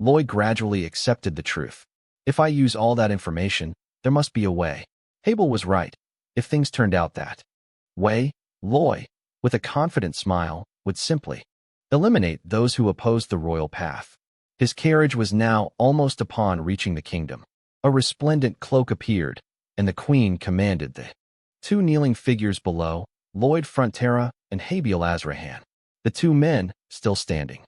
Lloyd gradually accepted the truth. If I use all that information, there must be a way. Abel was right. If things turned out that way, Lloyd, with a confident smile, would simply eliminate those who opposed the royal path. His carriage was now almost upon reaching the kingdom. A resplendent cloak appeared, and the queen commanded the two kneeling figures below, Lloyd Frontera and Habiel Azrahan. The two men, still standing,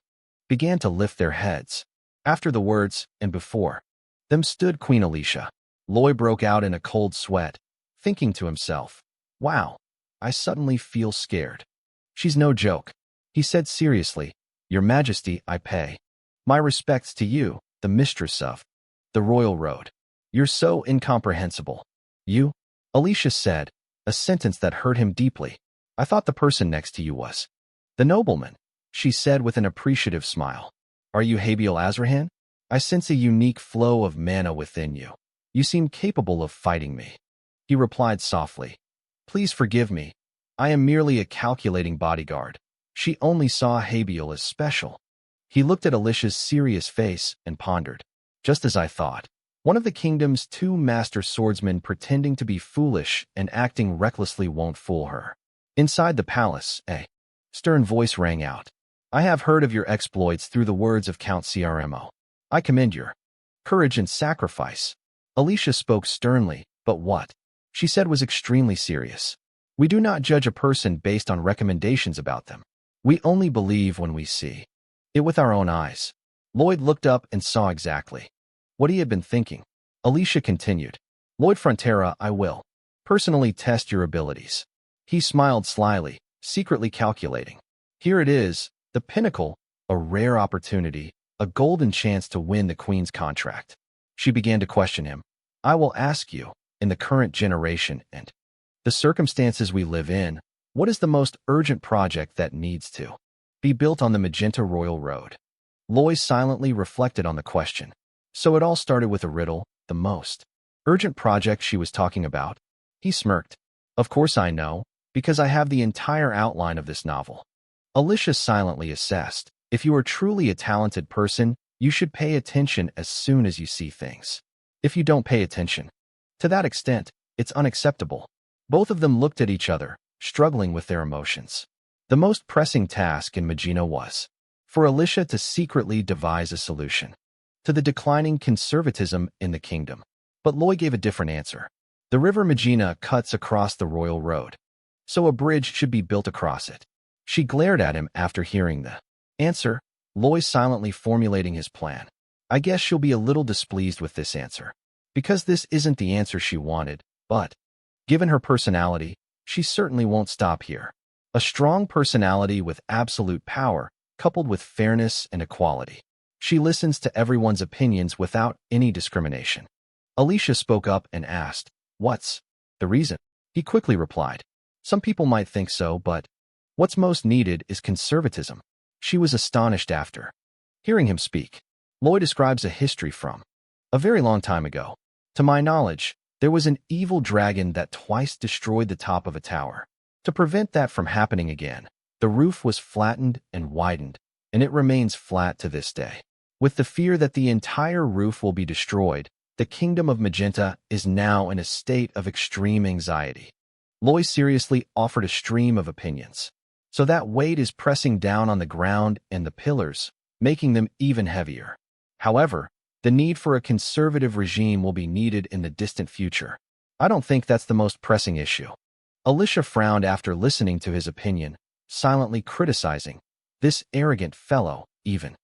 began to lift their heads. After the words, and before them stood Queen Alicia. Lloyd broke out in a cold sweat, thinking to himself, "Wow, I suddenly feel scared." "She's no joke," he said seriously. "Your Majesty, I pay my respects to you, the mistress of the royal road. You're so incomprehensible." "You?" Alicia said, a sentence that hurt him deeply. "I thought the person next to you was the nobleman," she said with an appreciative smile. "Are you Habiel Azrahan? I sense a unique flow of mana within you. You seem capable of fighting me." He replied softly, "Please forgive me. I am merely a calculating bodyguard." She only saw Habiel as special. He looked at Alicia's serious face and pondered. "Just as I thought. One of the kingdom's two master swordsmen pretending to be foolish and acting recklessly won't fool her." Inside the palace, a stern voice rang out. "I have heard of your exploits through the words of Count Crmo. I commend your courage and sacrifice." Alicia spoke sternly, but what she said was extremely serious. "We do not judge a person based on recommendations about them. We only believe when we see it with our own eyes." Lloyd looked up and saw exactly what he had been thinking. Alicia continued, "Lloyd Frontera, I will personally test your abilities." He smiled slyly, secretly calculating. Here it is, the pinnacle, a rare opportunity, a golden chance to win the Queen's contract. She began to question him. "I will ask you, in the current generation and the circumstances we live in, what is the most urgent project that needs to be built on the Magenta Royal Road?" Lloyd silently reflected on the question. So it all started with a riddle, the most urgent project she was talking about. He smirked. "Of course I know, because I have the entire outline of this novel." Alicia silently assessed. "If you are truly a talented person, you should pay attention as soon as you see things. If you don't pay attention to that extent, it's unacceptable." Both of them looked at each other, struggling with their emotions. The most pressing task in Magina was for Alicia to secretly devise a solution to the declining conservatism in the kingdom. But Lloyd gave a different answer. The river Magina cuts across the royal road, so a bridge should be built across it. She glared at him after hearing the answer, Lloyd silently formulating his plan. "I guess she'll be a little displeased with this answer, because this isn't the answer she wanted, but given her personality, she certainly won't stop here. A strong personality with absolute power, coupled with fairness and equality. She listens to everyone's opinions without any discrimination." Alicia spoke up and asked, "What's the reason?" He quickly replied, "Some people might think so, but what's most needed is conservatism." She was astonished after hearing him speak. Lloyd describes a history from a very long time ago. "To my knowledge, there was an evil dragon that twice destroyed the top of a tower. To prevent that from happening again, the roof was flattened and widened, and it remains flat to this day. With the fear that the entire roof will be destroyed, the Kingdom of Magenta is now in a state of extreme anxiety." Lloyd seriously offered a stream of opinions. "So that weight is pressing down on the ground and the pillars, making them even heavier. However, the need for a conservative regime will be needed in the distant future. I don't think that's the most pressing issue." Alicia frowned after listening to his opinion, silently criticizing. This arrogant fellow, even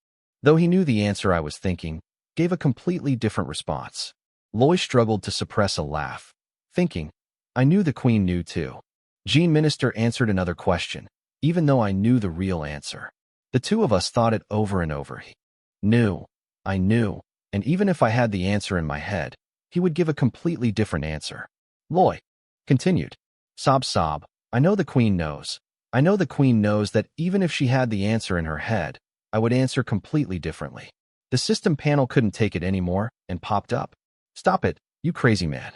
though he knew the answer I was thinking, gave a completely different response. Lloyd struggled to suppress a laugh, thinking, I knew the Queen knew too. Jean Minister answered another question, even though I knew the real answer. The two of us thought it over and over. He knew, I knew, and even if I had the answer in my head, he would give a completely different answer. Lloyd continued, sob sob, I know the Queen knows. I know the Queen knows that even if she had the answer in her head, I would answer completely differently. The system panel couldn't take it anymore and popped up. Stop it, you crazy man.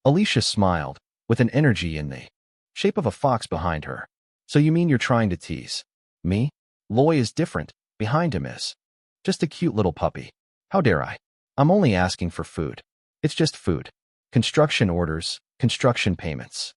Alicia smiled, with an energy in the shape of a fox behind her. So you mean you're trying to tease me? Lloyd is different. Behind him is just a cute little puppy. How dare I? I'm only asking for food. It's just food. Construction orders, construction payments.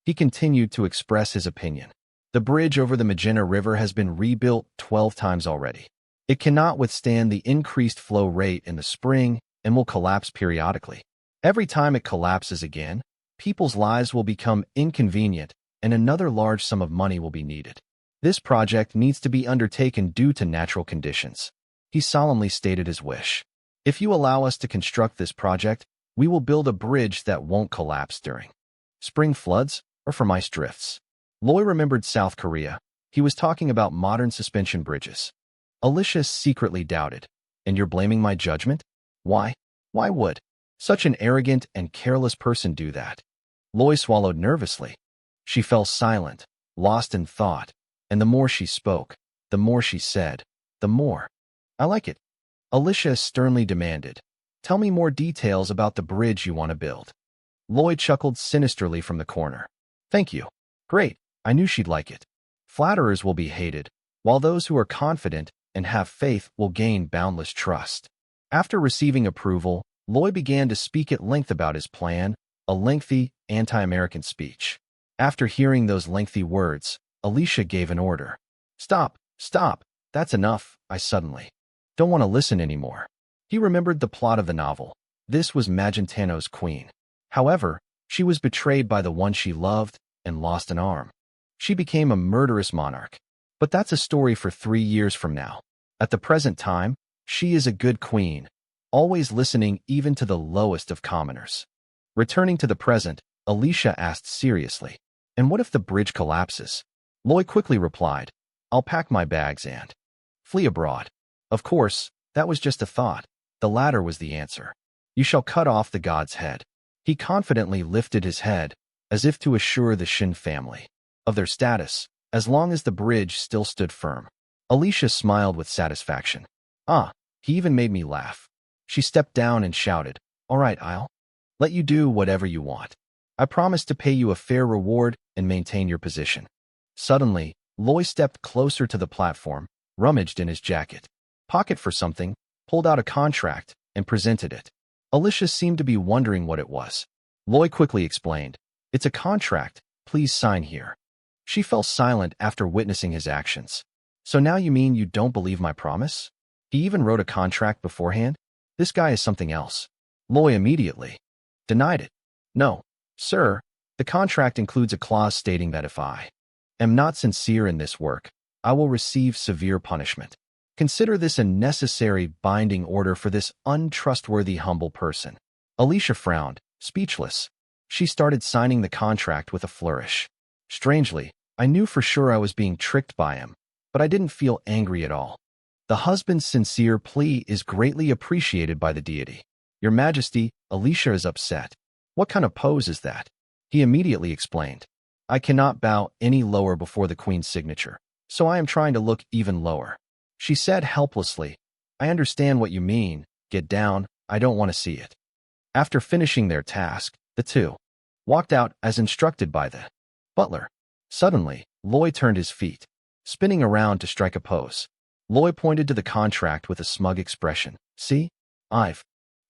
He continued to express his opinion. The bridge over the Magenta River has been rebuilt 12 times already. It cannot withstand the increased flow rate in the spring and will collapse periodically. Every time it collapses again, people's lives will become inconvenient and another large sum of money will be needed. This project needs to be undertaken due to natural conditions. He solemnly stated his wish. If you allow us to construct this project, we will build a bridge that won't collapse during spring floods or from ice drifts. Loy remembered South Korea. He was talking about modern suspension bridges. Alicia secretly doubted. And you're blaming my judgment? Why? Why would such an arrogant and careless person do that? Loy swallowed nervously. She fell silent, lost in thought, and the more she spoke, the more she said, the more. I like it. Alicia sternly demanded. Tell me more details about the bridge you want to build. Loy chuckled sinisterly from the corner. Thank you. Great. I knew she'd like it. Flatterers will be hated, while those who are confident and have faith will gain boundless trust. After receiving approval, Loy began to speak at length about his plan, a lengthy, anti-American speech. After hearing those lengthy words, Alicia gave an order. Stop, stop, that's enough, I suddenly don't want to listen anymore. He remembered the plot of the novel. This was Magentano's queen. However, she was betrayed by the one she loved and lost an arm. She became a murderous monarch. But that's a story for 3 years from now. At the present time, she is a good queen, always listening even to the lowest of commoners. Returning to the present, Alicia asked seriously, and what if the bridge collapses? Loy quickly replied, I'll pack my bags and flee abroad. Of course, that was just a thought. The latter was the answer. You shall cut off the god's head. He confidently lifted his head, as if to assure the Shin family of their status, as long as the bridge still stood firm. Alicia smiled with satisfaction. Ah, he even made me laugh. She stepped down and shouted, All right, I'll let you do whatever you want. I promise to pay you a fair reward and maintain your position. Suddenly, Loy stepped closer to the platform, rummaged in his jacket pocket for something, pulled out a contract, and presented it. Alicia seemed to be wondering what it was. Loy quickly explained, It's a contract, please sign here. She fell silent after witnessing his actions. So now you mean you don't believe my promise? He even wrote a contract beforehand? This guy is something else. Loy immediately denied it. No, sir, the contract includes a clause stating that if I am not sincere in this work, I will receive severe punishment. Consider this a necessary binding order for this untrustworthy humble person. Alicia frowned, speechless. She started signing the contract with a flourish. Strangely, I knew for sure I was being tricked by him, but I didn't feel angry at all. The husband's sincere plea is greatly appreciated by the deity. Your Majesty, Alicia is upset. What kind of pose is that? He immediately explained. I cannot bow any lower before the queen's signature, so I am trying to look even lower. She said helplessly, I understand what you mean. Get down, I don't want to see it. After finishing their task, the two walked out as instructed by the butler. Suddenly, Loy turned his feet, spinning around to strike a pose. Loy pointed to the contract with a smug expression. See? I've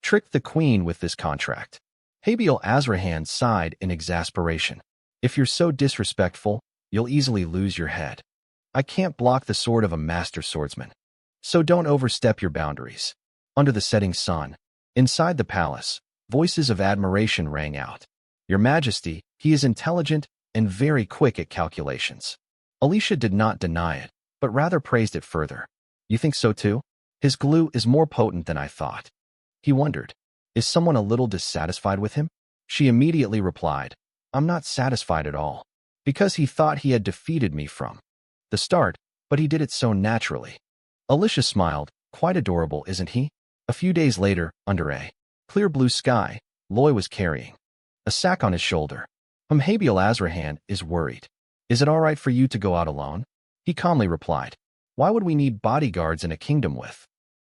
tricked the queen with this contract. Habil Azrahan sighed in exasperation. If you're so disrespectful, you'll easily lose your head. I can't block the sword of a master swordsman. So don't overstep your boundaries. Under the setting sun, inside the palace, voices of admiration rang out. Your Majesty, he is intelligent and very quick at calculations. Alicia did not deny it, but rather praised it further. You think so too? His glue is more potent than I thought. He wondered, is someone a little dissatisfied with him? She immediately replied, I'm not satisfied at all, because he thought he had defeated me from the start, but he did it so naturally. Alicia smiled, quite adorable, isn't he? A few days later, under a clear blue sky, Loy was carrying a sack on his shoulder. Habil Azrahan is worried. Is it all right for you to go out alone? He calmly replied. Why would we need bodyguards in a kingdom with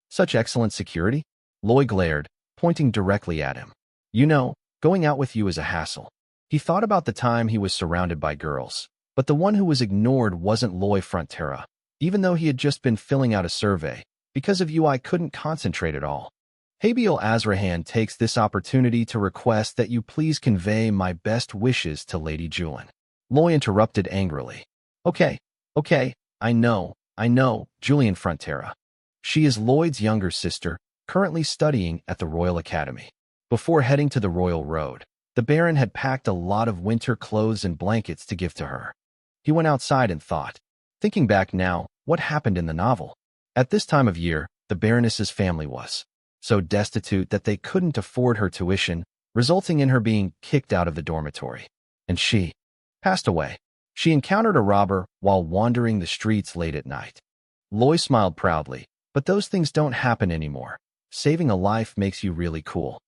such excellent security? Loy glared, pointing directly at him. You know, going out with you is a hassle. He thought about the time he was surrounded by girls, but the one who was ignored wasn't Loy Frontera. Even though he had just been filling out a survey, because of you I couldn't concentrate at all. Habil Azrahan takes this opportunity to request that you please convey my best wishes to Lady Julin. Loy interrupted angrily. Okay, I know, Julian Frontera. She is Lloyd's younger sister, currently studying at the Royal Academy. Before heading to the Royal Road, the Baron had packed a lot of winter clothes and blankets to give to her. He went outside and thought. Thinking back now, what happened in the novel? At this time of year, the Baroness's family was so destitute that they couldn't afford her tuition, resulting in her being kicked out of the dormitory. And she passed away. She encountered a robber while wandering the streets late at night. Loy smiled proudly, but those things don't happen anymore. Saving a life makes you really cool,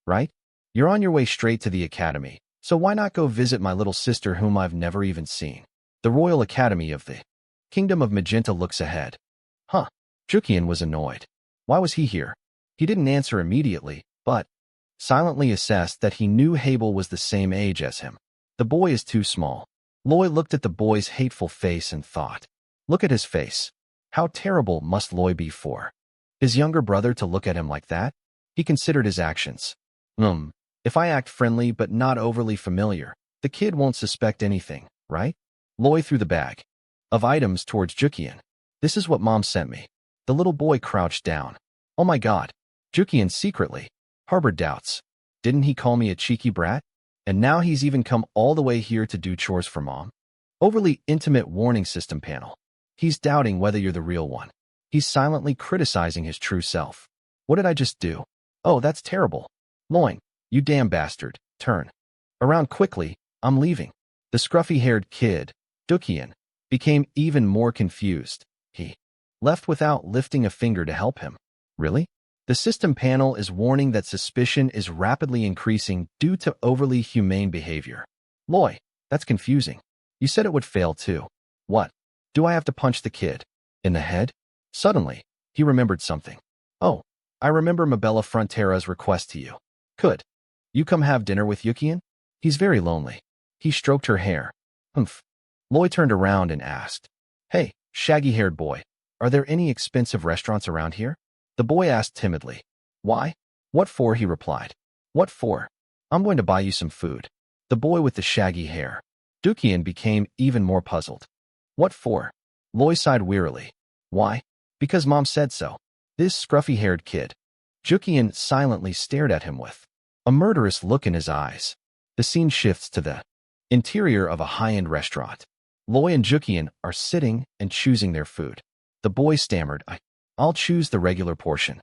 right? You're on your way straight to the academy, so why not go visit my little sister whom I've never even seen? The Royal Academy of the Kingdom of Magenta looks ahead. Huh. Jukian was annoyed. Why was he here? He didn't answer immediately, but silently assessed that he knew Habil was the same age as him. The boy is too small. Loy looked at the boy's hateful face and thought, look at his face. How terrible must Loy be for his younger brother to look at him like that? He considered his actions. If I act friendly but not overly familiar, the kid won't suspect anything, right? Loy threw the bag of items towards Jukian. This is what Mom sent me. The little boy crouched down. Oh my God. Jukian secretly harbored doubts. Didn't he call me a cheeky brat? And now he's even come all the way here to do chores for Mom? Overly intimate warning system panel. He's doubting whether you're the real one. He's silently criticizing his true self. What did I just do? Oh, that's terrible. Loin, you damn bastard. Turn around quickly. I'm leaving. The scruffy-haired kid, Jukian, became even more confused. He left without lifting a finger to help him. Really? The system panel is warning that suspicion is rapidly increasing due to overly humane behavior. Loy, that's confusing. You said it would fail too. What? Do I have to punch the kid in the head? Suddenly, he remembered something. Oh, I remember Mabella Frontera's request to you. Could you come have dinner with Jukian? He's very lonely. He stroked her hair. Humph. Loy turned around and asked, Hey, shaggy-haired boy, are there any expensive restaurants around here? The boy asked timidly. Why? What for? He replied. What for? I'm going to buy you some food. The boy with the shaggy hair. Jukian became even more puzzled. What for? Loy sighed wearily. Why? Because Mom said so. This scruffy-haired kid. Jukian silently stared at him with a murderous look in his eyes. The scene shifts to the interior of a high-end restaurant. Loy and Jukian are sitting and choosing their food. The boy stammered, I'll choose the regular portion.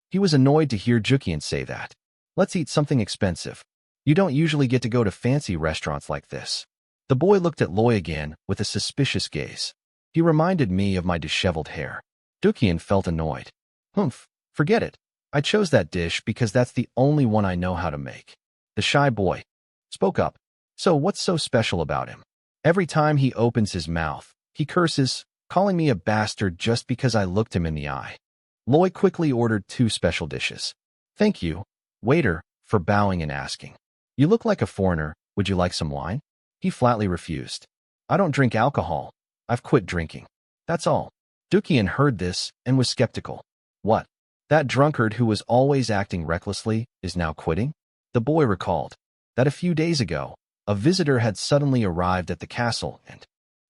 He was annoyed to hear Jukian say that. Let's eat something expensive. You don't usually get to go to fancy restaurants like this. The boy looked at Loy again with a suspicious gaze. He reminded me of my disheveled hair. Jukian felt annoyed. Humph, forget it. I chose that dish because that's the only one I know how to make. The shy boy spoke up. So what's so special about him? Every time he opens his mouth, he curses, calling me a bastard just because I looked him in the eye. Loy quickly ordered 2 special dishes. Thank you, waiter, for bowing and asking. You look like a foreigner. Would you like some wine? He flatly refused. I don't drink alcohol. I've quit drinking. That's all. Jukian heard this and was skeptical. What? That drunkard who was always acting recklessly is now quitting? The boy recalled that a few days ago, a visitor had suddenly arrived at the castle and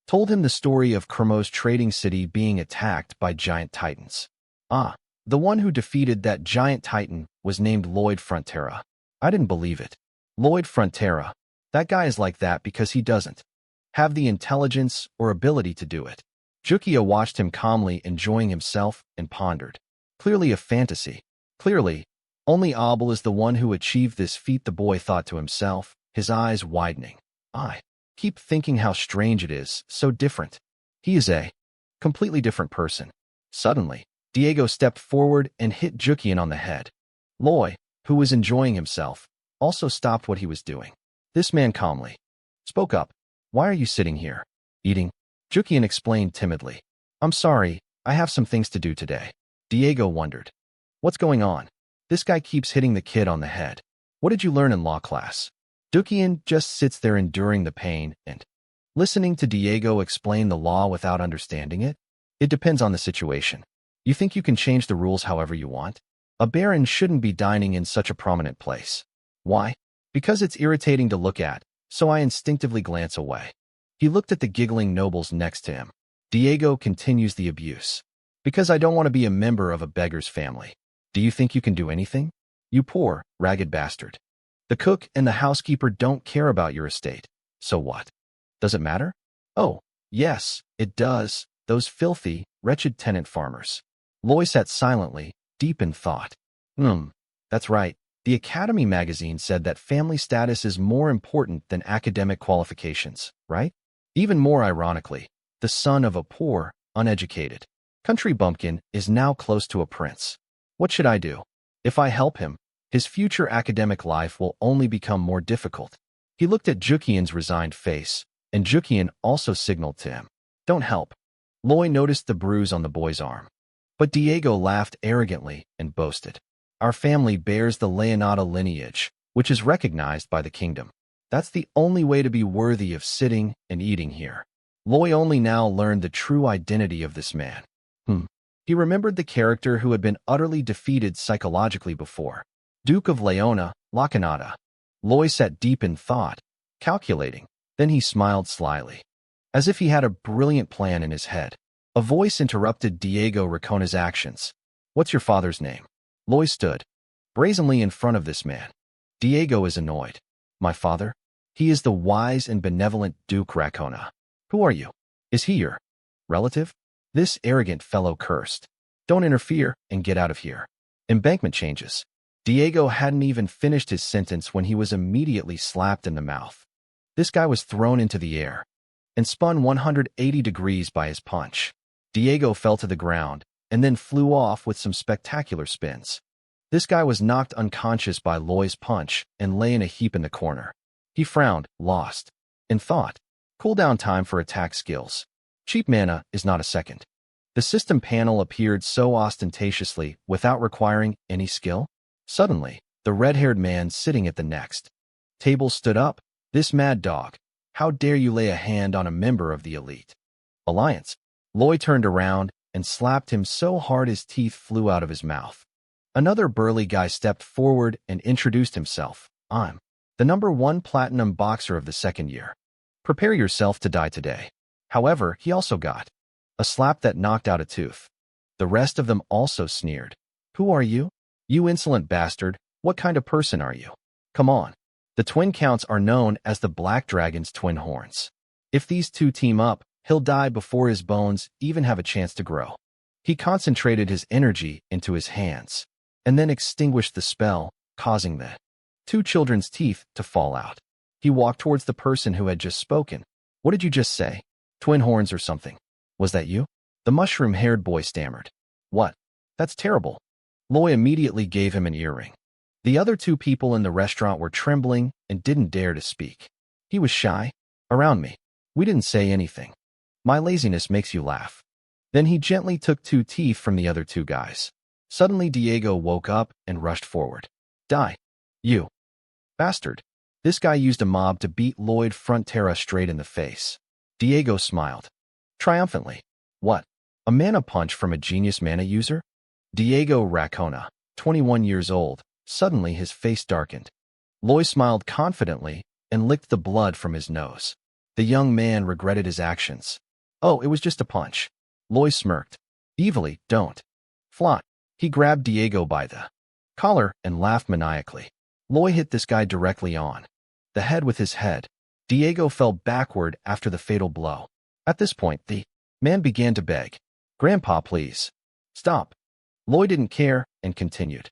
told him the story of Kermo's trading city being attacked by giant titans. Ah, the one who defeated that giant titan was named Lloyd Frontera. I didn't believe it. Lloyd Frontera. That guy is like that because he doesn't have the intelligence or ability to do it. Jukia watched him calmly enjoying himself and pondered. Clearly a fantasy. Clearly, only Abel is the one who achieved this feat, the boy thought to himself, his eyes widening. I keep thinking how strange it is, so different. He is a completely different person. Suddenly, Diego stepped forward and hit Jukian on the head. Loy, who was enjoying himself, also stopped what he was doing. This man calmly spoke up. Why are you sitting here? Eating? Jukian explained timidly. I'm sorry, I have some things to do today. Diego wondered. What's going on? This guy keeps hitting the kid on the head. What did you learn in law class? Jukian just sits there enduring the pain and listening to Diego explain the law without understanding it. It depends on the situation. You think you can change the rules however you want? A baron shouldn't be dining in such a prominent place. Why? Because it's irritating to look at, so I instinctively glance away. He looked at the giggling nobles next to him. Diego continues the abuse. Because I don't want to be a member of a beggar's family. Do you think you can do anything? You poor, ragged bastard. The cook and the housekeeper don't care about your estate. So what? Does it matter? Oh, yes, it does. Those filthy, wretched tenant farmers. Loy sat silently, deep in thought. That's right. The Academy magazine said that family status is more important than academic qualifications, right? Even more ironically, the son of a poor, uneducated country bumpkin is now close to a prince. What should I do? If I help him, his future academic life will only become more difficult. He looked at Jukian's resigned face, and Jukian also signaled to him. Don't help. Loy noticed the bruise on the boy's arm. But Diego laughed arrogantly and boasted. Our family bears the Leonata lineage, which is recognized by the kingdom. That's the only way to be worthy of sitting and eating here. Loy only now learned the true identity of this man. He remembered the character who had been utterly defeated psychologically before. Duke of Leona, Lacanata. Loy sat deep in thought, calculating. Then he smiled slyly. As if he had a brilliant plan in his head. A voice interrupted Diego Racona's actions. What's your father's name? Loy stood brazenly in front of this man. Diego is annoyed. My father? He is the wise and benevolent Duke Racona. Who are you? Is he your relative? This arrogant fellow cursed. Don't interfere and get out of here. Embankment changes. Diego hadn't even finished his sentence when he was immediately slapped in the mouth. This guy was thrown into the air and spun 180 degrees by his punch. Diego fell to the ground and then flew off with some spectacular spins. This guy was knocked unconscious by Loy's punch and lay in a heap in the corner. He frowned, lost in thought. Cooldown time for attack skills. Cheap mana is not a second. The system panel appeared so ostentatiously without requiring any skill. Suddenly, the red-haired man sitting at the next table stood up. This mad dog. How dare you lay a hand on a member of the elite alliance? Loy turned around and slapped him so hard his teeth flew out of his mouth. Another burly guy stepped forward and introduced himself. I'm the #1 platinum boxer of the second year. Prepare yourself to die today. However, he also got a slap that knocked out a tooth. The rest of them also sneered. Who are you? You insolent bastard, what kind of person are you? Come on. The twin counts are known as the Black Dragon's twin horns. If these two team up, he'll die before his bones even have a chance to grow. He concentrated his energy into his hands, and then extinguished the spell, causing the two children's teeth to fall out. He walked towards the person who had just spoken. What did you just say? Twin horns or something. Was that you? The mushroom-haired boy stammered. What? That's terrible. Loy immediately gave him an earring. The other two people in the restaurant were trembling and didn't dare to speak. He was shy. Around me. We didn't say anything. My laziness makes you laugh. Then he gently took 2 teeth from the other 2 guys. Suddenly Diego woke up and rushed forward. Die. You. Bastard. This guy used a mob to beat Lloyd Frontera straight in the face. Diego smiled. Triumphantly. What? A mana punch from a genius mana user? Diego Racona, 21 years old. Suddenly his face darkened. Loy smiled confidently and licked the blood from his nose. The young man regretted his actions. Oh, it was just a punch. Loy smirked. Evilly, don't. Flaunt. He grabbed Diego by the collar and laughed maniacally. Loy hit this guy directly on the head with his head. Diego fell backward after the fatal blow. At this point, the man began to beg. Grandpa, please. Stop. Loy didn't care and continued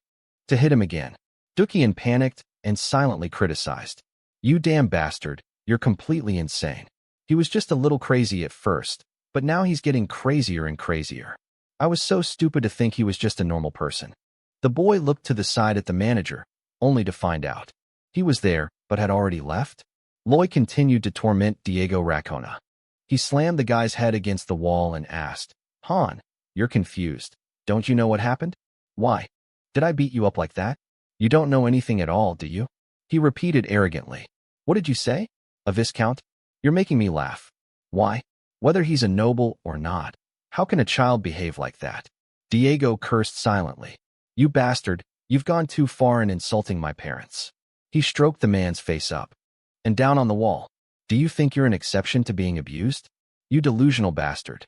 to hit him again. Dukian panicked and silently criticized. You damn bastard, you're completely insane. He was just a little crazy at first, but now he's getting crazier and crazier. I was so stupid to think he was just a normal person. The boy looked to the side at the manager, only to find out he was there, but had already left. Loy continued to torment Diego Racona. He slammed the guy's head against the wall and asked, Han, you're confused. Don't you know what happened? Why? Did I beat you up like that? You don't know anything at all, do you? He repeated arrogantly. What did you say? A viscount? You're making me laugh. Why? Whether he's a noble or not. How can a child behave like that? Diego cursed silently. You bastard, you've gone too far in insulting my parents. He stroked the man's face up and down on the wall. Do you think you're an exception to being abused? You delusional bastard.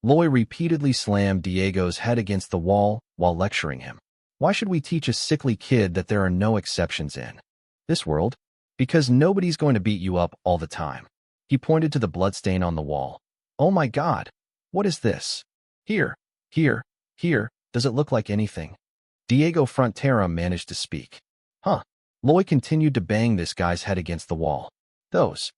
Loy repeatedly slammed Diego's head against the wall while lecturing him. Why should we teach a sickly kid that there are no exceptions in this world? Because nobody's going to beat you up all the time. He pointed to the bloodstain on the wall. Oh my God, what is this? Here, here, here, does it look like anything? Diego Frontera managed to speak. Huh. Loy continued to bang this guy's head against the wall. Those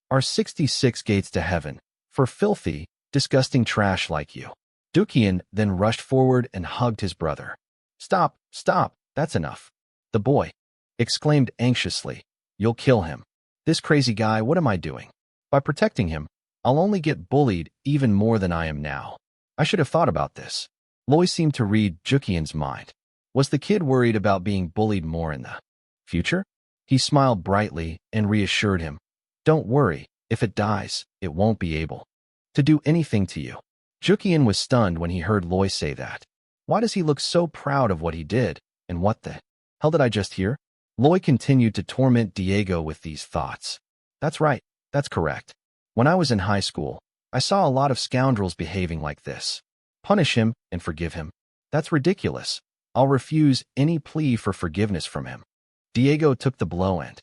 are 66 gates to heaven for filthy, disgusting trash like you. Dukian then rushed forward and hugged his brother. Stop, stop, that's enough. The boy exclaimed anxiously. You'll kill him. This crazy guy, what am I doing? By protecting him, I'll only get bullied even more than I am now. I should have thought about this. Loy seemed to read Jukian's mind. Was the kid worried about being bullied more in the future? He smiled brightly and reassured him. Don't worry, if it dies, it won't be able to do anything to you. Jukian was stunned when he heard Loy say that. Why does he look so proud of what he did, and what the hell did I just hear? Loy continued to torment Diego with these thoughts. That's right, that's correct. When I was in high school, I saw a lot of scoundrels behaving like this. Punish him and forgive him. That's ridiculous. I'll refuse any plea for forgiveness from him. Diego took the blow and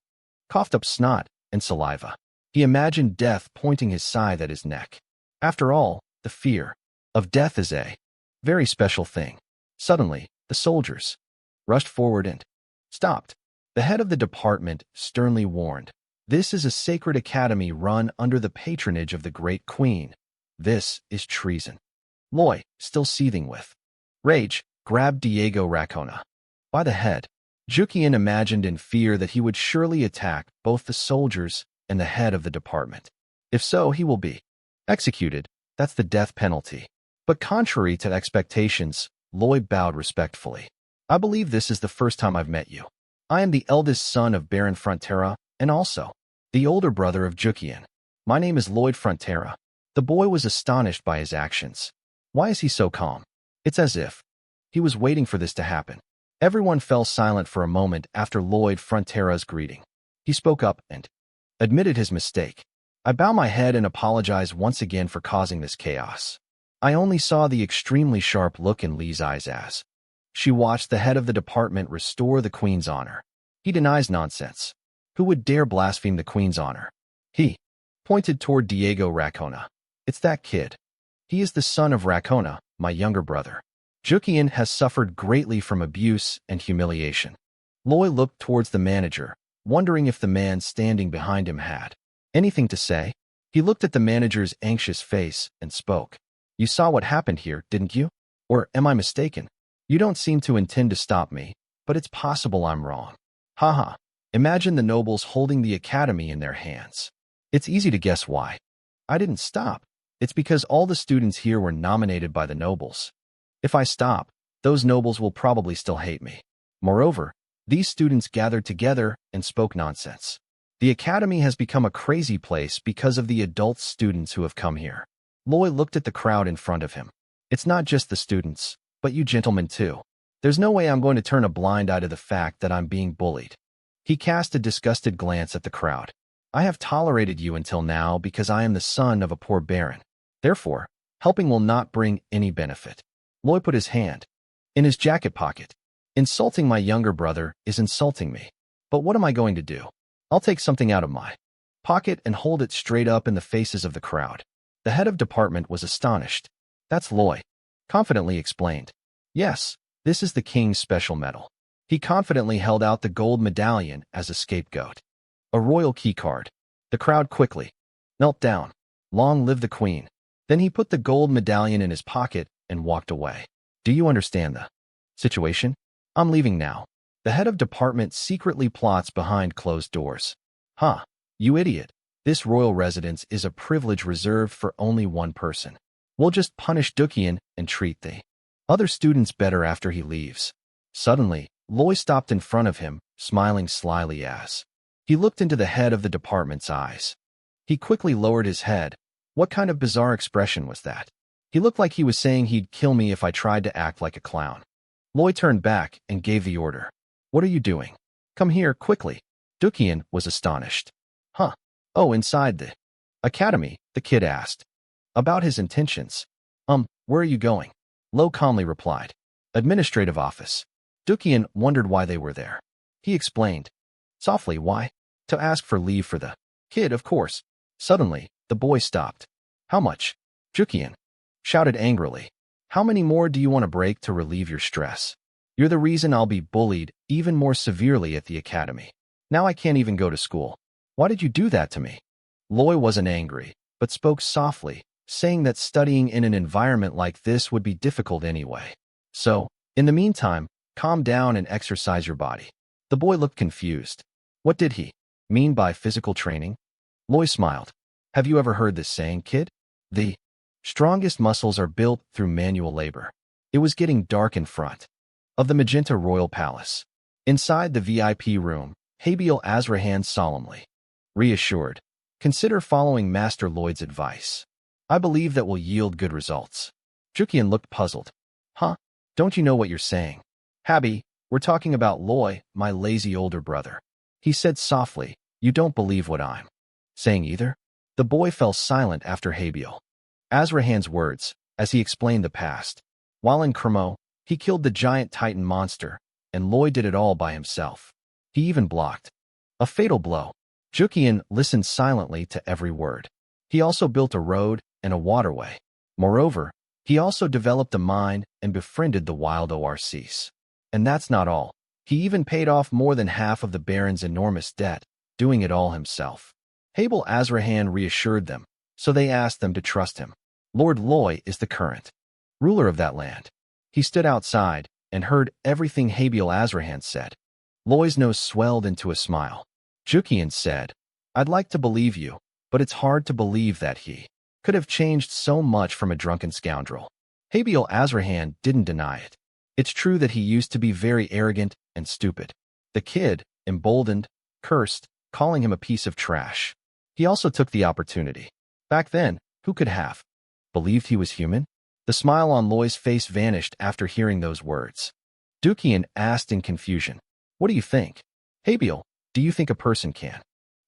coughed up snot and saliva. He imagined death pointing his scythe at his neck. After all, the fear of death is a very special thing. Suddenly, the soldiers rushed forward and stopped. The head of the department sternly warned, "This is a sacred academy run under the patronage of the great queen. This is treason." Loy, still seething with rage, grabbed Diego Racona by the head. Jukian imagined in fear that he would surely attack both the soldiers and the head of the department. If so, he will be executed. That's the death penalty. But contrary to expectations, Loy bowed respectfully. I believe this is the first time I've met you. I am the eldest son of Baron Frontera and also the older brother of Jukian. My name is Lloyd Frontera. The boy was astonished by his actions. Why is he so calm? It's as if he was waiting for this to happen. Everyone fell silent for a moment after Lloyd Frontera's greeting. He spoke up and admitted his mistake. I bow my head and apologize once again for causing this chaos. I only saw the extremely sharp look in Lee's eyes as she watched the head of the department restore the Queen's honor. He denies nonsense. Who would dare blaspheme the Queen's honor? He pointed toward Diego Racona. It's that kid. He is the son of Racona, my younger brother. Jukian has suffered greatly from abuse and humiliation. Loy looked towards the manager, wondering if the man standing behind him had anything to say. He looked at the manager's anxious face and spoke. You saw what happened here, didn't you? Or am I mistaken? You don't seem to intend to stop me, but it's possible I'm wrong. Haha. Imagine the nobles holding the academy in their hands. It's easy to guess why. I didn't stop. It's because all the students here were nominated by the nobles. If I stop, those nobles will probably still hate me. Moreover, these students gathered together and spoke nonsense. The academy has become a crazy place because of the adult students who have come here. Loy looked at the crowd in front of him. It's not just the students, but you gentlemen too. There's no way I'm going to turn a blind eye to the fact that I'm being bullied. He cast a disgusted glance at the crowd. I have tolerated you until now because I am the son of a poor baron. Therefore, helping will not bring any benefit. Loy put his hand in his jacket pocket. Insulting my younger brother is insulting me. But what am I going to do? I'll take something out of my pocket and hold it straight up in the faces of the crowd. The head of department was astonished. That's Loy, confidently explained. Yes, this is the king's special medal. He confidently held out the gold medallion as a scapegoat. A royal keycard. The crowd quickly knelt down. Long live the queen. Then he put the gold medallion in his pocket and walked away. Do you understand the situation? I'm leaving now. The head of department secretly plots behind closed doors. Huh, you idiot. This royal residence is a privilege reserved for only one person. We'll just punish Dukian and treat the other students better after he leaves. Suddenly, Loy stopped in front of him, smiling slyly as he looked into the head of the department's eyes. He quickly lowered his head. What kind of bizarre expression was that? He looked like he was saying he'd kill me if I tried to act like a clown. Loy turned back and gave the order. What are you doing? Come here, quickly. Dukian was astonished. Huh? Oh, inside the academy, the kid asked. About his intentions. Where are you going? Lo calmly replied. Administrative office. Dukian wondered why they were there. He explained. Softly, why? To ask for leave for the kid, of course. Suddenly, the boy stopped. How much? Dukian shouted angrily. How many more do you want to break to relieve your stress? You're the reason I'll be bullied even more severely at the academy. Now I can't even go to school. Why did you do that to me? Loy wasn't angry, but spoke softly, saying that studying in an environment like this would be difficult anyway. So, in the meantime, calm down and exercise your body. The boy looked confused. What did he mean by physical training? Loy smiled. Have you ever heard this saying, kid? The strongest muscles are built through manual labor. It was getting dark in front of the Magenta Royal Palace. Inside the VIP room, Habiel Azrahan solemnly reassured. Consider following Master Lloyd's advice. I believe that will yield good results. Jukian looked puzzled. Huh? Don't you know what you're saying? Habi, we're talking about Loy, my lazy older brother. He said softly, you don't believe what I'm saying either? The boy fell silent after Habiel Azrahan's words, as he explained the past. While in Cremo, he killed the giant Titan monster, and Loy did it all by himself. He even blocked a fatal blow. Jukian listened silently to every word. He also built a road and a waterway. Moreover, he also developed a mine and befriended the wild ORCs. And that's not all. He even paid off more than half of the Baron's enormous debt, doing it all himself. Habiel Azrahan reassured them, so they asked them to trust him. Lord Loy is the current ruler of that land. He stood outside and heard everything Habiel Azrahan said. Loy's nose swelled into a smile. Jukian said, I'd like to believe you, but it's hard to believe that he could have changed so much from a drunken scoundrel. Habiel Azrahan didn't deny it. It's true that he used to be very arrogant and stupid. The kid, emboldened, cursed, calling him a piece of trash. He also took the opportunity. Back then, who could have believed he was human? The smile on Loy's face vanished after hearing those words. Dukian asked in confusion, What do you think? Habiel, do you think a person can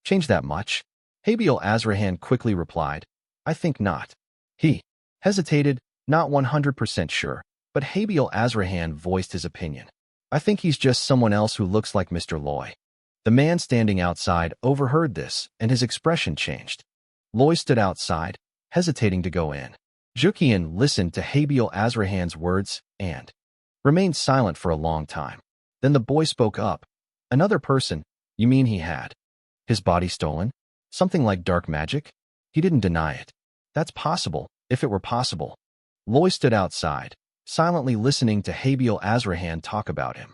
change that much? Habiel Azrahan quickly replied, I think not. He hesitated, not 100% sure, but Habiel Azrahan voiced his opinion. I think he's just someone else who looks like Mr. Loy. The man standing outside overheard this, and his expression changed. Loy stood outside, hesitating to go in. Jukian listened to Habiel Azrahan's words and remained silent for a long time. Then the boy spoke up. Another person? You mean he had his body stolen? Something like dark magic? He didn't deny it. That's possible, if it were possible. Loy stood outside, silently listening to Habiel Azrahan talk about him.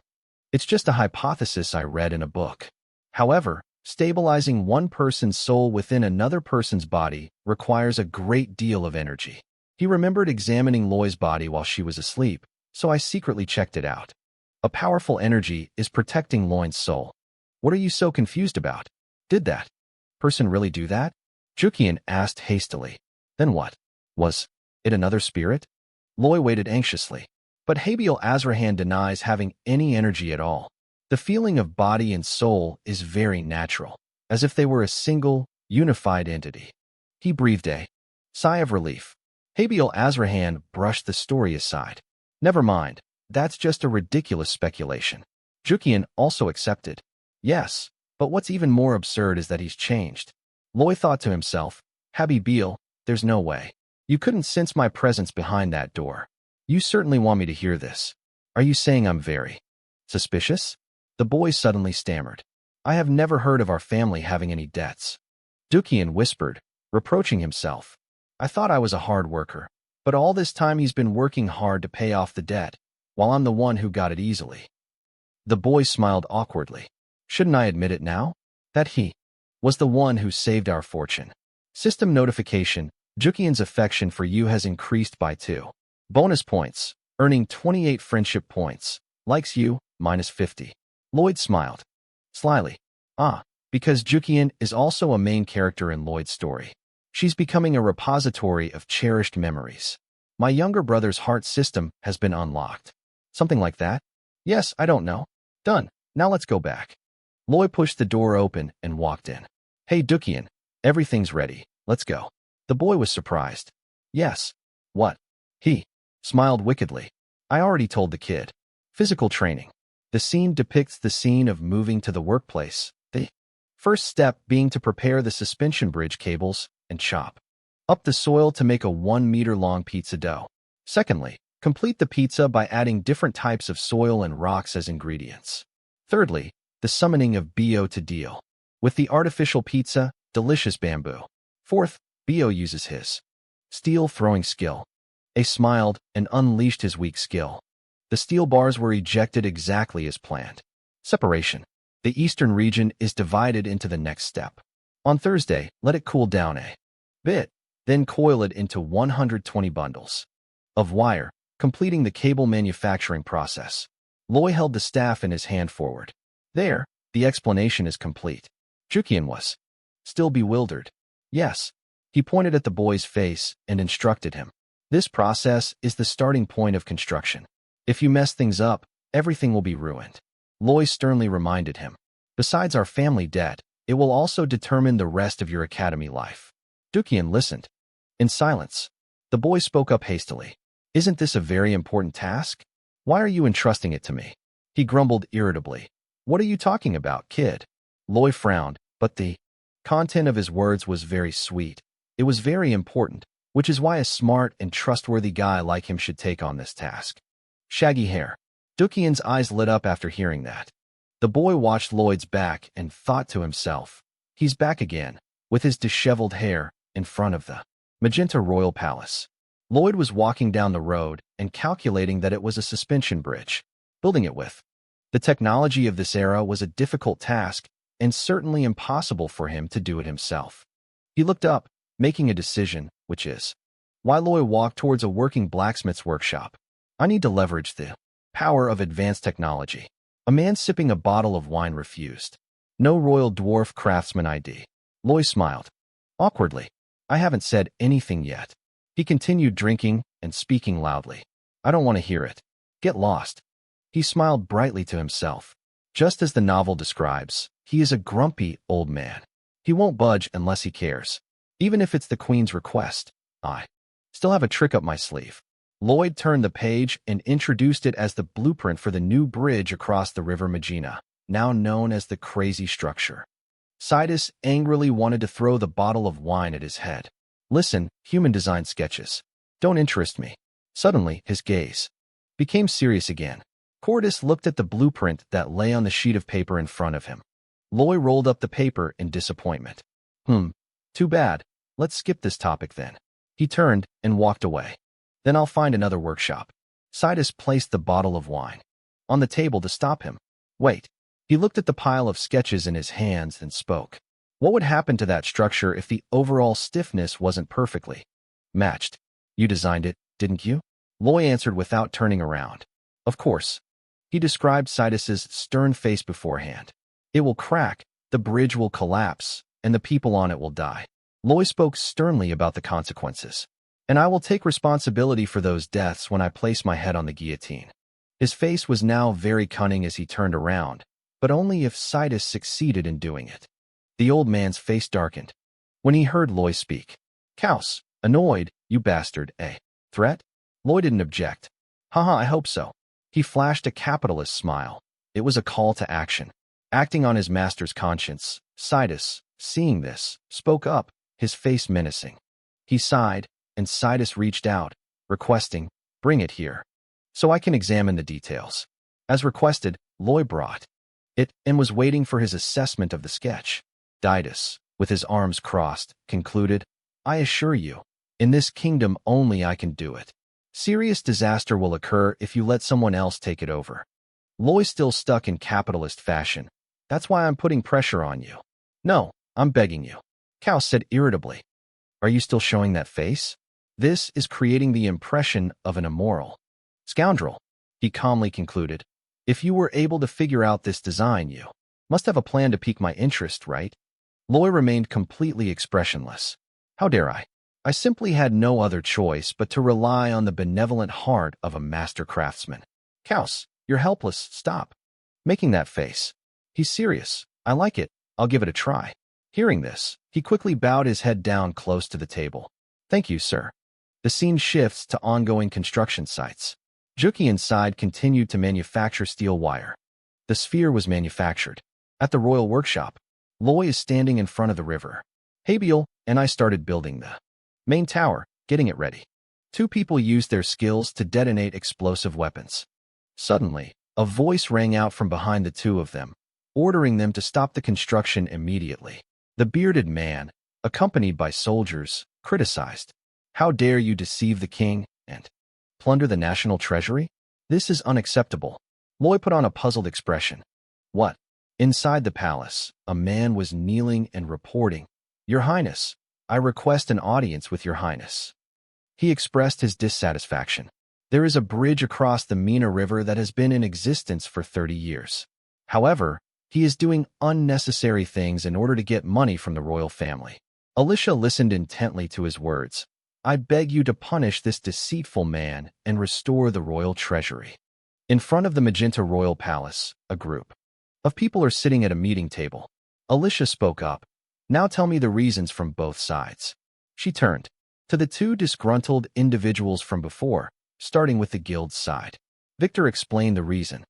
It's just a hypothesis I read in a book. However, stabilizing one person's soul within another person's body requires a great deal of energy. He remembered examining Loy's body while she was asleep, so I secretly checked it out. A powerful energy is protecting Loy's soul. What are you so confused about? Did that person really do that? Jukian asked hastily. Then what? Was it another spirit? Loy waited anxiously. But Habiel Azrahan denies having any energy at all. The feeling of body and soul is very natural, as if they were a single, unified entity. He breathed a sigh of relief. Habiel Azrahan brushed the story aside. Never mind, that's just a ridiculous speculation. Jukian also accepted. Yes, but what's even more absurd is that he's changed. Loy thought to himself, Habiel, there's no way. You couldn't sense my presence behind that door. You certainly want me to hear this. Are you saying I'm very suspicious? The boy suddenly stammered. I have never heard of our family having any debts. Dukian whispered, reproaching himself. I thought I was a hard worker, but all this time he's been working hard to pay off the debt, while I'm the one who got it easily. The boy smiled awkwardly. Shouldn't I admit it now? That he was the one who saved our fortune. System notification, Jukian's affection for you has increased by 2. Bonus points, earning 28 friendship points. Likes you, -50. Lloyd smiled slyly. Because Jukian is also a main character in Lloyd's story. She's becoming a repository of cherished memories. My younger brother's heart system has been unlocked. Something like that? Yes, I don't know. Done. Now let's go back. Loy pushed the door open and walked in. Hey, Dukian, everything's ready. Let's go. The boy was surprised. Yes. What? He smiled wickedly. I already told the kid. Physical training. The scene depicts the scene of moving to the workplace. The first step being to prepare the suspension bridge cables and chop up the soil to make a 1-meter-long pizza dough. Secondly, complete the pizza by adding different types of soil and rocks as ingredients. Thirdly, the summoning of Bo to deal with the artificial pizza, delicious bamboo. Fourth, Bo uses his steel throwing skill. A smiled and unleashed his weak skill. The steel bars were ejected exactly as planned. Separation. The eastern region is divided into the next step. On Thursday, let it cool down a bit, then coil it into 120 bundles of wire, completing the cable manufacturing process. Loy held the staff in his hand forward. There, the explanation is complete. Jukian was still bewildered. Yes. He pointed at the boy's face and instructed him. This process is the starting point of construction. If you mess things up, everything will be ruined. Loy sternly reminded him. Besides our family debt, it will also determine the rest of your academy life. Dukian listened. In silence, the boy spoke up hastily. Isn't this a very important task? Why are you entrusting it to me? He grumbled irritably. What are you talking about, kid? Loy frowned, but the content of his words was very sweet. It was very important, which is why a smart and trustworthy guy like him should take on this task. Shaggy hair. Dukian's eyes lit up after hearing that. The boy watched Lloyd's back and thought to himself, he's back again, with his disheveled hair, in front of the magenta royal palace. Lloyd was walking down the road and calculating that it was a suspension bridge, building it with. The technology of this era was a difficult task and certainly impossible for him to do it himself. He looked up, making a decision, which is why Lloyd walked towards a working blacksmith's workshop. I need to leverage the power of advanced technology. A man sipping a bottle of wine refused. No royal dwarf craftsman ID. Lloyd smiled. Awkwardly. I haven't said anything yet. He continued drinking and speaking loudly. I don't want to hear it. Get lost. He smiled brightly to himself. Just as the novel describes, he is a grumpy old man. He won't budge unless he cares. Even if it's the Queen's request. I still have a trick up my sleeve. Lloyd turned the page and introduced it as the blueprint for the new bridge across the River Magina, now known as the Crazy Structure. Sidus angrily wanted to throw the bottle of wine at his head. Listen, human-designed sketches don't interest me. Suddenly, his gaze became serious again. Cordis looked at the blueprint that lay on the sheet of paper in front of him. Loy rolled up the paper in disappointment. Too bad. Let's skip this topic then. He turned and walked away. Then I'll find another workshop. Sidus placed the bottle of wine on the table to stop him. Wait. He looked at the pile of sketches in his hands and spoke. What would happen to that structure if the overall stiffness wasn't perfectly matched? You designed it, didn't you? Loy answered without turning around. Of course. He described Sidus's stern face beforehand. It will crack, the bridge will collapse, and the people on it will die. Loy spoke sternly about the consequences. And I will take responsibility for those deaths when I place my head on the guillotine. His face was now very cunning as he turned around, but only if Sidus succeeded in doing it. The old man's face darkened when he heard Loy speak. Kaus, annoyed, you bastard, eh? Threat? Loy didn't object. Haha, I hope so. He flashed a capitalist smile. It was a call to action. Acting on his master's conscience, Sidus, seeing this, spoke up, his face menacing. He sighed, and Sidus reached out, requesting, bring it here, so I can examine the details. As requested, Loy brought it and was waiting for his assessment of the sketch. Didus, with his arms crossed, concluded, I assure you, in this kingdom only I can do it. Serious disaster will occur if you let someone else take it over. Loy still stuck in capitalist fashion. That's why I'm putting pressure on you. No, I'm begging you. Kaus said irritably. Are you still showing that face? This is creating the impression of an immoral scoundrel, he calmly concluded. If you were able to figure out this design, you must have a plan to pique my interest, right? Loy remained completely expressionless. How dare I? I simply had no other choice but to rely on the benevolent heart of a master craftsman. Kaus, you're helpless, stop. Making that face. He's serious. I like it. I'll give it a try. Hearing this, he quickly bowed his head down close to the table. Thank you, sir. The scene shifts to ongoing construction sites. Juki inside continued to manufacture steel wire. The sphere was manufactured. At the royal workshop, Loy is standing in front of the river. Habiel and I started building the main tower, getting it ready. Two people used their skills to detonate explosive weapons. Suddenly, a voice rang out from behind the two of them, ordering them to stop the construction immediately. The bearded man, accompanied by soldiers, criticized. How dare you deceive the king and plunder the national treasury? This is unacceptable. Loy put on a puzzled expression. What? Inside the palace, a man was kneeling and reporting. Your Highness, I request an audience with Your Highness. He expressed his dissatisfaction. There is a bridge across the Mina River that has been in existence for 30 years. However, he is doing unnecessary things in order to get money from the royal family. Alicia listened intently to his words. I beg you to punish this deceitful man and restore the royal treasury. In front of the Magenta Royal Palace, a group of people are sitting at a meeting table. Alicia spoke up. Now tell me the reasons from both sides. She turned to the two disgruntled individuals from before, starting with the guild's side. Victor explained the reason.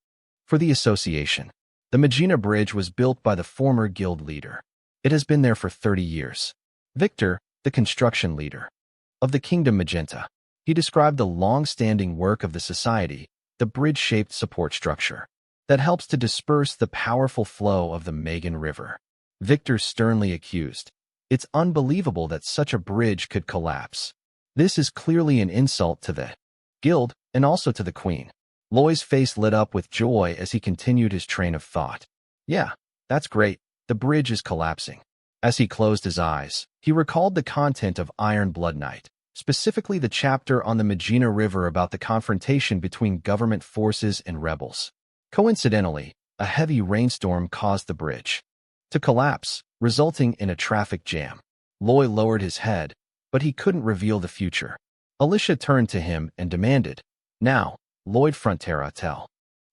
For the association, the Magenta Bridge was built by the former guild leader. It has been there for 30 years. Victor, the construction leader of the Kingdom Magenta. He described the long-standing work of the society, the bridge-shaped support structure that helps to disperse the powerful flow of the Megan River. Victor sternly accused. It's unbelievable that such a bridge could collapse. This is clearly an insult to the guild and also to the queen. Loy's face lit up with joy as he continued his train of thought. Yeah, that's great. The bridge is collapsing. As he closed his eyes, he recalled the content of Iron Blood Night, specifically the chapter on the Magenta River about the confrontation between government forces and rebels. Coincidentally, a heavy rainstorm caused the bridge to collapse, resulting in a traffic jam. Loy lowered his head, but he couldn't reveal the future. Alicia turned to him and demanded, Now, Lloyd Frontera, tell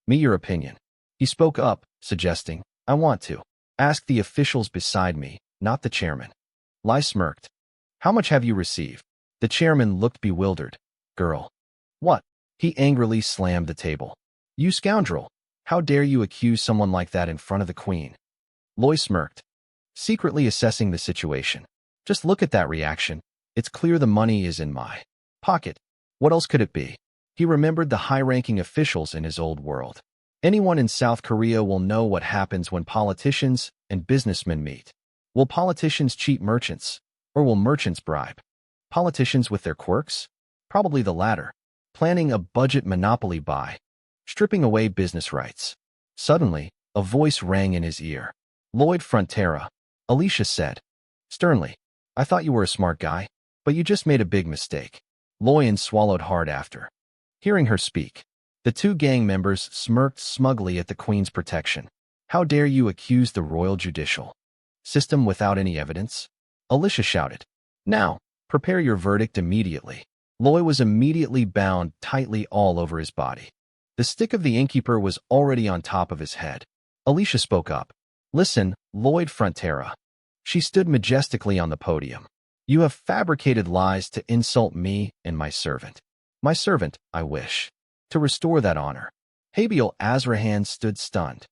me your opinion. He spoke up, suggesting, I want to ask the officials beside me, not the chairman. Lai smirked. How much have you received? The chairman looked bewildered. Girl. What? He angrily slammed the table. You scoundrel. How dare you accuse someone like that in front of the queen? Loy smirked, secretly assessing the situation. Just look at that reaction. It's clear the money is in my pocket. What else could it be? He remembered the high-ranking officials in his old world. Anyone in South Korea will know what happens when politicians and businessmen meet. Will politicians cheat merchants? Or will merchants bribe politicians with their quirks? Probably the latter. Planning a budget monopoly by stripping away business rights. Suddenly, a voice rang in his ear. Lloyd Frontera, Alicia said sternly. I thought you were a smart guy, but you just made a big mistake. Loyan swallowed hard after hearing her speak. The two gang members smirked smugly at the queen's protection. How dare you accuse the royal judicial system without any evidence? Alicia shouted. Now, prepare your verdict immediately. Loy was immediately bound tightly all over his body. The stick of the innkeeper was already on top of his head. Alicia spoke up. Listen, Lloyd Frontera. She stood majestically on the podium. You have fabricated lies to insult me and my servant. My servant, I wish to restore that honor. Habiel Azrahan stood stunned.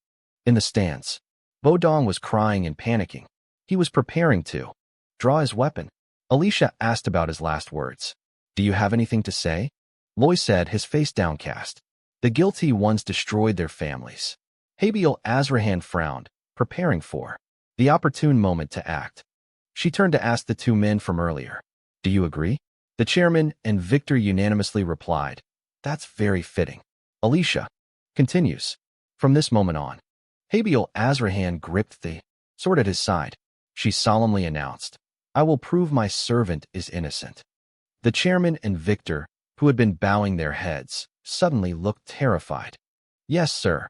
In the stands, Bodong was crying and panicking. He was preparing to draw his weapon. Alicia asked about his last words. Do you have anything to say? Loy said, his face downcast. The guilty ones destroyed their families. Habiel Azrahan frowned, preparing for the opportune moment to act. She turned to ask the two men from earlier. Do you agree? The chairman and Victor unanimously replied. That's very fitting. Alicia continues. From this moment on, Habiel Azrahan gripped the sword at his side. She solemnly announced, I will prove my servant is innocent. The chairman and Victor, who had been bowing their heads, suddenly looked terrified. Yes, sir.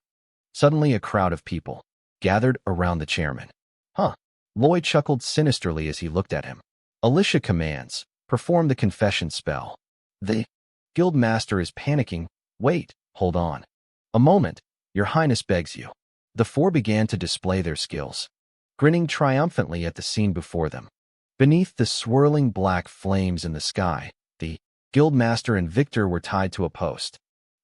Suddenly a crowd of people gathered around the chairman. Huh. Loy chuckled sinisterly as he looked at him. Alicia commands, perform the confession spell. The guild master is panicking. Wait, hold on. A moment, your highness begs you. The four began to display their skills, grinning triumphantly at the scene before them. Beneath the swirling black flames in the sky, the guildmaster and victor were tied to a post,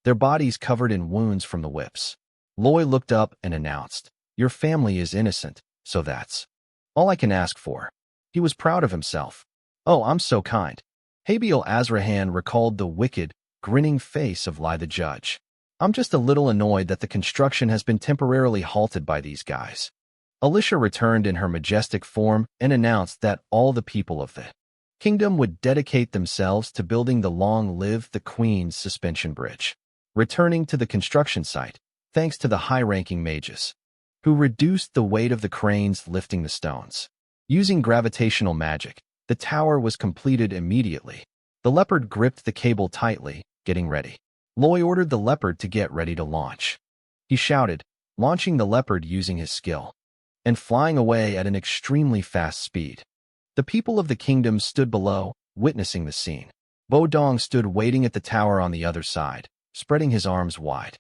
their bodies covered in wounds from the whips. Loy looked up and announced, "Your family is innocent, so that's all I can ask for." He was proud of himself. "Oh, I'm so kind." Habiel Azrahan recalled the wicked, grinning face of Lai the judge. "I'm just a little annoyed that the construction has been temporarily halted by these guys." Alicia returned in her majestic form and announced that all the people of the kingdom would dedicate themselves to building the Long Live the Queen's suspension bridge. Returning to the construction site, thanks to the high-ranking mages, who reduced the weight of the cranes lifting the stones. Using gravitational magic, the tower was completed immediately. The leopard gripped the cable tightly, getting ready. Loy ordered the leopard to get ready to launch. He shouted, launching the leopard using his skill, and flying away at an extremely fast speed. The people of the kingdom stood below, witnessing the scene. Bo Dong stood waiting at the tower on the other side, spreading his arms wide.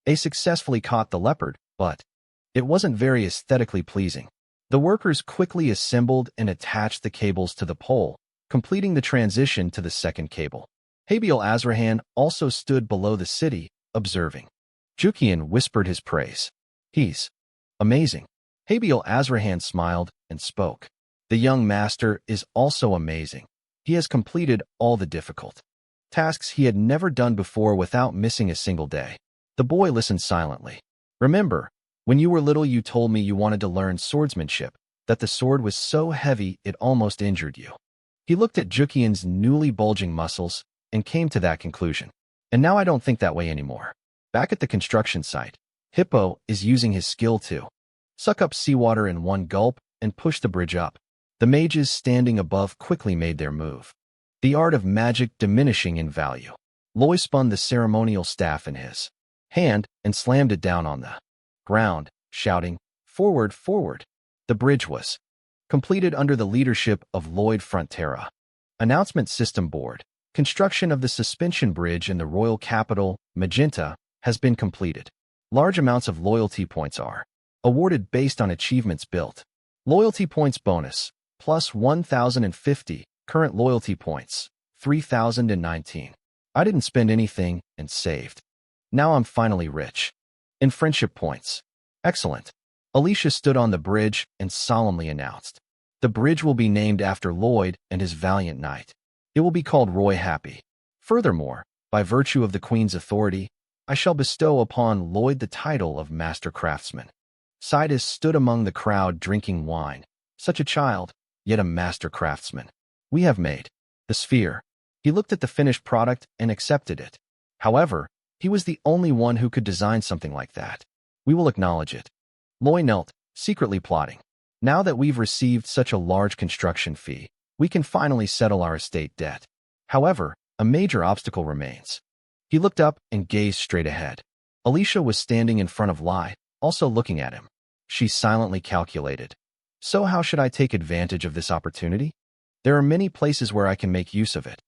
They successfully caught the leopard, but it wasn't very aesthetically pleasing. The workers quickly assembled and attached the cables to the pole, completing the transition to the second cable. Habiel Azrahan also stood below the city, observing. Jukian whispered his praise. "He's amazing." Habiel Azrahan smiled and spoke. "The young master is also amazing. He has completed all the difficult tasks he had never done before without missing a single day." The boy listened silently. "Remember, when you were little you told me you wanted to learn swordsmanship, that the sword was so heavy it almost injured you." He looked at Jukian's newly bulging muscles and came to that conclusion. "And now I don't think that way anymore." Back at the construction site, Hippo is using his skill to suck up seawater in one gulp and push the bridge up. The mages standing above quickly made their move, the art of magic diminishing in value. Loy spun the ceremonial staff in his hand and slammed it down on the ground, shouting, "Forward, forward!" The bridge was completed under the leadership of Lloyd Frontera. Announcement System Board. Construction of the suspension bridge in the royal capital, Magenta, has been completed. Large amounts of loyalty points are awarded based on achievements built. Loyalty points bonus, plus 1,050, current loyalty points, 3,019. I didn't spend anything and saved. Now I'm finally rich. In friendship points. Excellent. Alicia stood on the bridge and solemnly announced. The bridge will be named after Lloyd and his valiant knight. It will be called Roy Happy. Furthermore, by virtue of the Queen's authority, I shall bestow upon Lloyd the title of Master Craftsman. Sidus stood among the crowd drinking wine. Such a child, yet a master craftsman. We have made the sphere. He looked at the finished product and accepted it. However, he was the only one who could design something like that. We will acknowledge it. Loy knelt, secretly plotting. Now that we've received such a large construction fee, we can finally settle our estate debt. However, a major obstacle remains. He looked up and gazed straight ahead. Alicia was standing in front of Lai, also looking at him. She silently calculated. So how should I take advantage of this opportunity? There are many places where I can make use of it.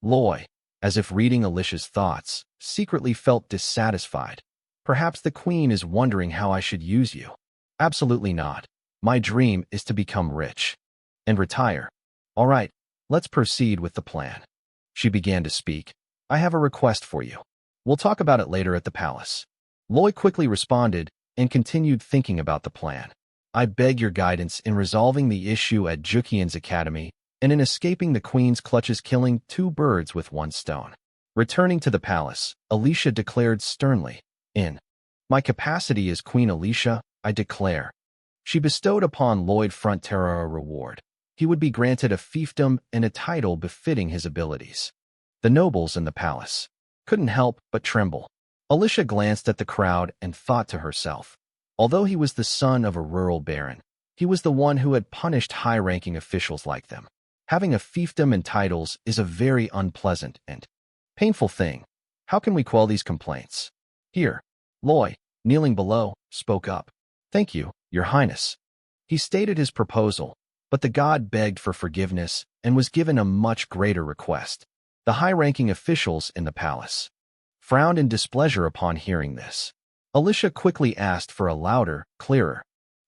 Loy, as if reading Alicia's thoughts, secretly felt dissatisfied. Perhaps the Queen is wondering how I should use you. Absolutely not. My dream is to become rich and retire. All right, let's proceed with the plan. She began to speak. I have a request for you. We'll talk about it later at the palace. Loy quickly responded and continued thinking about the plan. I beg your guidance in resolving the issue at Jukian's academy and in escaping the Queen's clutches, killing two birds with one stone. Returning to the palace, Alicia declared sternly, in my capacity as Queen Alicia, I declare. She bestowed upon Lloyd Frontera a reward. He would be granted a fiefdom and a title befitting his abilities. The nobles in the palace couldn't help but tremble. Alicia glanced at the crowd and thought to herself, although he was the son of a rural baron, he was the one who had punished high-ranking officials like them. Having a fiefdom and titles is a very unpleasant and painful thing. How can we quell these complaints? Here, Loy, kneeling below, spoke up. Thank you, Your Highness. He stated his proposal, but the god begged for forgiveness and was given a much greater request. The high-ranking officials in the palace frowned in displeasure upon hearing this. Alicia quickly asked for a louder, clearer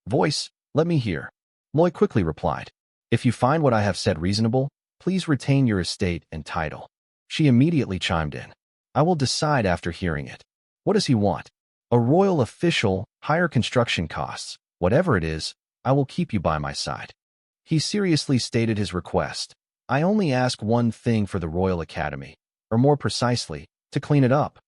voice. Let me hear. Loy quickly replied. If you find what I have said reasonable, please retain your estate and title. She immediately chimed in. I will decide after hearing it. What does he want? A royal official, higher construction costs. Whatever it is, I will keep you by my side. He seriously stated his request. I only ask one thing for the Royal Academy, or more precisely, to clean it up.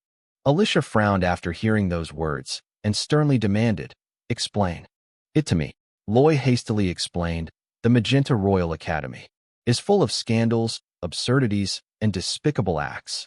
Alicia frowned after hearing those words, and sternly demanded, explain it to me. Loy hastily explained, the Magenta Royal Academy is full of scandals, absurdities, and despicable acts.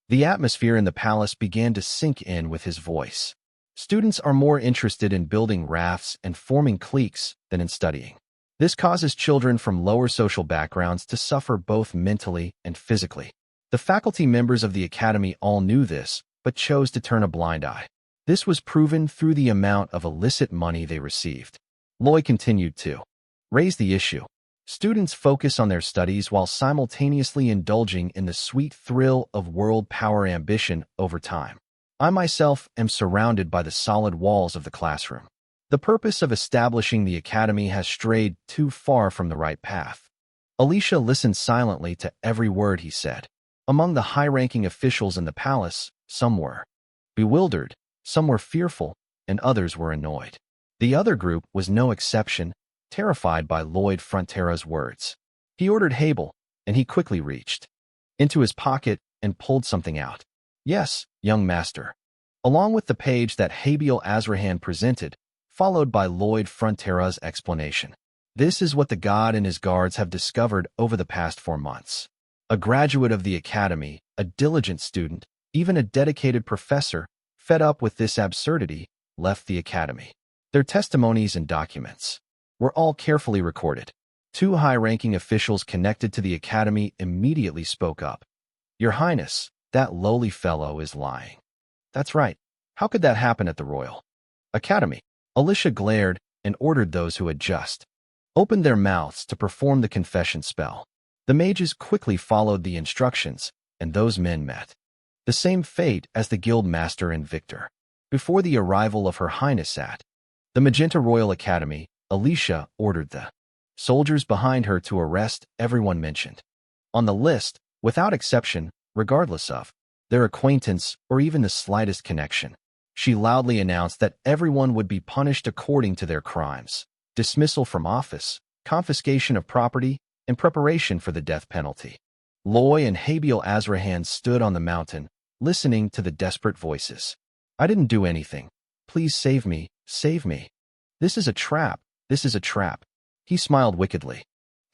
The atmosphere in the palace began to sink in with his voice. Students are more interested in building rafts and forming cliques than in studying. This causes children from lower social backgrounds to suffer both mentally and physically. The faculty members of the academy all knew this, but chose to turn a blind eye. This was proven through the amount of illicit money they received. Loy continued to raise the issue. Students focus on their studies while simultaneously indulging in the sweet thrill of world power ambition over time. I myself am surrounded by the solid walls of the classroom. The purpose of establishing the academy has strayed too far from the right path. Alicia listened silently to every word he said. Among the high-ranking officials in the palace, some were bewildered, some were fearful, and others were annoyed. The other group was no exception, terrified by Lloyd Frontera's words. He ordered Habel, and he quickly reached into his pocket and pulled something out. Yes, young master. Along with the page that Habiel Azrahan presented, followed by Lloyd Frontera's explanation. This is what the god and his guards have discovered over the past 4 months. A graduate of the academy, a diligent student, even a dedicated professor, fed up with this absurdity, left the academy. Their testimonies and documents were all carefully recorded. 2 high-ranking officials connected to the academy immediately spoke up. Your Highness, that lowly fellow is lying. That's right. How could that happen at the Royal Academy? Alicia glared and ordered those who had just opened their mouths to perform the confession spell. The mages quickly followed the instructions, and those men met the same fate as the guild master and Victor. Before the arrival of Her Highness at the Magenta Royal Academy, Alicia ordered the soldiers behind her to arrest everyone mentioned on the list, without exception, regardless of their acquaintance or even the slightest connection. She loudly announced that everyone would be punished according to their crimes: dismissal from office, confiscation of property, and preparation for the death penalty. Loy and Habiel Azrahan stood on the mountain, listening to the desperate voices. I didn't do anything. Please save me, save me. This is a trap, this is a trap. He smiled wickedly.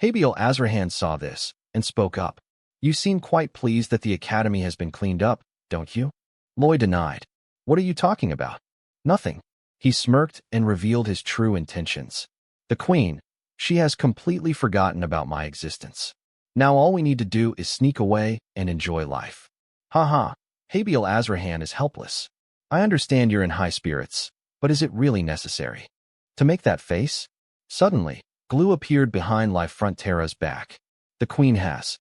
Habiel Azrahan saw this and spoke up. You seem quite pleased that the academy has been cleaned up, don't you? Loy denied. What are you talking about? Nothing. He smirked and revealed his true intentions. The Queen, she has completely forgotten about my existence. Now all we need to do is sneak away and enjoy life. Ha ha. Habiel Azrahan is helpless. I understand you're in high spirits, but is it really necessary to make that face? Suddenly, glue appeared behind Life Frontera's back. The Queen has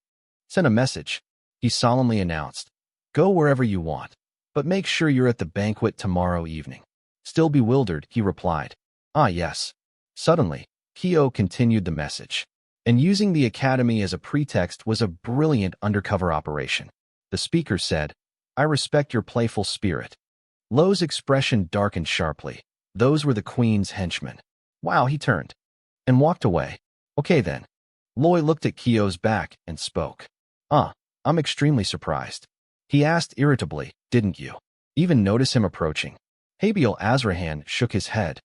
sent a message, he solemnly announced. Go wherever you want, but make sure you're at the banquet tomorrow evening. Still bewildered, he replied. Ah, yes. Suddenly, Kyo continued the message. And using the academy as a pretext was a brilliant undercover operation. The speaker said, I respect your playful spirit. Lo's expression darkened sharply. Those were the Queen's henchmen. Wow, he turned and walked away. Okay then. Loy looked at Kyo's back and spoke. I'm extremely surprised. He asked irritably, didn't you even notice him approaching? Habiel Azrahan shook his head.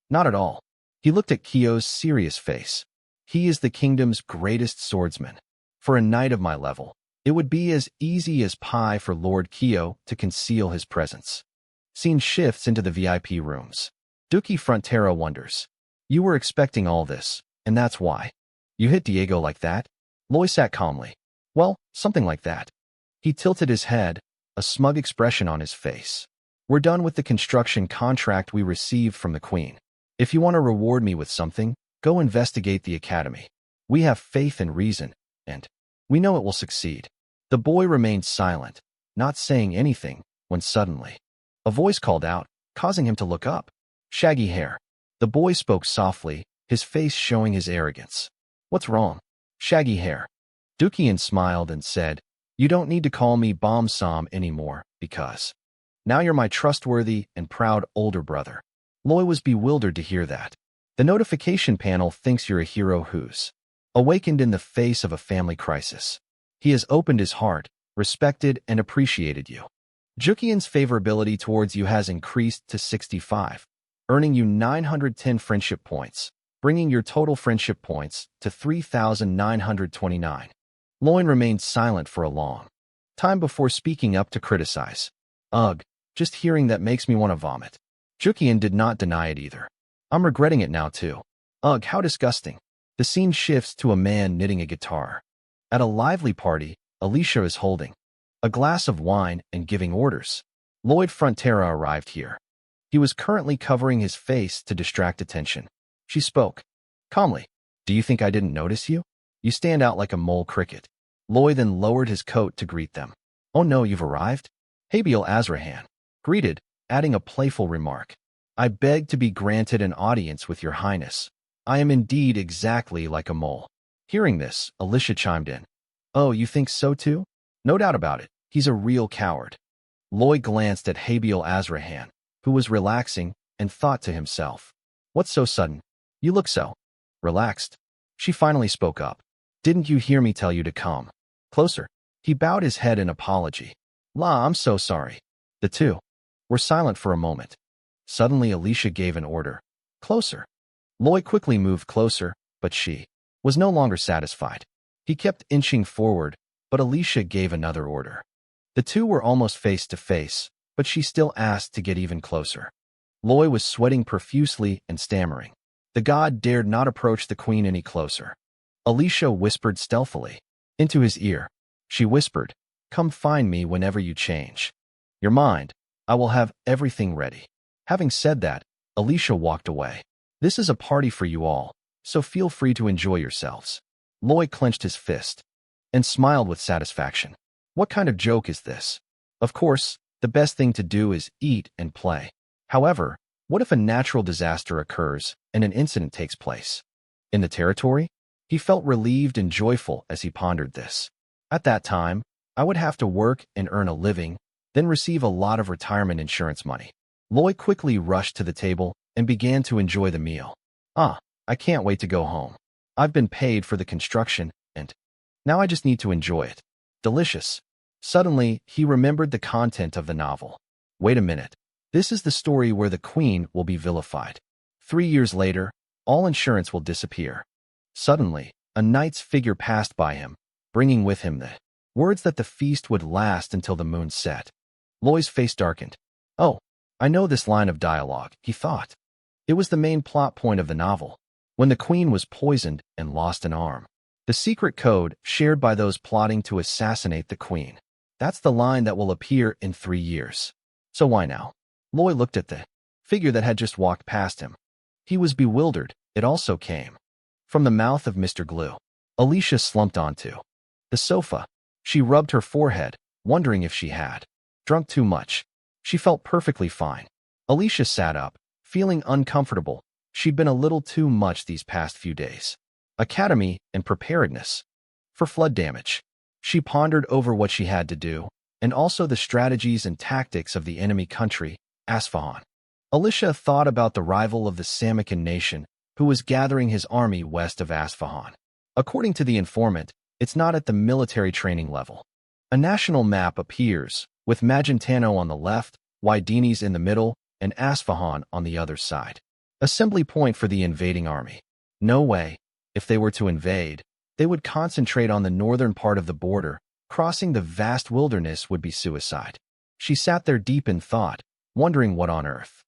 Not at all. He looked at Kyo's serious face. He is the kingdom's greatest swordsman. For a knight of my level, it would be as easy as pie for Lord Kyo to conceal his presence. Scene shifts into the VIP rooms. Duki Frontera wonders. You were expecting all this, and that's why you hit Diego like that? Loy sat calmly. Well, something like that. He tilted his head, a smug expression on his face. We're done with the construction contract we received from the Queen. If you want to reward me with something, go investigate the academy. We have faith in reason, and we know it will succeed. The boy remained silent, not saying anything, when suddenly a voice called out, causing him to look up. Shaggy hair. The boy spoke softly, his face showing his arrogance. What's wrong? Shaggy hair. Dukian smiled and said, You don't need to call me Bomb Som anymore, because now you're my trustworthy and proud older brother. Loy was bewildered to hear that. The notification panel thinks you're a hero who's awakened in the face of a family crisis. He has opened his heart, respected and appreciated you. Jukian's favorability towards you has increased to 65, earning you 910 friendship points, bringing your total friendship points to 3,929. Loin remained silent for a long time before speaking up to criticize. Ugh, just hearing that makes me want to vomit. Jukian did not deny it either. I'm regretting it now too. Ugh, how disgusting. The scene shifts to a man knitting a guitar. At a lively party, Alicia is holding a glass of wine and giving orders. Lloyd Frontera arrived here. He was currently covering his face to distract attention. She spoke calmly. Do you think I didn't notice you? You stand out like a mole cricket. Lloyd then lowered his coat to greet them. Oh no, you've arrived? Habiel Azrahan greeted, adding a playful remark. I beg to be granted an audience with your highness. I am indeed exactly like a mole. Hearing this, Alicia chimed in. Oh, you think so too? No doubt about it. He's a real coward. Lloyd glanced at Habiel Azrahan, who was relaxing, and thought to himself. What's so sudden? You look so relaxed. She finally spoke up. Didn't you hear me tell you to come closer? He bowed his head in apology. La, I'm so sorry. The two were silent for a moment. Suddenly Alicia gave an order. Closer. Lloyd quickly moved closer, but she was no longer satisfied. He kept inching forward, but Alicia gave another order. The two were almost face to face, but she still asked to get even closer. Lloyd was sweating profusely and stammering. The god dared not approach the queen any closer. Alicia whispered stealthily into his ear. She whispered, Come find me whenever you change your mind. I will have everything ready. Having said that, Alicia walked away. This is a party for you all, so feel free to enjoy yourselves. Lloyd clenched his fist and smiled with satisfaction. What kind of joke is this? Of course, the best thing to do is eat and play. However, what if a natural disaster occurs and an incident takes place? In the territory? He felt relieved and joyful as he pondered this. At that time, I would have to work and earn a living, then receive a lot of retirement insurance money. Lloyd quickly rushed to the table and began to enjoy the meal. I can't wait to go home. I've been paid for the construction, and now I just need to enjoy it. Delicious. Suddenly, he remembered the content of the novel. Wait a minute. This is the story where the queen will be vilified. 3 years later, all insurance will disappear. Suddenly, a knight's figure passed by him, bringing with him the words that the feast would last until the moon set. Lloyd's face darkened. Oh, I know this line of dialogue, he thought. It was the main plot point of the novel, when the queen was poisoned and lost an arm. The secret code shared by those plotting to assassinate the queen. That's the line that will appear in 3 years. So why now? Lloyd looked at the figure that had just walked past him. He was bewildered. It also came from the mouth of Mr. Glue. Alicia slumped onto the sofa. She rubbed her forehead, wondering if she had drunk too much. She felt perfectly fine. Alicia sat up, feeling uncomfortable. She'd been a little too much these past few days. Academy and preparedness for flood damage. She pondered over what she had to do, and also the strategies and tactics of the enemy country, Asfahan. Alicia thought about the rival of the Samican nation, who was gathering his army west of Asfahan. According to the informant, it's not at the military training level. A national map appears, with Magentano on the left, Wydenes in the middle, and Asfahan on the other side. Assembly point for the invading army. No way. If they were to invade, they would concentrate on the northern part of the border. Crossing the vast wilderness would be suicide. She sat there deep in thought, wondering what on earth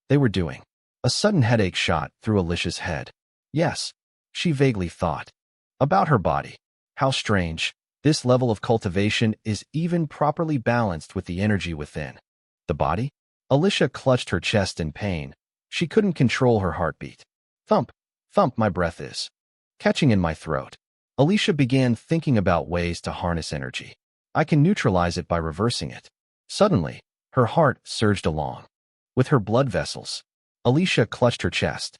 they were doing. A sudden headache shot through Alicia's head. Yes, she vaguely thought about her body. How strange. This level of cultivation is even properly balanced with the energy within the body. Alicia clutched her chest in pain. She couldn't control her heartbeat. Thump, thump, my breath is catching in my throat. Alicia began thinking about ways to harness energy. I can neutralize it by reversing it. Suddenly, her heart surged along with her blood vessels. Alicia clutched her chest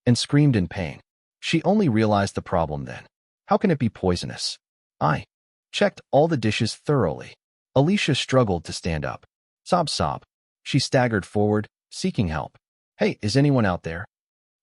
and screamed in pain. She only realized the problem then. How can it be poisonous? I checked all the dishes thoroughly. Alicia struggled to stand up. Sob, sob. She staggered forward, seeking help. Hey, is anyone out there?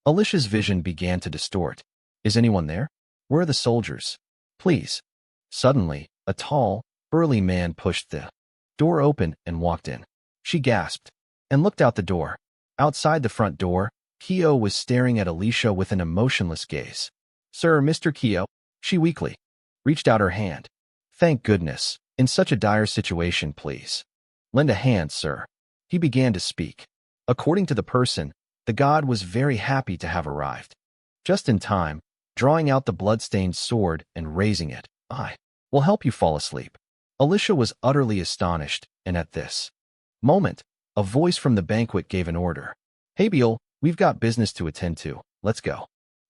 Alicia's vision began to distort. Is anyone there? Where are the soldiers? Please. Suddenly, a tall, burly man pushed the door open and walked in. She gasped and looked out the door. Outside the front door, Kyo was staring at Alicia with an emotionless gaze. Sir, Mr. Kyo, she weakly reached out her hand. Thank goodness. In such a dire situation, please. Lend a hand, sir. He began to speak. According to the person, the god was very happy to have arrived. Just in time, drawing out the blood-stained sword and raising it. I will help you fall asleep. Alicia was utterly astonished, and at this moment, a voice from the banquet gave an order. Hey, Beal, we've got business to attend to. Let's go.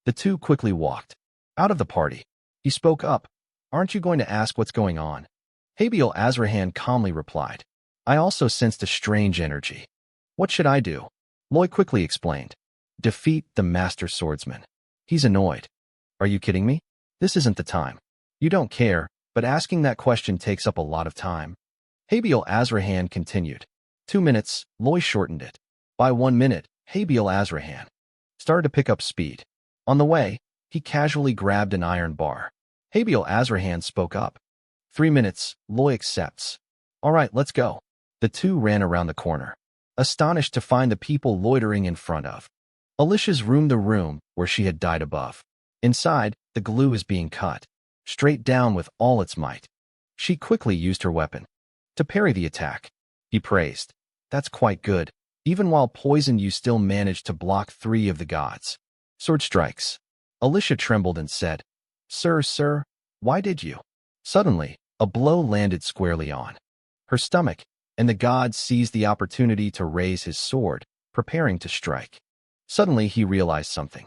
The two quickly walked out of the party. He spoke up. Aren't you going to ask what's going on? Habiel Azrahan calmly replied. I also sensed a strange energy. What should I do? Loy quickly explained. Defeat the master swordsman. He's annoyed. Are you kidding me? This isn't the time. You don't care, but asking that question takes up a lot of time. Habiel Azrahan continued. 2 minutes, Loy shortened it. By 1 minute, Habiel Azrahan started to pick up speed. On the way, he casually grabbed an iron bar. Habiel Azrahan spoke up. 3 minutes, Loy accepts. All right, let's go. The two ran around the corner, astonished to find the people loitering in front of Alicia's room, the room where she had died above. Inside, the glue is being cut, straight down with all its might. She quickly used her weapon to parry the attack. He praised. That's quite good. Even while poisoned, you still managed to block 3 of the gods' sword strikes. Alicia trembled and said, Sir, why did you? Suddenly, a blow landed squarely on her stomach, and the god seized the opportunity to raise his sword, preparing to strike. Suddenly, he realized something.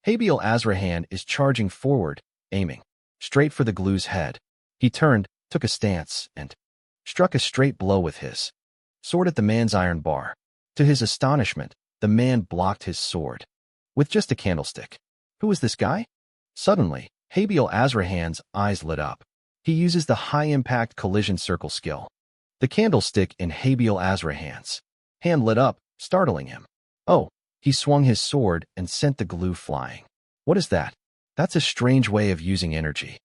Habiel Azrahan is charging forward, aiming straight for the glue's head. He turned, took a stance, and struck a straight blow with his sword at the man's iron bar. To his astonishment, the man blocked his sword with just a candlestick. Who is this guy? Suddenly, Habiel Azrahan's eyes lit up. He uses the high-impact collision circle skill. The candlestick in Habiel Azrahan's hand lit up, startling him. Oh, he swung his sword and sent the glue flying. What is that? That's a strange way of using energy.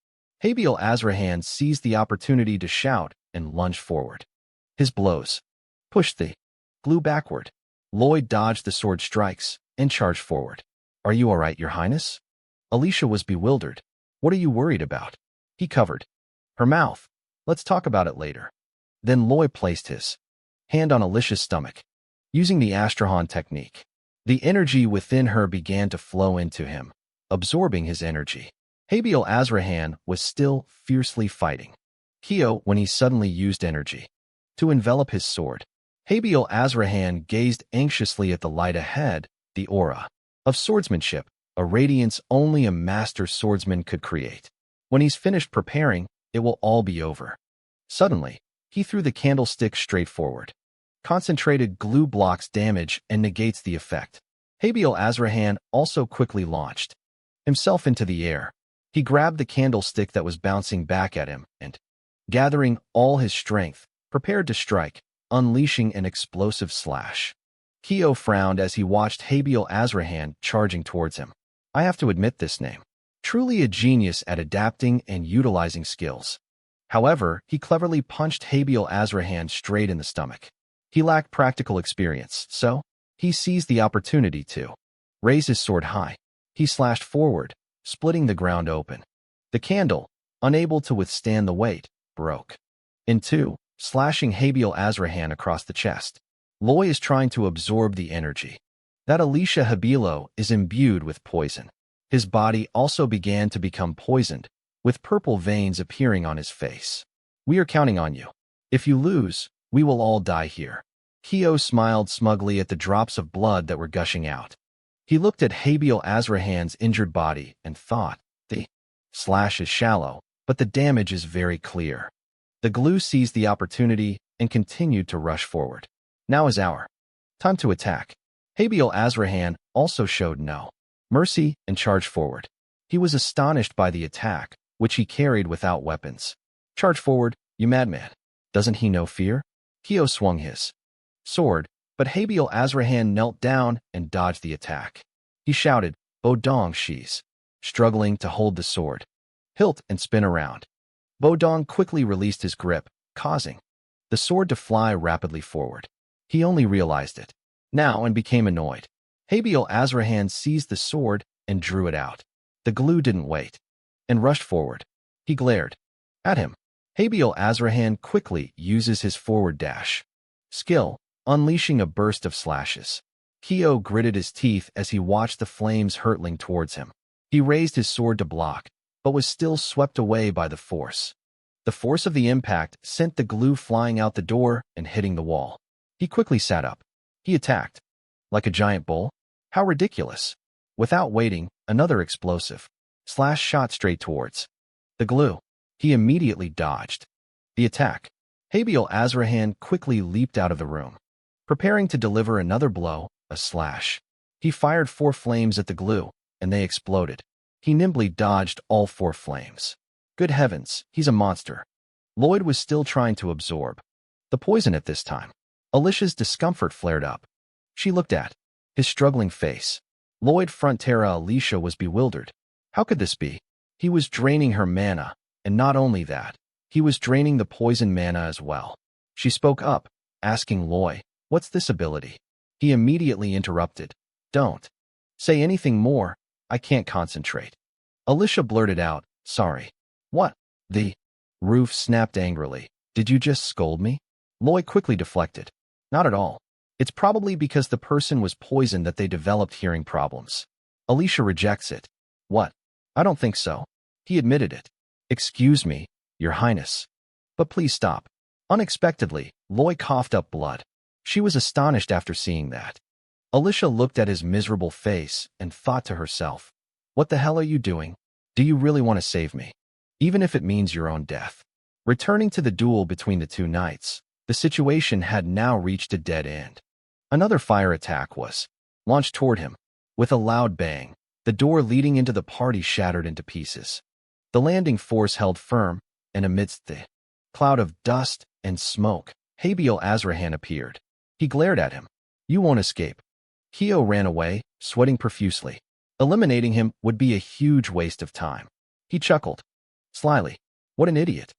Habiel Azrahan seized the opportunity to shout and lunged forward. His blows pushed the glue backward. Lloyd dodged the sword strikes and charged forward. Are you all right, Your Highness? Alicia was bewildered. What are you worried about? He covered her mouth. Let's talk about it later. Then Lloyd placed his hand on Alicia's stomach. Using the Astrahan technique, the energy within her began to flow into him, absorbing his energy. Habiel Azrahan was still fiercely fighting Kyo when he suddenly used energy to envelop his sword. Habiel Azrahan gazed anxiously at the light ahead, the aura of swordsmanship, a radiance only a master swordsman could create. When he's finished preparing, it will all be over. Suddenly, he threw the candlestick straight forward. Concentrated glue blocks damage and negates the effect. Habiel Azrahan also quickly launched himself into the air. He grabbed the candlestick that was bouncing back at him and, gathering all his strength, prepared to strike, unleashing an explosive slash. Kyo frowned as he watched Habiel Azrahan charging towards him. I have to admit this name. Truly a genius at adapting and utilizing skills. However, he cleverly punched Habiel Azrahan straight in the stomach. He lacked practical experience, so he seized the opportunity to raise his sword high. He slashed forward, splitting the ground open. The candle, unable to withstand the weight, broke in two, slashing Habiel Azrahan across the chest. Loy is trying to absorb the energy. That Alicia Habilo is imbued with poison. His body also began to become poisoned, with purple veins appearing on his face. We are counting on you. If you lose, we will all die here. Kyo smiled smugly at the drops of blood that were gushing out. He looked at Habiel Azrahan's injured body and thought, the slash is shallow, but the damage is very clear. The glue seized the opportunity and continued to rush forward. Now is our Time to attack. Habil Azrahan also showed no mercy and charged forward. He was astonished by the attack, which he carried without weapons. Charge forward, you madman. Doesn't he know fear? Kyo swung his sword, but Habil Azrahan knelt down and dodged the attack. He shouted, Bodong Shis, struggling to hold the sword hilt and spin around. Bodong quickly released his grip, causing the sword to fly rapidly forward. He only realized it now and became annoyed. Habil Azrahan seized the sword and drew it out. The glue didn't wait and rushed forward. He glared at him. Habil Azrahan quickly uses his forward dash skill, unleashing a burst of slashes. Kyo gritted his teeth as he watched the flames hurtling towards him. He raised his sword to block, but was still swept away by the force. The force of the impact sent the glue flying out the door and hitting the wall. He quickly sat up. He attacked. Like a giant bull? How ridiculous. Without waiting, another explosive slash shot straight towards the glue. He immediately dodged the attack. Habil Azrahan quickly leaped out of the room, preparing to deliver another blow, a slash. He fired 4 flames at the glue, and they exploded. He nimbly dodged all 4 flames. Good heavens, he's a monster. Lloyd was still trying to absorb the poison at this time. Alicia's discomfort flared up. She looked at his struggling face. Lloyd Frontera Alicia was bewildered. How could this be? He was draining her mana, and not only that, he was draining the poison mana as well. She spoke up, asking Lloyd, what's this ability? He immediately interrupted. Don't say anything more. I can't concentrate. Alicia blurted out, sorry. What? The roof snapped angrily. Did you just scold me? Lloyd quickly deflected. Not at all. It's probably because the person was poisoned that they developed hearing problems. Alicia rejects it. What? I don't think so. He admitted it. Excuse me, Your Highness. But please stop. Unexpectedly, Lloyd coughed up blood. She was astonished after seeing that. Alicia looked at his miserable face and thought to herself, what the hell are you doing? Do you really want to save me? Even if it means your own death. Returning to the duel between the 2 knights, the situation had now reached a dead end. Another fire attack was launched toward him. With a loud bang, the door leading into the party shattered into pieces. The landing force held firm, and amidst the cloud of dust and smoke, Habil Azrahan appeared. He glared at him. You won't escape. Kyo ran away, sweating profusely. Eliminating him would be a huge waste of time. He chuckled slyly. What an idiot.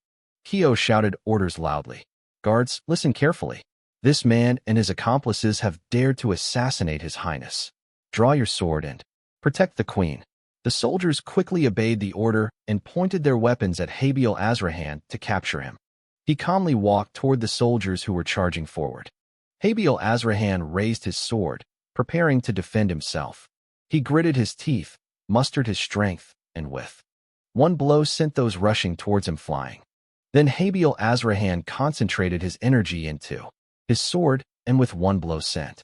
Kyo shouted orders loudly. Guards, listen carefully. This man and his accomplices have dared to assassinate His Highness. Draw your sword and protect the queen. The soldiers quickly obeyed the order and pointed their weapons at Habil Azrahan to capture him. He calmly walked toward the soldiers who were charging forward. Habil Azrahan raised his sword, preparing to defend himself. He gritted his teeth, mustered his strength, and with one blow sent those rushing towards him flying. Then Habil Azrahan concentrated his energy into his sword and with one blow sent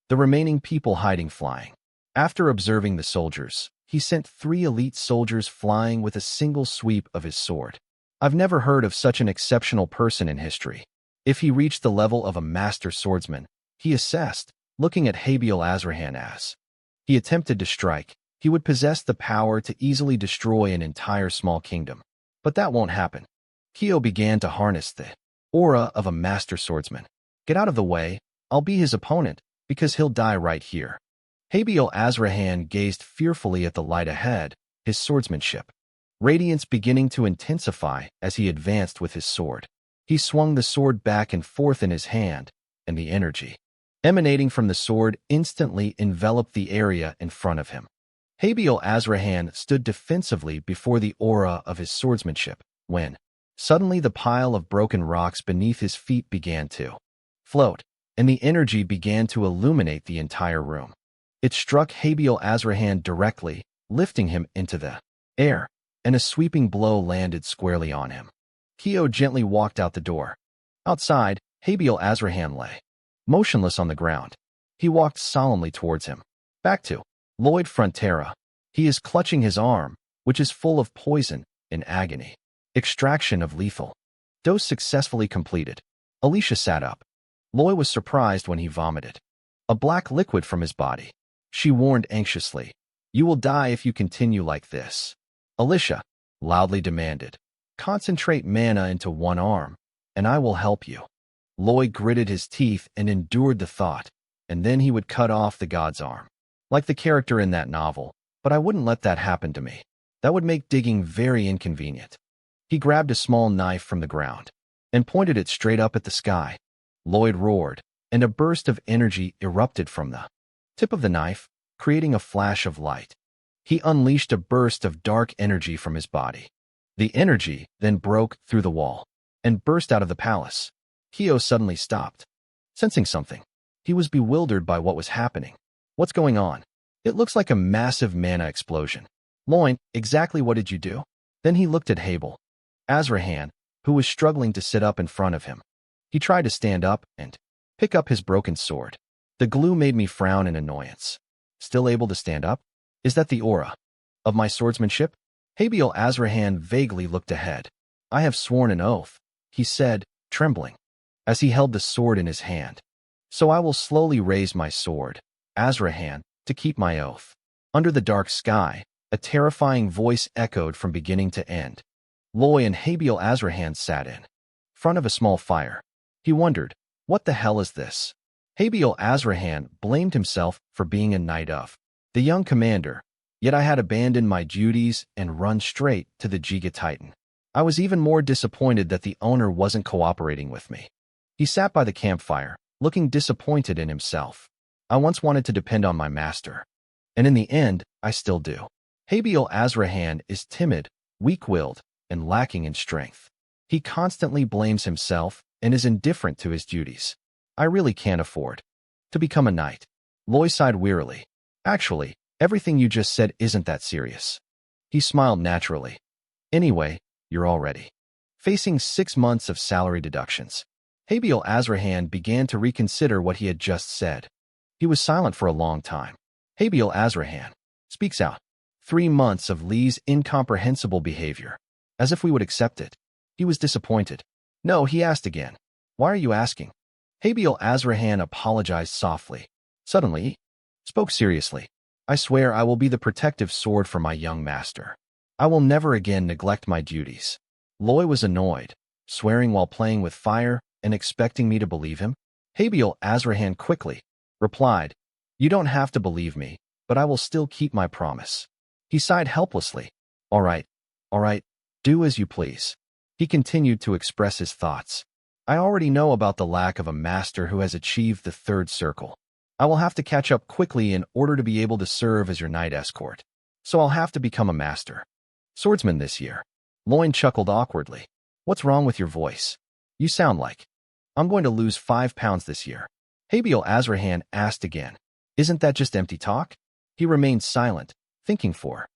the remaining people hiding flying. After observing the soldiers, he sent 3 elite soldiers flying with a single sweep of his sword. I've never heard of such an exceptional person in history. If he reached the level of a master swordsman, he assessed, looking at Habil Azrahan as he attempted to strike, he would possess the power to easily destroy an entire small kingdom. But that won't happen. Kyo began to harness the aura of a master swordsman. Get out of the way, I'll be his opponent, because he'll die right here. Habil Azrahan gazed fearfully at the light ahead, his swordsmanship radiance beginning to intensify as he advanced with his sword. He swung the sword back and forth in his hand, and the energy emanating from the sword instantly enveloped the area in front of him. Habil Azrahan stood defensively before the aura of his swordsmanship, when suddenly the pile of broken rocks beneath his feet began to float, and the energy began to illuminate the entire room. It struck Habil Azrahan directly, lifting him into the air, and a sweeping blow landed squarely on him. Kyo gently walked out the door. Outside, Habil Azrahan lay motionless on the ground. He walked solemnly towards him. Back to Lloyd Frontera. He is clutching his arm, which is full of poison, in agony. Extraction of lethal dose successfully completed. Alicia sat up. Lloyd was surprised when he vomited. a black liquid from his body. She warned anxiously, "You will die if you continue like this." Alicia loudly demanded, "Concentrate mana into one arm, and I will help you." Lloyd gritted his teeth and endured the thought, and then he would cut off the god's arm. Like the character in that novel, but I wouldn't let that happen to me. That would make digging very inconvenient. He grabbed a small knife from the ground and pointed it straight up at the sky. Lloyd roared, and a burst of energy erupted from the tip of the knife, creating a flash of light. He unleashed a burst of dark energy from his body. The energy then broke through the wall and burst out of the palace. Kyo suddenly stopped, sensing something. He was bewildered by what was happening. "What's going on?" "It looks like a massive mana explosion." "Lloyd, exactly what did you do?" Then he looked at Abel Azrahan, who was struggling to sit up in front of him. He tried to stand up and pick up his broken sword. The glue made me frown in annoyance. "Still able to stand up? Is that the aura of my swordsmanship?" Abel Azrahan vaguely looked ahead. "I have sworn an oath," he said, trembling, as he held the sword in his hand. "So I will slowly raise my sword, Azrahan, to keep my oath." Under the dark sky, a terrifying voice echoed from beginning to end. Loy and Habiel Azrahan sat in front of a small fire. He wondered, what the hell is this? Habiel Azrahan blamed himself for being a knight of the young commander, yet I had abandoned my duties and run straight to the Giga Titan. I was even more disappointed that the owner wasn't cooperating with me. He sat by the campfire, looking disappointed in himself. I once wanted to depend on my master, and in the end, I still do. Habiel Azrahan is timid, weak-willed, and lacking in strength. He constantly blames himself and is indifferent to his duties. I really can't afford to become a knight. Loy sighed wearily. Actually, everything you just said isn't that serious. He smiled naturally. Anyway, you're all ready. Facing 6 months of salary deductions, Habiel Azrahan began to reconsider what he had just said. He was silent for a long time. Habiel Azrahan speaks out. 3 months of Lee's incomprehensible behavior. As if we would accept it. He was disappointed. "No," he asked again. "Why are you asking?" Habiel Azrahan apologized softly. Suddenly, he spoke seriously. "I swear I will be the protective sword for my young master. I will never again neglect my duties." Loy was annoyed, swearing while playing with fire and expecting me to believe him. Habiel Azrahan quickly replied, "You don't have to believe me, but I will still keep my promise." He sighed helplessly. All right, do as you please." He continued to express his thoughts. "I already know about the lack of a master who has achieved the 3rd circle. I will have to catch up quickly in order to be able to serve as your knight escort. So I'll have to become a master swordsman this year." Loin chuckled awkwardly. "What's wrong with your voice? You sound like I'm going to lose 5 pounds this year." Habiel Azrahan asked again. "Isn't that just empty talk?" He remained silent, thinking for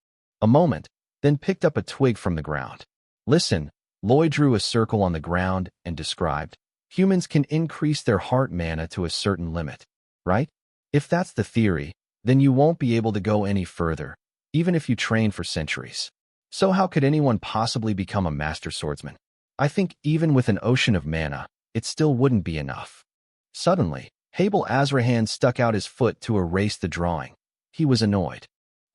a moment, then picked up a twig from the ground. "Listen," Loy drew a circle on the ground and described. "Humans can increase their heart mana to a certain limit, right? If that's the theory, then you won't be able to go any further, even if you train for centuries. So how could anyone possibly become a master swordsman? I think even with an ocean of mana, it still wouldn't be enough." Suddenly, Habiel Azrahan stuck out his foot to erase the drawing. He was annoyed.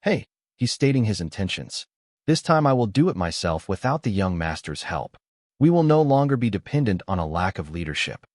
"Hey," he's stating his intentions. "This time I will do it myself without the young master's help. We will no longer be dependent on a lack of leadership."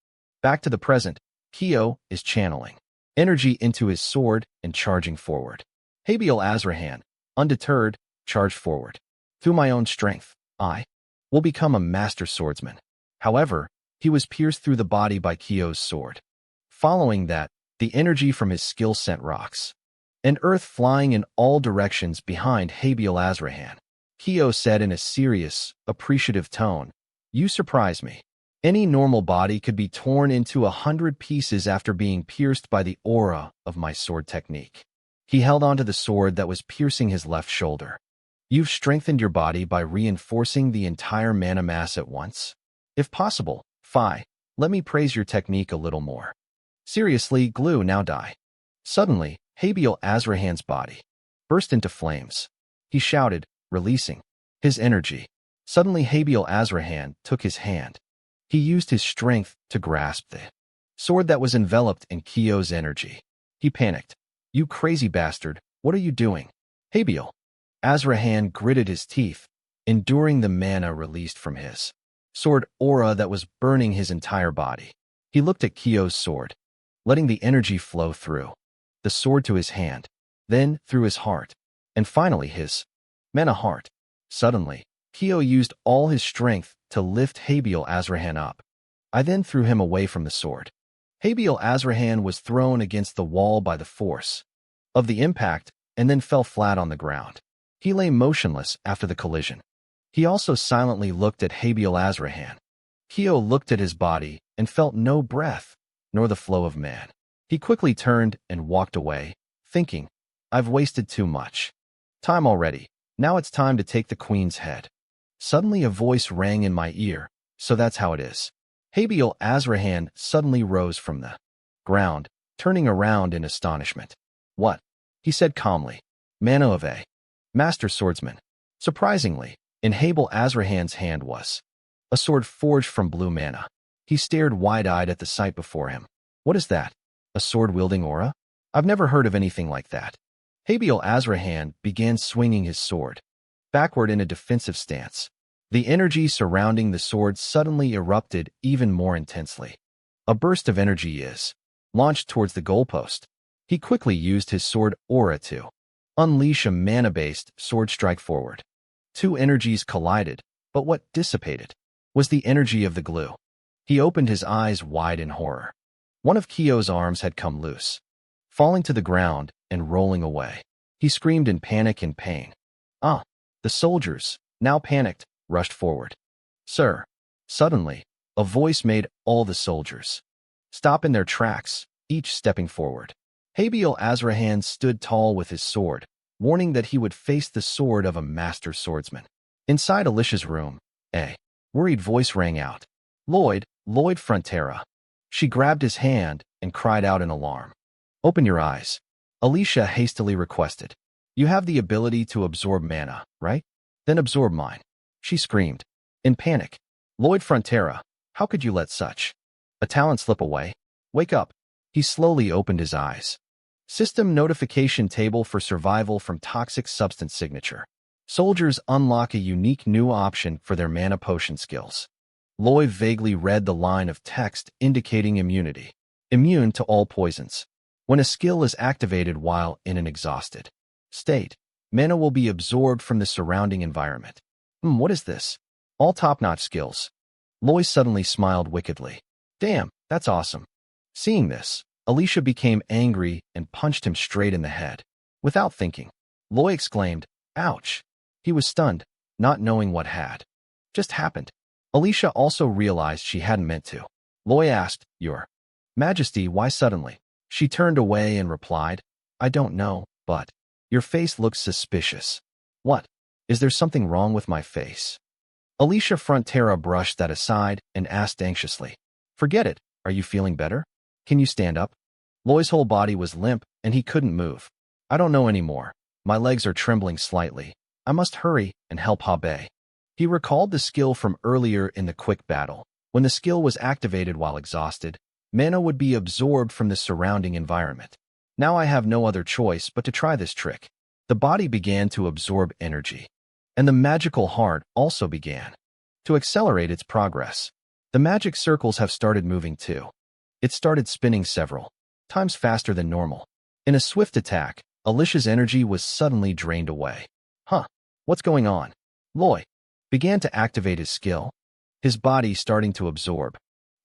Back to the present, Kyo is channeling energy into his sword and charging forward. Habiel Azrahan, undeterred, charged forward. "Through my own strength, I will become a master swordsman." However, he was pierced through the body by Kyo's sword. Following that, the energy from his skill sent rocks and earth flying in all directions behind Habiel Azrahan. Kyo said in a serious, appreciative tone, "You surprise me. Any normal body could be torn into 100 pieces after being pierced by the aura of my sword technique." He held onto the sword that was piercing his left shoulder. "You've strengthened your body by reinforcing the entire mana mass at once? If possible, let me praise your technique a little more. Seriously, glue, now die." Suddenly, Habiel Azrahan's body burst into flames. He shouted, releasing his energy. Suddenly, Habiel Azrahan took his hand. He used his strength to grasp the sword that was enveloped in Kyo's energy. He panicked. You crazy bastard, what are you doing? Habiel. Azrahan gritted his teeth, enduring the mana released from his sword aura that was burning his entire body. He looked at Kyo's sword, letting the energy flow through the sword to his hand, then through his heart, and finally his mana heart. Suddenly, Kyo used all his strength to lift Habiel Azrahan up. I then threw him away from the sword. Habiel Azrahan was thrown against the wall by the force of the impact and then fell flat on the ground. He lay motionless after the collision. He also silently looked at Habiel Azrahan. Kyo looked at his body and felt no breath, nor the flow of man. He quickly turned and walked away, thinking, I've wasted too much time already. Now it's time to take the queen's head. Suddenly a voice rang in my ear, so that's how it is. Habiel Azrahan suddenly rose from the ground, turning around in astonishment. What? He said calmly. Manhwa of a master swordsman. Surprisingly, in Habiel Azrahan's hand was a sword forged from blue mana. He stared wide-eyed at the sight before him. What is that? A sword-wielding aura? I've never heard of anything like that. Habiel Azrahan began swinging his sword backward in a defensive stance. The energy surrounding the sword suddenly erupted even more intensely. A burst of energy is launched towards the goalpost. He quickly used his sword aura to unleash a mana-based sword strike forward. Two energies collided, but what dissipated was the energy of the glue. He opened his eyes wide in horror. One of Kyo's arms had come loose, falling to the ground and rolling away. He screamed in panic and pain. The soldiers, now panicked, rushed forward. Sir. Suddenly, a voice made all the soldiers stop in their tracks, each stepping forward. Habiel Azrahan stood tall with his sword, warning that he would face the sword of a master swordsman. Inside Alicia's room, a worried voice rang out. Lloyd Frontera. She grabbed his hand and cried out in alarm. Open your eyes. Alicia hastily requested. You have the ability to absorb mana, right? Then absorb mine. She screamed. In panic. Lloyd Frontera, how could you let such a talent slip away? Wake up. He slowly opened his eyes. System notification table for survival from toxic substance signature. Soldiers unlock a unique new option for their mana potion skills. Lloyd vaguely read the line of text indicating immunity. Immune to all poisons. When a skill is activated while in an exhausted state, mana will be absorbed from the surrounding environment. What is this? All top-notch skills. Lloyd suddenly smiled wickedly. Damn, that's awesome. Seeing this, Alicia became angry and punched him straight in the head. Without thinking, Lloyd exclaimed, Ouch! He was stunned, not knowing what had just happened. Alicia also realized she hadn't meant to. Lloyd asked, Your Majesty, why suddenly? She turned away and replied, I don't know, but your face looks suspicious. What? Is there something wrong with my face? Alicia Frontera brushed that aside and asked anxiously. Forget it. Are you feeling better? Can you stand up? Lloyd's whole body was limp and he couldn't move. I don't know anymore. My legs are trembling slightly. I must hurry and help Habe. He recalled the skill from earlier in the quick battle. When the skill was activated while exhausted, mana would be absorbed from the surrounding environment. Now I have no other choice but to try this trick. The body began to absorb energy, and the magical heart also began to accelerate its progress. The magic circles have started moving too. It started spinning several times faster than normal. In a swift attack, Alicia's energy was suddenly drained away. What's going on? Lloyd began to activate his skill, his body starting to absorb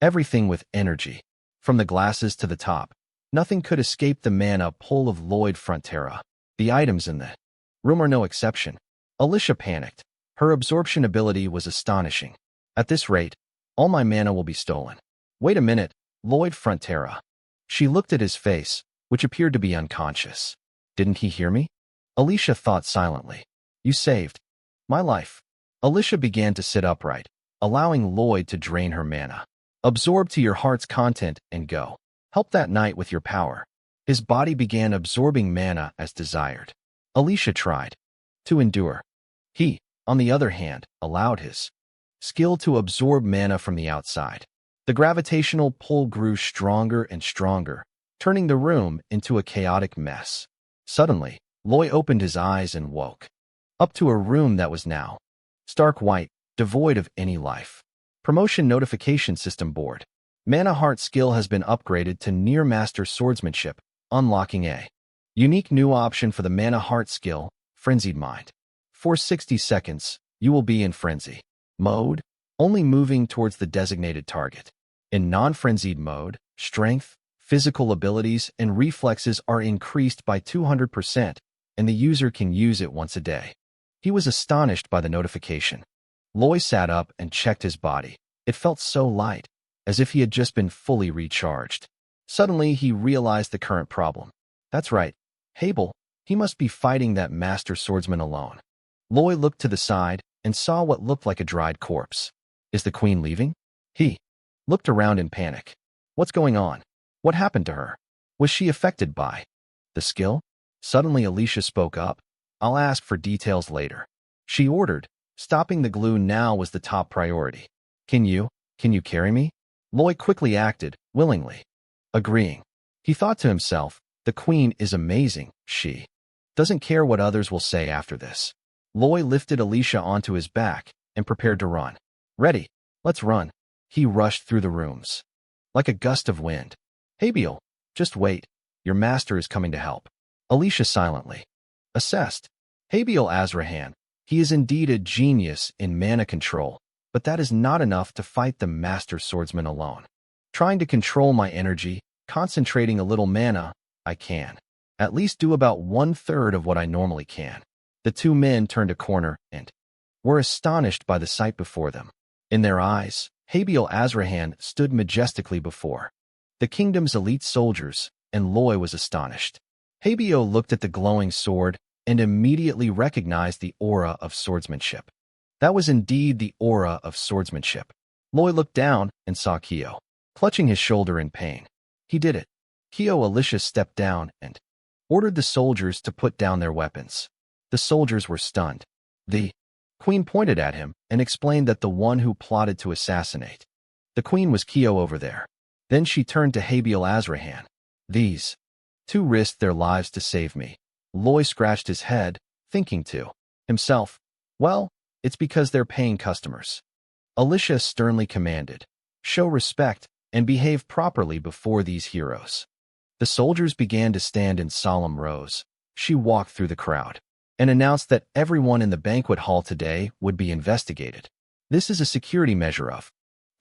everything with energy. From the glasses to the top, nothing could escape the mana pull of Lloyd Frontera. The items in the room are no exception. Alicia panicked. Her absorption ability was astonishing. At this rate, all my mana will be stolen. Wait a minute, Lloyd Frontera. She looked at his face, which appeared to be unconscious. Didn't he hear me? Alicia thought silently. You saved my life. Alicia began to sit upright, allowing Lloyd to drain her mana. Absorb to your heart's content and go. Help that knight with your power. His body began absorbing mana as desired. Alicia tried to endure. He, on the other hand, allowed his skill to absorb mana from the outside. The gravitational pull grew stronger and stronger, turning the room into a chaotic mess. Suddenly, Loy opened his eyes and woke up to a room that was now stark white, devoid of any life. Promotion notification system board. Mana Heart skill has been upgraded to Near Master Swordsmanship, unlocking a unique new option for the Mana Heart skill, Frenzied Mind. For 60 seconds, you will be in frenzy mode, only moving towards the designated target. In non-frenzied mode, strength, physical abilities, and reflexes are increased by 200%, and the user can use it once a day. He was astonished by the notification. Loy sat up and checked his body. It felt so light, as if he had just been fully recharged. Suddenly, he realized the current problem. That's right, Habel, he must be fighting that master swordsman alone. Loy looked to the side and saw what looked like a dried corpse. Is the queen leaving? He looked around in panic. What's going on? What happened to her? Was she affected by the skill? Suddenly Alicia spoke up. I'll ask for details later. She ordered. Stopping the glue now was the top priority. Can you carry me? Loy quickly acted, willingly. Agreeing. He thought to himself, the queen is amazing, she doesn't care what others will say after this. Loy lifted Alicia onto his back and prepared to run. Ready, let's run. He rushed through the rooms like a gust of wind. Habiel, just wait. Your master is coming to help. Alicia silently assessed. Habiel Azrahan, he is indeed a genius in mana control, but that is not enough to fight the master swordsman alone. Trying to control my energy, concentrating a little mana, I can at least do about 1/3 of what I normally can. The two men turned a corner and were astonished by the sight before them. In their eyes, Habiel Azrahan stood majestically before the kingdom's elite soldiers, and Loy was astonished. Habiel looked at the glowing sword and immediately recognized the aura of swordsmanship. That was indeed the aura of swordsmanship. Loy looked down and saw Kyo clutching his shoulder in pain. He did it. Kyo Alicia stepped down and ordered the soldiers to put down their weapons. The soldiers were stunned. The queen pointed at him and explained that the one who plotted to assassinate the queen was Kyo over there. Then she turned to Habiel Azrahan. These two risked their lives to save me. Loy scratched his head, thinking to himself, well, it's because they're paying customers. Alicia sternly commanded, show respect and behave properly before these heroes. The soldiers began to stand in solemn rows. She walked through the crowd and announced that everyone in the banquet hall today would be investigated. This is a security measure of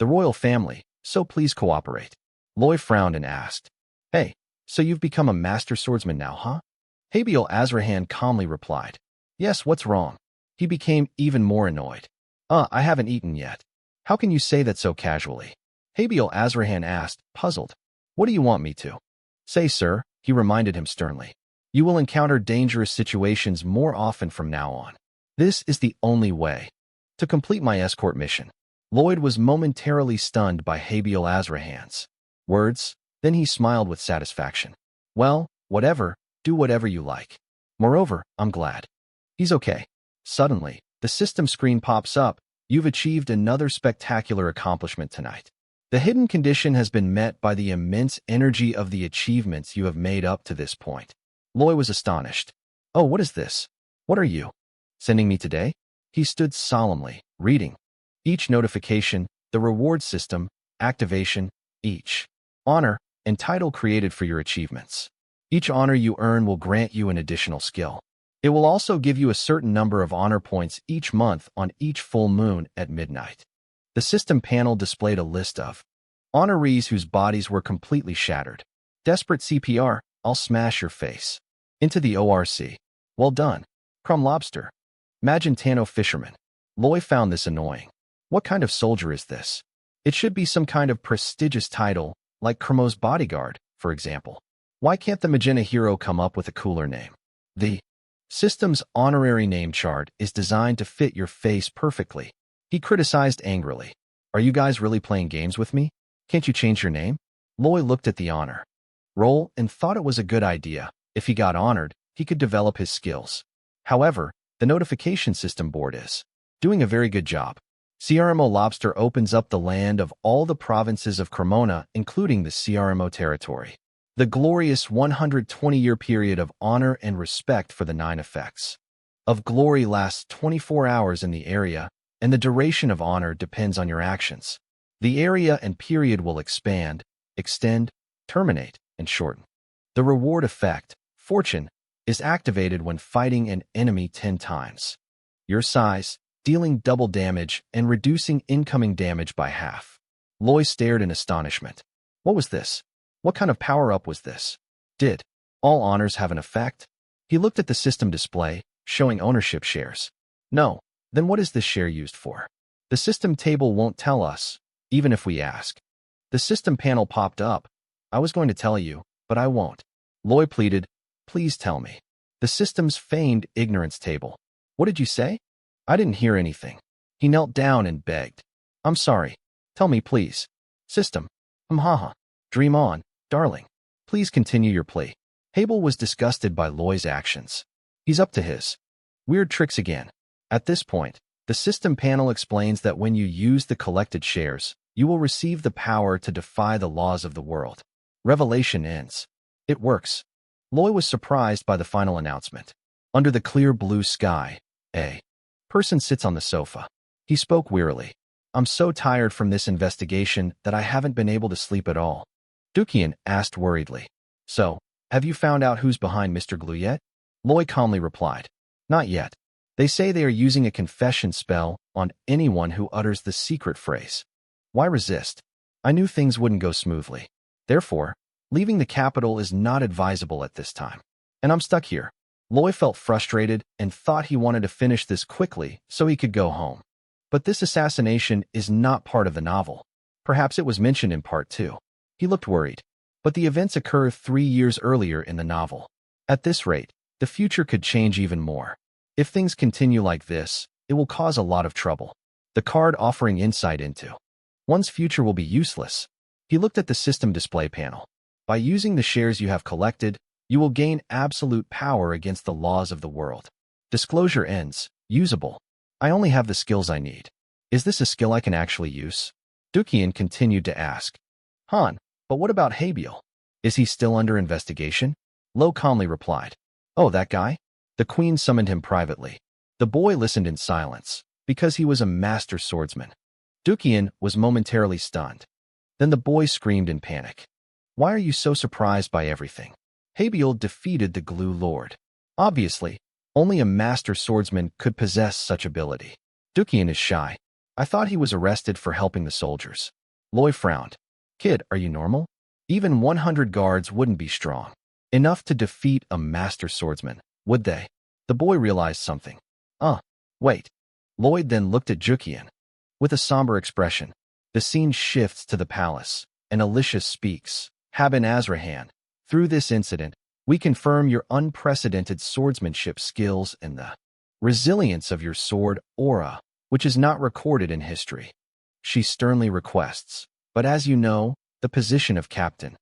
the royal family, so please cooperate. Loy frowned and asked, hey, so you've become a master swordsman now, huh? Habiel Azrahan calmly replied, yes, what's wrong? He became even more annoyed. I haven't eaten yet. How can you say that so casually? Habiel Azrahan asked, puzzled. What do you want me to say, sir? He reminded him sternly. You will encounter dangerous situations more often from now on. This is the only way to complete my escort mission. Lloyd was momentarily stunned by Habiel Azrahan's words, then he smiled with satisfaction. Well, whatever, do whatever you like. Moreover, I'm glad he's okay. Suddenly, the system screen pops up. You've achieved another spectacular accomplishment tonight. The hidden condition has been met by the immense energy of the achievements you have made up to this point. Loy was astonished. Oh, what is this? What are you sending me today? He stood solemnly, reading each notification, the reward system, activation, each honor, and title created for your achievements. Each honor you earn will grant you an additional skill. It will also give you a certain number of honor points each month on each full moon at midnight. The system panel displayed a list of honorees whose bodies were completely shattered. Desperate CPR, I'll smash your face into the ORC. Well done. Crumb Lobster. Magentano Fisherman. Loy found this annoying. What kind of soldier is this? It should be some kind of prestigious title, like Kermo's bodyguard, for example. Why can't the Magenta hero come up with a cooler name? The system's honorary name chart is designed to fit your face perfectly. He criticized angrily. Are you guys really playing games with me? Can't you change your name? Loy looked at the honor roll and thought it was a good idea. If he got honored, he could develop his skills. However, the notification system board is doing a very good job. CRMO Lobster opens up the land of all the provinces of Cremona, including the CRMO territory. The glorious 120-year period of honor and respect for the 9 effects of glory lasts 24 hours in the area, and the duration of honor depends on your actions. The area and period will expand, extend, terminate, and shorten. The reward effect, fortune, is activated when fighting an enemy 10 times your size, dealing double damage and reducing incoming damage by half. Loy stared in astonishment. What was this? What kind of power-up was this? Did all honors have an effect? He looked at the system display, showing ownership shares. No. Then what is this share used for? The system table won't tell us, even if we ask. The system panel popped up. I was going to tell you, but I won't. Loy pleaded, please tell me. The system's feigned ignorance table. What did you say? I didn't hear anything. He knelt down and begged. I'm sorry. Tell me, please. System. Haha. Dream on, darling. Please continue your plea. Abel was disgusted by Loy's actions. He's up to his weird tricks again. At this point, the system panel explains that when you use the collected shares, you will receive the power to defy the laws of the world. Revelation ends. It works. Loy was surprised by the final announcement. Under the clear blue sky, a person sits on the sofa. He spoke wearily. I'm so tired from this investigation that I haven't been able to sleep at all. Dukian asked worriedly. So, have you found out who's behind Mr. Glue yet? Loy calmly replied. Not yet. They say they are using a confession spell on anyone who utters the secret phrase. Why resist? I knew things wouldn't go smoothly. Therefore, leaving the capital is not advisable at this time. And I'm stuck here. Loy felt frustrated and thought he wanted to finish this quickly so he could go home. But this assassination is not part of the novel. Perhaps it was mentioned in part 2. He looked worried. But the events occur 3 years earlier in the novel. At this rate, the future could change even more. If things continue like this, it will cause a lot of trouble. The card offering insight into one's future will be useless. He looked at the system display panel. By using the shares you have collected, you will gain absolute power against the laws of the world. Disclosure ends. Usable. I only have the skills I need. Is this a skill I can actually use? Dukian continued to ask. Han, but what about Habiel? Is he still under investigation? Lo calmly replied. Oh, that guy? The queen summoned him privately. The boy listened in silence, because he was a master swordsman. Dukian was momentarily stunned. Then the boy screamed in panic. Why are you so surprised by everything? Habiel defeated the Glue Lord. Obviously, only a master swordsman could possess such ability. Dukian is shy. I thought he was arrested for helping the soldiers. Loy frowned. Kid, are you normal? Even 100 guards wouldn't be strong enough to defeat a master swordsman, would they? The boy realized something. Wait. Lloyd then looked at Dukian. With a somber expression, the scene shifts to the palace, and Alicia speaks. Habin Azrahan, through this incident, we confirm your unprecedented swordsmanship skills and the resilience of your sword aura, which is not recorded in history. She sternly requests, but as you know, the position of captain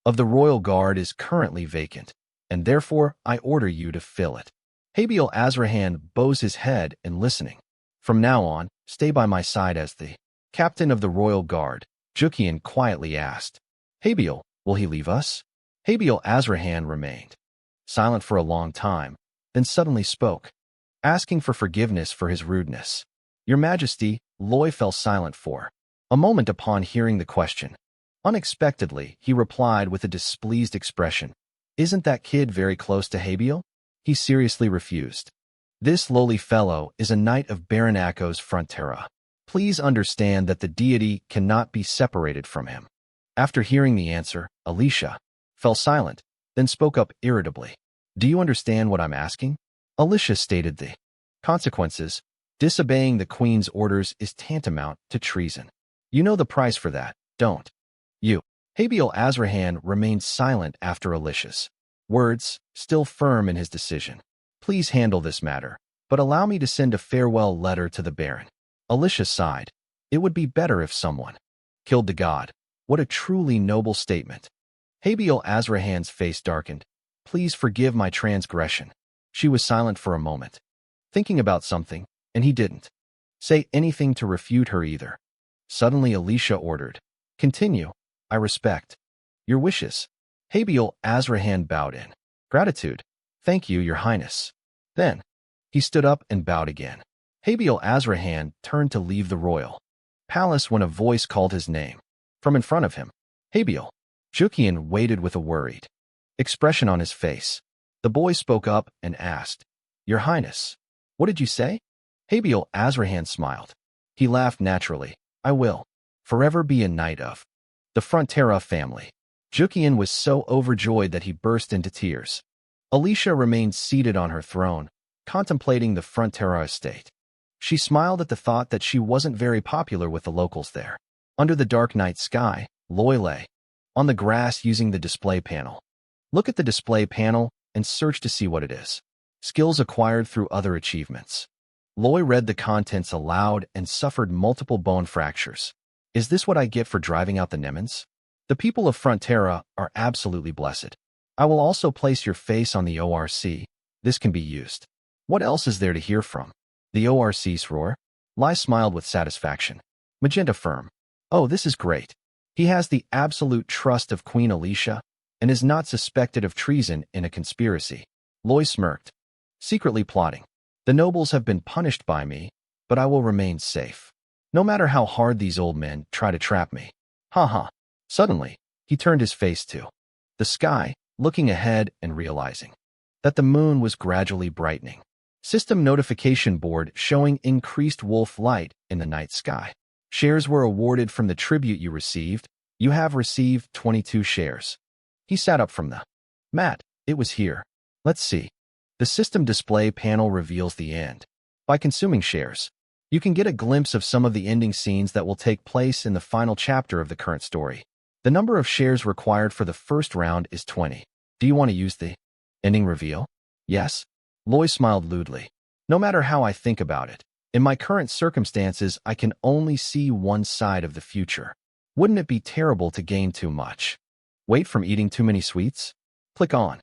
of the Royal Guard is currently vacant, and therefore I order you to fill it. Habiel Azrahan bows his head in listening. From now on, stay by my side as the captain of the Royal Guard, Dukian quietly asked. Habiel, will he leave us? Habiel Azrahan remained silent for a long time, then suddenly spoke, asking for forgiveness for his rudeness. Your Majesty, Loy fell silent for a moment upon hearing the question. Unexpectedly, he replied with a displeased expression. Isn't that kid very close to Habiel? He seriously refused. This lowly fellow is a knight of Baron Akko's frontera. Please understand that the deity cannot be separated from him. After hearing the answer, Alicia fell silent, then spoke up irritably. Do you understand what I'm asking? Alicia stated the consequences. Disobeying the queen's orders is tantamount to treason. You know the price for that, don't you? Habiel Azrahan remained silent after Alicia's words, still firm in his decision. Please handle this matter, but allow me to send a farewell letter to the Baron. Alicia sighed. It would be better if someone killed the god. What a truly noble statement. Habiel Azrahan's face darkened. Please forgive my transgression. She was silent for a moment, thinking about something, and he didn't say anything to refute her either. Suddenly Alicia ordered, Continue. I respect your wishes. Habiel Azrahan bowed in. Gratitude. Thank you, Your Highness. Then, he stood up and bowed again. Habiel Azrahan turned to leave the royal palace when a voice called his name. From in front of him, Habiel. Jukian waited with a worried expression on his face. The boy spoke up and asked, Your Highness, what did you say? Habiel Azrahan smiled. He laughed naturally. I will forever be a knight of the Frontera family. Jukian was so overjoyed that he burst into tears. Alicia remained seated on her throne, contemplating the Frontera estate. She smiled at the thought that she wasn't very popular with the locals there. Under the dark night sky, Loy lay on the grass using the display panel. Look at the display panel and search to see what it is. Skills acquired through other achievements. Loy read the contents aloud and suffered multiple bone fractures. Is this what I get for driving out the Nemans? The people of Frontera are absolutely blessed. I will also place your face on the ORC. This can be used. What else is there to hear from? The ORC's roar? Lai smiled with satisfaction. Magenta firm. Oh, this is great. He has the absolute trust of Queen Alicia and is not suspected of treason in a conspiracy. Loy smirked. Secretly plotting. The nobles have been punished by me, but I will remain safe. No matter how hard these old men try to trap me. Ha ha. Suddenly, he turned his face to the sky, looking ahead and realizing that the moon was gradually brightening. System notification board showing increased wolf light in the night sky. Shares were awarded from the tribute you received. You have received 22 shares. He sat up from the mat. It was here. Let's see. The system display panel reveals the end. By consuming shares, you can get a glimpse of some of the ending scenes that will take place in the final chapter of the current story. The number of shares required for the first round is 20. Do you want to use the ending reveal? Yes. Loy smiled lewdly. No matter how I think about it, in my current circumstances, I can only see one side of the future. Wouldn't it be terrible to gain too much? Wait from eating too many sweets? Click on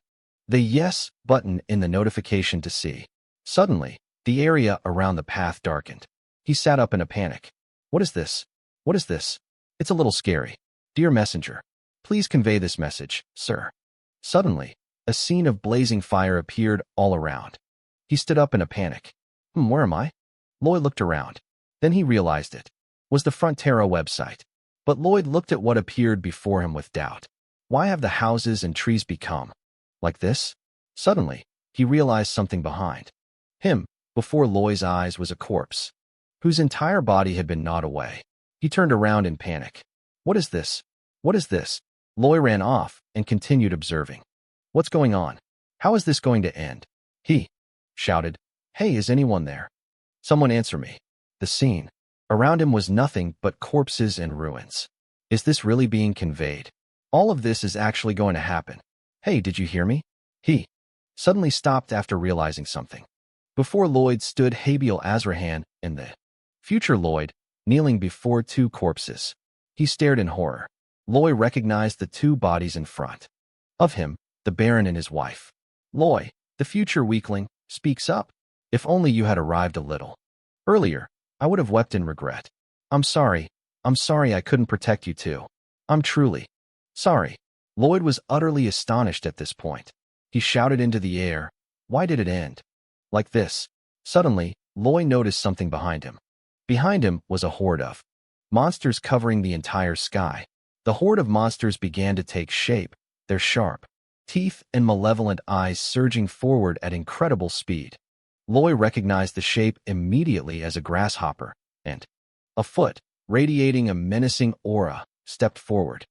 the Yes button in the notification to see. Suddenly, the area around the path darkened. He sat up in a panic. What is this? What is this? It's a little scary. Dear messenger, please convey this message, sir. Suddenly, a scene of blazing fire appeared all around. He stood up in a panic. Where am I? Loy looked around. Then he realized it was the Frontera website. But Lloyd looked at what appeared before him with doubt. Why have the houses and trees become like this? Suddenly, he realized something behind him. Before Loy's eyes was a corpse, whose entire body had been gnawed away. He turned around in panic. What is this? What is this? Loy ran off and continued observing. What's going on? How is this going to end? He shouted. Hey, is anyone there? Someone answer me. The scene around him was nothing but corpses and ruins. Is this really being conveyed? All of this is actually going to happen. Hey, did you hear me? He suddenly stopped after realizing something. Before Lloyd stood Habiel Azrahan and the future Lloyd, kneeling before two corpses. He stared in horror. Loy recognized the two bodies in front of him, the Baron and his wife. Loy, the future weakling, speaks up. If only you had arrived a little earlier, I would have wept in regret. I'm sorry I couldn't protect you too. I'm truly sorry. Lloyd was utterly astonished at this point. He shouted into the air, why did it end like this? Suddenly, Loy noticed something behind him. Behind him was a horde of monsters covering the entire sky. The horde of monsters began to take shape, their sharp teeth and malevolent eyes surging forward at incredible speed. Loy recognized the shape immediately as a grasshopper, and a foot, radiating a menacing aura, stepped forward.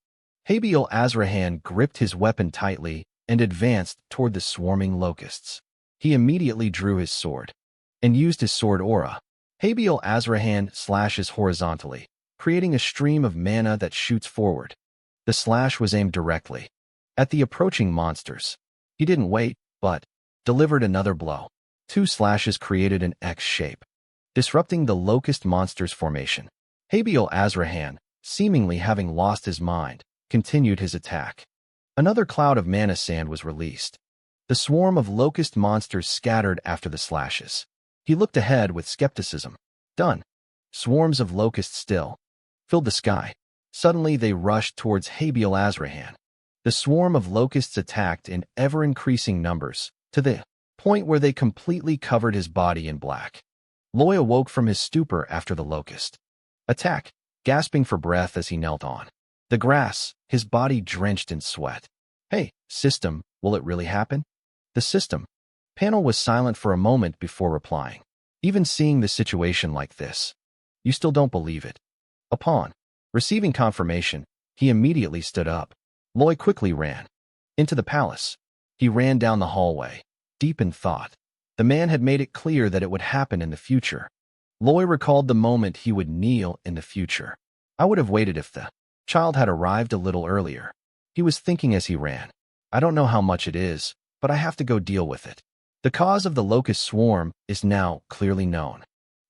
Habiel Azrahan gripped his weapon tightly and advanced toward the swarming locusts. He immediately drew his sword and used his sword aura. Habiel Azrahan slashes horizontally, creating a stream of mana that shoots forward. The slash was aimed directly at the approaching monsters. He didn't wait, but delivered another blow. Two slashes created an X shape, disrupting the locust monster's formation. Habiel Azrahan, seemingly having lost his mind, continued his attack. Another cloud of mana sand was released. The swarm of locust monsters scattered after the slashes. He looked ahead with skepticism. Done. Swarms of locusts still filled the sky. Suddenly they rushed towards Habiel Azrahan. The swarm of locusts attacked in ever-increasing numbers, to the point where they completely covered his body in black. Loy awoke from his stupor after the locust attack, gasping for breath as he knelt on the grass, his body drenched in sweat. "Hey, system, will it really happen?" The system panel was silent for a moment before replying. "Even seeing the situation like this, you still don't believe it?" Upon receiving confirmation, he immediately stood up. Loy quickly ran into the palace. He ran down the hallway, deep in thought. The man had made it clear that it would happen in the future. Loy recalled the moment he would kneel in the future. "I would have waited if the child had arrived a little earlier." He was thinking as he ran. "I don't know how much it is, but I have to go deal with it." The cause of the locust swarm is now clearly known.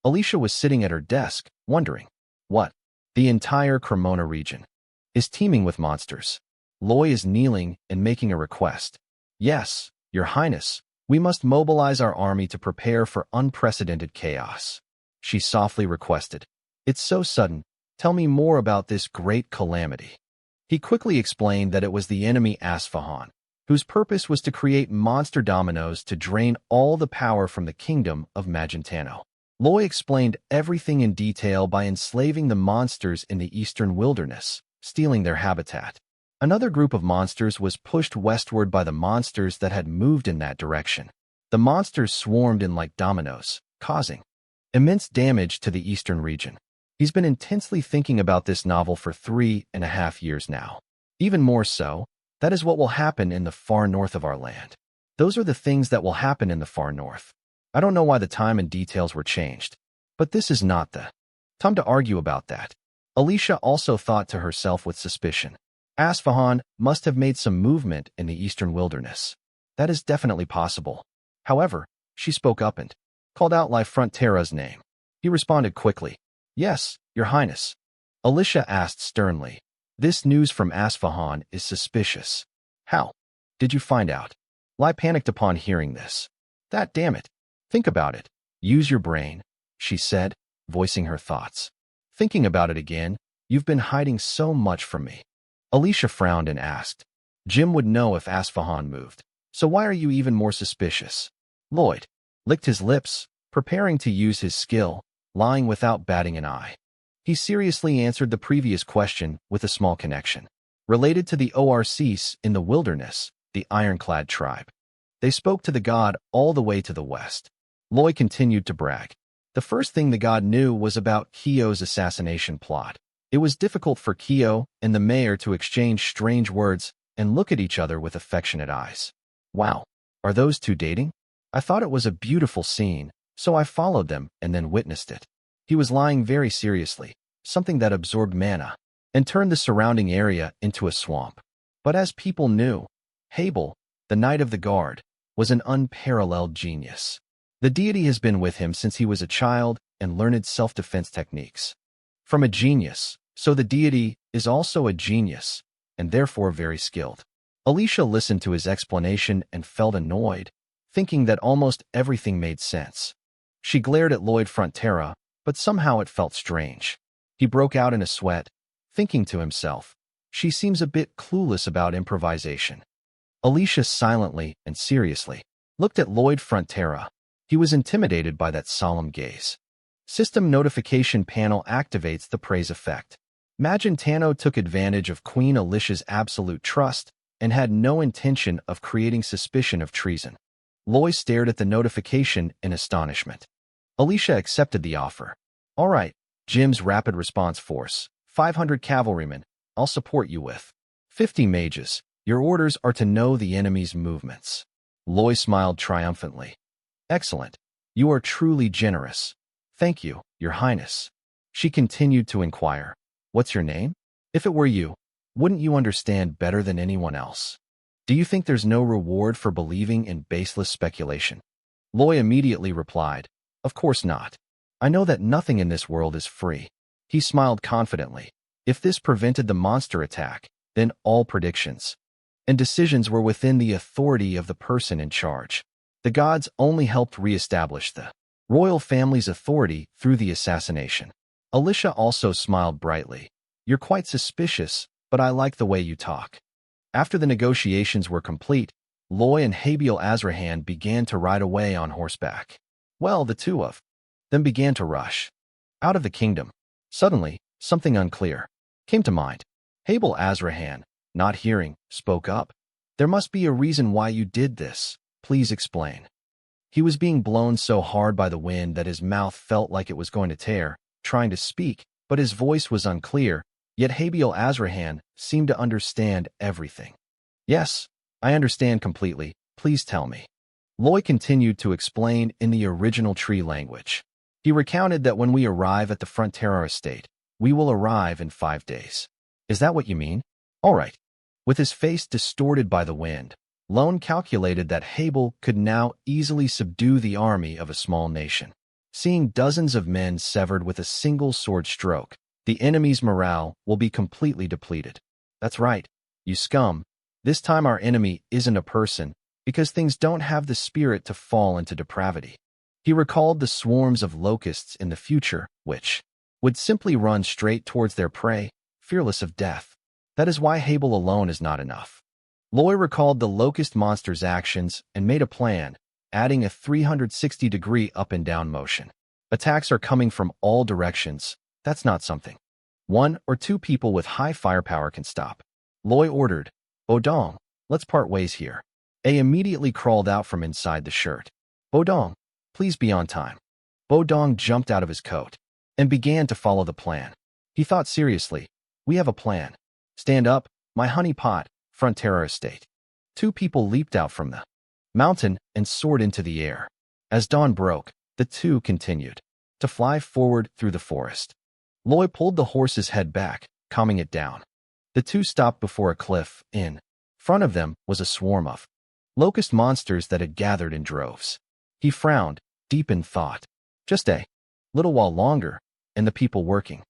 Alicia was sitting at her desk, wondering what the entire Cremona region is teeming with monsters. Loy is kneeling and making a request. "Yes, Your Highness, we must mobilize our army to prepare for unprecedented chaos," she softly requested. "It's so sudden. Tell me more about this great calamity." He quickly explained that it was the enemy Asfahan, whose purpose was to create monster dominoes to drain all the power from the kingdom of Magentano. Loy explained everything in detail by enslaving the monsters in the eastern wilderness, stealing their habitat. Another group of monsters was pushed westward by the monsters that had moved in that direction. The monsters swarmed in like dominoes, causing immense damage to the eastern region. He's been intensely thinking about this novel for 3.5 years now. Even more so, that is what will happen in the far north of our land. Those are the things that will happen in the far north. I don't know why the time and details were changed, but this is not the time to argue about that. Alicia also thought to herself with suspicion. Asfahan must have made some movement in the eastern wilderness. That is definitely possible. However, she spoke up and called out La Frontera's name. He responded quickly. "Yes, Your Highness." Alicia asked sternly. "This news from Asfahan is suspicious. How did you find out?" Lai panicked upon hearing this. "That damn it. Think about it. Use your brain," she said, voicing her thoughts. "Thinking about it again, you've been hiding so much from me." Alicia frowned and asked. "Jim would know if Asfahan moved, so why are you even more suspicious?" Lloyd licked his lips, preparing to use his skill, lying without batting an eye. He seriously answered the previous question with a small connection. Related to the Orcs in the wilderness, the ironclad tribe. They spoke to the god all the way to the west. Loy continued to brag. The first thing the god knew was about Kyo's assassination plot. It was difficult for Kyo and the mayor to exchange strange words and look at each other with affectionate eyes. "Wow, are those two dating?" I thought it was a beautiful scene, so I followed them and then witnessed it. He was lying very seriously, something that absorbed mana, and turned the surrounding area into a swamp. But as people knew, Habel, the Knight of the Guard, was an unparalleled genius. The deity has been with him since he was a child and learned self-defense techniques. From a genius, so the deity is also a genius, and therefore very skilled. Alicia listened to his explanation and felt annoyed, thinking that almost everything made sense. She glared at Lloyd Frontera, but somehow it felt strange. He broke out in a sweat, thinking to himself, "She seems a bit clueless about improvisation." Alicia silently and seriously looked at Lloyd Frontera. He was intimidated by that solemn gaze. System notification panel activates the praise effect. Magentano took advantage of Queen Alicia's absolute trust and had no intention of creating suspicion of treason. Loy stared at the notification in astonishment. Alicia accepted the offer. "All right, Jim's Rapid Response Force, 500 cavalrymen, I'll support you with 50 mages. Your orders are to know the enemy's movements." Loy smiled triumphantly. "Excellent. You are truly generous. Thank you, Your Highness." She continued to inquire, "What's your name? If it were you, wouldn't you understand better than anyone else? Do you think there's no reward for believing in baseless speculation?" Loy immediately replied, "Of course not. I know that nothing in this world is free." He smiled confidently. If this prevented the monster attack, then all predictions and decisions were within the authority of the person in charge. The gods only helped re-establish the royal family's authority through the assassination. Alicia also smiled brightly. "You're quite suspicious, but I like the way you talk." After the negotiations were complete, Loy and Habiel Azrahan began to ride away on horseback. Well, the two of them began to rush out of the kingdom. Suddenly, something unclear came to mind. Habiel Azrahan, not hearing, spoke up. There must be a reason why you did this. Please explain. He was being blown so hard by the wind that his mouth felt like it was going to tear, trying to speak, but his voice was unclear, yet Habiel Azrahan seemed to understand everything. Yes, I understand completely. Please tell me. Loy continued to explain in the original tree language. He recounted that when we arrive at the Frontera estate, we will arrive in 5 days. Is that what you mean? All right. With his face distorted by the wind, Lone calculated that Habiel could now easily subdue the army of a small nation. Seeing dozens of men severed with a single sword stroke, the enemy's morale will be completely depleted. That's right, you scum. This time our enemy isn't a person, because things don't have the spirit to fall into depravity. He recalled the swarms of locusts in the future, which would simply run straight towards their prey, fearless of death. That is why Habiel alone is not enough. Loy recalled the locust monster's actions and made a plan, adding a 360-degree up and down motion. Attacks are coming from all directions. That's not something 1 or 2 people with high firepower can stop. Loy ordered, Bodong, let's part ways here. A immediately crawled out from inside the shirt. Bodong, please be on time. Bodong jumped out of his coat and began to follow the plan. He thought seriously, we have a plan. Stand up, my honey pot, Frontera estate. 2 people leaped out from the mountain and soared into the air. As dawn broke, the 2 continued to fly forward through the forest. Loy pulled the horse's head back, calming it down. The 2 stopped before a cliff. In front of them was a swarm of locust monsters that had gathered in droves. He frowned, deep in thought. Just a little while longer, and the people working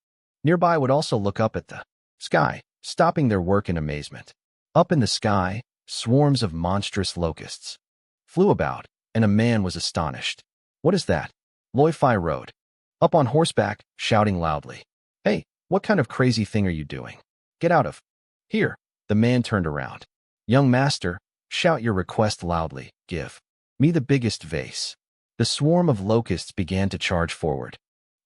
nearby would also look up at the sky, stopping their work in amazement. Up in the sky, swarms of monstrous locusts flew about, and a man was astonished. What is that? Loy Fi rode up on horseback, shouting loudly. Hey, what kind of crazy thing are you doing? Get out of here. The man turned around. Young master, shout your request loudly. Give me the biggest vase. The swarm of locusts began to charge forward,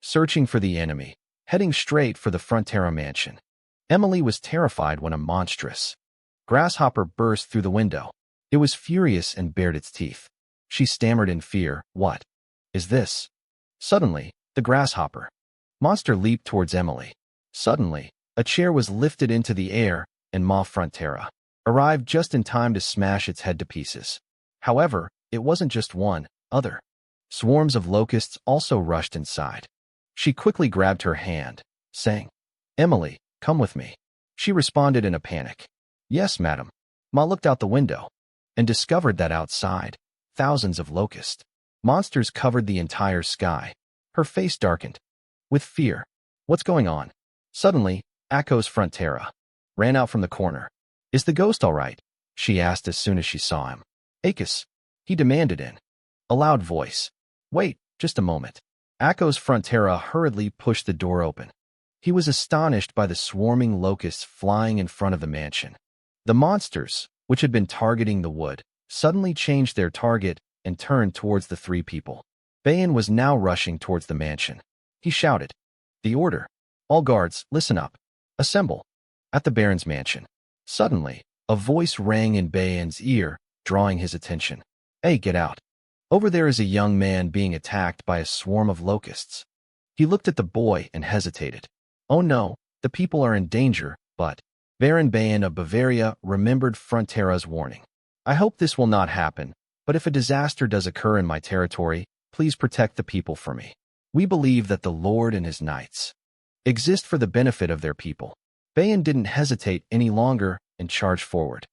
searching for the enemy, heading straight for the Frontera mansion. Emily was terrified when a monstrous grasshopper burst through the window. It was furious and bared its teeth. She stammered in fear, what is this? Suddenly, the grasshopper monster leaped towards Emily. Suddenly, a chair was lifted into the air, and Ma Frontera arrived just in time to smash its head to pieces. However, it wasn't just one. Other swarms of locusts also rushed inside. She quickly grabbed her hand, saying, Emily, come with me. She responded in a panic. Yes, madam. Ma looked out the window and discovered that outside, thousands of locust monsters covered the entire sky. Her face darkened with fear. What's going on? Suddenly, Akko's Frontera ran out from the corner. Is the ghost all right? She asked as soon as she saw him. Akos, he demanded in a loud voice. Wait, just a moment. Akko's Frontera hurriedly pushed the door open. He was astonished by the swarming locusts flying in front of the mansion. The monsters, which had been targeting the wood, suddenly changed their target and turned towards the 3 people. Bayan was now rushing towards the mansion. He shouted, the order. All guards, listen up. Assemble. At the Baron's mansion. Suddenly, a voice rang in Bayan's ear, drawing his attention. Hey, get out. Over there is a young man being attacked by a swarm of locusts. He looked at the boy and hesitated. Oh no, the people are in danger, but Baron Bayan of Bavaria remembered Frontera's warning. I hope this will not happen, but if a disaster does occur in my territory, please protect the people for me. We believe that the Lord and his knights exist for the benefit of their people. Bayan didn't hesitate any longer and charged forward.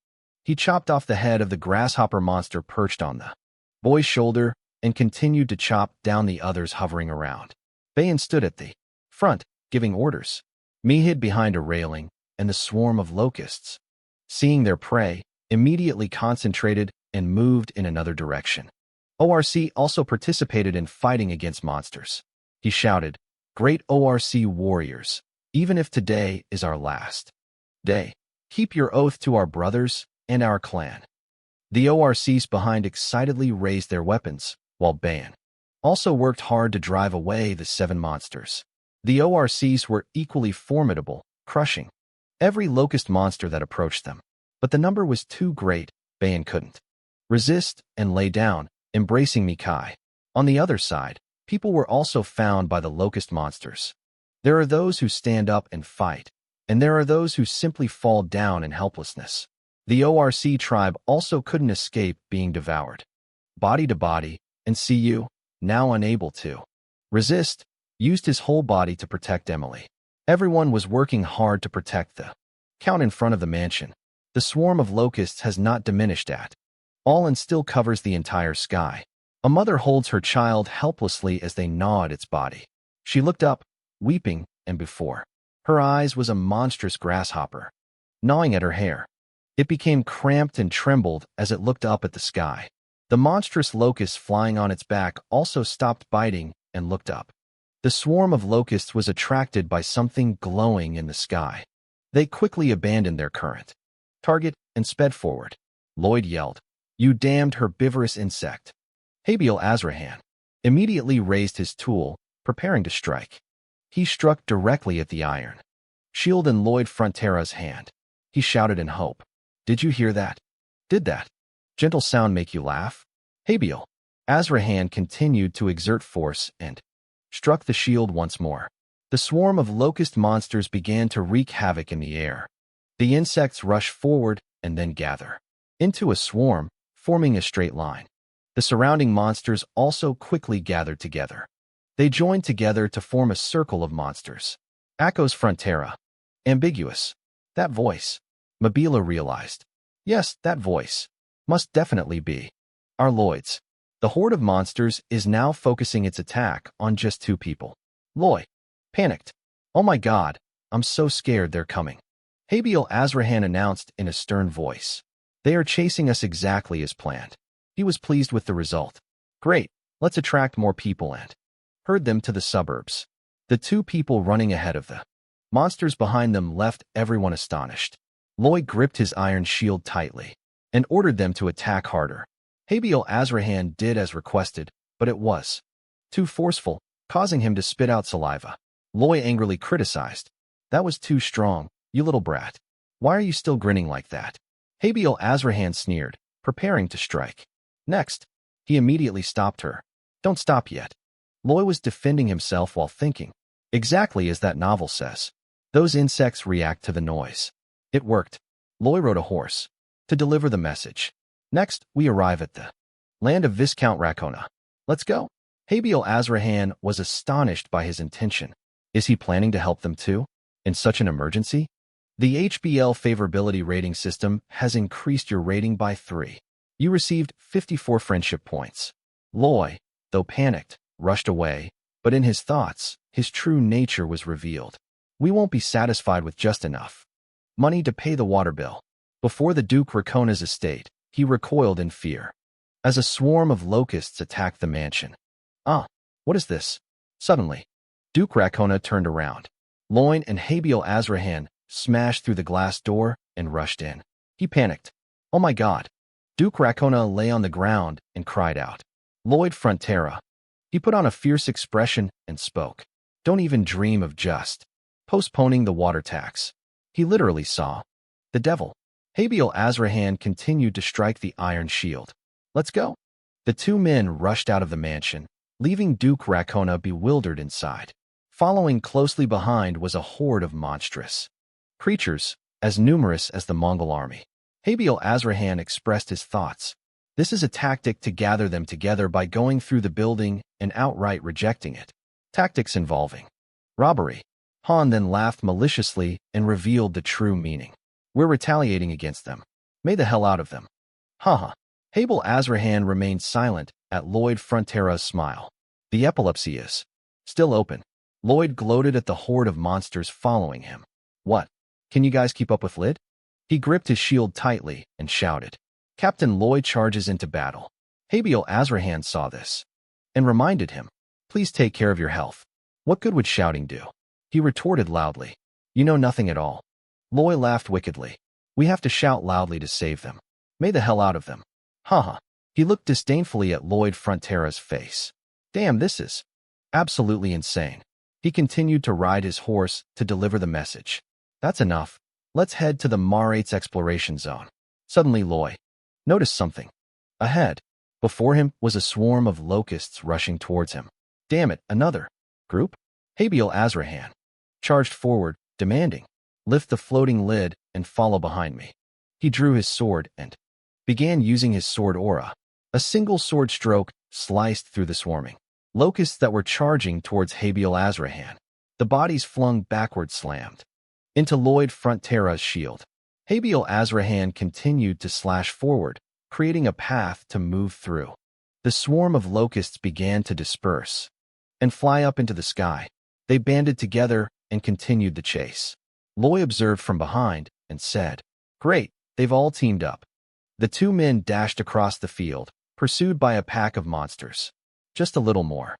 He chopped off the head of the grasshopper monster perched on the boy's shoulder and continued to chop down the others hovering around. Bayan stood at the front, giving orders. Me hid behind a railing, and the swarm of locusts, seeing their prey, immediately concentrated and moved in another direction. ORC also participated in fighting against monsters. He shouted, Great ORC warriors, even if today is our last day, Keep your oath to our brothers and our clan. The ORCs behind excitedly raised their weapons, while Ban also worked hard to drive away the 7 monsters. The ORCs were equally formidable, crushing every locust monster that approached them. But the number was too great. Ban couldn't resist and lay down, embracing Mikai. On the other side, people were also found by the locust monsters. There are those who stand up and fight, and there are those who simply fall down in helplessness. The ORC tribe also couldn't escape being devoured, body to body, and CU, now unable to resist, used his whole body to protect Emily. Everyone was working hard to protect the count in front of the mansion. The swarm of locusts has not diminished at all and still covers the entire sky. A mother holds her child helplessly as they gnaw at its body. She looked up, weeping, and before her eyes was a monstrous grasshopper, gnawing at her hair. It became cramped and trembled as it looked up at the sky. The monstrous locust flying on its back also stopped biting and looked up. The swarm of locusts was attracted by something glowing in the sky. They quickly abandoned their current target and sped forward. Lloyd yelled, "You damned herbivorous insect!" Habiel Azrahan immediately raised his tool, preparing to strike. He struck directly at the iron shield in Lloyd Frontera's hand. He shouted in hope, "Did you hear that? Did that gentle sound make you laugh?" Habiel Azrahan continued to exert force and struck the shield once more. The swarm of locust monsters began to wreak havoc in the air. The insects rush forward and then gather into a swarm, forming a straight line. The surrounding monsters also quickly gathered together. They joined together to form a circle of monsters. Akko's Frontera. Ambiguous. That voice. Mabila realized. Yes, that voice must definitely be our Lloyd's. The horde of monsters is now focusing its attack on just 2 people. Lloyd panicked. "Oh my God, I'm so scared they're coming." Habiel Azrahan announced in a stern voice. "They are chasing us exactly as planned." He was pleased with the result. "Great, let's attract more people and herd them to the suburbs." The 2 people running ahead of the monsters behind them left everyone astonished. Lloyd gripped his iron shield tightly and ordered them to attack harder. Habiel Azrahan did as requested, but it was too forceful, causing him to spit out saliva. Lloyd angrily criticized, "That was too strong, you little brat. Why are you still grinning like that?" Habiel Azrahan sneered, preparing to strike. Next, he immediately stopped her. "Don't stop yet." Lloyd was defending himself while thinking, exactly as that novel says. Those insects react to the noise. It worked. Lloyd rode a horse to deliver the message. Next, we arrive at the land of Viscount Racona. Let's go. Habiel Azrahan was astonished by his intention. Is he planning to help them too? In such an emergency? The HBL favorability rating system has increased your rating by 3. You received 54 friendship points. Lloyd, though panicked, rushed away, but in his thoughts, his true nature was revealed. We won't be satisfied with just enough money to pay the water bill. Before the Duke Racona's estate, he recoiled in fear as a swarm of locusts attacked the mansion. "Ah, what is this?" Suddenly, Duke Racona turned around. Lloyd and Habiel Azrahan smashed through the glass door and rushed in. He panicked. "Oh my God." Duke Racona lay on the ground and cried out. "Lloyd Frontera." He put on a fierce expression and spoke. "Don't even dream of just postponing the water tax." He literally saw the devil. Habiel Azrahan continued to strike the iron shield. "Let's go." The 2 men rushed out of the mansion, leaving Duke Racona bewildered inside. Following closely behind was a horde of monstrous creatures, as numerous as the Mongol army. Habiel Azrahan expressed his thoughts. This is a tactic to gather them together by going through the building and outright rejecting it. Tactics involving robbery. Han then laughed maliciously and revealed the true meaning. "We're retaliating against them. May the hell out of them." Haha. Habiel Azrahan remained silent at Lloyd Frontera's smile. "The epilepsy is still open." Lloyd gloated at the horde of monsters following him. "What? Can you guys keep up with Lid?" He gripped his shield tightly and shouted. Captain Lloyd charges into battle. Habiel Azrahan saw this and reminded him, "Please take care of your health." "What good would shouting do?" He retorted loudly. "You know nothing at all." Lloyd laughed wickedly. We have to shout loudly to save them. May the hell out of them. Haha. He looked disdainfully at Lloyd Frontera's face. Damn, this is absolutely insane. He continued to ride his horse to deliver the message. That's enough. Let's head to the Marate's exploration zone. Suddenly Lloyd noticed something. Ahead, before him, was a swarm of locusts rushing towards him. Damn it, another group? Habil Azrahan charged forward, demanding, lift the floating lid and follow behind me. He drew his sword and began using his sword aura. A single sword stroke sliced through the swarming locusts that were charging towards Habil Azrahan. The bodies flung backward slammed into Lloyd Frontera's shield. Habil Azrahan continued to slash forward, creating a path to move through. The swarm of locusts began to disperse and fly up into the sky. They banded together and continued the chase. Lloyd observed from behind and said, "Great, they've all teamed up." The two men dashed across the field, pursued by a pack of monsters. Just a little more.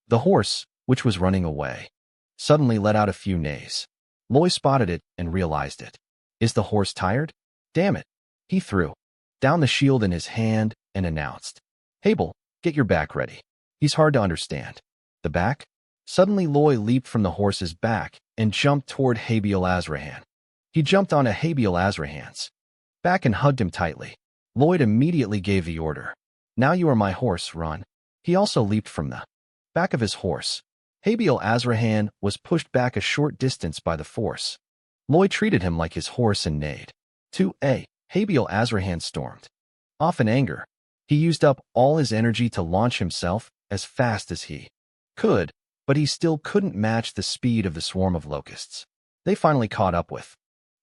The horse, which was running away, suddenly let out a few neighs. Lloyd spotted it and realized it. Is the horse tired? Damn it. He threw down the shield in his hand and announced, "Habil, get your back ready." He's hard to understand. The back? Suddenly Lloyd leaped from the horse's back and jumped toward Habil Azrahan. He jumped onto Habil Azrahan's back and hugged him tightly. Lloyd immediately gave the order. "Now you are my horse, run." He also leaped from the back of his horse. Habil Azrahan was pushed back a short distance by the force. Lloyd treated him like his horse and neighed. 2A. Habil Azrahan stormed off in anger. He used up all his energy to launch himself as fast as he could, but he still couldn't match the speed of the swarm of locusts. They finally caught up with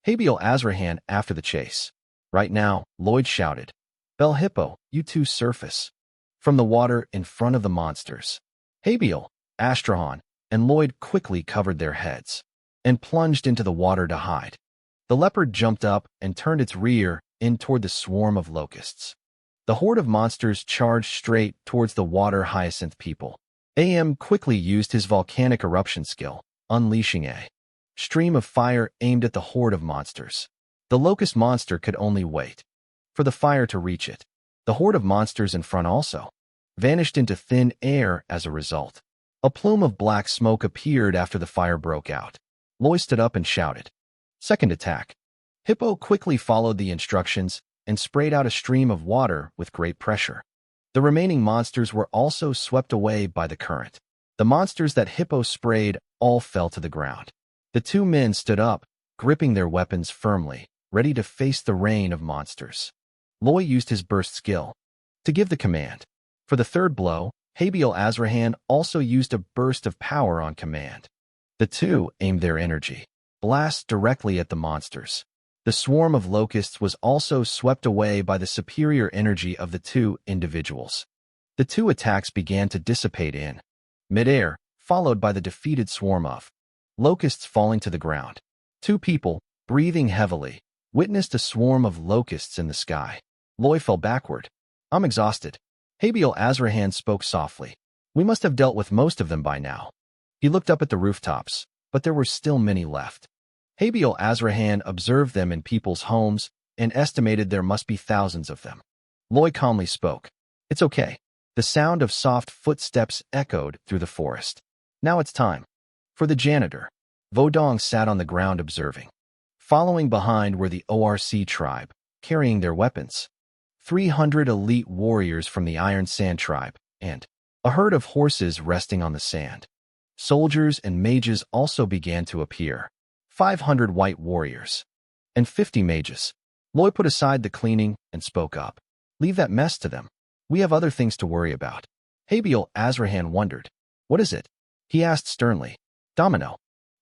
Habil Azrahan after the chase. Right now, Lloyd shouted, "Bell Hippo, you two surface from the water in front of the monsters." Habil, Astrahan, and Lloyd quickly covered their heads and plunged into the water to hide. The leopard jumped up and turned its rear in toward the swarm of locusts. The horde of monsters charged straight towards the water hyacinth people. AM quickly used his volcanic eruption skill, unleashing a stream of fire aimed at the horde of monsters. The locust monster could only wait for the fire to reach it. The horde of monsters in front also vanished into thin air as a result. A plume of black smoke appeared after the fire broke out. Lloyd stood up and shouted, "Second attack." Hippo quickly followed the instructions and sprayed out a stream of water with great pressure. The remaining monsters were also swept away by the current. The monsters that Hippo sprayed all fell to the ground. The two men stood up, gripping their weapons firmly, ready to face the rain of monsters. Lloyd used his burst skill to give the command. For the third blow, Habil Azrahan also used a burst of power on command. The two aimed their energy blasts directly at the monsters. The swarm of locusts was also swept away by the superior energy of the two individuals. The two attacks began to dissipate in midair, followed by the defeated swarm of locusts falling to the ground. Two people, breathing heavily, witnessed a swarm of locusts in the sky. Lloyd fell backward. "I'm exhausted." Habil Azrahan spoke softly. "We must have dealt with most of them by now." He looked up at the rooftops, but there were still many left. Habil Azrahan observed them in people's homes and estimated there must be thousands of them. Lloyd calmly spoke. "It's okay." The sound of soft footsteps echoed through the forest. "Now it's time." For the janitor, Vodong sat on the ground observing. Following behind were the ORC tribe, carrying their weapons. 300 elite warriors from the Iron Sand tribe, and a herd of horses resting on the sand. Soldiers and mages also began to appear. 500 white warriors and 50 mages. Lloyd put aside the cleaning and spoke up. "Leave that mess to them. We have other things to worry about." Habil Azrahan wondered. "What is it?" he asked sternly. "Domino.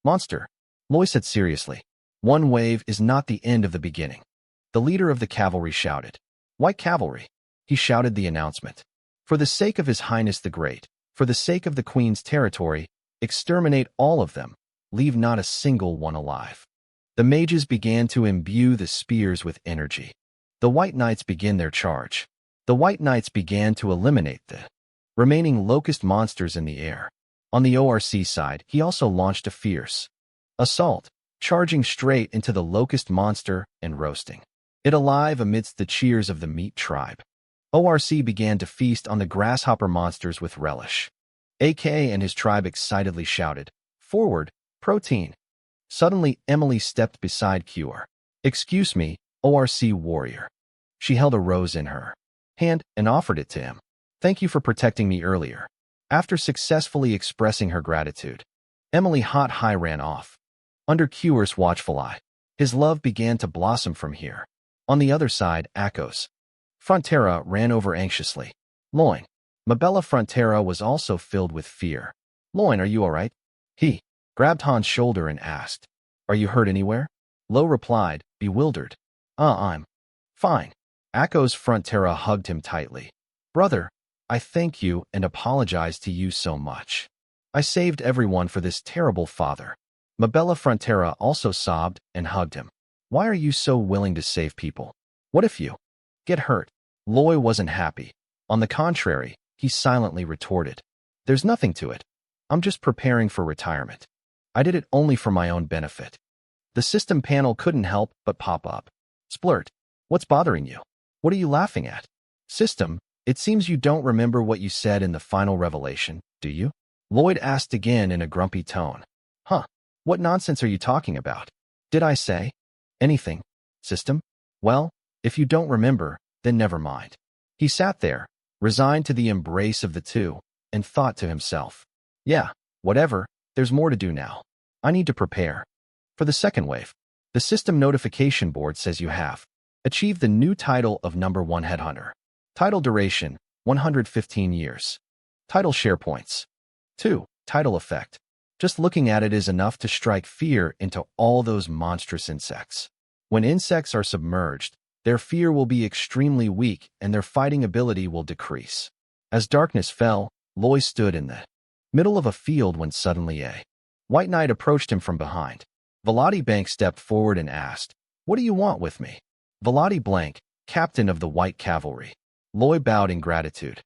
Monster." Lloyd said seriously. "One wave is not the end of the beginning." The leader of the cavalry shouted. "White cavalry." He shouted the announcement. "For the sake of His Highness the Great, for the sake of the Queen's territory, exterminate all of them. Leave not a single one alive." The mages began to imbue the spears with energy. The White Knights began their charge. The White Knights began to eliminate the remaining locust monsters in the air. On the ORC side, he also launched a fierce assault. charging straight into the locust monster and roasting it alive amidst the cheers of the meat tribe. ORC began to feast on the grasshopper monsters with relish. AK and his tribe excitedly shouted, "Forward, protein!" Suddenly, Emily stepped beside Cure. "Excuse me, ORC warrior." She held a rose in her hand and offered it to him. "Thank you for protecting me earlier." After successfully expressing her gratitude, Emily hot-high ran off. Under Cure's watchful eye, his love began to blossom from here. On the other side, Akos Frontera ran over anxiously. "Loin." Mabella Frontera was also filled with fear. "Loin, are you all right?" He grabbed Han's shoulder and asked, "Are you hurt anywhere?" Lo replied, bewildered, I'm fine." Akos Frontera hugged him tightly. "Brother, I thank you and apologize to you so much. I saved everyone for this terrible father." Mabella Frontera also sobbed and hugged him. "Why are you so willing to save people? What if you get hurt?" Loy wasn't happy. On the contrary, he silently retorted, "There's nothing to it. I'm just preparing for retirement. I did it only for my own benefit." The system panel couldn't help but pop up. "Splurt, what's bothering you? What are you laughing at?" "System, it seems you don't remember what you said in the final revelation, do you?" Lloyd asked again in a grumpy tone. "Huh, what nonsense are you talking about? Did I say anything, System?" "Well, if you don't remember, then never mind." He sat there, resigned to the embrace of the two, and thought to himself, "Yeah, whatever, there's more to do now. I need to prepare for the second wave." The system notification board says you have achieved the new title of #1 Headhunter. Title duration, 115 years. Title share points. 2. Title effect. Just looking at it is enough to strike fear into all those monstrous insects. When insects are submerged, their fear will be extremely weak and their fighting ability will decrease. As darkness fell, Loy stood in the middle of a field when suddenly a white knight approached him from behind. Velati Bank stepped forward and asked, "What do you want with me?" Velati Blank, captain of the White Cavalry. Loy bowed in gratitude.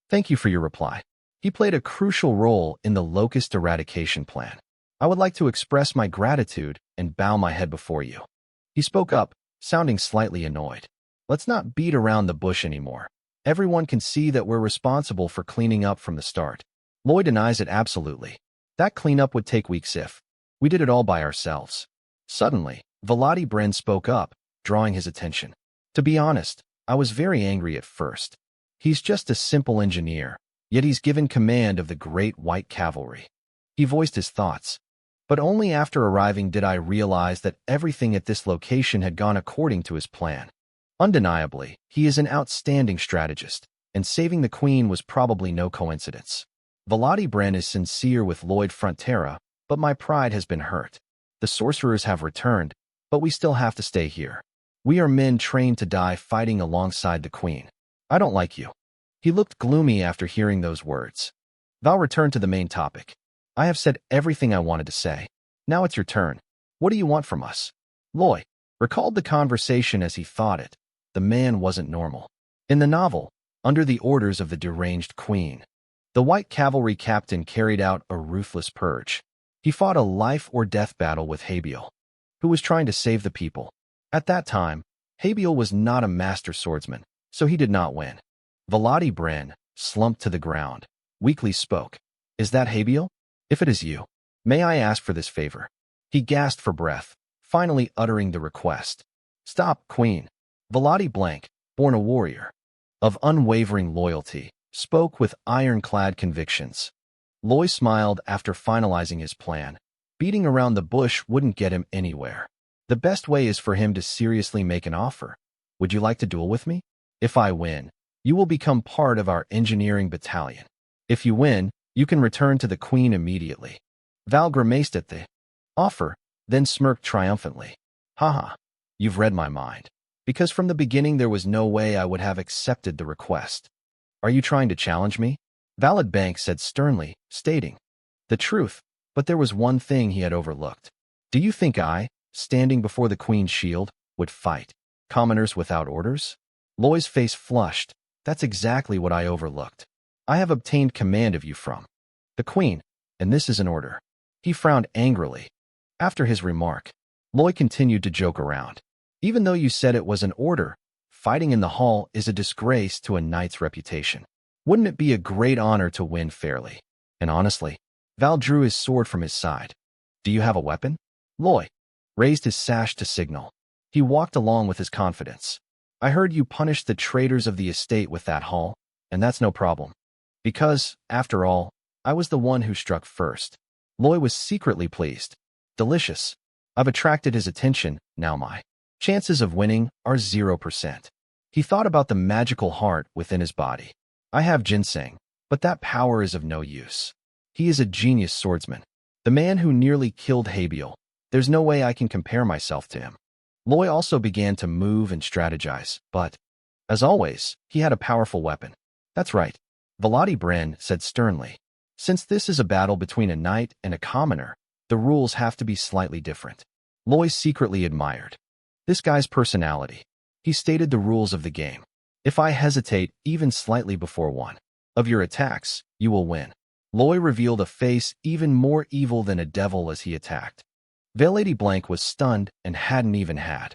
"Thank you for your reply. He played a crucial role in the locust eradication plan. I would like to express my gratitude and bow my head before you." He spoke up, sounding slightly annoyed. "Let's not beat around the bush anymore. Everyone can see that we're responsible for cleaning up from the start." Loy denies it absolutely. "That cleanup would take weeks if we did it all by ourselves." Suddenly, Velati Bren spoke up, drawing his attention. "To be honest, I was very angry at first. He's just a simple engineer, yet he's given command of the Great White Cavalry." He voiced his thoughts. "But only after arriving did I realize that everything at this location had gone according to his plan. Undeniably, he is an outstanding strategist, and saving the Queen was probably no coincidence. Velati Bren is sincere with Lloyd Frontera, but my pride has been hurt. The sorcerers have returned, but we still have to stay here. We are men trained to die fighting alongside the Queen. I don't like you." He looked gloomy after hearing those words. Val returned to the main topic. "I have said everything I wanted to say. Now it's your turn. What do you want from us?" Loy recalled the conversation as he thought it. The man wasn't normal. In the novel, under the orders of the deranged Queen, the White Cavalry captain carried out a ruthless purge. He fought a life-or-death battle with Habiel, who was trying to save the people. At that time, Habiel was not a master swordsman, so he did not win. Velati Bren slumped to the ground, weakly spoke. "Is that Habiel? If it is you, may I ask for this favor?" He gasped for breath, finally uttering the request. "Stop, Queen." Velati Blank, born a warrior of unwavering loyalty, spoke with ironclad convictions. Loy smiled after finalizing his plan. Beating around the bush wouldn't get him anywhere. The best way is for him to seriously make an offer. "Would you like to duel with me? If I win, you will become part of our engineering battalion. If you win, you can return to the Queen immediately." Val grimaced at the offer, then smirked triumphantly. "Haha, you've read my mind. Because from the beginning there was no way I would have accepted the request. Are you trying to challenge me?" Valid Bank said sternly, stating the truth, but there was one thing he had overlooked. "Do you think I, standing before the Queen's shield, would fight commoners without orders?" Loy's face flushed. "That's exactly what I overlooked. I have obtained command of you from the Queen, and this is an order." He frowned angrily. After his remark, Loy continued to joke around. Even though you said it was an order, fighting in the hall is a disgrace to a knight's reputation. Wouldn't it be a great honor to win fairly? And honestly, Val drew his sword from his side. Do you have a weapon? Loy raised his sash to signal. He walked along with his confidence. I heard you punished the traitors of the estate with that haul, and that's no problem. Because, after all, I was the one who struck first. Loy was secretly pleased. Delicious. I've attracted his attention, now my chances of winning are 0%. He thought about the magical heart within his body. I have ginseng, but that power is of no use. He is a genius swordsman. The man who nearly killed Habiel. There's no way I can compare myself to him. Loy also began to move and strategize, but, as always, he had a powerful weapon. That's right. Velati Bren said sternly. Since this is a battle between a knight and a commoner, the rules have to be slightly different. Loy secretly admired this guy's personality. He stated the rules of the game. If I hesitate even slightly before one of your attacks, you will win. Loy revealed a face even more evil than a devil as he attacked. Velati Blank was stunned and hadn't even had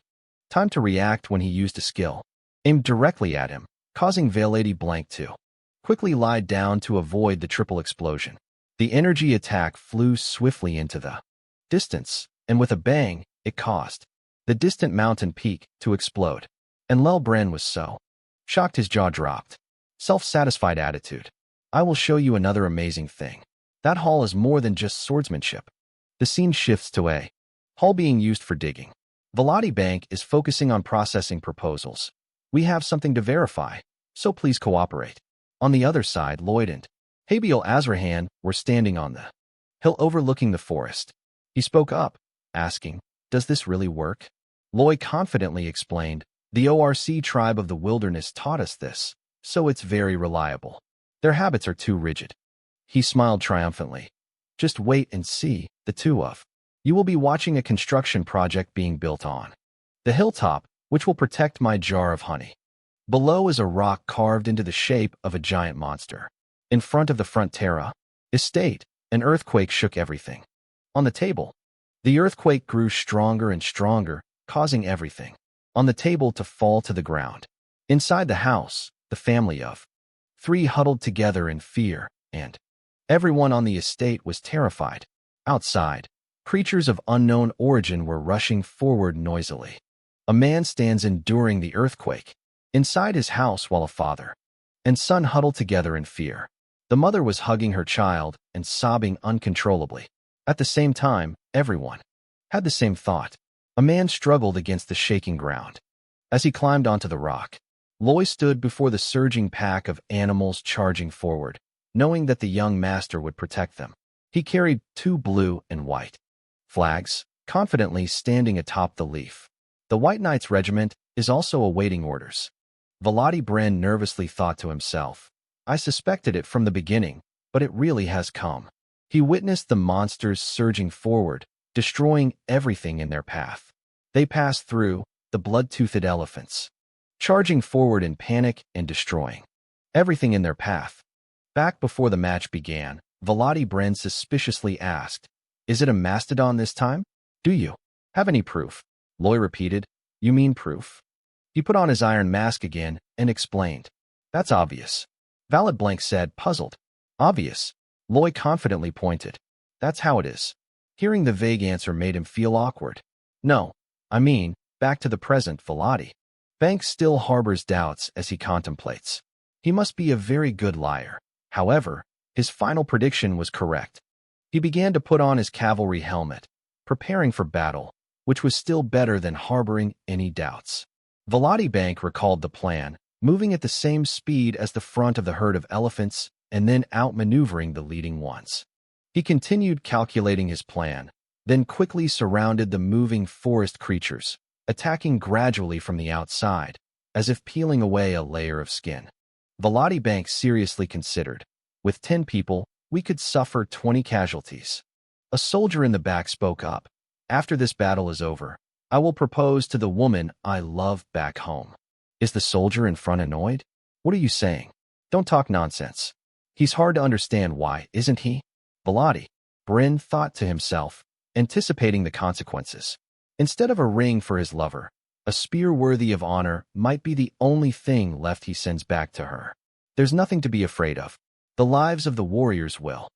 time to react when he used a skill aimed directly at him, causing Velati Blank to quickly lie down to avoid the triple explosion. The energy attack flew swiftly into the distance, and with a bang, it caused the distant mountain peak to explode. And Lel Bren was so shocked his jaw dropped. Self-satisfied attitude. I will show you another amazing thing. That hall is more than just swordsmanship. The scene shifts to a hall being used for digging. Velati Bank is focusing on processing proposals. We have something to verify, so please cooperate. On the other side, Lloyd and Habiel Azrahan were standing on the hill overlooking the forest. He spoke up, asking, does this really work? Loy confidently explained, the ORC tribe of the wilderness taught us this, so it's very reliable. Their habits are too rigid. He smiled triumphantly. Just wait and see, the two of you will be watching a construction project being built on the hilltop, which will protect my jar of honey. Below is a rock carved into the shape of a giant monster. In front of the Frontera estate, an earthquake shook everything. On the table, the earthquake grew stronger and stronger, causing everything on the table to fall to the ground. Inside the house, the family of three huddled together in fear, and everyone on the estate was terrified. Outside, creatures of unknown origin were rushing forward noisily. A man stands enduring the earthquake inside his house while a father and son huddle together in fear. The mother was hugging her child and sobbing uncontrollably. At the same time, everyone had the same thought. A man struggled against the shaking ground. As he climbed onto the rock, Loy stood before the surging pack of animals charging forward, knowing that the young master would protect them. He carried 2 blue and white flags, confidently standing atop the leaf. The White Knights Regiment is also awaiting orders. Velati Bren nervously thought to himself, I suspected it from the beginning, but it really has come. He witnessed the monsters surging forward, destroying everything in their path. They passed through the blood-toothed elephants, charging forward in panic and destroying everything in their path. Back before the match began, Velati Bren suspiciously asked, is it a mastodon this time? Do you have any proof? Loy repeated, you mean proof? He put on his iron mask again and explained, that's obvious. Valid Blank said, puzzled. Obvious. Loy confidently pointed. That's how it is. Hearing the vague answer made him feel awkward. No, I mean, back to the present, Velati. Banks still harbors doubts as he contemplates. He must be a very good liar. However, his final prediction was correct. He began to put on his cavalry helmet, preparing for battle, which was still better than harboring any doubts. Velati Bank recalled the plan, moving at the same speed as the front of the herd of elephants and then outmaneuvering the leading ones. He continued calculating his plan, then quickly surrounded the moving forest creatures, attacking gradually from the outside, as if peeling away a layer of skin. Velati Bank seriously considered, with 10 people, we could suffer 20 casualties. A soldier in the back spoke up. After this battle is over, I will propose to the woman I love back home. Is the soldier in front annoyed? What are you saying? Don't talk nonsense. He's hard to understand why, isn't he? Velati Bren thought to himself, anticipating the consequences. Instead of a ring for his lover, a spear worthy of honor might be the only thing left he sends back to her. There's nothing to be afraid of. The lives of the warriors will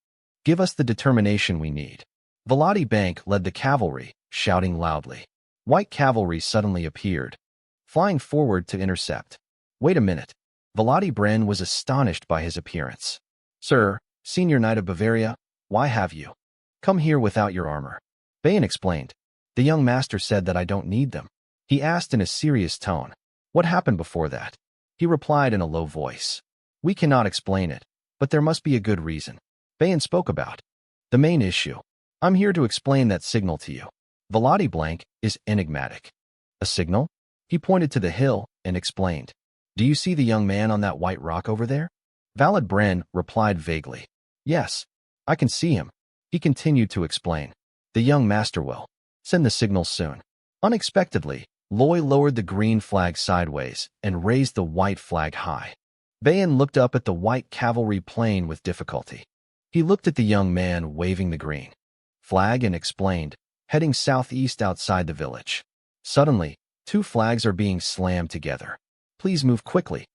give us the determination we need. Velati Bank led the cavalry, shouting loudly. White cavalry suddenly appeared, flying forward to intercept. Wait a minute. Velati Bren was astonished by his appearance. Sir, Senior Knight of Bavaria, why have you come here without your armor? Bayan explained. The young master said that I don't need them. He asked in a serious tone. What happened before that? He replied in a low voice. We cannot explain it, but there must be a good reason. Bayan spoke about the main issue. I'm here to explain that signal to you. Velati Blank is enigmatic. A signal? He pointed to the hill and explained. Do you see the young man on that white rock over there? Valid Bren replied vaguely. Yes, I can see him. He continued to explain. The young master will send the signal soon. Unexpectedly, Loy lowered the green flag sideways and raised the white flag high. Bayan looked up at the white cavalry plane with difficulty. He looked at the young man waving the green flag and explained, heading southeast outside the village. Suddenly, two flags are being slammed together. Please move quickly.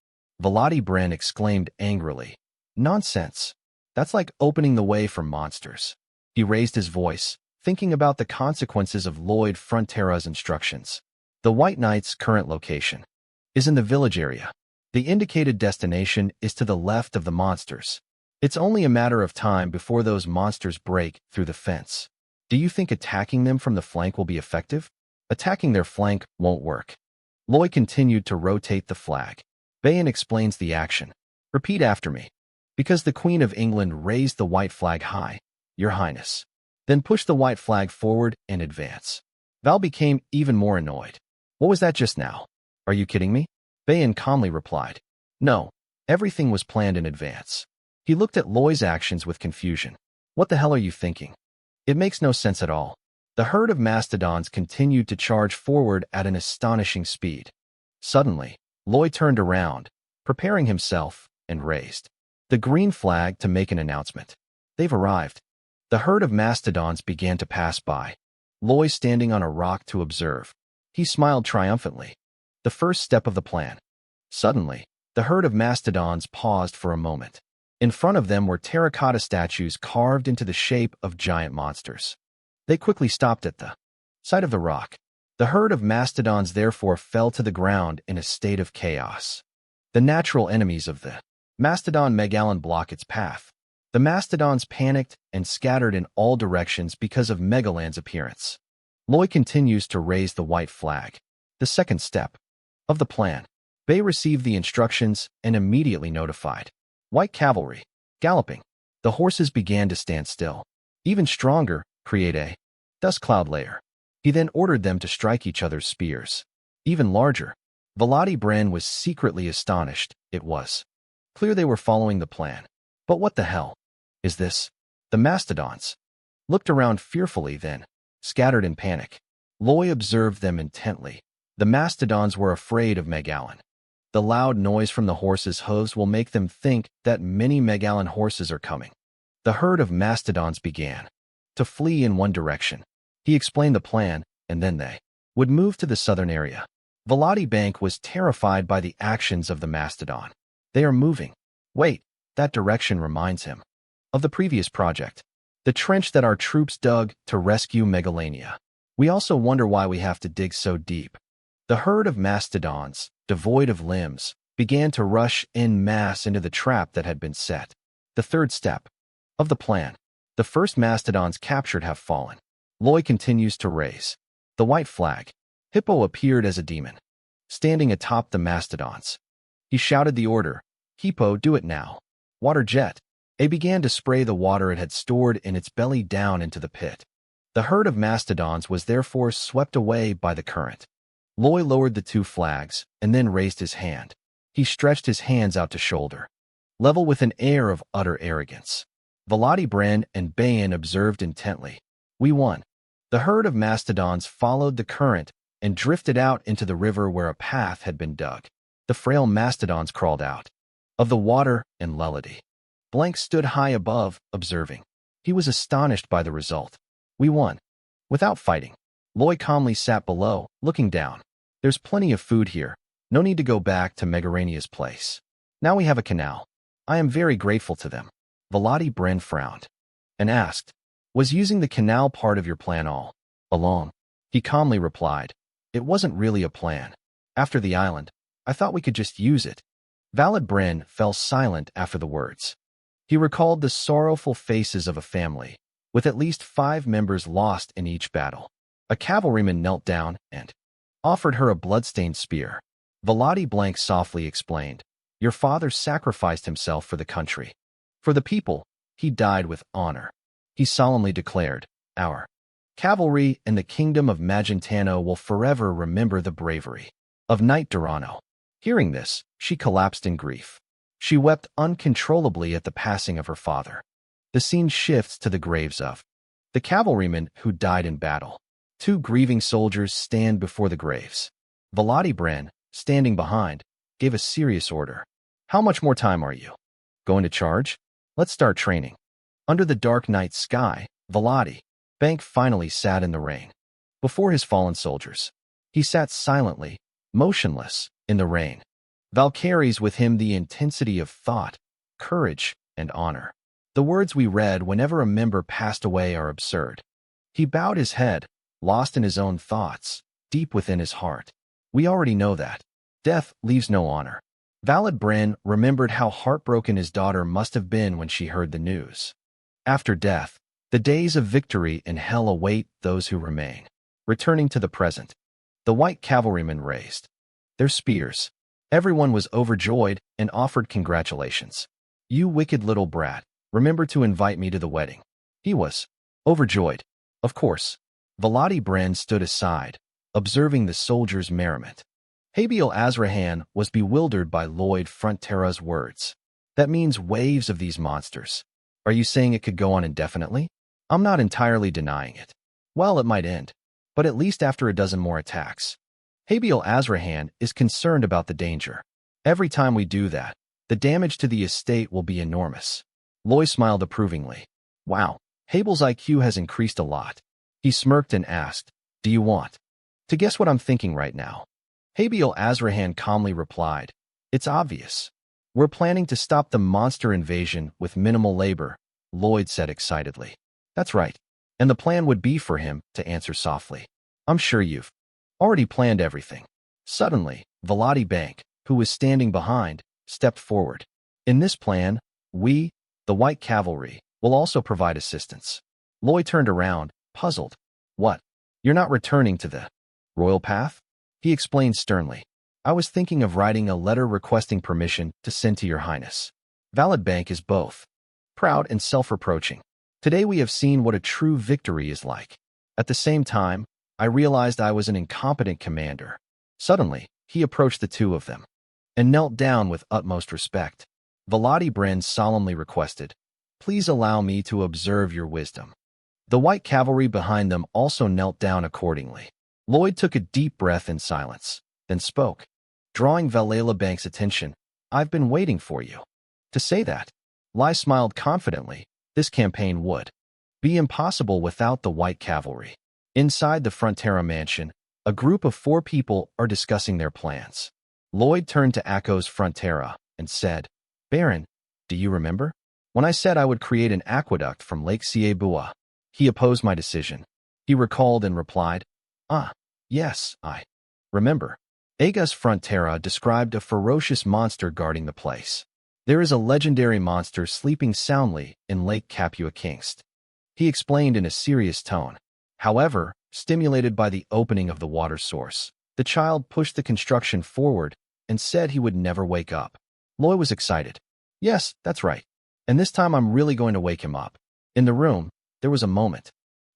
Velati Bren exclaimed angrily. Nonsense. That's like opening the way for monsters. He raised his voice, thinking about the consequences of Lloyd Frontera's instructions. The White Knight's current location is in the village area. The indicated destination is to the left of the monsters. It's only a matter of time before those monsters break through the fence. Do you think attacking them from the flank will be effective? Attacking their flank won't work. Loy continued to rotate the flag. Bayan explains the action. Repeat after me. Because the Queen of England raised the white flag high, Your Highness. Then push the white flag forward and advance. Val became even more annoyed. What was that just now? Are you kidding me? Bayan calmly replied. No, everything was planned in advance. He looked at Loy's actions with confusion. What the hell are you thinking? It makes no sense at all. The herd of mastodons continued to charge forward at an astonishing speed. Suddenly, Loy turned around, preparing himself, and raised the green flag to make an announcement. They've arrived. The herd of mastodons began to pass by. Loy standing on a rock to observe. He smiled triumphantly. The first step of the plan. Suddenly, the herd of mastodons paused for a moment. In front of them were terracotta statues carved into the shape of giant monsters. They quickly stopped at the sight of the rock. The herd of mastodons therefore fell to the ground in a state of chaos. The natural enemies of the mastodon Megalon block its path. The mastodons panicked and scattered in all directions because of Megalan's appearance. Loy continues to raise the white flag. The second step of the plan. Bay received the instructions and immediately notified. White cavalry, galloping. The horses began to stand still. Even stronger, create a dust cloud layer. He then ordered them to strike each other's spears. Even larger. Velati Bren was secretly astonished. It was clear they were following the plan. But what the hell is this? The mastodons looked around fearfully, then scattered in panic. Loy observed them intently. The mastodons were afraid of Megalon. The loud noise from the horses' hooves will make them think that many Megalon horses are coming. The herd of mastodons began to flee in one direction. He explained the plan, and then they would move to the southern area. Velati Bank was terrified by the actions of the mastodon. They are moving. Wait, that direction reminds him of the previous project. The trench that our troops dug to rescue Megalania. We also wonder why we have to dig so deep. The herd of mastodons, devoid of limbs, began to rush en masse into the trap that had been set. The third step of the plan. The first mastodons captured have fallen. Loy continues to raise the white flag. Hippo appeared as a demon, standing atop the mastodons. He shouted the order, Hippo, do it now. Water jet. It began to spray the water it had stored in its belly down into the pit. The herd of mastodons was therefore swept away by the current. Loy lowered the two flags and then raised his hand. He stretched his hands out to shoulder, level with an air of utter arrogance. Velati Bren and Bayan observed intently. We won. The herd of mastodons followed the current and drifted out into the river where a path had been dug. The frail mastodons crawled out of the water and Lelody. Blank stood high above, observing. He was astonished by the result. We won. Without fighting. Loy calmly sat below, looking down. There's plenty of food here. No need to go back to Megarania's place. Now we have a canal. I am very grateful to them. Velati Bren frowned and asked, was using the canal part of your plan all along? He calmly replied, it wasn't really a plan. After the island, I thought we could just use it. Valid Bren fell silent after the words. He recalled the sorrowful faces of a family, with at least 5 members lost in each battle. A cavalryman knelt down and offered her a bloodstained spear. Velati Blank softly explained, your father sacrificed himself for the country. For the people, he died with honor. He solemnly declared, our cavalry and the kingdom of Magentano will forever remember the bravery of Knight Durano. Hearing this, she collapsed in grief. She wept uncontrollably at the passing of her father. The scene shifts to the graves of the cavalrymen who died in battle. 2 grieving soldiers stand before the graves. Velati Bren, standing behind, gave a serious order. How much more time are you going to charge? Let's start training. Under the dark night sky, Velati Bank finally sat in the rain. Before his fallen soldiers, he sat silently, motionless, in the rain. Val carries with him the intensity of thought, courage, and honor. The words we read whenever a member passed away are absurd. He bowed his head, lost in his own thoughts, deep within his heart. We already know that death leaves no honor. Valid Bren remembered how heartbroken his daughter must have been when she heard the news. After death, the days of victory in hell await those who remain. Returning to the present, the white cavalrymen raised their spears. Everyone was overjoyed and offered congratulations. You wicked little brat, remember to invite me to the wedding. He was overjoyed. Of course. Velati Bren stood aside, observing the soldiers' merriment. Habiel Azrahan was bewildered by Lloyd Frontera's words. That means waves of these monsters. Are you saying it could go on indefinitely? I'm not entirely denying it. Well, it might end, but at least after a dozen more attacks. Habiel Azrahan is concerned about the danger. Every time we do that, the damage to the estate will be enormous. Loy smiled approvingly. Wow, Habiel's IQ has increased a lot. He smirked and asked, do you want to guess what I'm thinking right now? Habiel Azrahan calmly replied, it's obvious. We're planning to stop the monster invasion with minimal labor, Lloyd said excitedly. That's right. And the plan would be for him to answer softly. I'm sure you've already planned everything. Suddenly, Velati Bank, who was standing behind, stepped forward. In this plan, we, the White Cavalry, will also provide assistance. Lloyd turned around, puzzled. What? You're not returning to the royal path? He explained sternly. I was thinking of writing a letter requesting permission to send to your highness. Valid Bank is both proud and self-reproaching. Today we have seen what a true victory is like. At the same time, I realized I was an incompetent commander. Suddenly, he approached the 2 of them and knelt down with utmost respect. Velati Bren solemnly requested, please allow me to observe your wisdom. The white cavalry behind them also knelt down accordingly. Lloyd took a deep breath in silence, then spoke, drawing Valala Bank's attention. I've been waiting for you to say that. Lai smiled confidently. This campaign would be impossible without the white cavalry. Inside the Frontera mansion, a group of 4 people are discussing their plans. Lloyd turned to Akko's Frontera and said, Baron, do you remember? When I said I would create an aqueduct from Lake Siebua, he opposed my decision. He recalled and replied, yes, I remember. Aga's Frontera described a ferocious monster guarding the place. There is a legendary monster sleeping soundly in Lake Capua Kingst. He explained in a serious tone. However, stimulated by the opening of the water source, the child pushed the construction forward and said he would never wake up. Loy was excited. Yes, that's right. And this time I'm really going to wake him up. In the room, there was a moment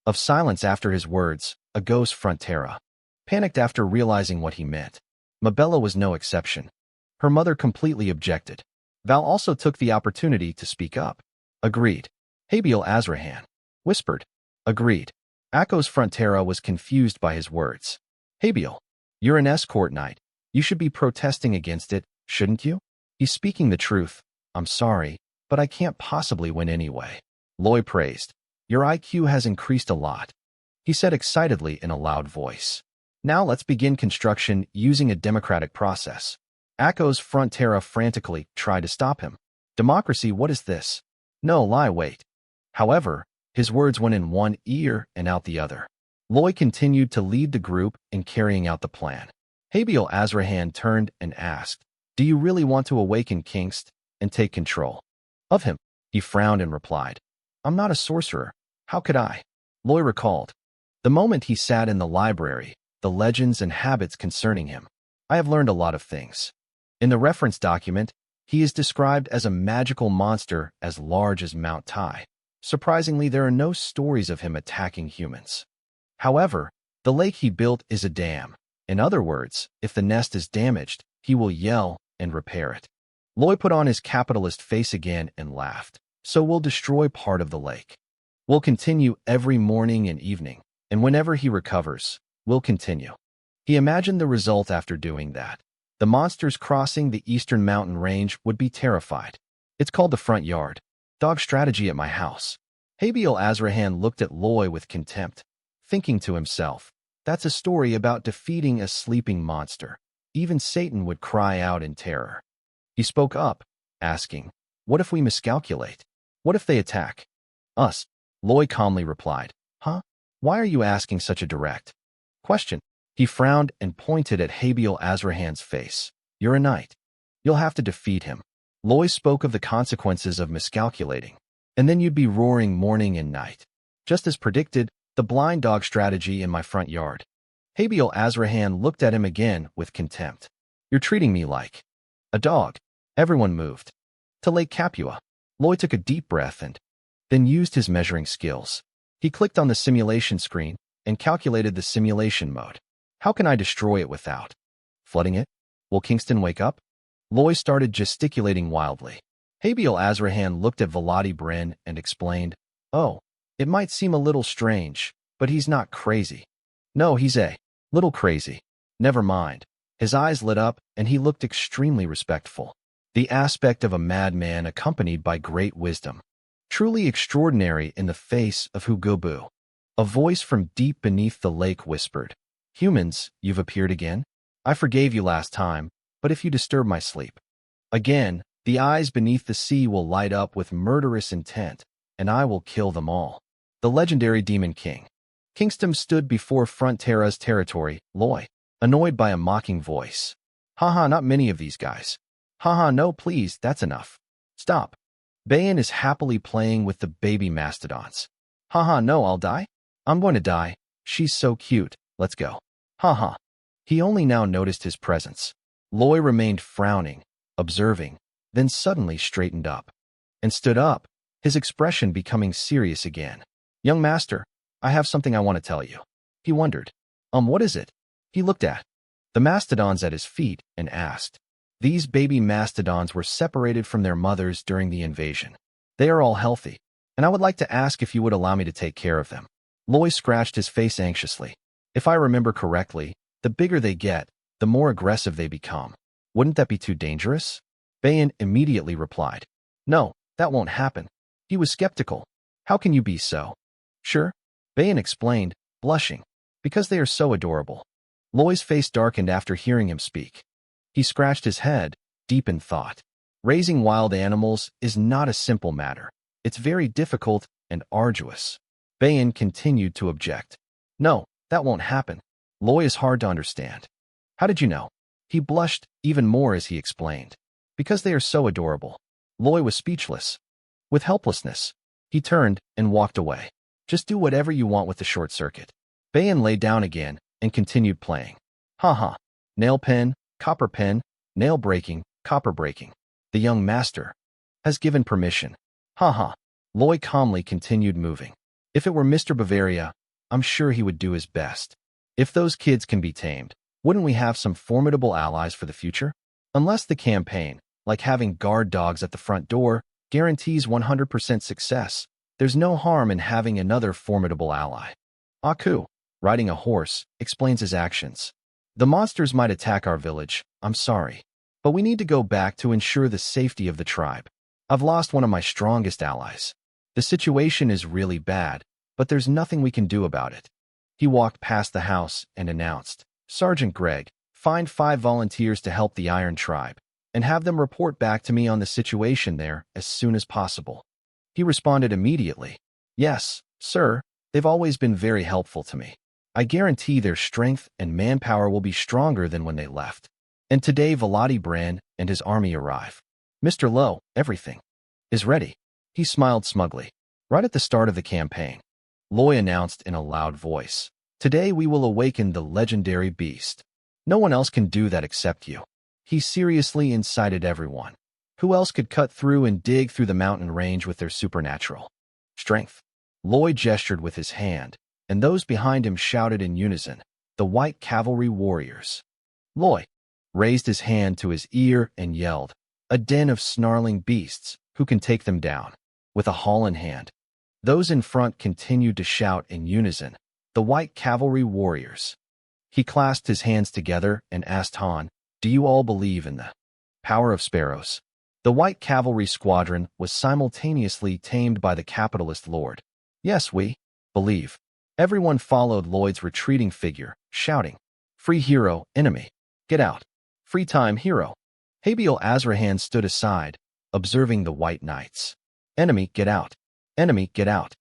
of silence after his words. A ghost Frontera panicked after realizing what he meant. Mabella was no exception. Her mother completely objected. Val also took the opportunity to speak up. Agreed. Habiel Azrahan whispered. Agreed. Akko's Frontera was confused by his words. Habiel, you're an escort knight. You should be protesting against it, shouldn't you? He's speaking the truth. I'm sorry, but I can't possibly win anyway. Loy praised. Your IQ has increased a lot. he said excitedly in a loud voice. Now let's begin construction using a democratic process. Akko's Frontera frantically tried to stop him. Democracy, what is this? No, lie, wait. However, his words went in one ear and out the other. Loy continued to lead the group in carrying out the plan. Habil Azrahan turned and asked, "Do you really want to awaken Kingst and take control of him?" He frowned and replied, "I'm not a sorcerer. How could I?" Loy recalled the moment he sat in the library, the legends and habits concerning him. "I have learned a lot of things." In the reference document, he is described as a magical monster as large as Mount Tai. Surprisingly, there are no stories of him attacking humans. However, the lake he built is a dam. In other words, if the nest is damaged, he will yell and repair it. Loy put on his capitalist face again and laughed. "So we'll destroy part of the lake. We'll continue every morning and evening, and whenever he recovers, we'll continue." He imagined the result after doing that. The monsters crossing the eastern mountain range would be terrified. "It's called the front yard. Dog strategy at my house." Habil Azrahan looked at Loy with contempt, thinking to himself, "That's a story about defeating a sleeping monster. Even Satan would cry out in terror." He spoke up, asking, "What if we miscalculate? What if they attack us?" Loy calmly replied, "Huh? Why are you asking such a direct question?" He frowned and pointed at Habil Azrahan's face. "You're a knight. You'll have to defeat him." Loy spoke of the consequences of miscalculating, and then you'd be roaring morning and night. Just as predicted, the blind dog strategy in my front yard. Habil Azrahan looked at him again with contempt. "You're treating me like a dog." Everyone moved to Lake Capua. Loy took a deep breath and then used his measuring skills. He clicked on the simulation screen and calculated the simulation mode. "How can I destroy it without flooding it? Will Kingston wake up?" Loy started gesticulating wildly. Habil Azrahan looked at Vladi Brin and explained, "Oh, it might seem a little strange, but he's not crazy. No, he's a little crazy. Never mind." His eyes lit up and he looked extremely respectful. The aspect of a madman accompanied by great wisdom. Truly extraordinary in the face of Hugobu. A voice from deep beneath the lake whispered, "Humans, you've appeared again? I forgave you last time, but if you disturb my sleep again, the eyes beneath the sea will light up with murderous intent, and I will kill them all." The legendary Demon King. Kingston stood before Frontera's territory, Loy, annoyed by a mocking voice. "Haha, not many of these guys. Haha, no, please, that's enough. Stop. Bayan is happily playing with the baby mastodons. Haha, no, I'll die? I'm going to die. She's so cute. Let's go. Haha." He only now noticed his presence. Loy remained frowning, observing, then suddenly straightened up and stood up, his expression becoming serious again. "Young master, I have something I want to tell you." He wondered. What is it?" He looked at the mastodons at his feet and asked. These baby mastodons were separated from their mothers during the invasion. "They are all healthy, and I would like to ask if you would allow me to take care of them." Loy scratched his face anxiously. "If I remember correctly, the bigger they get, the more aggressive they become. Wouldn't that be too dangerous?" Bayan immediately replied, "No, that won't happen." He was skeptical. "How can you be so sure?" Bayan explained, blushing, "Because they are so adorable." Loy's face darkened after hearing him speak. He scratched his head, deep in thought. Raising wild animals is not a simple matter. It's very difficult and arduous. Bayan continued to object. "No, that won't happen. Loy is hard to understand." "How did you know?" He blushed even more as he explained. "Because they are so adorable." Loy was speechless. With helplessness, he turned and walked away. "Just do whatever you want with the short circuit." Bayan lay down again and continued playing. "Ha. Nail pen, copper pen, nail breaking, copper breaking. The young master has given permission." Ha. Loy calmly continued moving. "If it were Mr. Bavaria, I'm sure he would do his best. If those kids can be tamed, wouldn't we have some formidable allies for the future? Unless the campaign, like having guard dogs at the front door, guarantees 100% success, there's no harm in having another formidable ally." Aku, riding a horse, explains his actions. "The monsters might attack our village, I'm sorry. But we need to go back to ensure the safety of the tribe. I've lost one of my strongest allies. The situation is really bad, but there's nothing we can do about it." He walked past the house and announced, "Sergeant Gregg, find 5 volunteers to help the Iron Tribe, and have them report back to me on the situation there as soon as possible." He responded immediately, "Yes, sir, they've always been very helpful to me. I guarantee their strength and manpower will be stronger than when they left. And today Vladi Brand and his army arrive. Mr. Lowe, everything is ready." He smiled smugly. Right at the start of the campaign, Loy announced in a loud voice, "Today we will awaken the legendary beast. No one else can do that except you." He seriously incited everyone. Who else could cut through and dig through the mountain range with their supernatural strength? Loy gestured with his hand, and those behind him shouted in unison, "The White Cavalry Warriors." Loy raised his hand to his ear and yelled, "A den of snarling beasts, who can take them down?" With a haul in hand, those in front continued to shout in unison, "The White Cavalry Warriors." He clasped his hands together and asked Han, "Do you all believe in the power of sparrows?" The White Cavalry Squadron was simultaneously tamed by the capitalist lord. "Yes, we believe." Everyone followed Lloyd's retreating figure, shouting, "Free hero, enemy, get out. Free time, hero." Habiel Azrahan stood aside, observing the white knights. "Enemy, get out. Enemy, get out."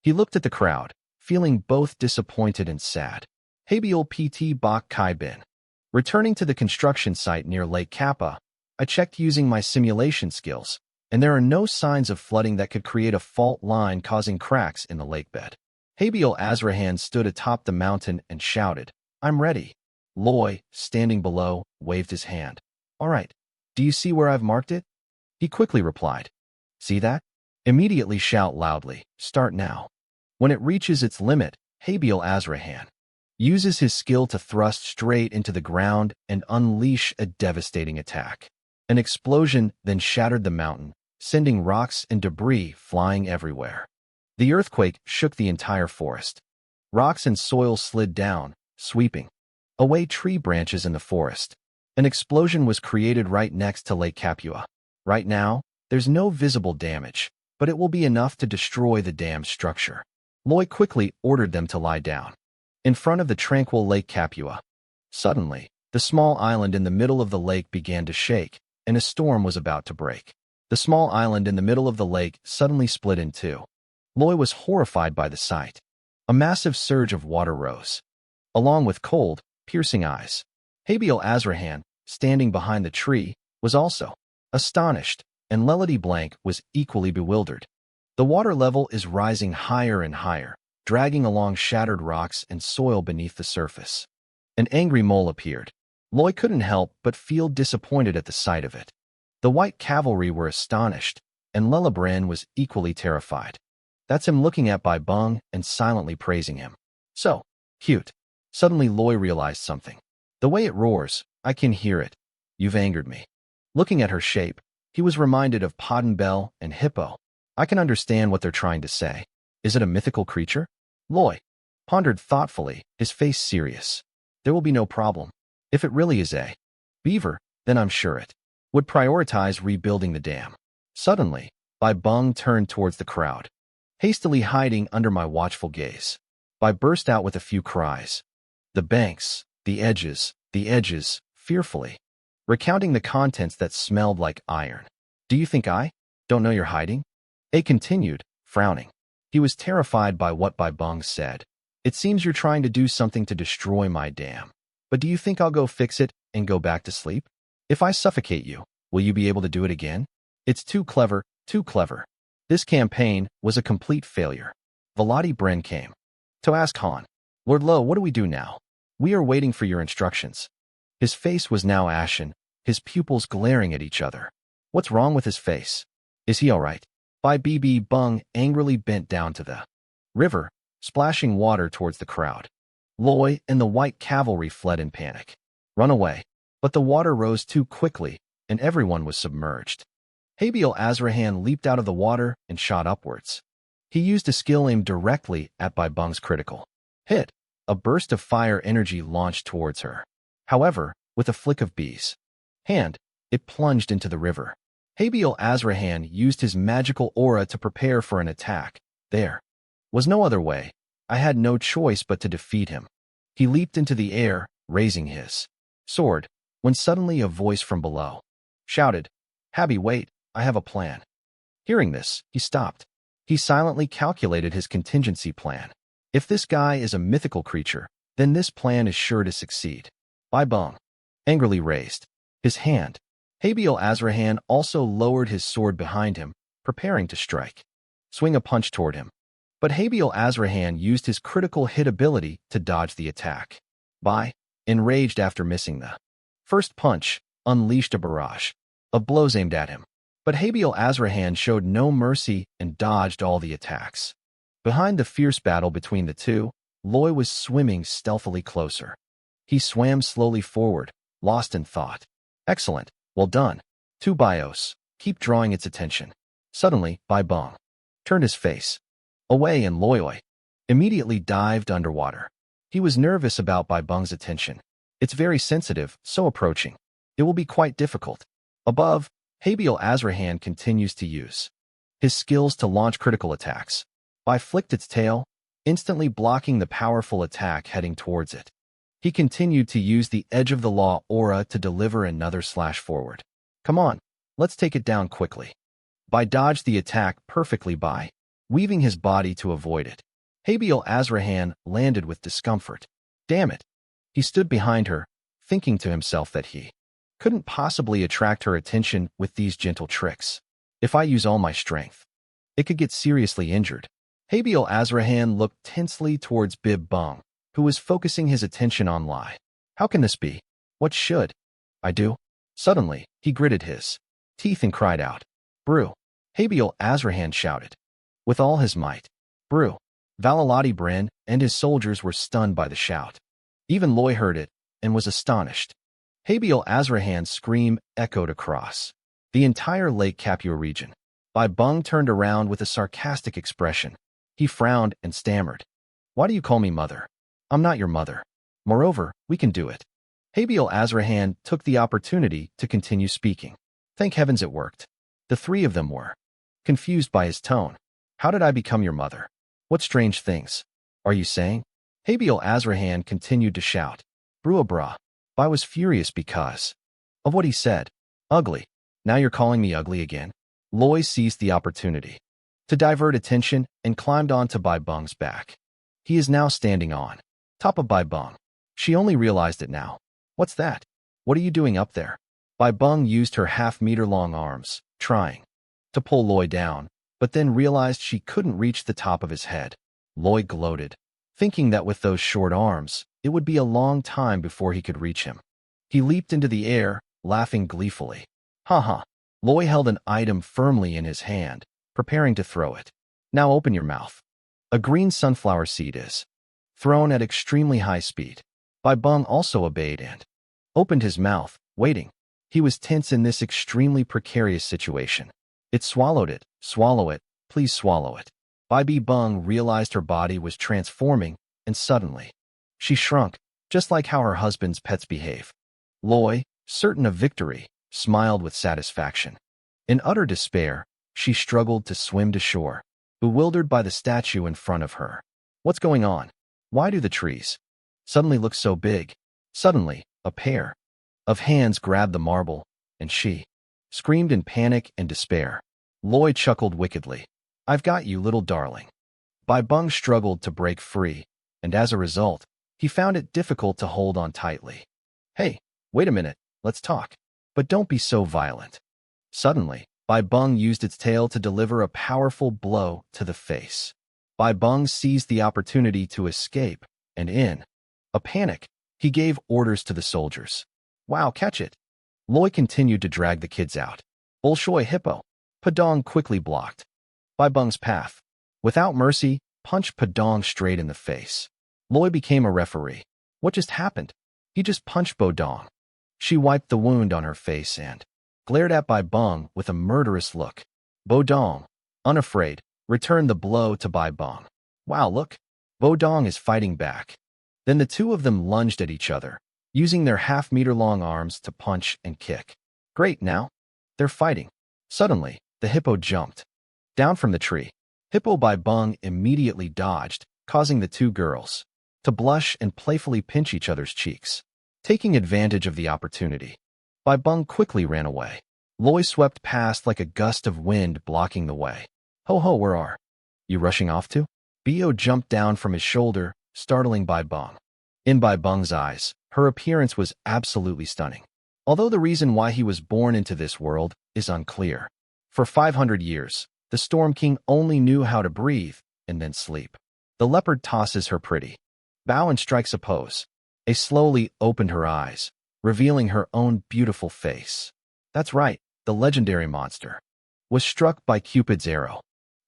He looked at the crowd, feeling both disappointed and sad. Habiel PT Bak Kai Bin. Returning to the construction site near Lake Kappa, I checked using my simulation skills, and there are no signs of flooding that could create a fault line causing cracks in the lake bed. Habiel Azrahan stood atop the mountain and shouted, "I'm ready." Loy, standing below, waved his hand. "All right. Do you see where I've marked it?" He quickly replied, "See that? Immediately shout loudly, 'Start now.'" When it reaches its limit, Habiel Azrahan uses his skill to thrust straight into the ground and unleash a devastating attack. An explosion then shattered the mountain, sending rocks and debris flying everywhere. The earthquake shook the entire forest. Rocks and soil slid down, sweeping away tree branches in the forest. An explosion was created right next to Lake Capua. Right now, there's no visible damage, but it will be enough to destroy the dam's structure. Loy quickly ordered them to lie down in front of the tranquil Lake Capua. Suddenly, the small island in the middle of the lake began to shake, and a storm was about to break. The small island in the middle of the lake suddenly split in two. Loy was horrified by the sight. A massive surge of water rose, along with cold, piercing eyes. Habiel Azrahan, standing behind the tree, was also astonished, and Lelity Blank was equally bewildered. The water level is rising higher and higher, dragging along shattered rocks and soil beneath the surface. An angry mole appeared. Loy couldn't help but feel disappointed at the sight of it. The White Cavalry were astonished, and Lelibran was equally terrified. That's him looking at Bai Bung and silently praising him. "So cute." Suddenly Loy realized something. "The way it roars, I can hear it. You've angered me." Looking at her shape, he was reminded of Podden Bell and Hippo. "I can understand what they're trying to say. Is it a mythical creature?" Loy pondered thoughtfully, his face serious. "There will be no problem. If it really is a beaver, then I'm sure it would prioritize rebuilding the dam." Suddenly, Bai Bung turned towards the crowd. Hastily hiding under my watchful gaze, Bai burst out with a few cries. "The banks, the edges, fearfully, recounting the contents that smelled like iron. "Do you think I don't know you're hiding?" A continued, frowning. He was terrified by what Bai Bung said. "It seems you're trying to do something to destroy my dam. But do you think I'll go fix it and go back to sleep? If I suffocate you, will you be able to do it again? It's too clever, too clever." This campaign was a complete failure. Vladi Bren came to ask Han, "Lord Lo, what do we do now? We are waiting for your instructions." His face was now ashen, his pupils glaring at each other. What's wrong with his face? Is he all right? Bai Bb Bung angrily bent down to the river, splashing water towards the crowd. Loy and the White Cavalry fled in panic. "Run away." But the water rose too quickly, and everyone was submerged. Habiel Azrahan leaped out of the water and shot upwards. He used a skill aimed directly at Bai Bung's critical hit. A burst of fire energy launched towards her. However, with a flick of B's hand, it plunged into the river. Habiel Azrahan used his magical aura to prepare for an attack. There was no other way. I had no choice but to defeat him. He leaped into the air, raising his sword, when suddenly a voice from below shouted, "Habi, wait, I have a plan." Hearing this, he stopped. He silently calculated his contingency plan. If this guy is a mythical creature, then this plan is sure to succeed. Bai Bong angrily raised his hand. Habil Azrahan also lowered his sword behind him, preparing to swing a punch toward him. But Habil Azrahan used his critical hit ability to dodge the attack. Bai, enraged after missing the first punch, unleashed a barrage of blows aimed at him. But Habil Azrahan showed no mercy and dodged all the attacks. Behind the fierce battle between the two, Loi was swimming stealthily closer. He swam slowly forward, lost in thought. Excellent, well done. Two bios, keep drawing its attention. Suddenly, Bai Bong turned his face away and Loi immediately dived underwater. He was nervous about Bai Bong's attention. It's very sensitive, so approaching it will be quite difficult. Above, Habil Azrahan continues to use his skills to launch critical attacks. Bai flicked its tail, instantly blocking the powerful attack heading towards it. He continued to use the Edge of the Law aura to deliver another slash forward. Come on, let's take it down quickly. Bai dodged the attack perfectly by weaving his body to avoid it. Habil Azrahan landed with discomfort. Damn it. He stood behind her, thinking to himself that he couldn't possibly attract her attention with these gentle tricks. If I use all my strength, it could get seriously injured. Habil Azrahan looked tensely towards Bib Bong, who was focusing his attention on Lai. How can this be? What should I do? Suddenly, he gritted his teeth and cried out, "Brew!" Habil Azrahan shouted with all his might. "Brew!" Valalati Bren and his soldiers were stunned by the shout. Even Loi heard it and was astonished. Habil Azrahan's scream echoed across the entire Lake Capua region. Bai Bong turned around with a sarcastic expression. He frowned and stammered. "Why do you call me mother? I'm not your mother. Moreover, we can do it." Habil Azrahan took the opportunity to continue speaking. Thank heavens it worked. The three of them were confused by his tone. "How did I become your mother? What strange things are you saying?" Habil Azrahan continued to shout. "Bruabra." Bai was furious because of what he said. "Ugly. Now you're calling me ugly again?" Loi seized the opportunity to divert attention and climbed onto Bai Bong's back. He is now standing on top of Bai Bong. She only realized it now. "What's that? What are you doing up there?" Bai Bong used her half-meter-long arms, trying to pull Loi down, but then realized she couldn't reach the top of his head. Loi gloated, thinking that with those short arms, it would be a long time before he could reach him. He leaped into the air, laughing gleefully. "Ha." Loi held an item firmly in his hand, preparing to throw it. "Now open your mouth." A green sunflower seed is thrown at extremely high speed. Bai Bong also obeyed and opened his mouth, waiting. He was tense in this extremely precarious situation. It swallowed it. "Swallow it, please swallow it." Bai Bong realized her body was transforming, and suddenly, she shrunk, just like how her husband's pets behave. Loi, certain of victory, smiled with satisfaction. In utter despair, she struggled to swim to shore, bewildered by the statue in front of her. What's going on? Why do the trees suddenly look so big? Suddenly, a pair of hands grabbed the marble, and she screamed in panic and despair. Loi chuckled wickedly. "I've got you, little darling." Bai Bong struggled to break free, and as a result, he found it difficult to hold on tightly. "Hey, wait a minute, let's talk. But don't be so violent." Suddenly, Bai Bong used its tail to deliver a powerful blow to the face. Bai Bong seized the opportunity to escape, and in a panic, he gave orders to the soldiers. "Wow, catch it." Loi continued to drag the kids out. "Bolshoi Hippo." Padong quickly blocked Bai Bong's path. Without mercy, punched Padong straight in the face. Loi became a referee. What just happened? He just punched Bodong. She wiped the wound on her face and glared at Bai Bong with a murderous look. Bodong, unafraid, returned the blow to Bai Bong. "Wow, look. Bodong is fighting back." Then the two of them lunged at each other, using their half-meter-long arms to punch and kick. "Great, now they're fighting." Suddenly, the hippo jumped down from the tree. Hippo Bai Bong immediately dodged, causing the two girls to blush and playfully pinch each other's cheeks. Taking advantage of the opportunity, Bai Beng quickly ran away. Loi swept past like a gust of wind, blocking the way. Ho ho, where are you rushing off to? Bio jumped down from his shoulder, startling Bai Beng. In Bai Beng's eyes, her appearance was absolutely stunning. Although the reason why he was born into this world is unclear. For 500 years, the Storm King only knew how to breathe and then sleep. The leopard tosses her pretty bow and strikes a pose. A slowly opened her eyes, revealing her own beautiful face. That's right, the legendary monster was struck by Cupid's arrow.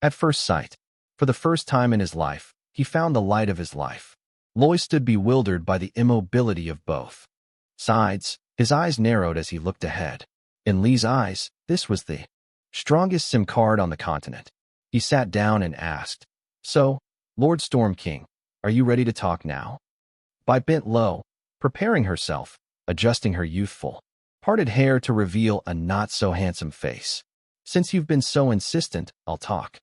At first sight, for the first time in his life, he found the light of his life. Loi stood bewildered by the immobility of both sides. His eyes narrowed as he looked ahead. In Li's eyes, this was the strongest SIM card on the continent. He sat down and asked, "So, Lord Storm King, are you ready to talk now?" Bai bent low, preparing herself, adjusting her youthful, parted hair to reveal a not-so-handsome face. "Since you've been so insistent, I'll talk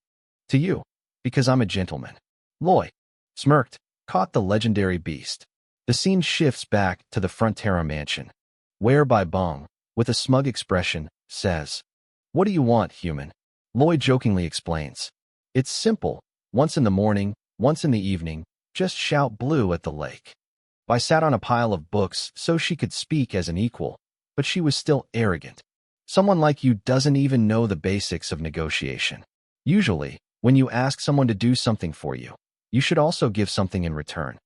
to you, because I'm a gentleman." Loi smirked, caught the legendary beast. The scene shifts back to the Frontera mansion, where Bai Beng, with a smug expression, says, "What do you want, human?" Loi jokingly explains, "It's simple. Once in the morning, once in the evening, just shout blue at the lake." Bai sat on a pile of books so she could speak as an equal, but she was still arrogant. Someone like you doesn't even know the basics of negotiation. Usually, when you ask someone to do something for you, you should also give something in return.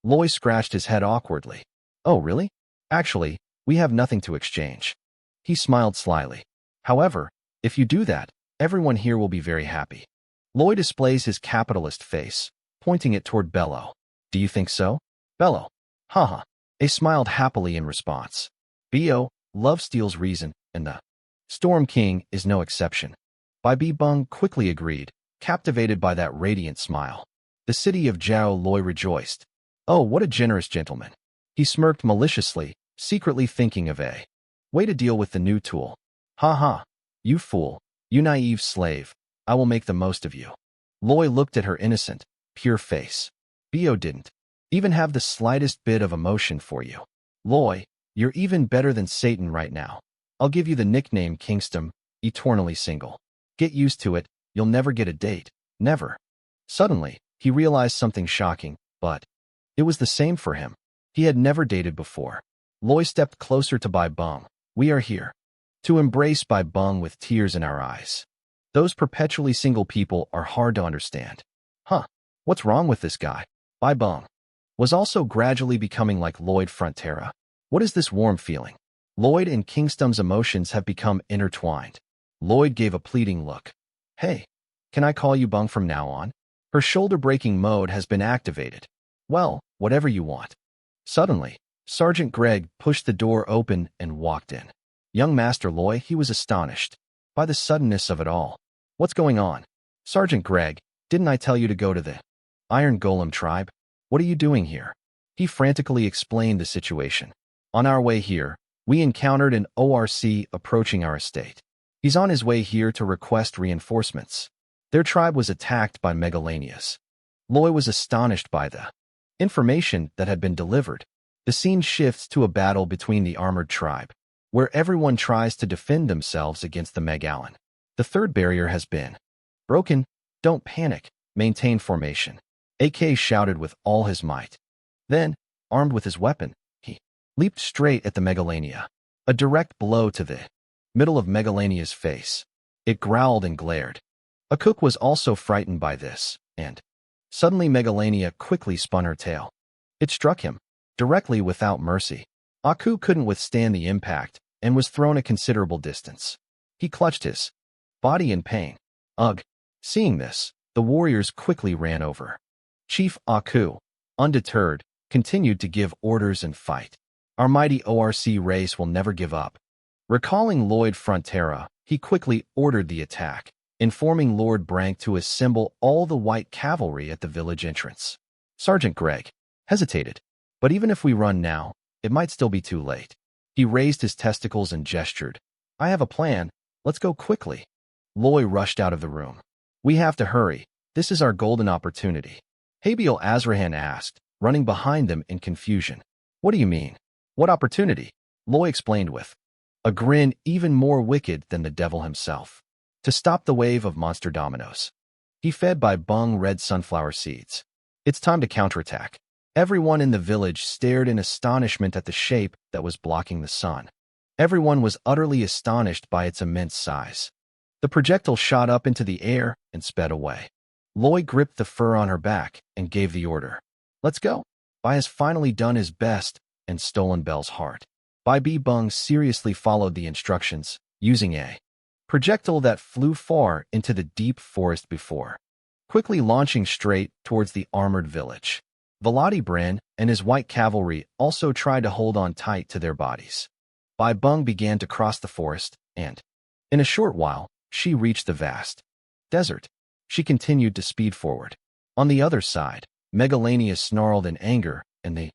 Loi scratched his head awkwardly. "Oh, really? Actually, we have nothing to exchange." He smiled slyly. "However, if you do that, everyone here will be very happy." Loi displays his capitalist face, pointing it toward Bello. "Do you think so?" Bello, haha. They smiled happily in response. Bo, love steals reason, and the Storm King is no exception. Bai Beng quickly agreed, captivated by that radiant smile. The city of Jiao Loi rejoiced. "Oh, what a generous gentleman." He smirked maliciously, secretly thinking of a way to deal with the new tool. "Ha ha, you fool, you naive slave, I will make the most of you." Loi looked at her innocent, pure face. Bo didn't even have the slightest bit of emotion for you. "Loi, you're even better than Satan right now. I'll give you the nickname Kingston, eternally single. Get used to it, you'll never get a date, never." Suddenly, he realized something shocking, but it was the same for him. He had never dated before. Loi stepped closer to Bai Beng. "We are here to embrace Bai Beng with tears in our eyes. Those perpetually single people are hard to understand." Huh, what's wrong with this guy? Bai Beng was also gradually becoming like Lloyd Frontera. What is this warm feeling? Lloyd and Kingston's emotions have become intertwined. Lloyd gave a pleading look. "Hey, can I call you Bung from now on?" Her shoulder-breaking mode has been activated. "Well, whatever you want." Suddenly, Sergeant Greg pushed the door open and walked in. Young Master Loi, he was astonished by the suddenness of it all. "What's going on?" "Sergeant Greg, didn't I tell you to go to the Iron Golem tribe? What are you doing here?" He frantically explained the situation. "On our way here, we encountered an ORC approaching our estate. He's on his way here to request reinforcements. Their tribe was attacked by Megalanias." Loi was astonished by the information that had been delivered. The scene shifts to a battle between the armored tribe, where everyone tries to defend themselves against the Megalan. The third barrier has been broken. "Don't panic, maintain formation," AK shouted with all his might. Then, armed with his weapon, he leaped straight at the Megalania. A direct blow to the middle of Megalania's face. It growled and glared. Akuk was also frightened by this, and suddenly Megalania quickly spun her tail. It struck him directly without mercy. Aku couldn't withstand the impact and was thrown a considerable distance. He clutched his body in pain. Ugh. Seeing this, the warriors quickly ran over. Chief Aku, undeterred, continued to give orders and fight. "Our mighty ORC race will never give up." Recalling Lloyd Frontera, he quickly ordered the attack, informing Lord Brank to assemble all the white cavalry at the village entrance. Sergeant Greg hesitated. "But even if we run now, it might still be too late." He raised his testicles and gestured. "I have a plan. Let's go quickly." Loi rushed out of the room. "We have to hurry. This is our golden opportunity." Habiel Azrahan asked, running behind them in confusion. What do you mean? What opportunity? Loy explained with a grin even more wicked than the devil himself. To stop the wave of monster dominoes. He fed by Bung red sunflower seeds. It's time to counterattack. Everyone in the village stared in astonishment at the shape that was blocking the sun. Everyone was utterly astonished by its immense size. The projectile shot up into the air and sped away. Loy gripped the fur on her back and gave the order. Let's go. Bai has finally done his best and stolen Belle's heart. Bai B. Bung seriously followed the instructions, using a projectile that flew far into the deep forest before, quickly launching straight towards the armored village. Velati Bren and his white cavalry also tried to hold on tight to their bodies. Bai Bung began to cross the forest, and, in a short while, she reached the vast desert. She continued to speed forward. On the other side, Megalania snarled in anger, and the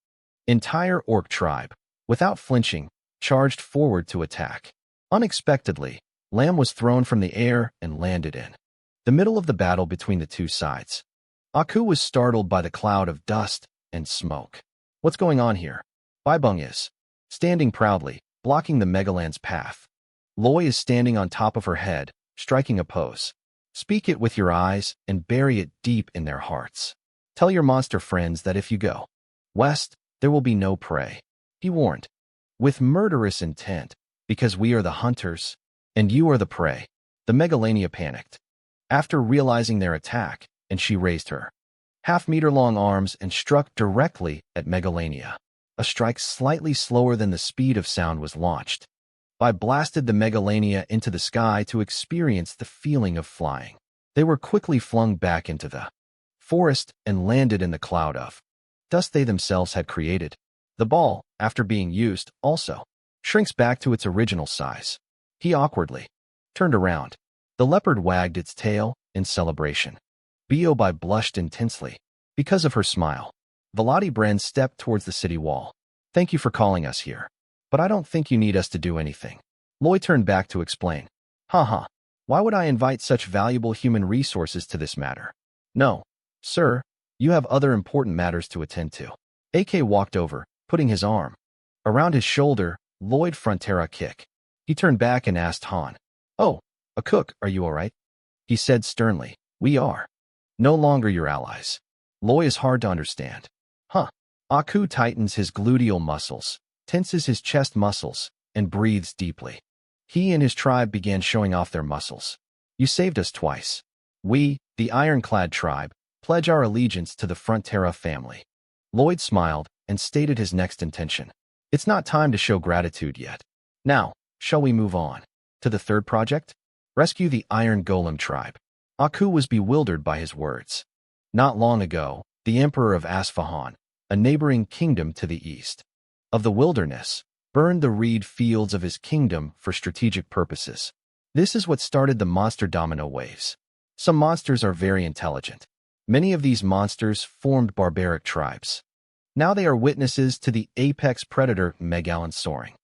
entire orc tribe, without flinching, charged forward to attack. Unexpectedly, Lamb was thrown from the air and landed in the middle of the battle between the two sides. Aku was startled by the cloud of dust and smoke. What's going on here? Bai Bung is standing proudly, blocking the Megaland's path. Loy is standing on top of her head, striking a pose. Speak it with your eyes and bury it deep in their hearts. Tell your monster friends that if you go west, there will be no prey. He warned, with murderous intent, because we are the hunters, and you are the prey. The Megalania panicked. After realizing their attack, and she raised her half-meter-long arms and struck directly at Megalania. A strike slightly slower than the speed of sound was launched. Bai blasted the Megalania into the sky to experience the feeling of flying. They were quickly flung back into the forest and landed in the cloud of dust they themselves had created. The ball, after being used, also shrinks back to its original size. He awkwardly turned around. The leopard wagged its tail in celebration. Bai blushed intensely because of her smile. Velati Bren stepped towards the city wall. Thank you for calling us here, but I don't think you need us to do anything. Loy turned back to explain. Haha, why would I invite such valuable human resources to this matter? No, sir, you have other important matters to attend to. AK walked over, putting his arm around his shoulder. Lloyd Frontera kick. He turned back and asked Han. Oh, a cook, are you all right? He said sternly. We are no longer your allies. Loy is hard to understand. Huh. Aku tightens his gluteal muscles, tenses his chest muscles, and breathes deeply. He and his tribe began showing off their muscles. You saved us twice. We, the Ironclad tribe, pledge our allegiance to the Frontera family. Lloyd smiled and stated his next intention. It's not time to show gratitude yet. Now, shall we move on to the third project? Rescue the Iron Golem tribe. Aku was bewildered by his words. Not long ago, the Emperor of Asfahan, a neighboring kingdom to the east of the wilderness, burned the reed fields of his kingdom for strategic purposes. This is what started the monster domino waves. Some monsters are very intelligent. Many of these monsters formed barbaric tribes. Now they are witnesses to the apex predator Megalon soaring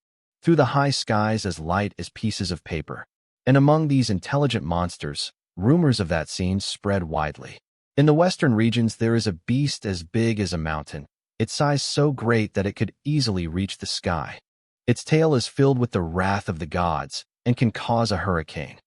through the high skies as light as pieces of paper. And among these intelligent monsters, rumors of that scene spread widely. In the western regions, there is a beast as big as a mountain, its size so great that it could easily reach the sky. Its tail is filled with the wrath of the gods and can cause a hurricane.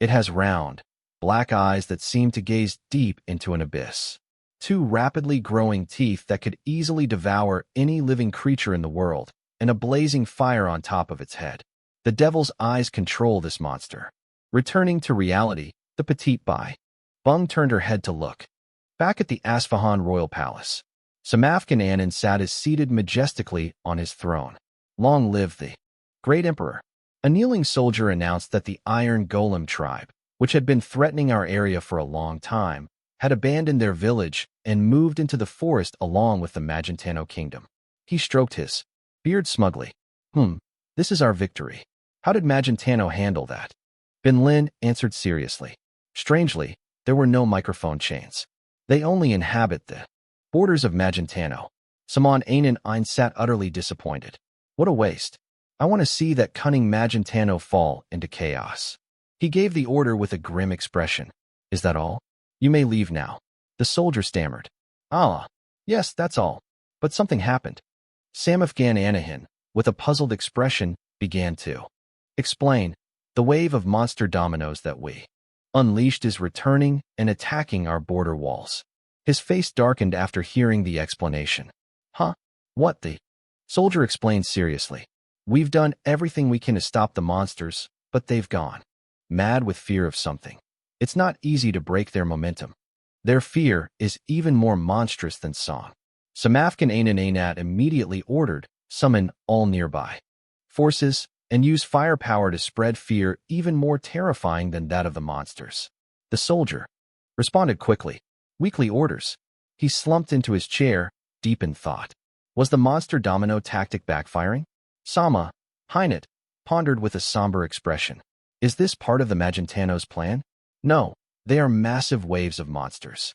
It has round, black eyes that seem to gaze deep into an abyss. Two rapidly growing teeth that could easily devour any living creature in the world, and a blazing fire on top of its head. The devil's eyes control this monster. Returning to reality, the petite Bai Bung turned her head to look. Back at the Asfahan royal palace, Samafkan Anan sat as seated majestically on his throne. Long live the great emperor. A kneeling soldier announced that the Iron Golem tribe, which had been threatening our area for a long time, had abandoned their village and moved into the forest along with the Magentano kingdom. He stroked his beard smugly. This is our victory. How did Magentano handle that? Bin Lin answered seriously. Strangely, there were no microphone chains. They only inhabit the borders of Magentano. Saman Anan Ein sat utterly disappointed. What a waste. I want to see that cunning Magentano fall into chaos. He gave the order with a grim expression. Is that all? You may leave now. The soldier stammered. Ah, yes, that's all. But something happened. Samafgan Anahin, with a puzzled expression, began to explain. The wave of monster dominoes that we unleashed is returning and attacking our border walls. His face darkened after hearing the explanation. Huh? What the? Soldier explained seriously. We've done everything we can to stop the monsters, but they've gone mad with fear of something. It's not easy to break their momentum. Their fear is even more monstrous than song. Samafgan Ainat immediately ordered, summon all nearby forces and use firepower to spread fear even more terrifying than that of the monsters. The soldier responded quickly. Weekly orders. He slumped into his chair, deep in thought. Was the monster domino tactic backfiring? Sama, Hynat, pondered with a somber expression. Is this part of the Magentano's plan? No, they are massive waves of monsters.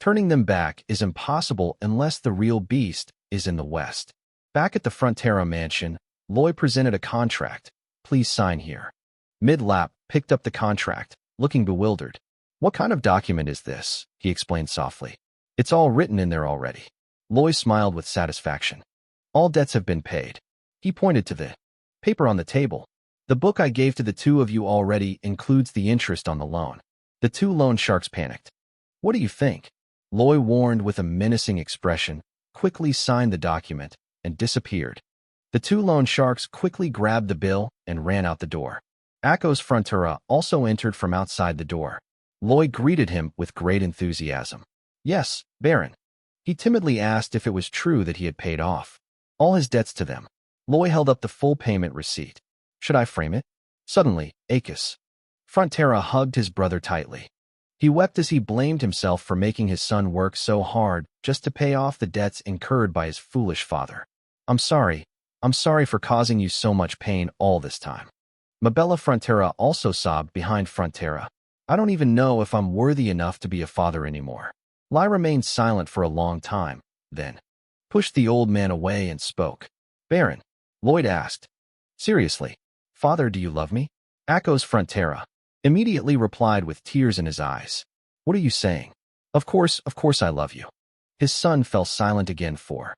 Turning them back is impossible unless the real beast is in the west. Back at the Frontera mansion, Loy presented a contract. Please sign here. Mid-lap picked up the contract, looking bewildered. What kind of document is this? He explained softly. It's all written in there already. Loy smiled with satisfaction. All debts have been paid. He pointed to the paper on the table. The book I gave to the two of you already includes the interest on the loan. The two loan sharks panicked. What do you think? Loy warned with a menacing expression, quickly signed the document, and disappeared. The two loan sharks quickly grabbed the bill and ran out the door. Akko's Frontera also entered from outside the door. Loy greeted him with great enthusiasm. Yes, Baron. He timidly asked if it was true that he had paid off all his debts to them. Loy held up the full payment receipt. Should I frame it? Suddenly, Akos Frontera hugged his brother tightly. He wept as he blamed himself for making his son work so hard just to pay off the debts incurred by his foolish father. I'm sorry for causing you so much pain all this time. Mabella Frontera also sobbed behind Frontera. I don't even know if I'm worthy enough to be a father anymore. Lai remained silent for a long time, then pushed the old man away and spoke. Baron, Lloyd asked. Seriously, father, do you love me? Akko's Frontera immediately replied with tears in his eyes. What are you saying? Of course I love you. His son fell silent again for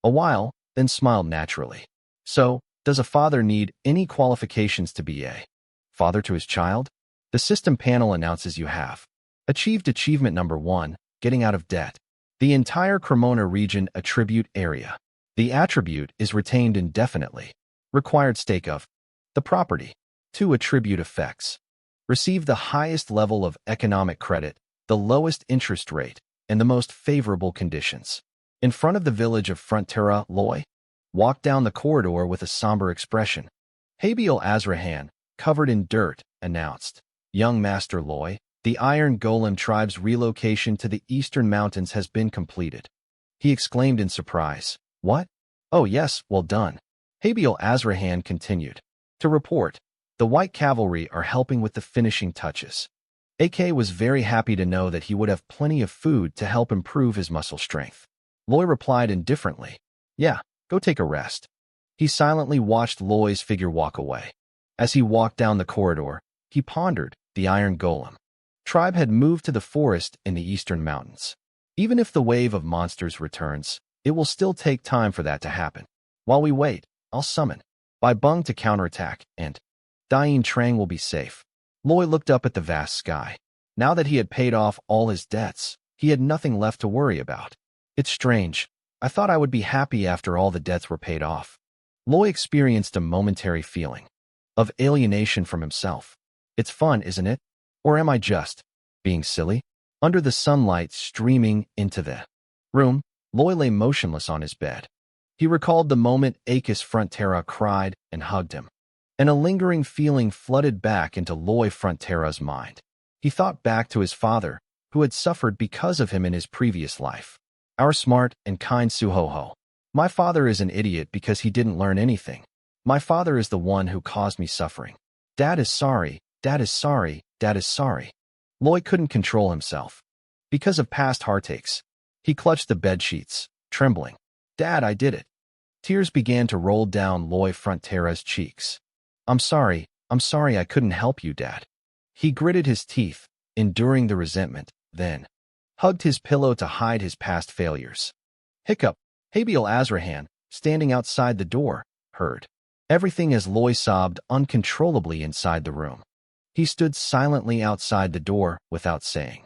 a while, then smiled naturally. So, does a father need any qualifications to be a father to his child? The system panel announces you have achieved achievement number 1, getting out of debt. The entire Cremona region attribute area. The attribute is retained indefinitely. Required stake of the property. 2 attribute effects. Receive the highest level of economic credit, the lowest interest rate, and the most favorable conditions. In front of the village of Frontera, Loy walked down the corridor with a somber expression. Habiel Azrahan, covered in dirt, announced, Young Master Loy, the Iron Golem tribe's relocation to the eastern mountains has been completed. He exclaimed in surprise. What? Oh yes, well done. Habiel Azrahan continued. To report, the White Cavalry are helping with the finishing touches. AK was very happy to know that he would have plenty of food to help improve his muscle strength. Loy replied indifferently. Yeah, go take a rest. He silently watched Loy's figure walk away. As he walked down the corridor, he pondered. The Iron Golem tribe had moved to the forest in the eastern mountains. Even if the wave of monsters returns, it will still take time for that to happen. While we wait, I'll summon Bai Bung to counterattack, and Dian Trang will be safe. Loy looked up at the vast sky. Now that he had paid off all his debts, he had nothing left to worry about. It's strange. I thought I would be happy after all the debts were paid off. Loy experienced a momentary feeling of alienation from himself. It's fun, isn't it? Or am I just being silly? Under the sunlight streaming into the room, Loy lay motionless on his bed. He recalled the moment Akos Frontera cried and hugged him, and a lingering feeling flooded back into Loy Frontera's mind. He thought back to his father, who had suffered because of him in his previous life. Our smart and kind Suhoho. My father is an idiot because he didn't learn anything. My father is the one who caused me suffering. Dad is sorry. Dad is sorry. Dad is sorry. Loy couldn't control himself. Because of past heartaches, he clutched the bed sheets, trembling. Dad, I did it. Tears began to roll down Loy Frontera's cheeks. I'm sorry I couldn't help you, Dad. He gritted his teeth, enduring the resentment, then hugged his pillow to hide his past failures. Hiccup. Habil Azrahan, standing outside the door, heard everything as Loy sobbed uncontrollably inside the room. He stood silently outside the door without saying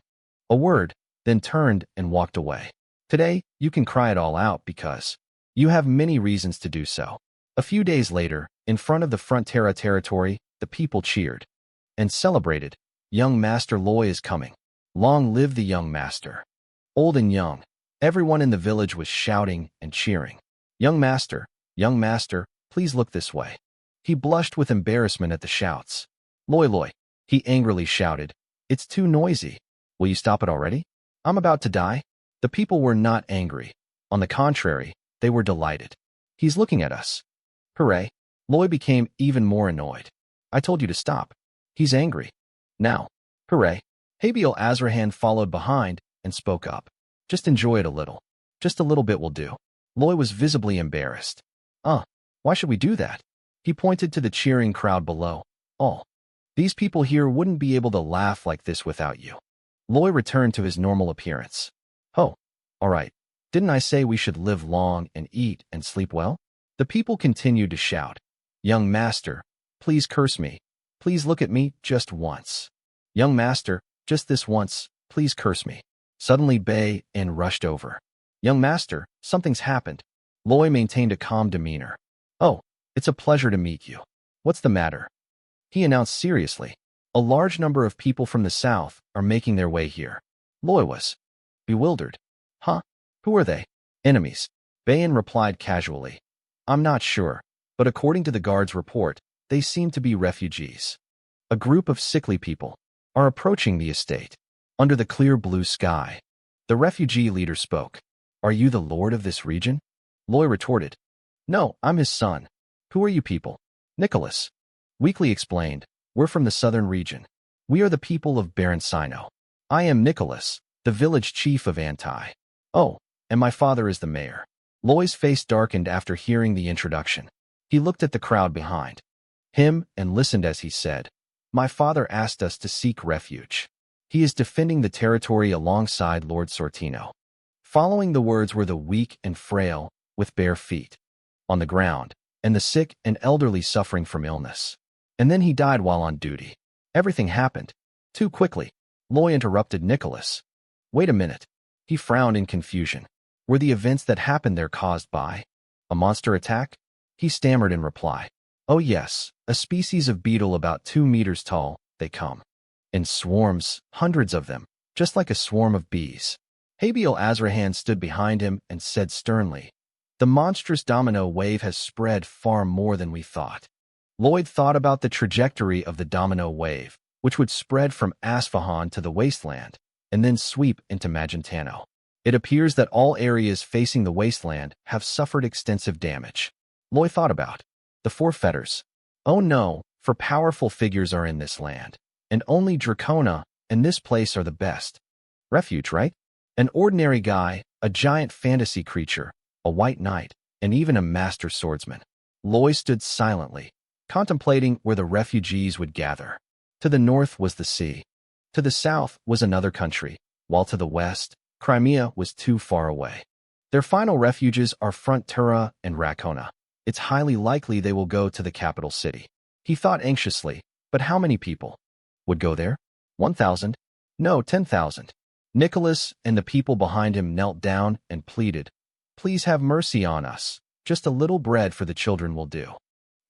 a word, then turned and walked away. Today, you can cry it all out because you have many reasons to do so. A few days later, in front of the Frontera territory, the people cheered and celebrated. Young Master Loy is coming. Long live the young master. Old and young, everyone in the village was shouting and cheering. Young master, please look this way. He blushed with embarrassment at the shouts. Loy, he angrily shouted. It's too noisy. Will you stop it already? I'm about to die. The people were not angry. On the contrary, they were delighted. He's looking at us. Hooray. Loy became even more annoyed. I told you to stop. He's angry. Now. Hooray. Habil Azrahan followed behind and spoke up. Just enjoy it a little. Just a little bit will do. Loy was visibly embarrassed. Why should we do that? He pointed to the cheering crowd below. All. These people here wouldn't be able to laugh like this without you. Loy returned to his normal appearance. Oh, all right. Didn't I say we should live long and eat and sleep well? The people continued to shout. Young master, please curse me. Please look at me just once. Young master, just this once, please curse me. Suddenly Bay In rushed over. Young master, something's happened. Loy maintained a calm demeanor. Oh, it's a pleasure to meet you. What's the matter? He announced seriously. A large number of people from the south are making their way here. Loy was bewildered. Huh? Who are they? Enemies. Bayan replied casually. I'm not sure, but according to the guard's report, they seem to be refugees. A group of sickly people are approaching the estate. Under the clear blue sky, the refugee leader spoke. Are you the lord of this region? Loy retorted. No, I'm his son. Who are you people? Nicholas weakly explained. We're from the southern region. We are the people of Baron Sino. I am Nicholas, the village chief of Antai. Oh, and my father is the mayor. Loy's face darkened after hearing the introduction. He looked at the crowd behind him and listened as he said, my father asked us to seek refuge. He is defending the territory alongside Lord Sortino. Following the words were the weak and frail, with bare feet on the ground, and the sick and elderly suffering from illness. And then he died while on duty. Everything happened too quickly. Loy interrupted Nicholas. Wait a minute. He frowned in confusion. Were the events that happened there caused by a monster attack? He stammered in reply. Oh yes, a species of beetle about 2 meters tall. They come in swarms, hundreds of them, just like a swarm of bees. Habil Azrahan stood behind him and said sternly, the monstrous domino wave has spread far more than we thought. Lloyd thought about the trajectory of the domino wave, which would spread from Asfahan to the wasteland, and then sweep into Magentano. It appears that all areas facing the wasteland have suffered extensive damage. Lloyd thought about the four fetters. Oh no, for powerful figures are in this land, and only Dracona and this place are the best. Refuge, right? An ordinary guy, a giant fantasy creature, a white knight, and even a master swordsman. Lloyd stood silently, contemplating where the refugees would gather. To the north was the sea. To the south was another country, while to the west, Crimea was too far away. Their final refuges are Frontera and Racona. It's highly likely they will go to the capital city. He thought anxiously, but how many people would go there? 1,000? No, 10,000. Nicholas and the people behind him knelt down and pleaded, please have mercy on us. Just a little bread for the children will do.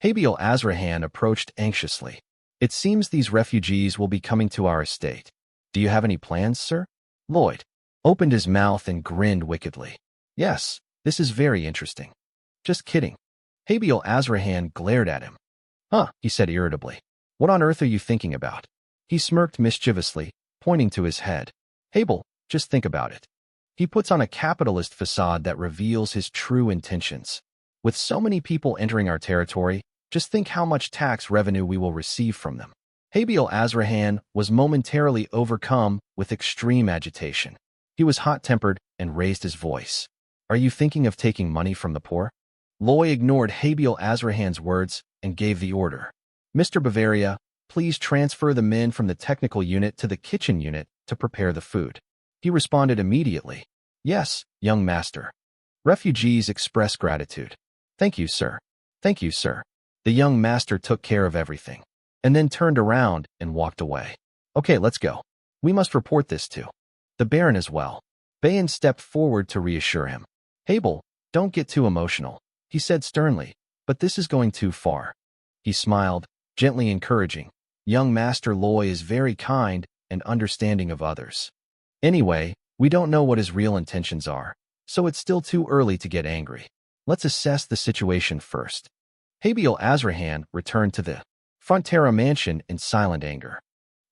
Habil Azrahan approached anxiously. It seems these refugees will be coming to our estate. Do you have any plans, sir? Lloyd opened his mouth and grinned wickedly. Yes, this is very interesting. Just kidding. Habil Azrahan glared at him. Huh, he said irritably. What on earth are you thinking about? He smirked mischievously, pointing to his head. Habil, just think about it. He puts on a capitalist facade that reveals his true intentions. With so many people entering our territory, just think how much tax revenue we will receive from them. Habil Azrahan was momentarily overcome with extreme agitation. He was hot-tempered and raised his voice. Are you thinking of taking money from the poor? Loy ignored Habil Azrahan's words and gave the order. Mr. Bavaria, please transfer the men from the technical unit to the kitchen unit to prepare the food. He responded immediately. Yes, young master. Refugees express gratitude. Thank you, sir. Thank you, sir. The young master took care of everything, and then turned around and walked away. Okay, let's go. We must report this to the Baron as well. Bayan stepped forward to reassure him. Abel, don't get too emotional, he said sternly, but this is going too far. He smiled, gently encouraging. Young Master Loy is very kind and understanding of others. Anyway, we don't know what his real intentions are, so it's still too early to get angry. Let's assess the situation first. Habil Azrahan returned to the Frontera mansion in silent anger.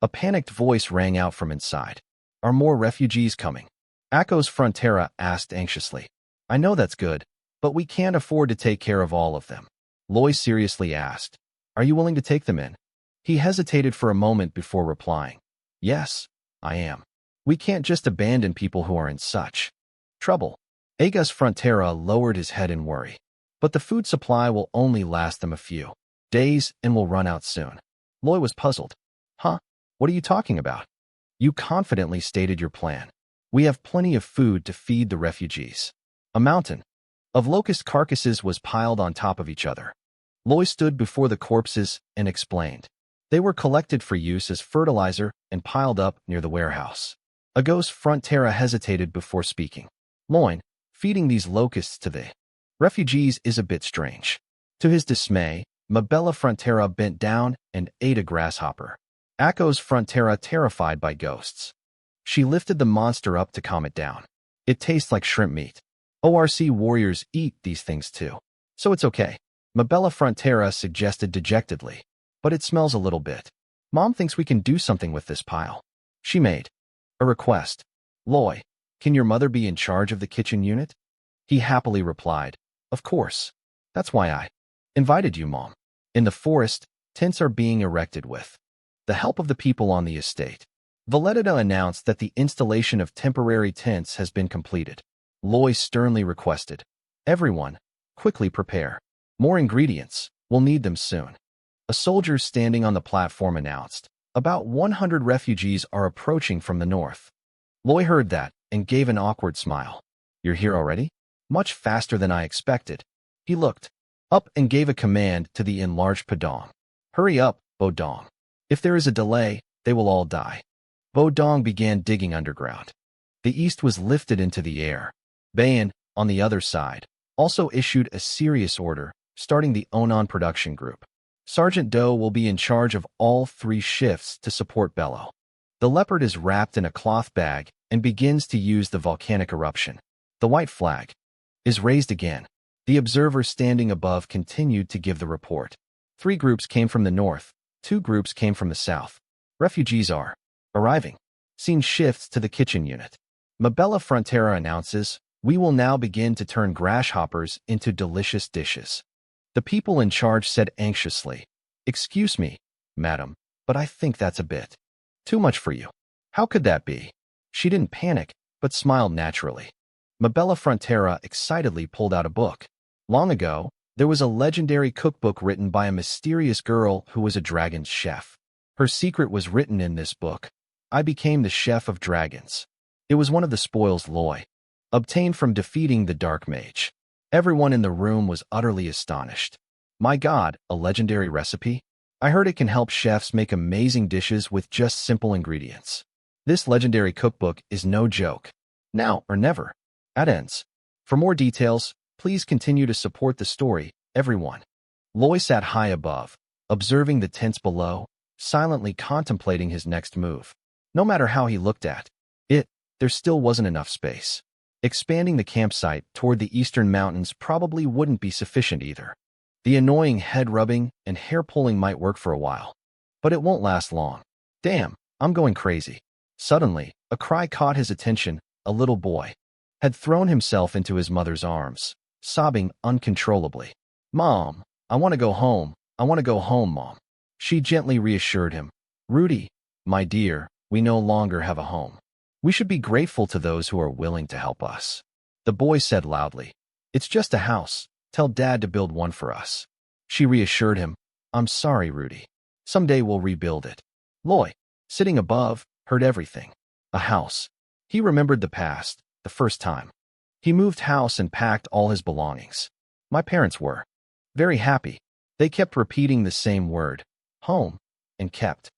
A panicked voice rang out from inside. Are more refugees coming? Akko's Frontera asked anxiously. I know that's good, but we can't afford to take care of all of them. Loy seriously asked. Are you willing to take them in? He hesitated for a moment before replying. Yes, I am. We can't just abandon people who are in such trouble. Agus Frontera lowered his head in worry. But the food supply will only last them a few days and will run out soon. Loy was puzzled. Huh? What are you talking about? You confidently stated your plan. We have plenty of food to feed the refugees. A mountain of locust carcasses was piled on top of each other. Loy stood before the corpses and explained. They were collected for use as fertilizer and piled up near the warehouse. Agos Frontera hesitated before speaking. Loin, feeding these locusts to the refugees is a bit strange. To his dismay, Mabella Frontera bent down and ate a grasshopper. Akko's Frontera terrified by ghosts. She lifted the monster up to calm it down. It tastes like shrimp meat. ORC warriors eat these things too. So it's okay. Mabella Frontera suggested dejectedly. But it smells a little bit. Mom thinks we can do something with this pile. She made a request. Loy, can your mother be in charge of the kitchen unit? He happily replied. Of course. That's why I invited you, Mom. In the forest, tents are being erected with the help of the people on the estate. Valetida announced that the installation of temporary tents has been completed. Loy sternly requested. Everyone, quickly prepare. More ingredients. We'll need them soon. A soldier standing on the platform announced. About 100 refugees are approaching from the north. Loy heard that and gave an awkward smile. You're here already? Much faster than I expected. He looked up and gave a command to the enlarged Padong. Hurry up, Bodong. If there is a delay, they will all die. Bodong began digging underground. The east was lifted into the air. Bayan, on the other side, also issued a serious order, starting the Onan production group. Sergeant Doe will be in charge of all 3 shifts to support Bello. The leopard is wrapped in a cloth bag and begins to use the volcanic eruption. The white flag is raised again. The observer standing above continued to give the report. 3 groups came from the north, 2 groups came from the south. Refugees are arriving. Scene shifts to the kitchen unit. Mabella Frontera announces, we will now begin to turn grasshoppers into delicious dishes. The people in charge said anxiously, Excuse me, madam, but I think that's a bit too much for you. How could that be? She didn't panic, but smiled naturally. Mabella Frontera excitedly pulled out a book. Long ago, there was a legendary cookbook written by a mysterious girl who was a dragon's chef. Her secret was written in this book. I became the chef of dragons. It was one of the spoils Loy obtained from defeating the Dark Mage. Everyone in the room was utterly astonished. My God, a legendary recipe? I heard it can help chefs make amazing dishes with just simple ingredients. This legendary cookbook is no joke. Now or never. At ends. For more details, please continue to support the story, everyone. Loy sat high above, observing the tents below, silently contemplating his next move. No matter how he looked at it, there still wasn't enough space. Expanding the campsite toward the eastern mountains probably wouldn't be sufficient either. The annoying head-rubbing and hair-pulling might work for a while, but it won't last long. Damn, I'm going crazy. Suddenly, a cry caught his attention. A little boy had thrown himself into his mother's arms, sobbing uncontrollably. Mom, I want to go home. I want to go home, Mom. She gently reassured him. Rudy, my dear, we no longer have a home. We should be grateful to those who are willing to help us. The boy said loudly. It's just a house. Tell Dad to build one for us. She reassured him. I'm sorry, Rudy. Someday we'll rebuild it. Loy, sitting above, heard everything. A house. He remembered the past, the first time. He moved house and packed all his belongings. My parents were very happy. They kept repeating the same word, home, and kept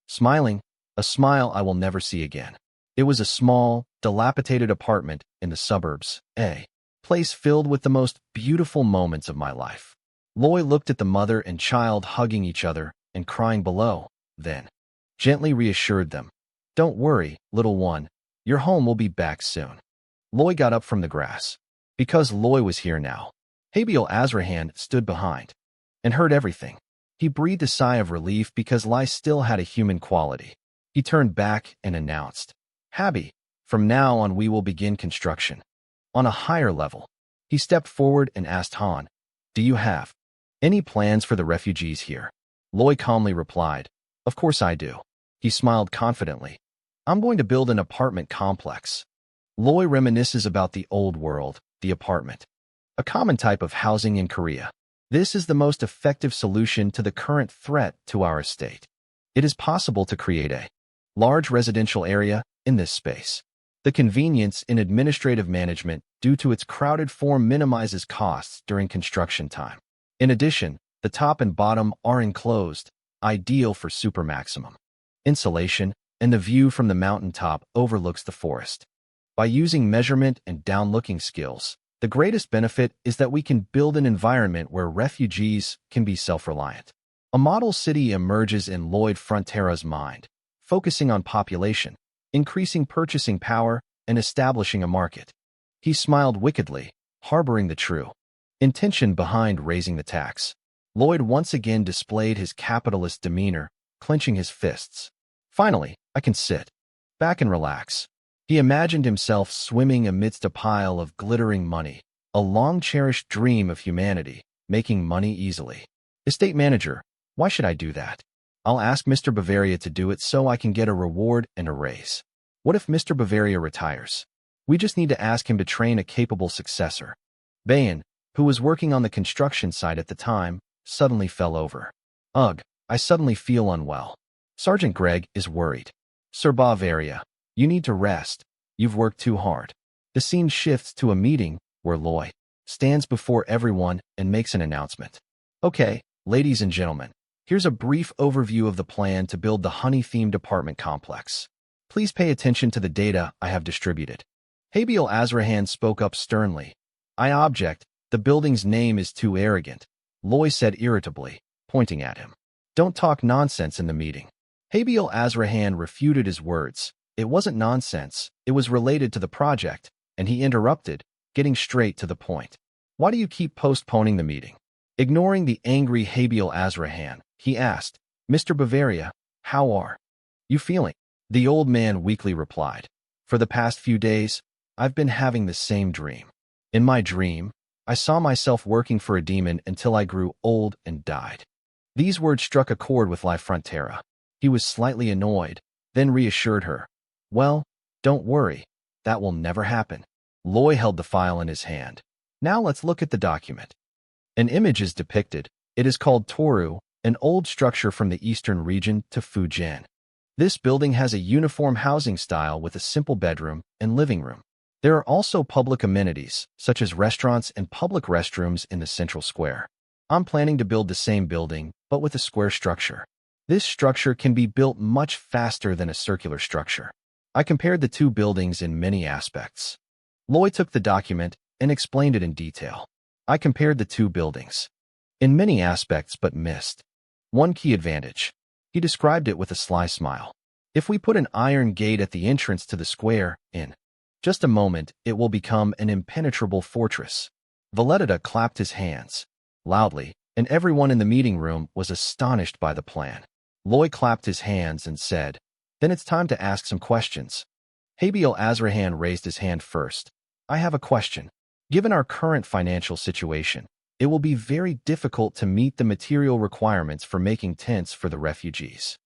smiling, a smile I will never see again. It was a small, dilapidated apartment in the suburbs, a place filled with the most beautiful moments of my life. Loy looked at the mother and child hugging each other and crying below, then gently reassured them. Don't worry, little one, your home will be back soon. Loy got up from the grass. Because Loy was here now. Habil Azrahan stood behind and heard everything. He breathed a sigh of relief because Lai still had a human quality. He turned back and announced, Habi, from now on we will begin construction. On a higher level, he stepped forward and asked Han, do you have any plans for the refugees here? Loy calmly replied, of course I do. He smiled confidently. I'm going to build an apartment complex. Loy reminisces about the old world, the apartment, a common type of housing in Korea. This is the most effective solution to the current threat to our estate. It is possible to create a large residential area in this space. The convenience in administrative management due to its crowded form minimizes costs during construction time. In addition, the top and bottom are enclosed, ideal for super maximum insulation, and the view from the mountaintop overlooks the forest. By using measurement and down-looking skills, the greatest benefit is that we can build an environment where refugees can be self-reliant. A model city emerges in Lloyd Frontera's mind, focusing on population, increasing purchasing power, and establishing a market. He smiled wickedly, harboring the true intention behind raising the tax. Lloyd once again displayed his capitalist demeanor, clenching his fists. Finally, I can sit back and relax. He imagined himself swimming amidst a pile of glittering money, a long-cherished dream of humanity, making money easily. Estate manager, why should I do that? I'll ask Mr. Bavaria to do it so I can get a reward and a raise. What if Mr. Bavaria retires? We just need to ask him to train a capable successor. Bayan, who was working on the construction site at the time, suddenly fell over. Ugh, I suddenly feel unwell. Sergeant Greg is worried. Sir Bavaria, you need to rest. You've worked too hard. The scene shifts to a meeting where Loy stands before everyone and makes an announcement. Okay, ladies and gentlemen, here's a brief overview of the plan to build the honey-themed apartment complex. Please pay attention to the data I have distributed. Habil Azrahan spoke up sternly. I object. The building's name is too arrogant, Loy said irritably, pointing at him. Don't talk nonsense in the meeting. Habil Azrahan refuted his words. It wasn't nonsense, it was related to the project, and he interrupted, getting straight to the point. Why do you keep postponing the meeting? Ignoring the angry Habil Azrahan, he asked, Mr. Bavaria, how are you feeling? The old man weakly replied, for the past few days, I've been having the same dream. In my dream, I saw myself working for a demon until I grew old and died. These words struck a chord with La Frontera. He was slightly annoyed, then reassured her. Well, don't worry. That will never happen. Loy held the file in his hand. Now let's look at the document. An image is depicted. It is called Toru, an old structure from the eastern region to Fujian. This building has a uniform housing style with a simple bedroom and living room. There are also public amenities, such as restaurants and public restrooms in the central square. I'm planning to build the same building, but with a square structure. This structure can be built much faster than a circular structure. I compared the two buildings in many aspects. Loy took the document and explained it in detail. I compared the two buildings in many aspects but missed one key advantage. He described it with a sly smile. If we put an iron gate at the entrance to the square, in just a moment, it will become an impenetrable fortress. Valetida clapped his hands loudly, and everyone in the meeting room was astonished by the plan. Loy clapped his hands and said, then it's time to ask some questions. Habil Azrahan raised his hand first. I have a question. Given our current financial situation, it will be very difficult to meet the material requirements for making tents for the refugees.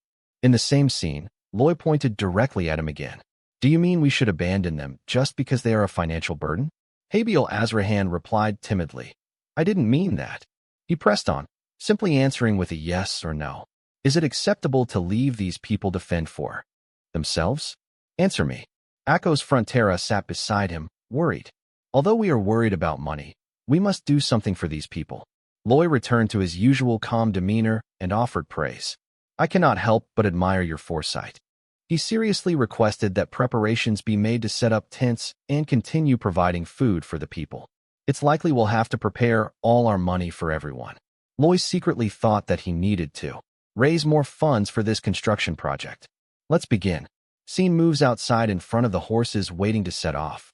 In the same scene, Loy pointed directly at him again. Do you mean we should abandon them just because they are a financial burden? Habil Azrahan replied timidly. I didn't mean that. He pressed on, simply answering with a yes or no. Is it acceptable to leave these people to fend for themselves? Answer me. Akko's Frontera sat beside him, worried. Although we are worried about money, we must do something for these people. Loy returned to his usual calm demeanor and offered praise. I cannot help but admire your foresight. He seriously requested that preparations be made to set up tents and continue providing food for the people. It's likely we'll have to prepare all our money for everyone. Loy secretly thought that he needed to raise more funds for this construction project. Let's begin. Scene moves outside in front of the horses waiting to set off.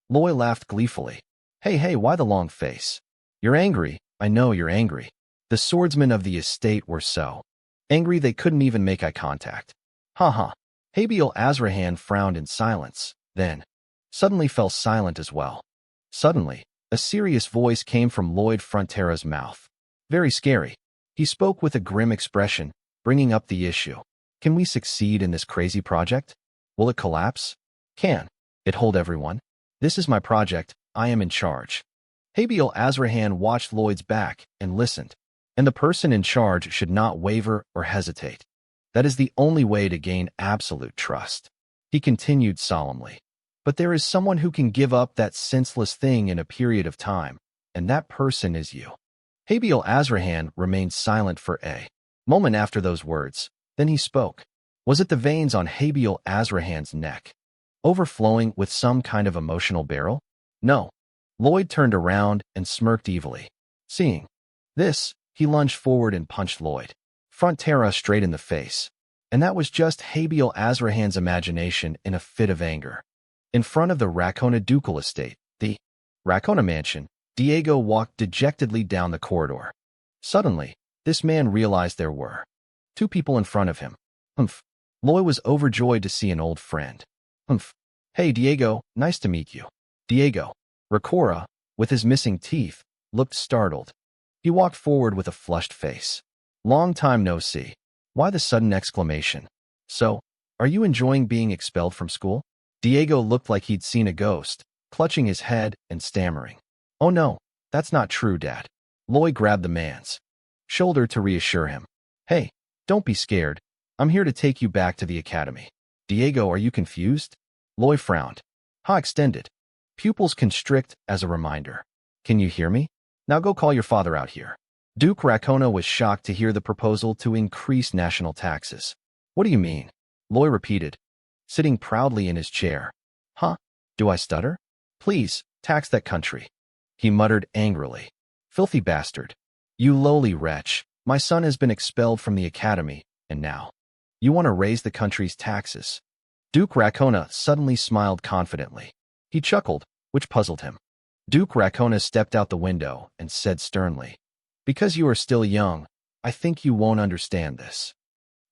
Loy laughed gleefully. Hey, why the long face? You're angry. I know you're angry. The swordsmen of the estate were so angry they couldn't even make eye contact. Ha. Habiel Azrahan frowned in silence, then suddenly fell silent as well. Suddenly, a serious voice came from Lloyd Frontera's mouth. Very scary. He spoke with a grim expression, bringing up the issue. Can we succeed in this crazy project? Will it collapse? Can it hold everyone? This is my project. I am in charge. Habiel Azrahan watched Lloyd's back and listened. And the person in charge should not waver or hesitate. That is the only way to gain absolute trust. He continued solemnly. But there is someone who can give up that senseless thing in a period of time, and that person is you. Habiel Azrahan remained silent for a moment after those words. Then he spoke. Was it the veins on Habiel Azrahan's neck overflowing with some kind of emotional barrel? No. Lloyd turned around and smirked evilly. Seeing this, he lunged forward and punched Lloyd Frontera straight in the face. And that was just Habiel Azrahan's imagination in a fit of anger. In front of the Racona ducal estate, the Racona mansion, Diego walked dejectedly down the corridor. Suddenly, this man realized there were two people in front of him. Humph. Loy was overjoyed to see an old friend. Humph. Hey, Diego, nice to meet you. Diego. Racora, with his missing teeth, looked startled. He walked forward with a flushed face. Long time no see. Why the sudden exclamation? So, are you enjoying being expelled from school? Diego looked like he'd seen a ghost, clutching his head and stammering. Oh no, that's not true, Dad. Loy grabbed the man's shoulder to reassure him. Hey, don't be scared. I'm here to take you back to the academy. Diego, are you confused? Loy frowned. Ha extended. Pupils constrict as a reminder. Can you hear me? Now go call your father out here. Duke Racona was shocked to hear the proposal to increase national taxes. What do you mean? Loy repeated, sitting proudly in his chair. Huh? Do I stutter? Please, tax that country. He muttered angrily. Filthy bastard. You lowly wretch. My son has been expelled from the academy, and now you want to raise the country's taxes. Duke Racona suddenly smiled confidently. He chuckled, which puzzled him. Duke Racona stepped out the window and said sternly, because you are still young, I think you won't understand this.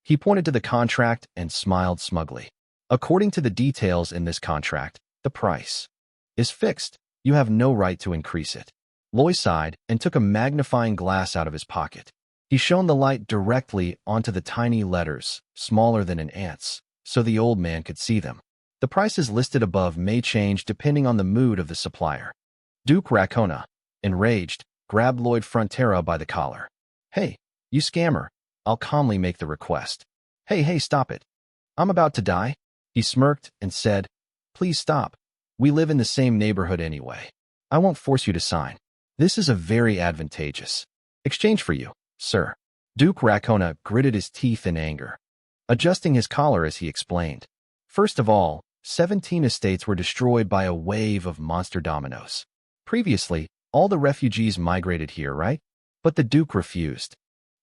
He pointed to the contract and smiled smugly. According to the details in this contract, the price is fixed. You have no right to increase it. Loy sighed and took a magnifying glass out of his pocket. He shone the light directly onto the tiny letters, smaller than an ant's, so the old man could see them. The prices listed above may change depending on the mood of the supplier. Duke Racona, enraged, grabbed Lloyd Frontera by the collar. Hey, you scammer. I'll calmly make the request. Hey, stop it. I'm about to die. He smirked and said, please stop. We live in the same neighborhood anyway. I won't force you to sign. This is a very advantageous exchange for you, sir. Duke Racona gritted his teeth in anger, adjusting his collar as he explained. First of all, 17 estates were destroyed by a wave of monster dominoes. Previously, all the refugees migrated here, right? But the Duke refused.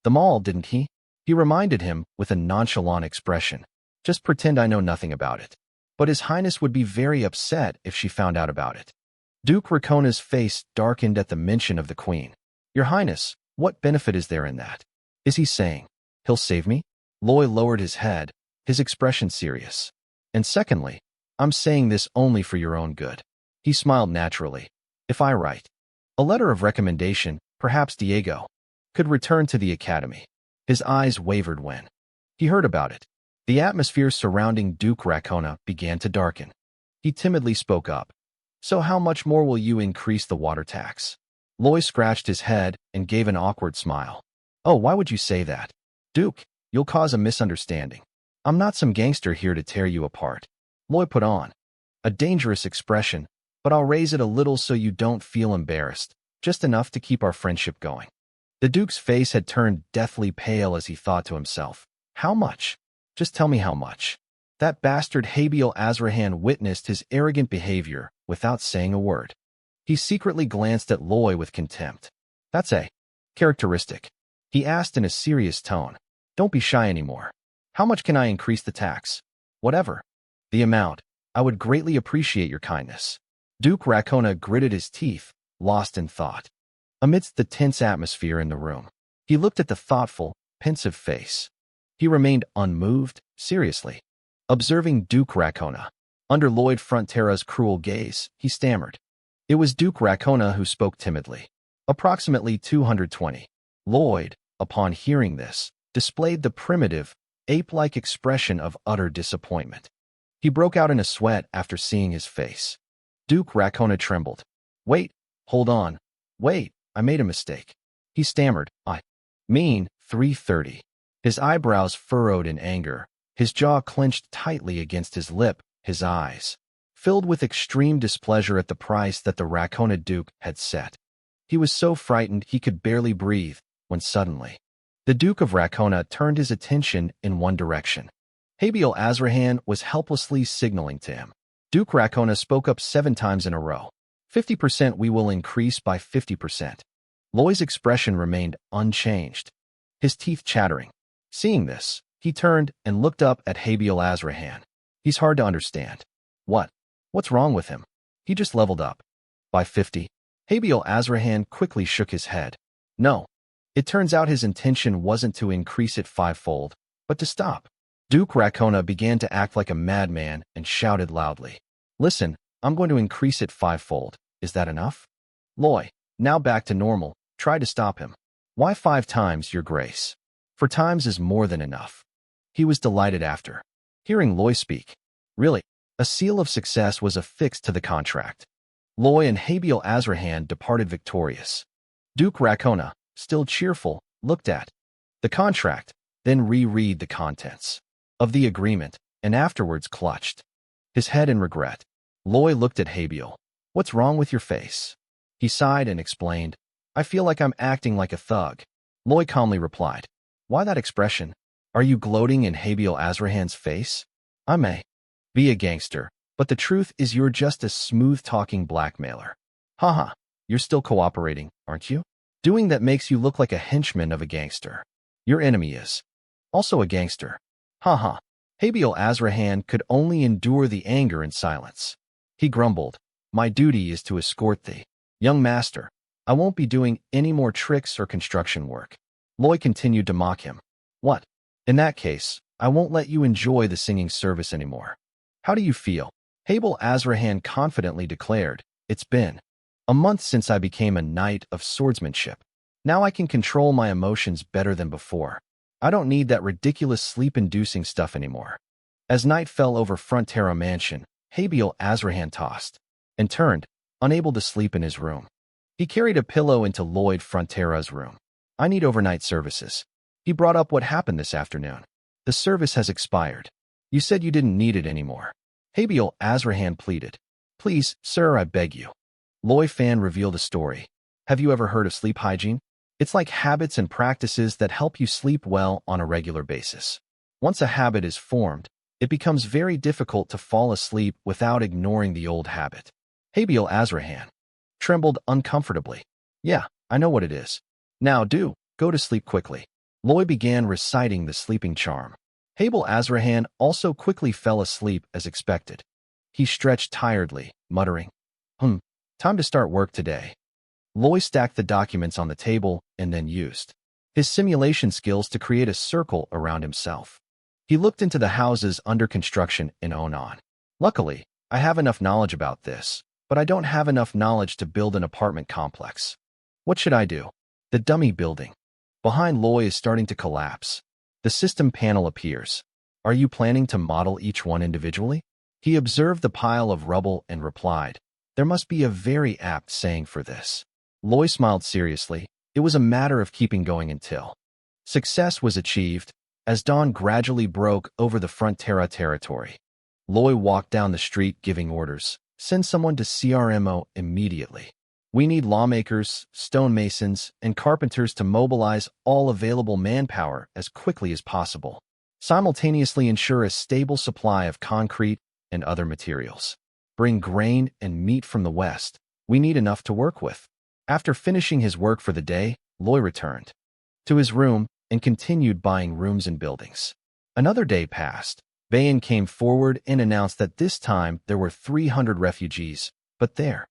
Them all, didn't he? He reminded him with a nonchalant expression. Just pretend I know nothing about it. But His Highness would be very upset if she found out about it. Duke Racona's face darkened at the mention of the Queen. Your Highness, what benefit is there in that? Is he saying, he'll save me? Loy lowered his head, his expression serious. And secondly, I'm saying this only for your own good. He smiled naturally. If I write a letter of recommendation, perhaps Diego could return to the academy. His eyes wavered when he heard about it. The atmosphere surrounding Duke Racona began to darken. He timidly spoke up. So how much more will you increase the water tax? Loy scratched his head and gave an awkward smile. Oh, why would you say that? Duke, you'll cause a misunderstanding. I'm not some gangster here to tear you apart. Loy put on A dangerous expression, but I'll raise it a little so you don't feel embarrassed, just enough to keep our friendship going. The Duke's face had turned deathly pale as he thought to himself. How much? Just tell me how much. That bastard Habil Azrahan witnessed his arrogant behavior without saying a word. He secretly glanced at Loy with contempt. That's a characteristic. He asked in a serious tone. Don't be shy anymore. How much can I increase the tax? Whatever. The amount. I would greatly appreciate your kindness. Duke Rakona gritted his teeth, lost in thought. Amidst the tense atmosphere in the room, he looked at the thoughtful, pensive face. He remained unmoved, seriously. Observing Duke Rakona, under Lloyd Frontera's cruel gaze, he stammered. It was Duke Rakona who spoke timidly. Approximately 220. Lloyd, upon hearing this, displayed the primitive, ape-like expression of utter disappointment. He broke out in a sweat after seeing his face. Duke Rakona trembled. Wait, hold on. Wait, I made a mistake. He stammered. I mean, 330. His eyebrows furrowed in anger, his jaw clenched tightly against his lip, his eyes filled with extreme displeasure at the price that the Rakona Duke had set. He was so frightened he could barely breathe, when suddenly, the Duke of Rakona turned his attention in one direction. Habil Azrahan was helplessly signaling to him. Duke Rakona spoke up 7 times in a row. 50% we will increase by 50%. Loy's expression remained unchanged, his teeth chattering. Seeing this, he turned and looked up at Habil Azrahan. He's hard to understand. What's wrong with him? He just leveled up. By 50. Habil Azrahan quickly shook his head. No. It turns out his intention wasn't to increase it 5-fold, but to stop. Duke Rakona began to act like a madman and shouted loudly. Listen, I'm going to increase it 5-fold. Is that enough? Loy, now back to normal, try to stop him. Why 5 times, your grace? 4 times is more than enough. He was delighted after hearing Loy speak. Really, a seal of success was affixed to the contract. Loy and Habil Azrahan departed victorious. Duke Rakona, still cheerful, looked at the contract, then reread the contents of the agreement, and afterwards clutched his head in regret. Loy looked at Habil. What's wrong with your face? He sighed and explained. I feel like I'm acting like a thug. Loy calmly replied. Why that expression? Are you gloating in Habil Azrahan's face? I may be a gangster, but the truth is you're just a smooth-talking blackmailer. Haha, you're still cooperating, aren't you? Doing that makes you look like a henchman of a gangster. Your enemy is also a gangster. Haha. Habil Azrahan could only endure the anger in silence. He grumbled. My duty is to escort thee. Young master, I won't be doing any more tricks or construction work. Loy continued to mock him. What? In that case, I won't let you enjoy the singing service anymore. How do you feel? Habil Azrahan confidently declared. It's been a month since I became a knight of swordsmanship. Now I can control my emotions better than before. I don't need that ridiculous sleep-inducing stuff anymore. As night fell over Frontera Mansion, Habil Azrahan tossed and turned, unable to sleep in his room. He carried a pillow into Lloyd Frontera's room. I need overnight services. He brought up what happened this afternoon. The service has expired. You said you didn't need it anymore. Habil Azrahan pleaded. Please, sir, I beg you. Loy Fan revealed a story. Have you ever heard of sleep hygiene? It's like habits and practices that help you sleep well on a regular basis. Once a habit is formed, it becomes very difficult to fall asleep without ignoring the old habit. Habil Azrahan trembled uncomfortably. Yeah, I know what it is. Now go to sleep quickly. Loy began reciting the sleeping charm. Habil Azrahan also quickly fell asleep as expected. He stretched tiredly, muttering, time to start work today. Loy stacked the documents on the table and then used his simulation skills to create a circle around himself. He looked into the houses under construction in Onan. Luckily, I have enough knowledge about this, but I don't have enough knowledge to build an apartment complex. What should I do? The dummy building behind Loy is starting to collapse. The system panel appears. Are you planning to model each one individually? He observed the pile of rubble and replied, there must be a very apt saying for this. Loy smiled seriously. It was a matter of keeping going until success was achieved, as dawn gradually broke over the Frontera territory. Loy walked down the street giving orders. Send someone to CRMO immediately. We need lawmakers, stonemasons, and carpenters to mobilize all available manpower as quickly as possible. Simultaneously ensure a stable supply of concrete and other materials. Bring grain and meat from the west. We need enough to work with. After finishing his work for the day, Loy returned to his room and continued buying rooms and buildings. Another day passed. Bayan came forward and announced that this time there were 300 refugees, but there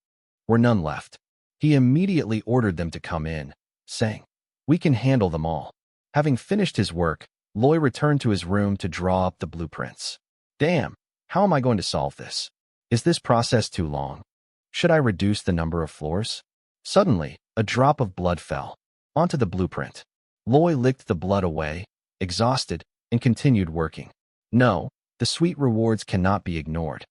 were none left. He immediately ordered them to come in, saying, "We can handle them all." Having finished his work, Loy returned to his room to draw up the blueprints. Damn, how am I going to solve this? Is this process too long? Should I reduce the number of floors? Suddenly, a drop of blood fell onto the blueprint. Loy licked the blood away, exhausted, and continued working. No, the sweet rewards cannot be ignored.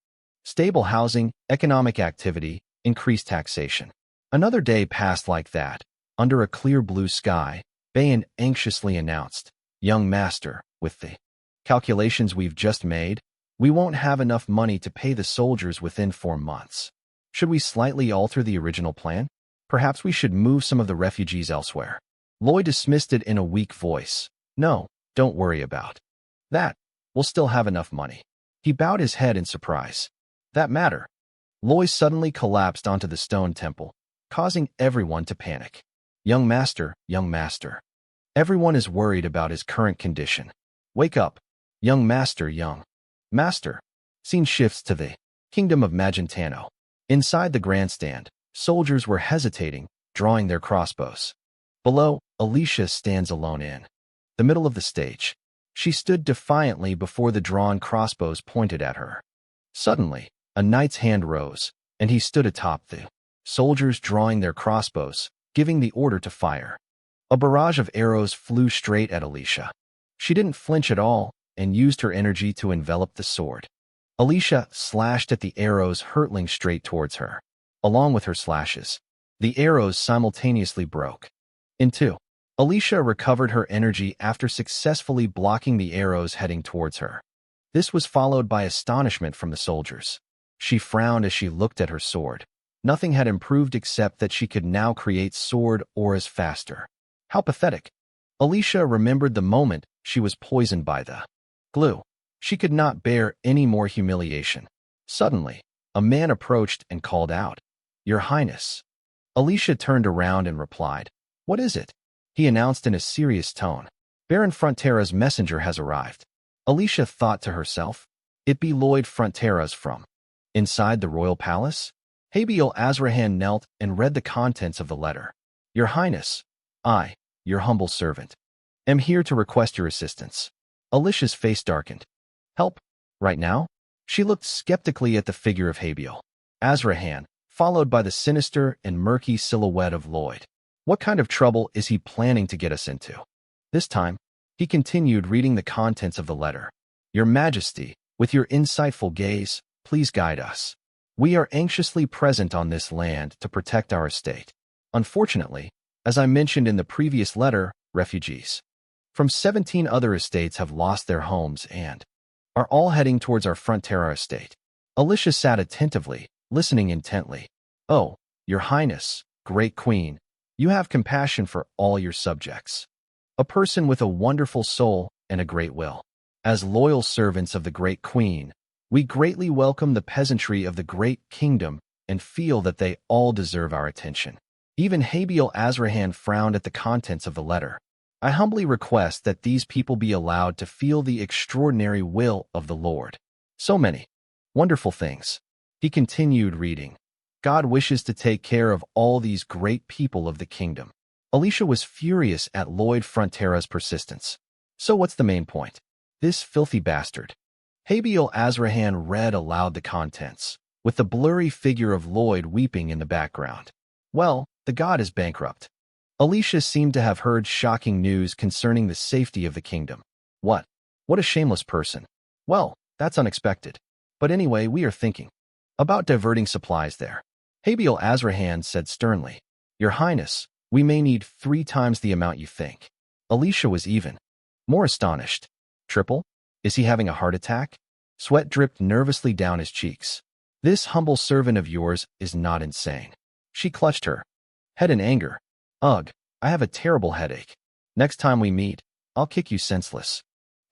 Stable housing, economic activity, increased taxation. Another day passed like that. Under a clear blue sky, Bayan anxiously announced, "Young master, with the calculations we've just made, we won't have enough money to pay the soldiers within 4 months. Should we slightly alter the original plan? Perhaps we should move some of the refugees elsewhere." Loy dismissed it in a weak voice. "No, don't worry about that. We'll still have enough money." He bowed his head in surprise. That matter. Loy suddenly collapsed onto the stone temple, causing everyone to panic. Young master, young master. Everyone is worried about his current condition. Wake up, young master, young master. Scene shifts to the kingdom of Magentano. Inside the grandstand, soldiers were hesitating, drawing their crossbows. Below, Alicia stands alone in the middle of the stage. She stood defiantly before the drawn crossbows pointed at her. Suddenly, a knight's hand rose, and he stood atop the soldiers drawing their crossbows, giving the order to fire. A barrage of arrows flew straight at Alicia. She didn't flinch at all and used her energy to envelop the sword. Alicia slashed at the arrows hurtling straight towards her. Along with her slashes, the arrows simultaneously broke in two. Alicia recovered her energy after successfully blocking the arrows heading towards her. This was followed by astonishment from the soldiers. She frowned as she looked at her sword. Nothing had improved except that she could now create sword auras faster. How pathetic. Alicia remembered the moment she was poisoned by the glue. She could not bear any more humiliation. Suddenly, a man approached and called out, "Your Highness." Alicia turned around and replied, "What is it?" He announced in a serious tone, "Baron Frontera's messenger has arrived." Alicia thought to herself, "It be Lloyd Frontera's from inside the royal palace?" Habiel Azrahan knelt and read the contents of the letter. "Your Highness, I, your humble servant, am here to request your assistance." Alicia's face darkened. "Help? Right now?" She looked skeptically at the figure of Habiel Azrahan, followed by the sinister and murky silhouette of Lloyd. What kind of trouble is he planning to get us into? This time, he continued reading the contents of the letter. "Your Majesty, with your insightful gaze, please guide us. We are anxiously present on this land to protect our estate. Unfortunately, as I mentioned in the previous letter, refugees from 17 other estates have lost their homes and are all heading towards our Frontera estate." Alicia sat attentively, listening intently. "Oh, your Highness, great queen, you have compassion for all your subjects. A person with a wonderful soul and a great will. As loyal servants of the great queen, we greatly welcome the peasantry of the great kingdom and feel that they all deserve our attention." Even Habiel Azrahan frowned at the contents of the letter. "I humbly request that these people be allowed to feel the extraordinary will of the Lord. So many wonderful things." He continued reading. "God wishes to take care of all these great people of the kingdom." Alicia was furious at Lloyd Frontera's persistence. "So what's the main point? This filthy bastard." Habiel Azrahan read aloud the contents, with the blurry figure of Lloyd weeping in the background. "Well, the god is bankrupt." Alicia seemed to have heard shocking news concerning the safety of the kingdom. What? What a shameless person. Well, that's unexpected. But anyway, we are thinking about diverting supplies there. Habiel Azrahan said sternly, "Your Highness, we may need 3 times the amount you think." Alicia was even more astonished. "Triple? Is he having a heart attack?" Sweat dripped nervously down his cheeks. This humble servant of yours is not insane. She clutched her head in anger. Ugh, I have a terrible headache. Next time we meet, I'll kick you senseless.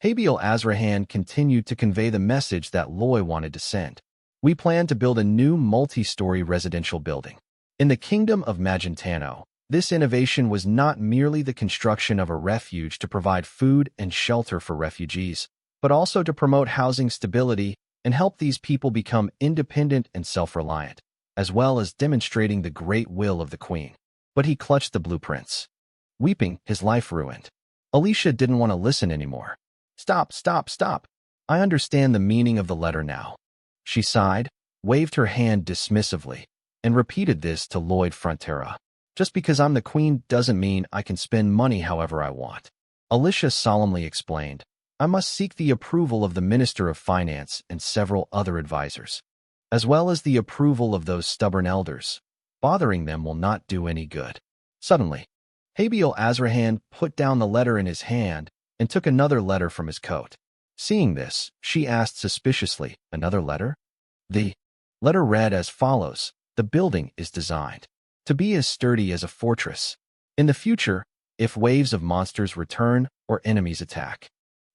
Habil Azrahan continued to convey the message that Loy wanted to send. We plan to build a new multi-story residential building. In the kingdom of Magentano, this innovation was not merely the construction of a refuge to provide food and shelter for refugees, but also to promote housing stability and help these people become independent and self-reliant, as well as demonstrating the great will of the queen. But he clutched the blueprints. Weeping, his life ruined. Alicia didn't want to listen anymore. Stop, stop, stop. I understand the meaning of the letter now. She sighed, waved her hand dismissively, and repeated this to Lloyd Frontera. Just because I'm the queen doesn't mean I can spend money however I want. Alicia solemnly explained, I must seek the approval of the Minister of Finance and several other advisors, as well as the approval of those stubborn elders. Bothering them will not do any good. Suddenly, Habil Azrahan put down the letter in his hand and took another letter from his coat. Seeing this, she asked suspiciously, another letter? The letter read as follows, the building is designed to be as sturdy as a fortress. In the future, if waves of monsters return or enemies attack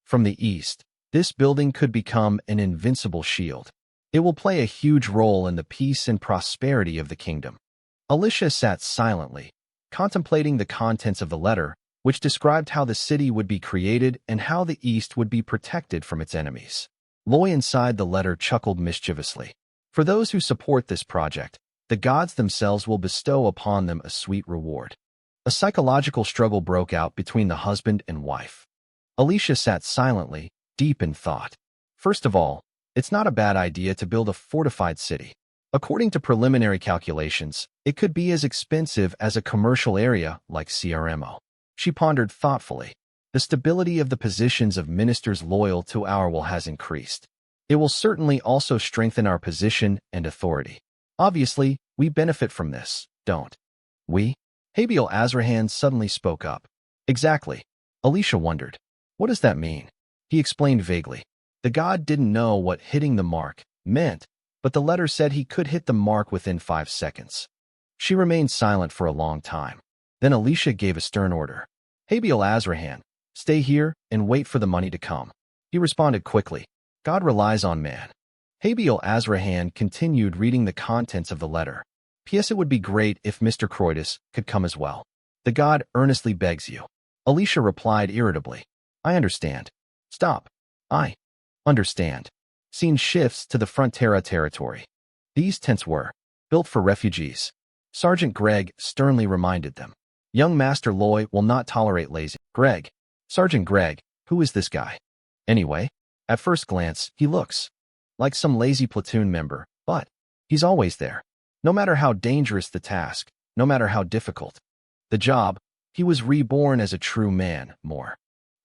from the east, this building could become an invincible shield. It will play a huge role in the peace and prosperity of the kingdom. Alicia sat silently, contemplating the contents of the letter, which described how the city would be created and how the East would be protected from its enemies. Loy inside the letter chuckled mischievously. For those who support this project, the gods themselves will bestow upon them a sweet reward. A psychological struggle broke out between the husband and wife. Alicia sat silently, deep in thought. First of all, it's not a bad idea to build a fortified city. According to preliminary calculations, it could be as expensive as a commercial area like CRMO. She pondered thoughtfully. The stability of the positions of ministers loyal to our will has increased. It will certainly also strengthen our position and authority. Obviously, we benefit from this, don't we? Habil Azrahan suddenly spoke up. Exactly. Alicia wondered. What does that mean? He explained vaguely. The god didn't know what hitting the mark meant, but the letter said he could hit the mark within 5 seconds. She remained silent for a long time. Then Alicia gave a stern order. Habil Azrahan, stay here and wait for the money to come. He responded quickly. God relies on man. Habil Azrahan continued reading the contents of the letter. P.S. It would be great if Mr. Croydus could come as well. The god earnestly begs you. Alicia replied irritably. I understand. Stop. I understand. Scene shifts to the Frontera territory. These tents were built for refugees. Sergeant Greg sternly reminded them. Young Master Loy will not tolerate lazy. Greg. Sergeant Greg, who is this guy? Anyway, at first glance, he looks like some lazy platoon member, but he's always there. No matter how dangerous the task, no matter how difficult the job, he was reborn as a true man, more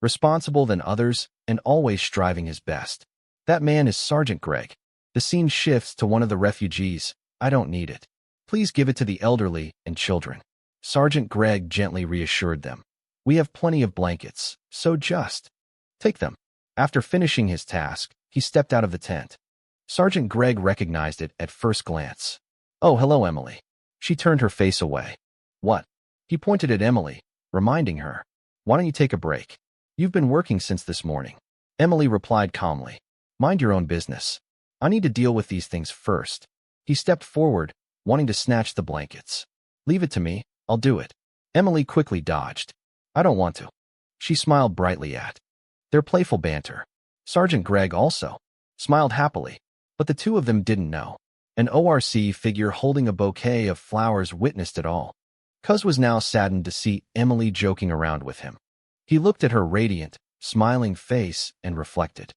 responsible than others and always striving his best. That man is Sergeant Greg. The scene shifts to one of the refugees. I don't need it. Please give it to the elderly and children. Sergeant Greg gently reassured them. We have plenty of blankets, so just take them. After finishing his task, he stepped out of the tent. Sergeant Greg recognized it at first glance. Oh, hello, Emily. She turned her face away. What? He pointed at Emily, reminding her. Why don't you take a break? You've been working since this morning. Emily replied calmly. Mind your own business. I need to deal with these things first. He stepped forward, wanting to snatch the blankets. Leave it to me. I'll do it. Emily quickly dodged. I don't want to. She smiled brightly at their playful banter. Sergeant Greg also smiled happily, but the two of them didn't know. An ORC figure holding a bouquet of flowers witnessed it all. Cuz was now saddened to see Emily joking around with him. He looked at her radiant, smiling face and reflected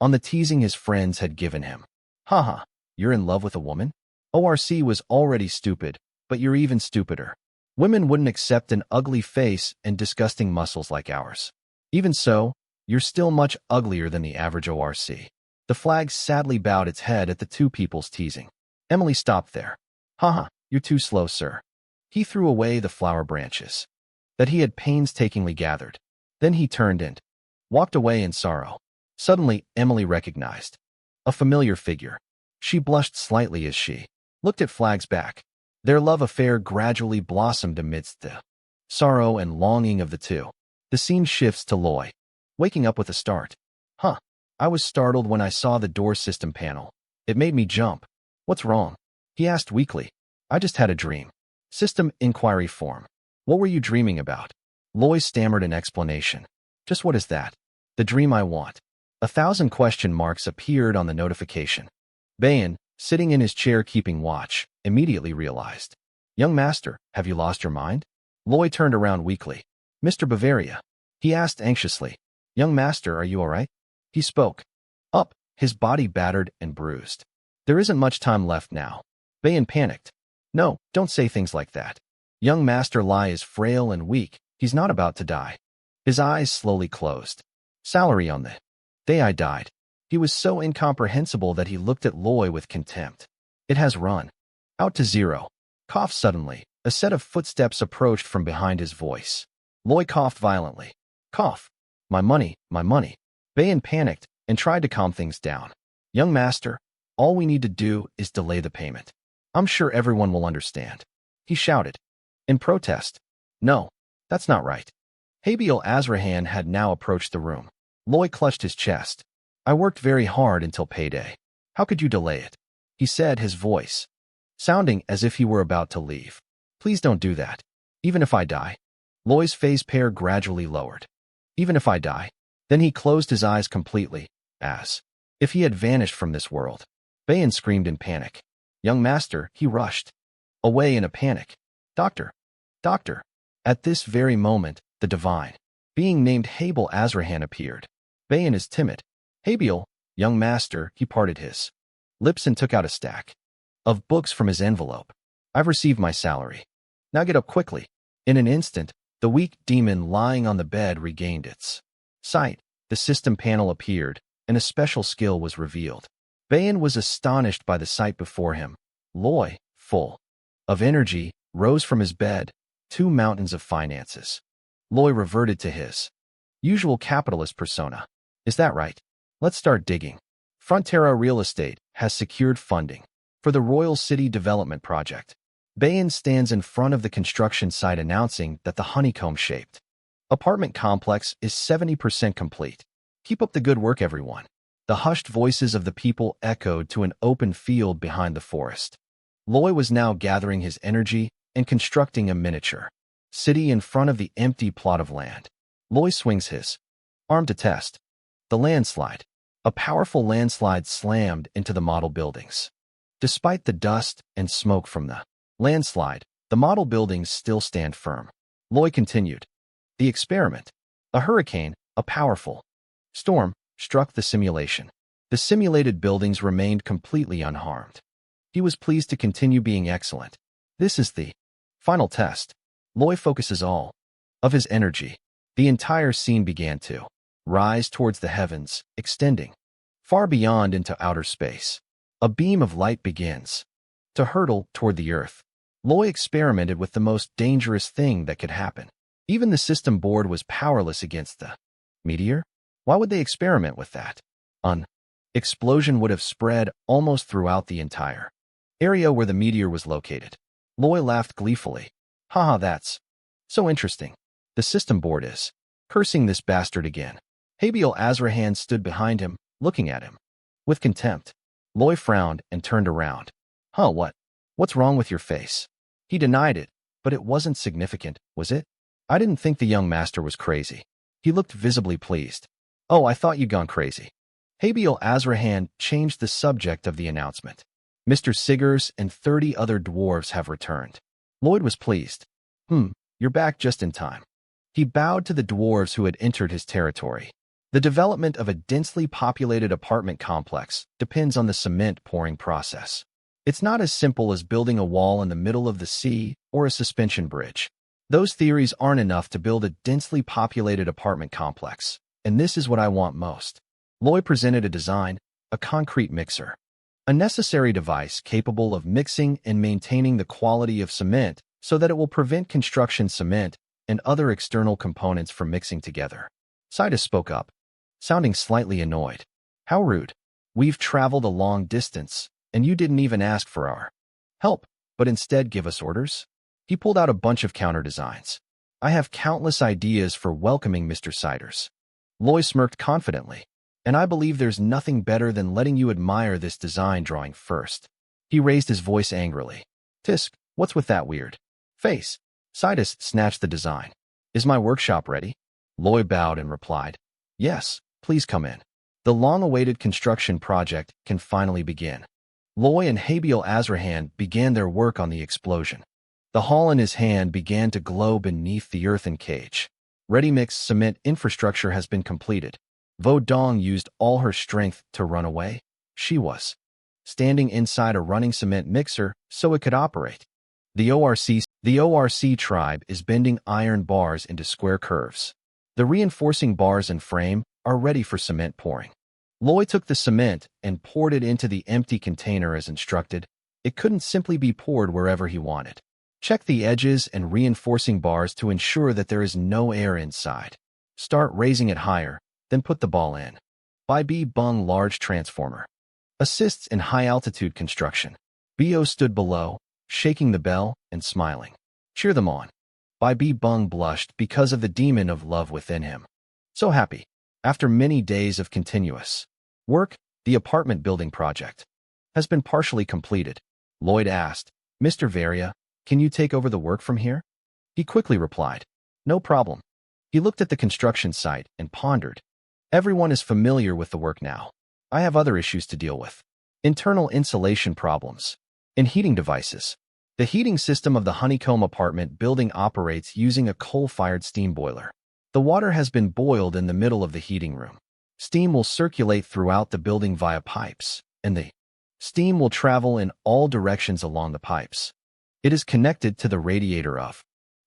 on the teasing his friends had given him. Haha, you're in love with a woman? ORC was already stupid, but you're even stupider. Women wouldn't accept an ugly face and disgusting muscles like ours. Even so, you're still much uglier than the average ORC. The flag sadly bowed its head at the two people's teasing. Emily stopped there. Haha, you're too slow, sir. He threw away the flower branches that he had painstakingly gathered. Then he turned and walked away in sorrow. Suddenly, Emily recognized A familiar figure. She blushed slightly as she looked at Flag's back. Their love affair gradually blossomed amidst the sorrow and longing of the two. The scene shifts to Loy, waking up with a start. Huh. I was startled when I saw the door system panel. It made me jump. What's wrong? He asked weakly. I just had a dream. System inquiry form. What were you dreaming about? Loy stammered an explanation. Just what is that? The dream I want. 1,000 question marks appeared on the notification. Bayan, sitting in his chair keeping watch, immediately realized. Young master, have you lost your mind? Loy turned around weakly. Mr. Bavaria. He asked anxiously. Young master, are you all right? He spoke. Up, his body battered and bruised. There isn't much time left now. Bayan panicked. No, don't say things like that. Young master Lai is frail and weak. He's not about to die. His eyes slowly closed. Salary on the day I died. He was so incomprehensible that he looked at Loy with contempt. It has run out to zero. Coughed suddenly. A set of footsteps approached from behind his voice. Loy coughed violently. Cough. My money, my money. Bayan panicked and tried to calm things down. Young master, all we need to do is delay the payment. I'm sure everyone will understand. He shouted. In protest. No, that's not right. Habiel Azrahan had now approached the room. Loy clutched his chest. I worked very hard until payday. How could you delay it? He said, his voice sounding as if he were about to leave. Please don't do that. Even if I die. Loy's face pair gradually lowered. Even if I die. Then he closed his eyes completely, as if he had vanished from this world. Bayan screamed in panic. Young master, he rushed away in a panic. Doctor. Doctor. At this very moment, the divine being named Habiel Azrahan appeared. Bayan is timid. Habiel, young master, he parted his lips and took out a stack of books from his envelope. I've received my salary. Now get up quickly. In an instant, the weak demon lying on the bed regained its sight. The system panel appeared, and a special skill was revealed. Bayan was astonished by the sight before him. Loy, full of energy, rose from his bed. 2 mountains of finances. Loy reverted to his usual capitalist persona. Is that right? Let's start digging. Frontera Real Estate has secured funding for the Royal City Development Project. Bayan stands in front of the construction site announcing that the honeycomb-shaped apartment complex is 70% complete. Keep up the good work, everyone. The hushed voices of the people echoed to an open field behind the forest. Loy was now gathering his energy and constructing a miniature city in front of the empty plot of land. Loy swings his arm to test. The landslide. A powerful landslide slammed into the model buildings. Despite the dust and smoke from the landslide, the model buildings still stand firm. Loy continued. The experiment. A hurricane, a powerful storm, struck the simulation. The simulated buildings remained completely unharmed. He was pleased to continue being excellent. This is the final test. Loy focuses all of his energy. The entire scene began to rise towards the heavens, extending far beyond into outer space. A beam of light begins to hurtle toward the earth. Loy experimented with the most dangerous thing that could happen. Even the system board was powerless against the meteor. Why would they experiment with that? An explosion would have spread almost throughout the entire area where the meteor was located. Loy laughed gleefully. Haha, that's so interesting. The system board is cursing this bastard again. Habiel Azrahan stood behind him, looking at him with contempt. Loy frowned and turned around. Huh, what? What's wrong with your face? He denied it, but it wasn't significant, was it? I didn't think the young master was crazy. He looked visibly pleased. Oh, I thought you'd gone crazy. Habiel Azrahan changed the subject of the announcement. Mr. Siggers and 30 other dwarves have returned. Lloyd was pleased. You're back just in time. He bowed to the dwarves who had entered his territory. The development of a densely populated apartment complex depends on the cement pouring process. It's not as simple as building a wall in the middle of the sea or a suspension bridge. Those theories aren't enough to build a densely populated apartment complex, and this is what I want most. Loy presented a design, a concrete mixer. A necessary device capable of mixing and maintaining the quality of cement so that it will prevent construction cement and other external components from mixing together. Sidus spoke up, sounding slightly annoyed. How rude. We've traveled a long distance, and you didn't even ask for our help, but instead give us orders? He pulled out a bunch of counter designs. I have countless ideas for welcoming Mr. Siders. Loy smirked confidently, and I believe there's nothing better than letting you admire this design drawing first. He raised his voice angrily. Tisk, what's with that weird face? Sidus snatched the design. Is my workshop ready? Loy bowed and replied, yes, please come in. The long-awaited construction project can finally begin. Loy and Habiel Azrahan began their work on the explosion. The haul in his hand began to glow beneath the earthen cage. Ready-mix cement infrastructure has been completed. Vo Dong used all her strength to run away. She was standing inside a running cement mixer so it could operate. The ORC tribe is bending iron bars into square curves. The reinforcing bars and frame are ready for cement pouring. Loy took the cement and poured it into the empty container as instructed. It couldn't simply be poured wherever he wanted. Check the edges and reinforcing bars to ensure that there is no air inside. Start raising it higher, then put the ball in. By B. Bung large transformer. Assists in high-altitude construction. B.O. stood below, shaking the bell and smiling. Cheer them on. By B. Bung blushed because of the demon of love within him. So happy. After many days of continuous work, the apartment building project has been partially completed. Lloyd asked, Mr. Varia, can you take over the work from here? He quickly replied, no problem. He looked at the construction site and pondered. Everyone is familiar with the work now. I have other issues to deal with. Internal insulation problems and heating devices. The heating system of the honeycomb apartment building operates using a coal-fired steam boiler. The water has been boiled in the middle of the heating room. Steam will circulate throughout the building via pipes, and the steam will travel in all directions along the pipes. It is connected to the radiator of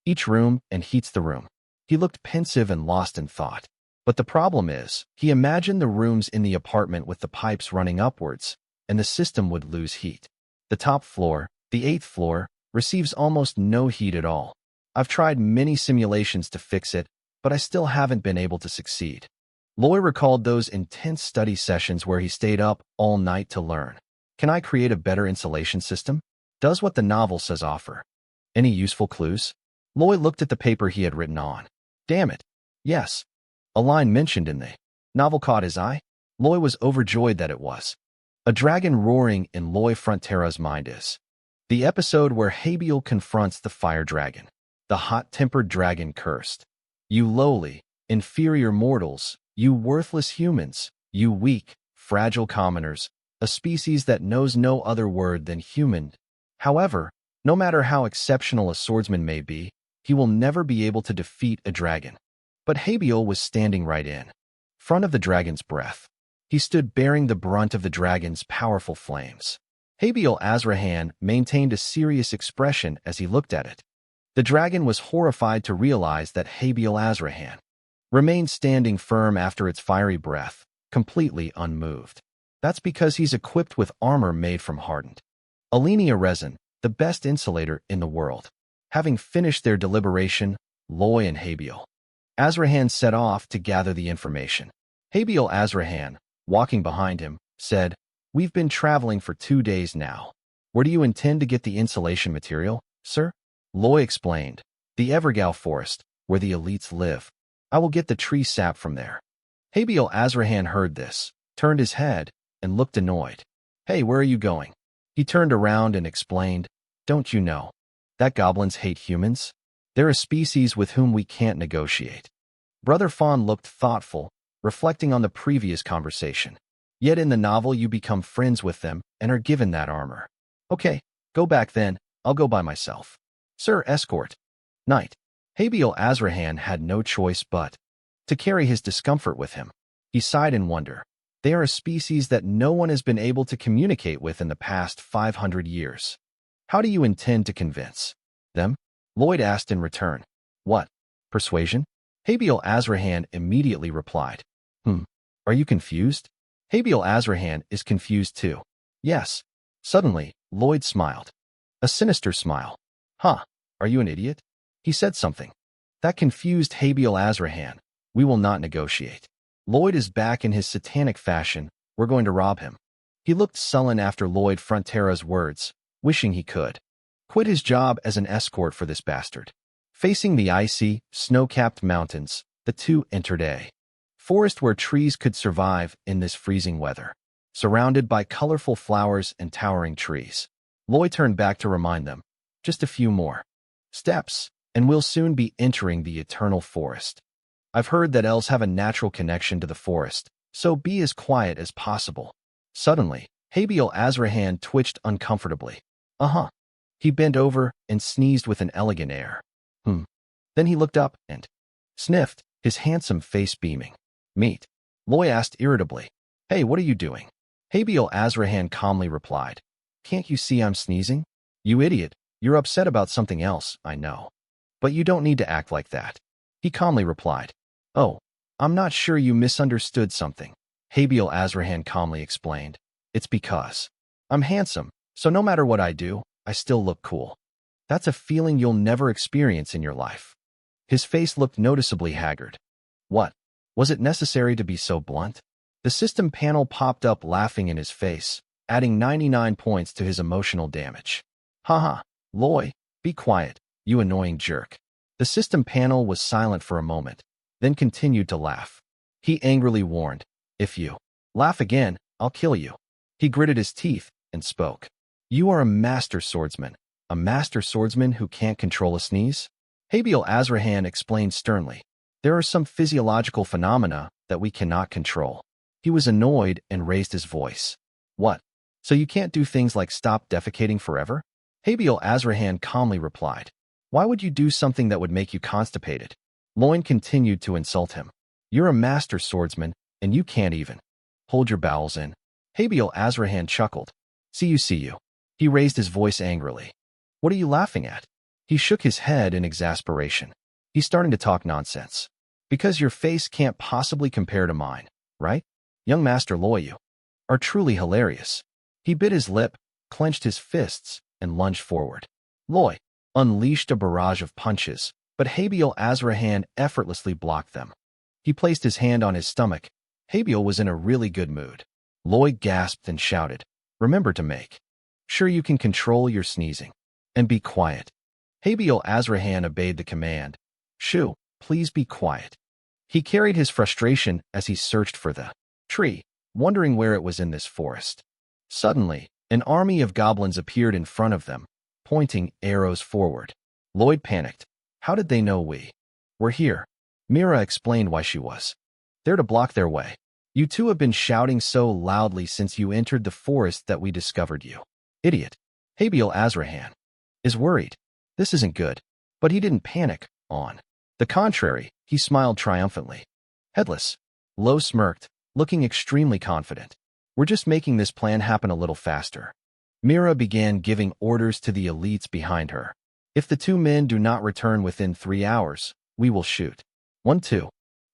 each room and heats the room. He looked pensive and lost in thought. But the problem is, he imagined the rooms in the apartment with the pipes running upwards, and the system would lose heat. The top floor, the 8th floor, receives almost no heat at all. I've tried many simulations to fix it, but I still haven't been able to succeed. Loy recalled those intense study sessions where he stayed up all night to learn. Can I create a better insulation system? Does what the novel says offer? Any useful clues? Loy looked at the paper he had written on. Damn it. Yes. A line mentioned in the novel caught his eye. Loy was overjoyed that it was. A dragon roaring in Loy Frontera's mind is the episode where Habiel confronts the fire dragon. The hot-tempered dragon cursed. You lowly, inferior mortals, you worthless humans, you weak, fragile commoners, a species that knows no other word than human. However, no matter how exceptional a swordsman may be, he will never be able to defeat a dragon. But Habiel was standing right in front of the dragon's breath. He stood bearing the brunt of the dragon's powerful flames. Habiel Azrahan maintained a serious expression as he looked at it. The dragon was horrified to realize that Habiel Azrahan remained standing firm after its fiery breath, completely unmoved. That's because he's equipped with armor made from hardened Alenia resin, the best insulator in the world. Having finished their deliberation, Loy and Habiel Azrahan set off to gather the information. Habiel Azrahan, walking behind him, said, We've been traveling for 2 days now. Where do you intend to get the insulation material, sir? Loy explained, the Evergao forest, where the elites live. I will get the tree sap from there. Habiel Azrahan heard this, turned his head, and looked annoyed. Hey, where are you going? He turned around and explained, Don't you know that goblins hate humans? They're a species with whom we can't negotiate. Brother Fawn looked thoughtful, reflecting on the previous conversation. Yet in the novel you become friends with them and are given that armor. Okay, go back then, I'll go by myself. Sir, escort. Knight. Habiel Azrahan had no choice but to carry his discomfort with him. He sighed in wonder. They are a species that no one has been able to communicate with in the past 500 years. How do you intend to convince them? Lloyd asked in return. What? Persuasion? Habiel Azrahan immediately replied. Are you confused? Habiel Azrahan is confused too. Yes. Suddenly, Lloyd smiled. A sinister smile. Huh, are you an idiot? He said something. That confused Habiel Azrahan. We will not negotiate. Lloyd is back in his satanic fashion, We're going to rob him. He looked sullen after Lloyd Frontera's words, wishing he could quit his job as an escort for this bastard. Facing the icy, snow-capped mountains, the two entered a forest where trees could survive in this freezing weather. Surrounded by colorful flowers and towering trees, Lloyd turned back to remind them, just a few more steps, and we'll soon be entering the eternal forest. I've heard that elves have a natural connection to the forest, so be as quiet as possible. Suddenly, Habiel Azrahan twitched uncomfortably. He bent over and sneezed with an elegant air. Then he looked up and sniffed, his handsome face beaming. Meat. Loy asked irritably. Hey, what are you doing? Habiel Azrahan calmly replied. Can't you see I'm sneezing? You idiot, you're upset about something else, I know. But you don't need to act like that. He calmly replied. Oh, I'm not sure you misunderstood something. Habiel Azrahan calmly explained. It's because I'm handsome, so no matter what I do, I still look cool. That's a feeling you'll never experience in your life. His face looked noticeably haggard. What? Was it necessary to be so blunt? The system panel popped up laughing in his face, adding 99 points to his emotional damage. Haha, Loy, be quiet, you annoying jerk. The system panel was silent for a moment, then continued to laugh. He angrily warned, if you laugh again, I'll kill you. He gritted his teeth and spoke. You are a master swordsman who can't control a sneeze? Habiel Azrahan explained sternly. There are some physiological phenomena that we cannot control. He was annoyed and raised his voice. What? So you can't do things like stop defecating forever? Habiel Azrahan calmly replied. Why would you do something that would make you constipated? Loin continued to insult him. You're a master swordsman, and you can't even hold your bowels in. Habiel Azrahan chuckled. See you. He raised his voice angrily. What are you laughing at? He shook his head in exasperation. He's starting to talk nonsense. Because your face can't possibly compare to mine, right? Young Master Loy, you are truly hilarious. He bit his lip, clenched his fists, and lunged forward. Loy unleashed a barrage of punches, but Habiel Azrahan effortlessly blocked them. He placed his hand on his stomach. Habiel was in a really good mood. Loy gasped and shouted, Remember to make sure you can control your sneezing. And be quiet. Habiel Azrahan obeyed the command. Shoo, please be quiet. He carried his frustration as he searched for the tree, wondering where it was in this forest. Suddenly, an army of goblins appeared in front of them, pointing arrows forward. Lloyd panicked. How did they know we were here? Mira explained why she was there to block their way. You two have been shouting so loudly since you entered the forest that we discovered you. Idiot. Habiel Azrahan is worried. This isn't good. But he didn't panic. On the contrary, he smiled triumphantly. Headless. Lo smirked, looking extremely confident. We're just making this plan happen a little faster. Mira began giving orders to the elites behind her. If the two men do not return within 3 hours, we will shoot. 1, 2,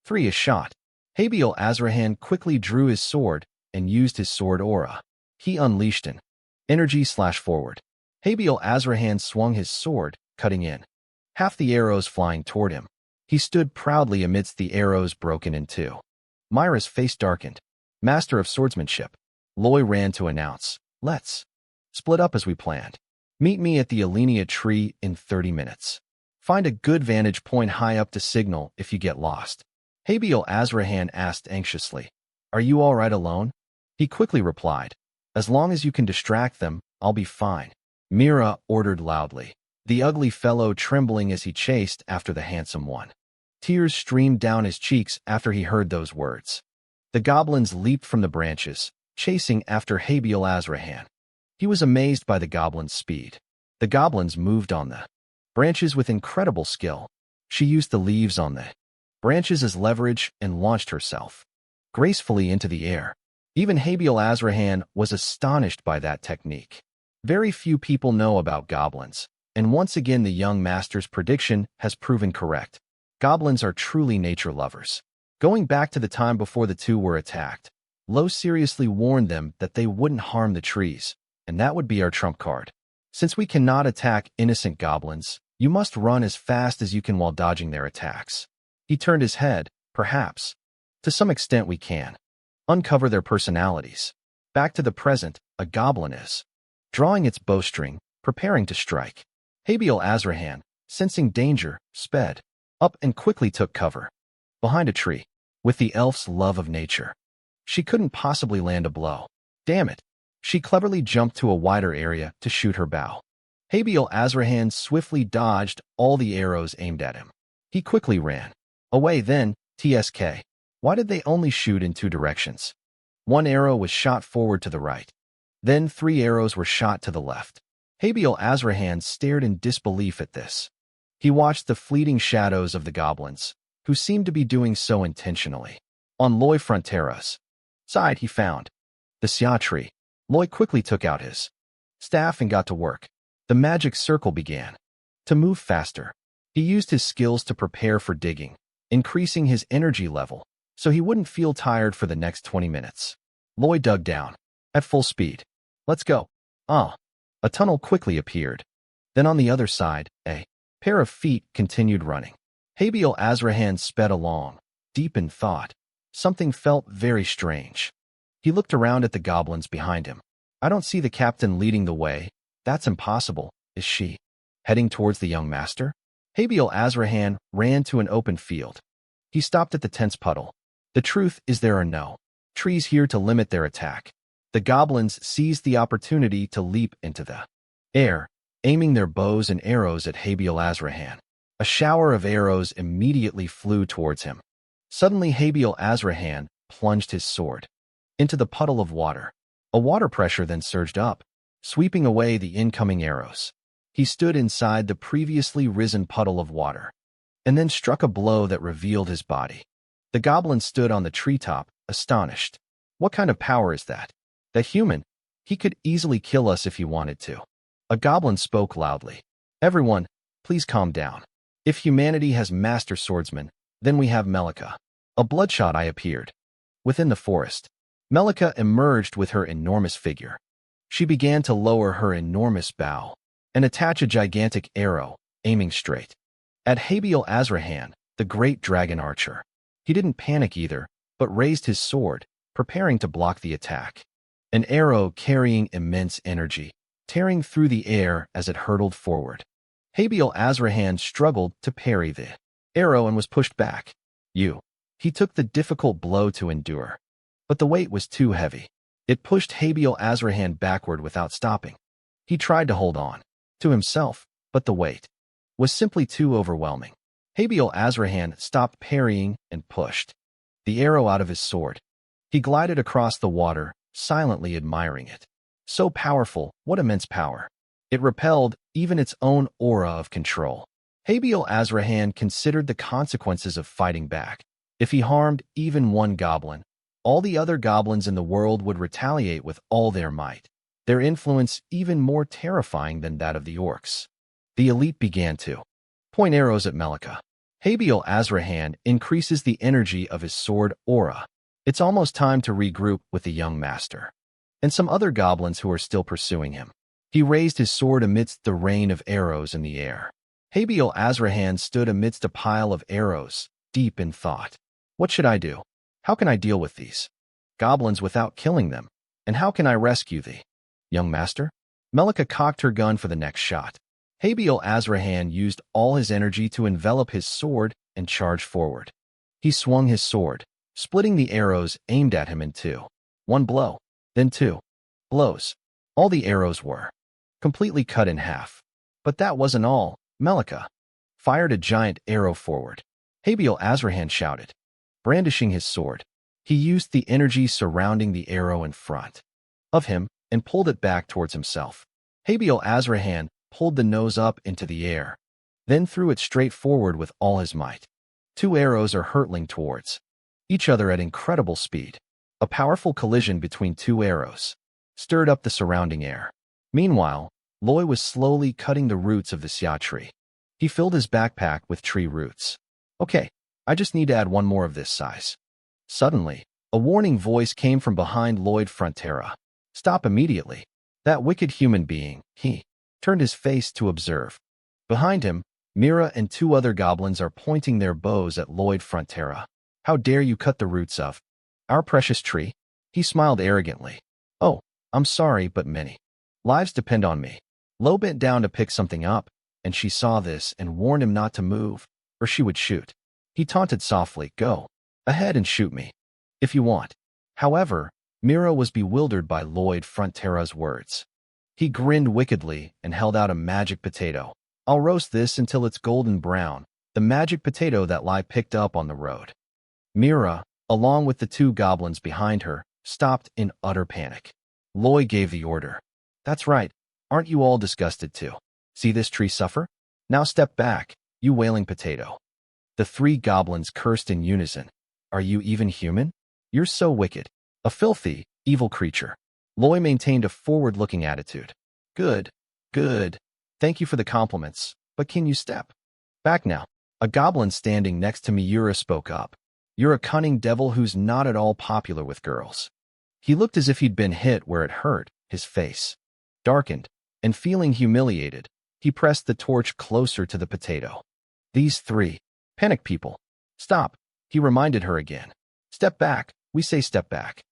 3 is shot. Habiel Azrahan quickly drew his sword and used his sword aura. He unleashed an energy/forward. Habiel Azrahan swung his sword, cutting in half the arrows flying toward him. He stood proudly amidst the arrows broken in two. Myra's face darkened. Master of swordsmanship. Loy ran to announce, Let's split up as we planned. Meet me at the Alenia tree in 30 minutes. Find a good vantage point high up to signal if you get lost. Habiel Azrahan asked anxiously, Are you all right alone? He quickly replied, As long as you can distract them, I'll be fine. Mira ordered loudly, the ugly fellow trembling as he chased after the handsome one. Tears streamed down his cheeks after he heard those words. The goblins leaped from the branches, chasing after Habiel Azrahan. He was amazed by the goblins' speed. The goblins moved on the branches with incredible skill. She used the leaves on the branches as leverage and launched herself gracefully into the air. Even Habiel Azrahan was astonished by that technique. Very few people know about goblins, and once again the young master's prediction has proven correct. Goblins are truly nature lovers. Going back to the time before the two were attacked, Lo seriously warned them that they wouldn't harm the trees, and that would be our trump card. Since we cannot attack innocent goblins, you must run as fast as you can while dodging their attacks. He turned his head, perhaps. To some extent we can. uncover their personalities. Back to the present, a goblin is drawing its bowstring, preparing to strike. Habil Azrahan, sensing danger, sped up and quickly took cover behind a tree. With the elf's love of nature, she couldn't possibly land a blow. Damn it! She cleverly jumped to a wider area to shoot her bow. Habil Azrahan swiftly dodged all the arrows aimed at him. He quickly ran away. Then, TSK. Why did they only shoot in two directions? One arrow was shot forward to the right. Then 3 arrows were shot to the left. Habil Azrahan stared in disbelief at this. He watched the fleeting shadows of the goblins, who seemed to be doing so intentionally. On Loy Frontera's side he found the Xia tree. Loy quickly took out his staff and got to work. The magic circle began to move faster. He used his skills to prepare for digging, increasing his energy level so he wouldn't feel tired for the next 20 minutes. Loy dug down at full speed. Let's go. A tunnel quickly appeared. Then on the other side, a pair of feet continued running. Habil Azrahan sped along, deep in thought. Something felt very strange. He looked around at the goblins behind him. I don't see the captain leading the way. That's impossible. Is she heading towards the young master? Habil Azrahan ran to an open field. He stopped at the tense puddle. The truth is there are no trees here to limit their attack. The goblins seized the opportunity to leap into the air, aiming their bows and arrows at Habil Azrahan. A shower of arrows immediately flew towards him. Suddenly Habil Azrahan plunged his sword into the puddle of water. A water pressure then surged up, sweeping away the incoming arrows. He stood inside the previously risen puddle of water, and then struck a blow that revealed his body. The goblin stood on the treetop, astonished. What kind of power is that? That human? He could easily kill us if he wanted to. A goblin spoke loudly. Everyone, please calm down. If humanity has master swordsmen, then we have Melika. A bloodshot eye appeared within the forest. Melika emerged with her enormous figure. She began to lower her enormous bow and attach a gigantic arrow, aiming straight at Habil Azrahan, the great dragon archer. He didn't panic either, but raised his sword, preparing to block the attack. An arrow carrying immense energy, tearing through the air as it hurtled forward. Habil Azrahan struggled to parry the arrow and was pushed back. He took the difficult blow to endure, but the weight was too heavy. It pushed Habil Azrahan backward without stopping. He tried to hold on to himself, but the weight was simply too overwhelming. Habil Azrahan stopped parrying and pushed the arrow out of his sword. He glided across the water, silently admiring it. So powerful, what immense power. It repelled even its own aura of control. Habil Azrahan considered the consequences of fighting back. If he harmed even one goblin, all the other goblins in the world would retaliate with all their might, their influence even more terrifying than that of the orcs. The elite began to point arrows at Melika. Habil Azrahan increases the energy of his sword aura. It's almost time to regroup with the young master and some other goblins who are still pursuing him. He raised his sword amidst the rain of arrows in the air. Habil Azrahan stood amidst a pile of arrows, deep in thought. What should I do? How can I deal with these goblins without killing them? And how can I rescue the young master? Melika cocked her gun for the next shot. Habil Azrahan used all his energy to envelop his sword and charge forward. He swung his sword, splitting the arrows aimed at him in two. One blow, then 2 blows. All the arrows were completely cut in half. But that wasn't all. Melika fired a giant arrow forward. Habil Azrahan shouted, brandishing his sword. He used the energy surrounding the arrow in front of him and pulled it back towards himself. Habil Azrahan pulled the nose up into the air, then threw it straight forward with all his might. 2 arrows are hurtling towards each other at incredible speed. A powerful collision between 2 arrows stirred up the surrounding air. Meanwhile, Loy was slowly cutting the roots of the xia tree. He filled his backpack with tree roots. Okay, I just need to add 1 more of this size. Suddenly, a warning voice came from behind Lloyd Frontera. Stop immediately. That wicked human being, he turned his face to observe. Behind him, Mira and 2 other goblins are pointing their bows at Lloyd Frontera. How dare you cut the roots of our precious tree? He smiled arrogantly. Oh, I'm sorry, but many lives depend on me. Lo bent down to pick something up, and she saw this and warned him not to move, or she would shoot. He taunted softly, go ahead and shoot me, if you want. However, Mira was bewildered by Lloyd Frontera's words. He grinned wickedly and held out a magic potato. I'll roast this until it's golden brown, the magic potato that Lai picked up on the road. Mira, along with the two goblins behind her, stopped in utter panic. Lloyd gave the order. That's right. Aren't you all disgusted too? See this tree suffer? Now step back, you wailing potato. The three goblins cursed in unison. Are you even human? You're so wicked. A filthy, evil creature. Lloyd maintained a forward-looking attitude. Good, good. Thank you for the compliments, but can you step back now? A goblin standing next to Miura spoke up. You're a cunning devil who's not at all popular with girls. He looked as if he'd been hit where it hurt, his face darkened, and feeling humiliated, he pressed the torch closer to the potato. These three panic people. Stop, he reminded her again. Step back, we say step back.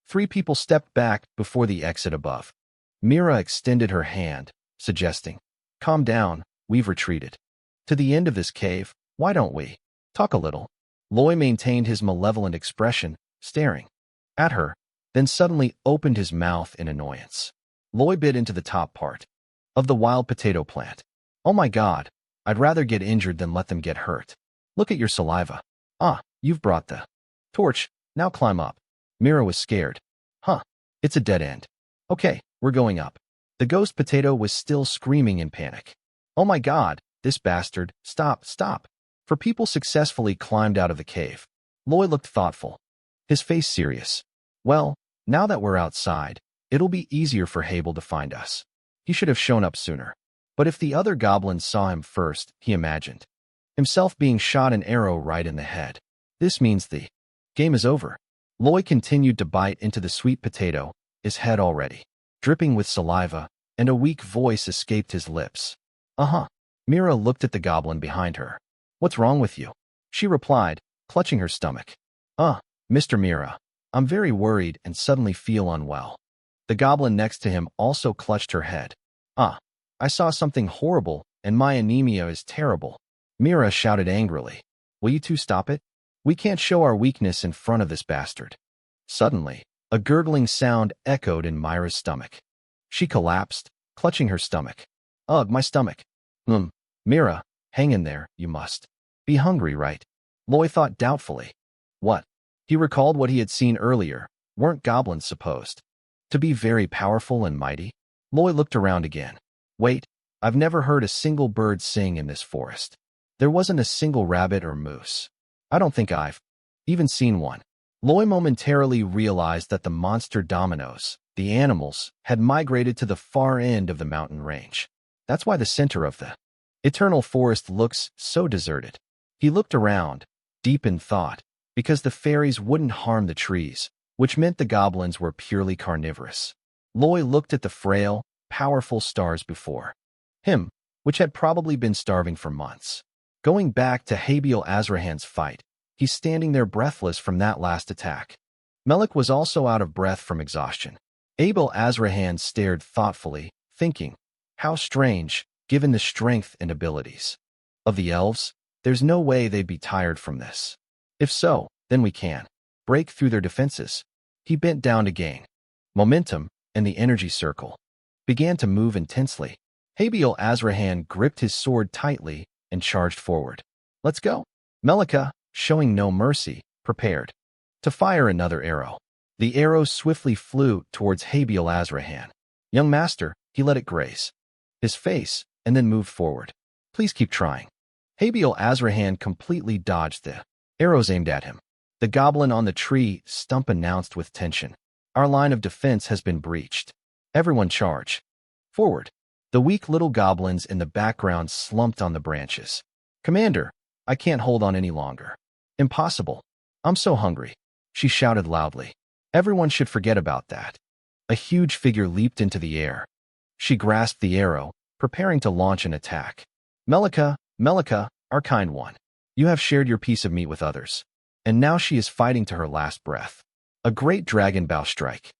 Three people stepped back before the exit above. Mira extended her hand, suggesting, calm down, we've retreated. To the end of this cave, why don't we talk a little? Loy maintained his malevolent expression, staring at her, then suddenly opened his mouth in annoyance. Loy bit into the top part of the wild potato plant. Oh my God, I'd rather get injured than let them get hurt. Look at your saliva. Ah, you've brought the torch, now climb up. Mira was scared. Huh, it's a dead end. Okay, we're going up. The ghost potato was still screaming in panic. Oh my God, this bastard, stop, stop. For people successfully climbed out of the cave. Loy looked thoughtful, his face serious. Well, now that we're outside, it'll be easier for Habel to find us. He should have shown up sooner. But if the other goblins saw him first, he imagined himself being shot an arrow right in the head. This means the game is over. Loy continued to bite into the sweet potato, his head already dripping with saliva, and a weak voice escaped his lips. Uh-huh. Mira looked at the goblin behind her. What's wrong with you? She replied, clutching her stomach. Mr. Mira, I'm very worried and suddenly feel unwell. The goblin next to him also clutched her head. I saw something horrible, and my anemia is terrible. Mira shouted angrily. Will you two stop it? We can't show our weakness in front of this bastard. Suddenly, a gurgling sound echoed in Myra's stomach. She collapsed, clutching her stomach. Ugh, my stomach. Mira, hang in there, you must be hungry, right? Loy thought doubtfully. What? He recalled what he had seen earlier. Weren't goblins supposed to be very powerful and mighty? Loy looked around again. Wait, I've never heard a single bird sing in this forest. There wasn't a single rabbit or moose. I don't think I've even seen one. Loy momentarily realized that the monster dominoes, the animals, had migrated to the far end of the mountain range. That's why the center of the eternal forest looks so deserted. He looked around, deep in thought, because the fairies wouldn't harm the trees, which meant the goblins were purely carnivorous. Loy looked at the frail, powerful stars before him, which had probably been starving for months. Going back to Habiel Azrahan's fight, he's standing there breathless from that last attack. Melik was also out of breath from exhaustion. Abel Azrahan stared thoughtfully, thinking, how strange, given the strength and abilities of the elves, there's no way they'd be tired from this. If so, then we can break through their defenses. He bent down to gain momentum, and the energy circle began to move intensely. Habiel Azrahan gripped his sword tightly and charged forward. Let's go. Melika, showing no mercy, prepared to fire another arrow. The arrow swiftly flew towards Habiel Azrahan. Young master, he let it graze his face and then moved forward. Please keep trying. Habiel Azrahan completely dodged the arrows aimed at him. The goblin on the tree stump announced with tension. Our line of defense has been breached. Everyone charge forward. The weak little goblins in the background slumped on the branches. Commander, I can't hold on any longer. Impossible. I'm so hungry. She shouted loudly. Everyone should forget about that. A huge figure leaped into the air. She grasped the arrow, preparing to launch an attack. Melika, Melika, our kind one. You have shared your piece of meat with others. And now she is fighting to her last breath. A great dragon bow strike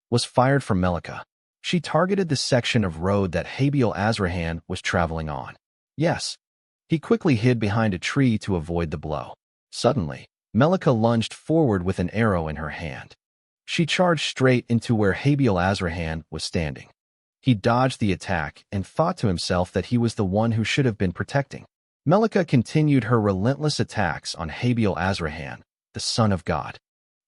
was fired from Melika. She targeted the section of road that Habiel Azrahan was traveling on. Yes. He quickly hid behind a tree to avoid the blow. Suddenly, Melika lunged forward with an arrow in her hand. She charged straight into where Habiel Azrahan was standing. He dodged the attack and thought to himself that he was the one who should have been protecting. Melika continued her relentless attacks on Habiel Azrahan, the son of God.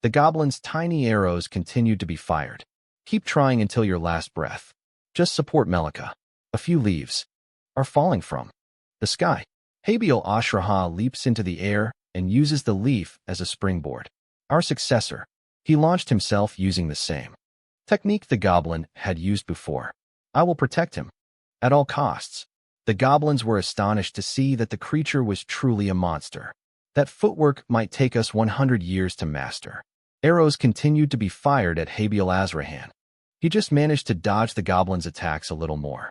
The goblin's tiny arrows continued to be fired. Keep trying until your last breath. Just support Melika. A few leaves are falling from the sky. Habiel Ashraha leaps into the air and uses the leaf as a springboard. Our successor. He launched himself using the same technique the goblin had used before. I will protect him at all costs. The goblins were astonished to see that the creature was truly a monster. That footwork might take us 100 years to master. Arrows continued to be fired at Habiel Azrahan. He just managed to dodge the goblin's attacks a little more.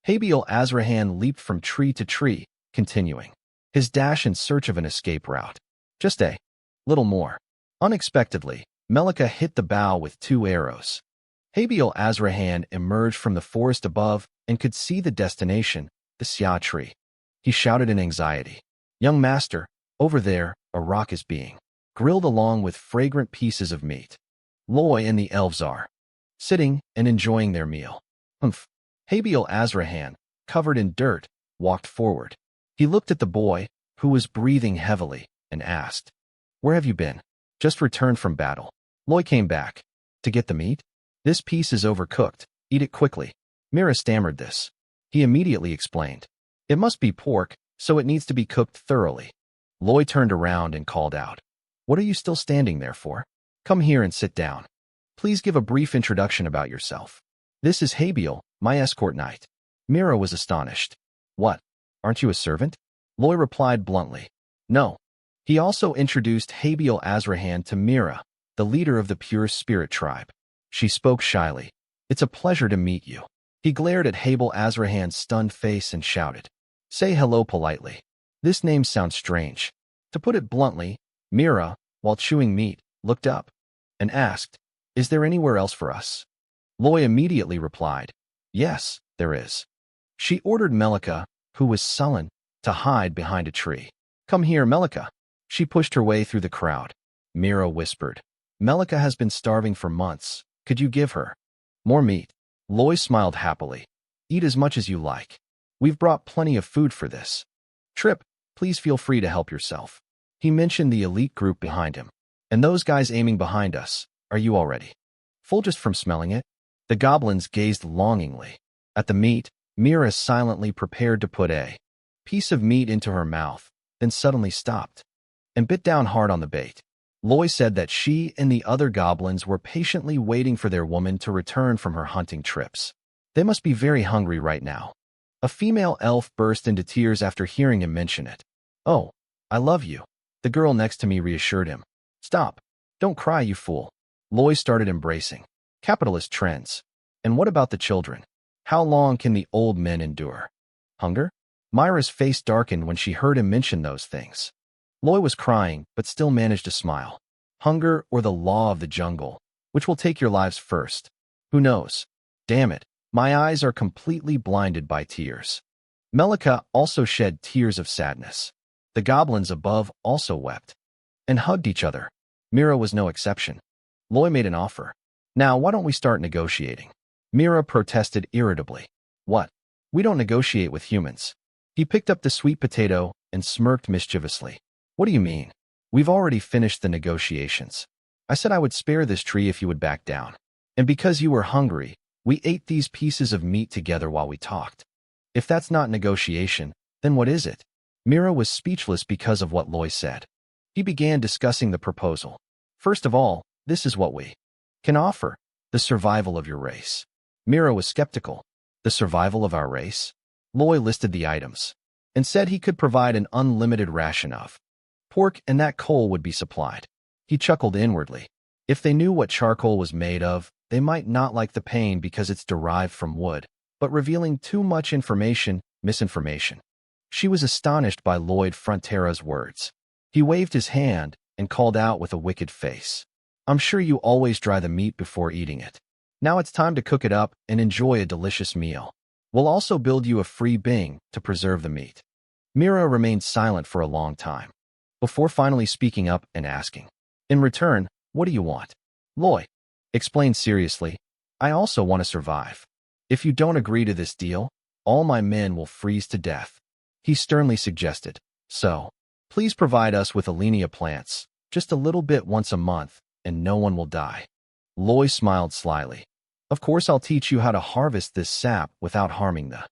Habiel Azrahan leaped from tree to tree, continuing his dash in search of an escape route. Just a little more. Unexpectedly, Melika hit the bough with 2 arrows. Habiel Azrahan emerged from the forest above and could see the destination, the Xia tree. He shouted in anxiety, "Young master, over there, a rock is being grilled along with fragrant pieces of meat. Loy and the elves are sitting and enjoying their meal." Humph. Habiel Azrahan, covered in dirt, walked forward. He looked at the boy, who was breathing heavily, and asked, "Where have you been?" "Just returned from battle." Loy came back. "To get the meat?" "This piece is overcooked. Eat it quickly." Mira stammered this. He immediately explained, "It must be pork, so it needs to be cooked thoroughly." Loy turned around and called out, "What are you still standing there for? Come here and sit down. Please give a brief introduction about yourself." "This is Habiel, my escort knight." Mira was astonished. "What? Aren't you a servant?" Loy replied bluntly, "No." He also introduced Habiel Azrahan to Mira, the leader of the Pure Spirit tribe. She spoke shyly. "It's a pleasure to meet you." He glared at Habiel Azrahan's stunned face and shouted, "Say hello politely. This name sounds strange." To put it bluntly, Mira, while chewing meat, looked up and asked, "Is there anywhere else for us?" Loy immediately replied, "Yes, there is." She ordered Melika, who was sullen, to hide behind a tree. "Come here, Melika." She pushed her way through the crowd. Mira whispered, "Melika has been starving for months. Could you give her more meat?" Loy smiled happily. "Eat as much as you like. We've brought plenty of food for this trip. Please feel free to help yourself." He mentioned the elite group behind him. "And those guys aiming behind us, are you all ready?" "Full just from smelling it." The goblins gazed longingly at the meat. Mira silently prepared to put a piece of meat into her mouth, then suddenly stopped and bit down hard on the bait. Loy said that she and the other goblins were patiently waiting for their woman to return from her hunting trips. They must be very hungry right now. A female elf burst into tears after hearing him mention it. "Oh, I love you." The girl next to me reassured him. "Stop. Don't cry, you fool." Loy started embracing capitalist trends. "And what about the children? How long can the old men endure hunger?" Myra's face darkened when she heard him mention those things. Loy was crying, but still managed to smile. "Hunger or the law of the jungle, which will take your lives first? Who knows? Damn it, my eyes are completely blinded by tears." Melika also shed tears of sadness. The goblins above also wept and hugged each other. Mira was no exception. Loy made an offer. "Now, why don't we start negotiating?" Mira protested irritably. "What? We don't negotiate with humans." He picked up the sweet potato and smirked mischievously. "What do you mean? We've already finished the negotiations. I said I would spare this tree if you would back down. And because you were hungry, we ate these pieces of meat together while we talked. If that's not negotiation, then what is it?" Mira was speechless because of what Loy said. He began discussing the proposal. "First of all, this is what we can offer: the survival of your race." Mira was skeptical. "The survival of our race?" Loy listed the items and said he could provide an unlimited ration of pork, and that coal would be supplied. He chuckled inwardly. If they knew what charcoal was made of, they might not like the pain because it's derived from wood, but revealing too much misinformation. She was astonished by Lloyd Frontera's words. He waved his hand and called out with a wicked face, I'm sure you always dry the meat before eating it. Now it's time to cook it up and enjoy a delicious meal. We'll also build you a free bing to preserve the meat. Mira remained silent for a long time, before finally speaking up and asking, in return, what do you want? Loy explained seriously, I also want to survive. If you don't agree to this deal, all my men will freeze to death. He sternly suggested, so, please provide us with Alenia plants, just a little bit once a month, and no one will die. Loy smiled slyly. Of course I'll teach you how to harvest this sap without harming the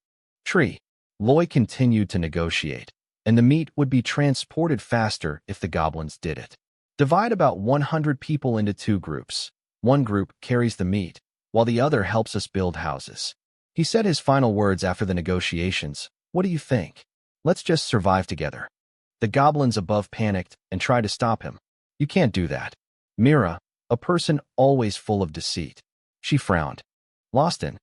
tree. Loy continued to negotiate, and the meat would be transported faster if the goblins did it. Divide about 100 people into 2 groups. One group carries the meat, while the other helps us build houses. He said his final words after the negotiations. What do you think? Let's just survive together. The goblins above panicked and tried to stop him. You can't do that. Mira, a person always full of deceit. She frowned. Lost in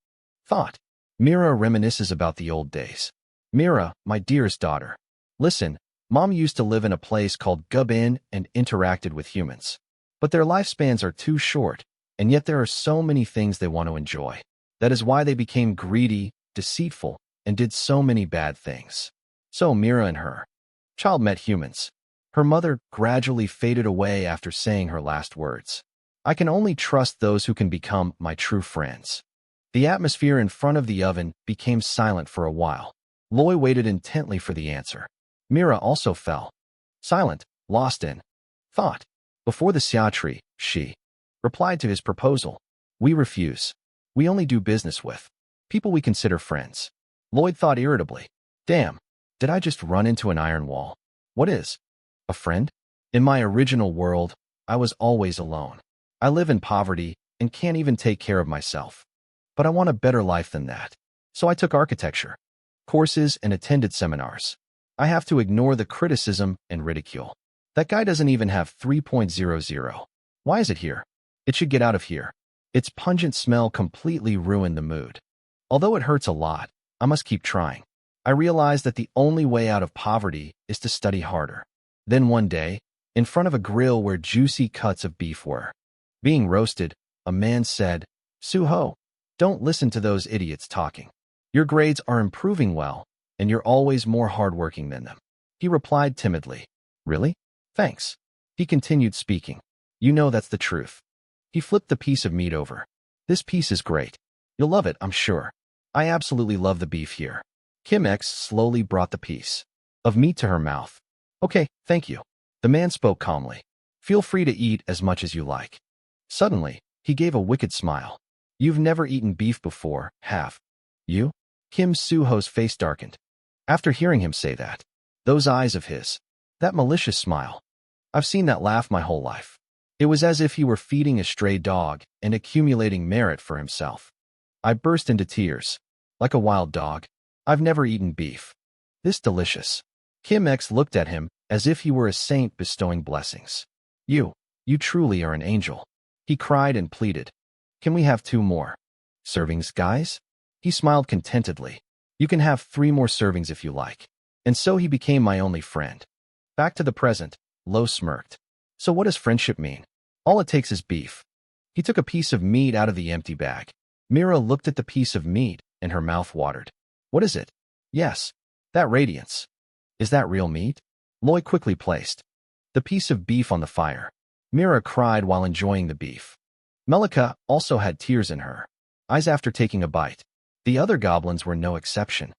thought. Mira reminisces about the old days. Mira, my dearest daughter. Listen, Mom used to live in a place called Gubin and interacted with humans. But their lifespans are too short, and yet there are so many things they want to enjoy. That is why they became greedy, deceitful, and did so many bad things. So Mira and her child met humans. Her mother gradually faded away after saying her last words. I can only trust those who can become my true friends. The atmosphere in front of the oven became silent for a while. Loy waited intently for the answer. Mira also fell silent, lost in thought. Before the xia tree, she replied to his proposal. We refuse. We only do business with people we consider friends. Lloyd thought irritably. Damn, did I just run into an iron wall? What is a friend? In my original world, I was always alone. I live in poverty and can't even take care of myself. But I want a better life than that. So I took architecture courses and attended seminars. I have to ignore the criticism and ridicule. That guy doesn't even have 3.00. Why is it here? It should get out of here. Its pungent smell completely ruined the mood. Although it hurts a lot, I must keep trying. I realized that the only way out of poverty is to study harder. Then one day, in front of a grill where juicy cuts of beef were being roasted, a man said, Suho, don't listen to those idiots talking. Your grades are improving well, and you're always more hardworking than them. He replied timidly. Really? Thanks. He continued speaking. You know that's the truth. He flipped the piece of meat over. This piece is great. You'll love it, I'm sure. I absolutely love the beef here. Kim X slowly brought the piece of meat to her mouth. Okay, thank you. The man spoke calmly. Feel free to eat as much as you like. Suddenly, he gave a wicked smile. You've never eaten beef before, have you? Kim Suho's face darkened. After hearing him say that, those eyes of his, that malicious smile. I've seen that laugh my whole life. It was as if he were feeding a stray dog and accumulating merit for himself. I burst into tears. Like a wild dog. I've never eaten beef. This delicious. Kim X looked at him as if he were a saint bestowing blessings. You truly are an angel. He cried and pleaded. Can we have 2 more servings, guys? He smiled contentedly. You can have 3 more servings if you like. And so he became my only friend. Back to the present, Lo smirked. So what does friendship mean? All it takes is beef. He took a piece of meat out of the empty bag. Mira looked at the piece of meat, and her mouth watered. What is it? Yes, that radiance. Is that real meat? Loy quickly placed the piece of beef on the fire. Mira cried while enjoying the beef. Melika also had tears in her eyes after taking a bite. The other goblins were no exception.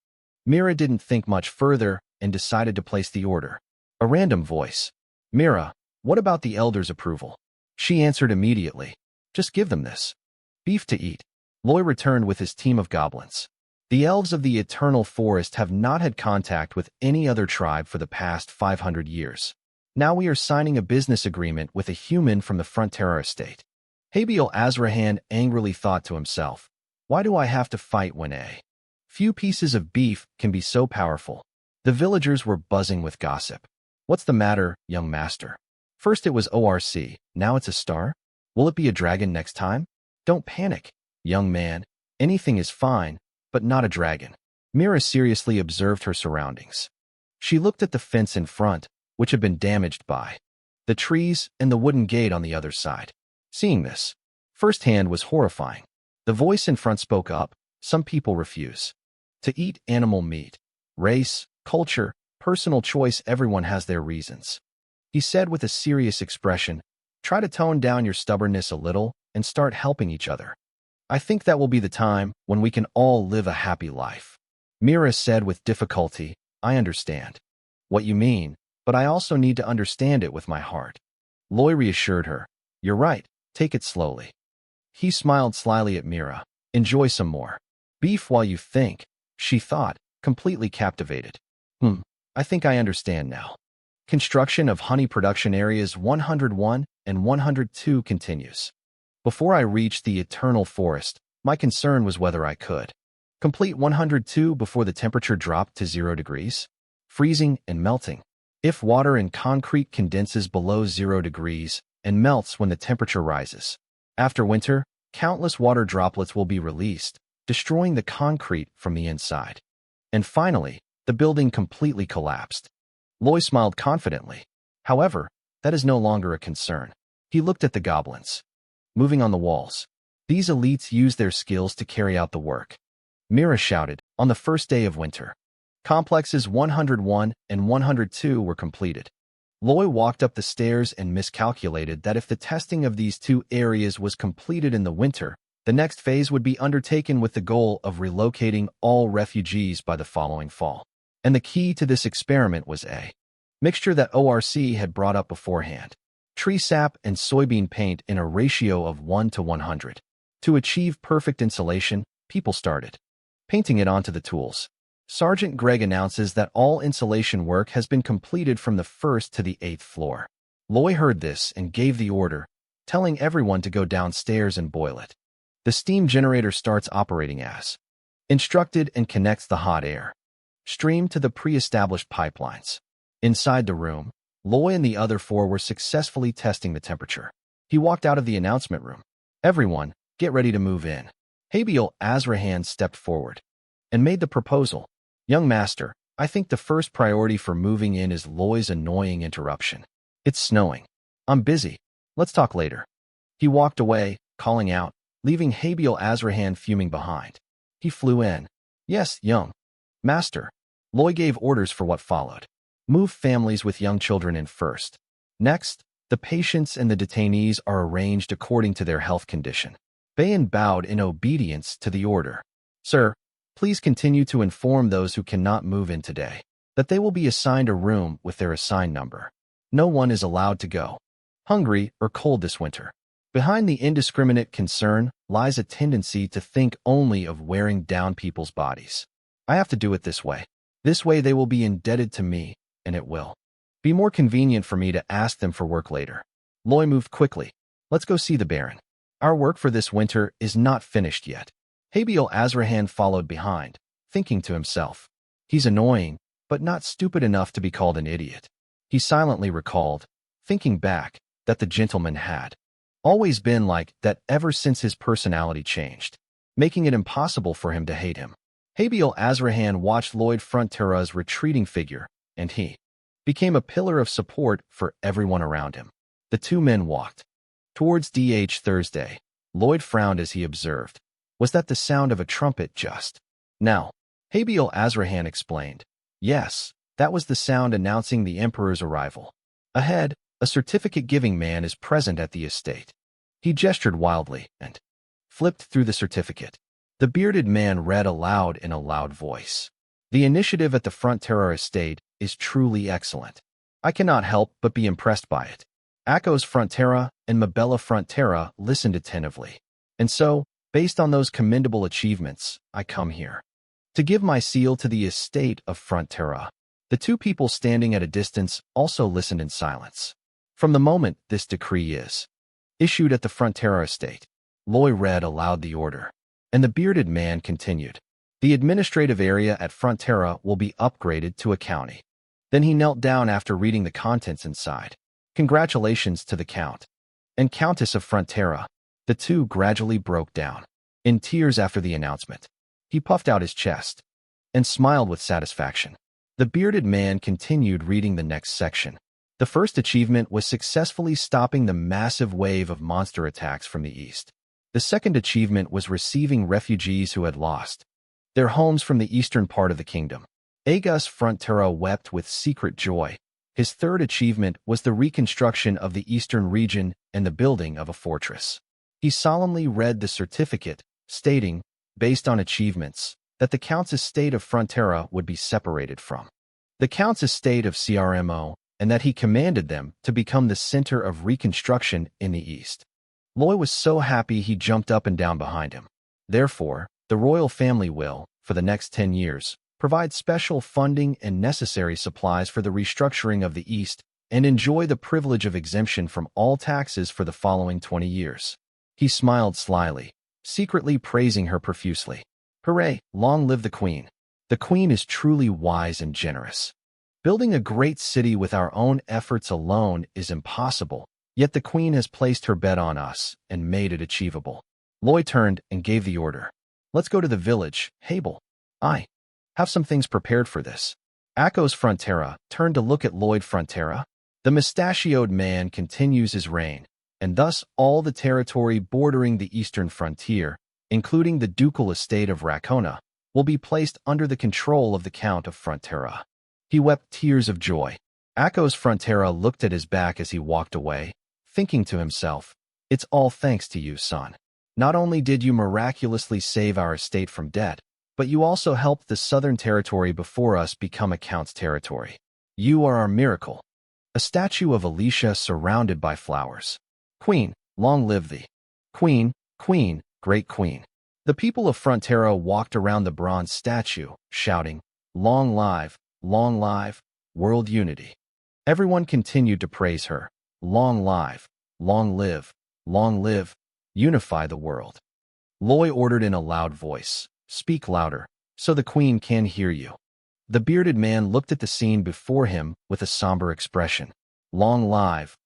Mira didn't think much further and decided to place the order. A random voice. Mira, what about the elder's approval? She answered immediately. Just give them this beef to eat. Loy returned with his team of goblins. The elves of the Eternal Forest have not had contact with any other tribe for the past 500 years. Now we are signing a business agreement with a human from the Frontera estate. Habiel Azrahan angrily thought to himself, why do I have to fight when a few pieces of beef can be so powerful? The villagers were buzzing with gossip. What's the matter, young master? First it was ORC, now it's a star? Will it be a dragon next time? Don't panic, young man. Anything is fine, but not a dragon. Mira seriously observed her surroundings. She looked at the fence in front, which had been damaged by the trees and the wooden gate on the other side. Seeing this firsthand was horrifying. The voice in front spoke up. Some people refuse to eat animal meat. Race, culture, personal choice, everyone has their reasons. He said with a serious expression, try to tone down your stubbornness a little and start helping each other. I think that will be the time when we can all live a happy life. Mira said with difficulty, I understand what you mean, but I also need to understand it with my heart. Loy reassured her, you're right, take it slowly. He smiled slyly at Mira. Enjoy some more beef while you think, she thought, completely captivated. I think I understand now. Construction of honey production areas 101 and 102 continues. Before I reached the eternal forest, my concern was whether I could complete 102 before the temperature dropped to 0 degrees, freezing and melting. If water in concrete condenses below 0 degrees and melts when the temperature rises, after winter, countless water droplets will be released, destroying the concrete from the inside. And finally, the building completely collapsed. Loy smiled confidently. However, that is no longer a concern. He looked at the goblins moving on the walls. These elites use their skills to carry out the work. Mira shouted, on the first day of winter. Complexes 101 and 102 were completed. Loy walked up the stairs and miscalculated that if the testing of these two areas was completed in the winter, the next phase would be undertaken with the goal of relocating all refugees by the following fall. And the key to this experiment was a mixture that ORC had brought up beforehand. Tree sap and soybean paint in a ratio of 1 to 100. To achieve perfect insulation, people started painting it onto the tools. Sergeant Greg announces that all insulation work has been completed from the 1st to the 8th floor. Loy heard this and gave the order, telling everyone to go downstairs and boil it. The steam generator starts operating as instructed and connects the hot air stream to the pre-established pipelines. Inside the room, Loy and the other 4 were successfully testing the temperature. He walked out of the announcement room. Everyone, get ready to move in. Habiel Azrahan stepped forward and made the proposal. Young master, I think the first priority for moving in is Loy's annoying interruption. It's snowing. I'm busy. Let's talk later. He walked away, calling out, leaving Habiel Azrahan fuming behind. He flew in. Yes, young master. Loy gave orders for what followed. Move families with young children in first. Next, the patients and the detainees are arranged according to their health condition. Bayan bowed in obedience to the order. Sir, please continue to inform those who cannot move in today that they will be assigned a room with their assigned number. No one is allowed to go hungry or cold this winter. Behind the indiscriminate concern lies a tendency to think only of wearing down people's bodies. I have to do it this way. This way they will be indebted to me, and it will be more convenient for me to ask them for work later. Loy moved quickly. Let's go see the Baron. Our work for this winter is not finished yet. Habiel Azrahan followed behind, thinking to himself, he's annoying, but not stupid enough to be called an idiot. He silently recalled, thinking back, that the gentleman had always been like that ever since his personality changed, making it impossible for him to hate him. Habiel Azrahan watched Lloyd Frontera's retreating figure, and he became a pillar of support for everyone around him. The two men walked towards DH Thursday. Lloyd frowned as he observed. Was that the sound of a trumpet just now? Habiel Azrahan explained. Yes, that was the sound announcing the Emperor's arrival. Ahead, a certificate-giving man is present at the estate. He gestured wildly and flipped through the certificate. The bearded man read aloud in a loud voice. The initiative at the Frontera estate is truly excellent. I cannot help but be impressed by it. Akos Frontera and Mabella Frontera listened attentively. And so, based on those commendable achievements, I come here to give my seal to the estate of Frontera. The two people standing at a distance also listened in silence. From the moment this decree is issued at the Frontera estate, Loy read aloud the order, and the bearded man continued. The administrative area at Frontera will be upgraded to a county. Then he knelt down after reading the contents inside. Congratulations to the Count and Countess of Frontera. The two gradually broke down in tears after the announcement. He puffed out his chest and smiled with satisfaction. The bearded man continued reading the next section. The first achievement was successfully stopping the massive wave of monster attacks from the east. The second achievement was receiving refugees who had lost their homes from the eastern part of the kingdom. Aegis Frontera wept with secret joy. His third achievement was the reconstruction of the eastern region and the building of a fortress. He solemnly read the certificate, stating, based on achievements, that the Count's estate of Frontera would be separated from the Count's estate of CRMO, and that he commanded them to become the center of reconstruction in the east. Loy was so happy he jumped up and down behind him. Therefore, the royal family will, for the next 10 years, provide special funding and necessary supplies for the restructuring of the East, and enjoy the privilege of exemption from all taxes for the following 20 years. He smiled slyly, secretly praising her profusely. Hooray, long live the Queen. The Queen is truly wise and generous. Building a great city with our own efforts alone is impossible, yet the Queen has placed her bet on us and made it achievable. Loy turned and gave the order. Let's go to the village, Habel. I have some things prepared for this. Akos Frontera turned to look at Lloyd Frontera. The mustachioed man continues his reign, and thus all the territory bordering the eastern frontier, including the ducal estate of Racona, will be placed under the control of the Count of Frontera. He wept tears of joy. Akos Frontera looked at his back as he walked away, thinking to himself, "It's all thanks to you, son. Not only did you miraculously save our estate from debt, but you also helped the southern territory before us become a Count's territory. You are our miracle." A statue of Alicia surrounded by flowers. Queen, long live thee. Queen, Queen, great Queen. The people of Frontera walked around the bronze statue, shouting, long live, world unity. Everyone continued to praise her. Long live, unify the world. Loy ordered in a loud voice, "Speak louder, so the Queen can hear you." The bearded man looked at the scene before him with a somber expression. Long live,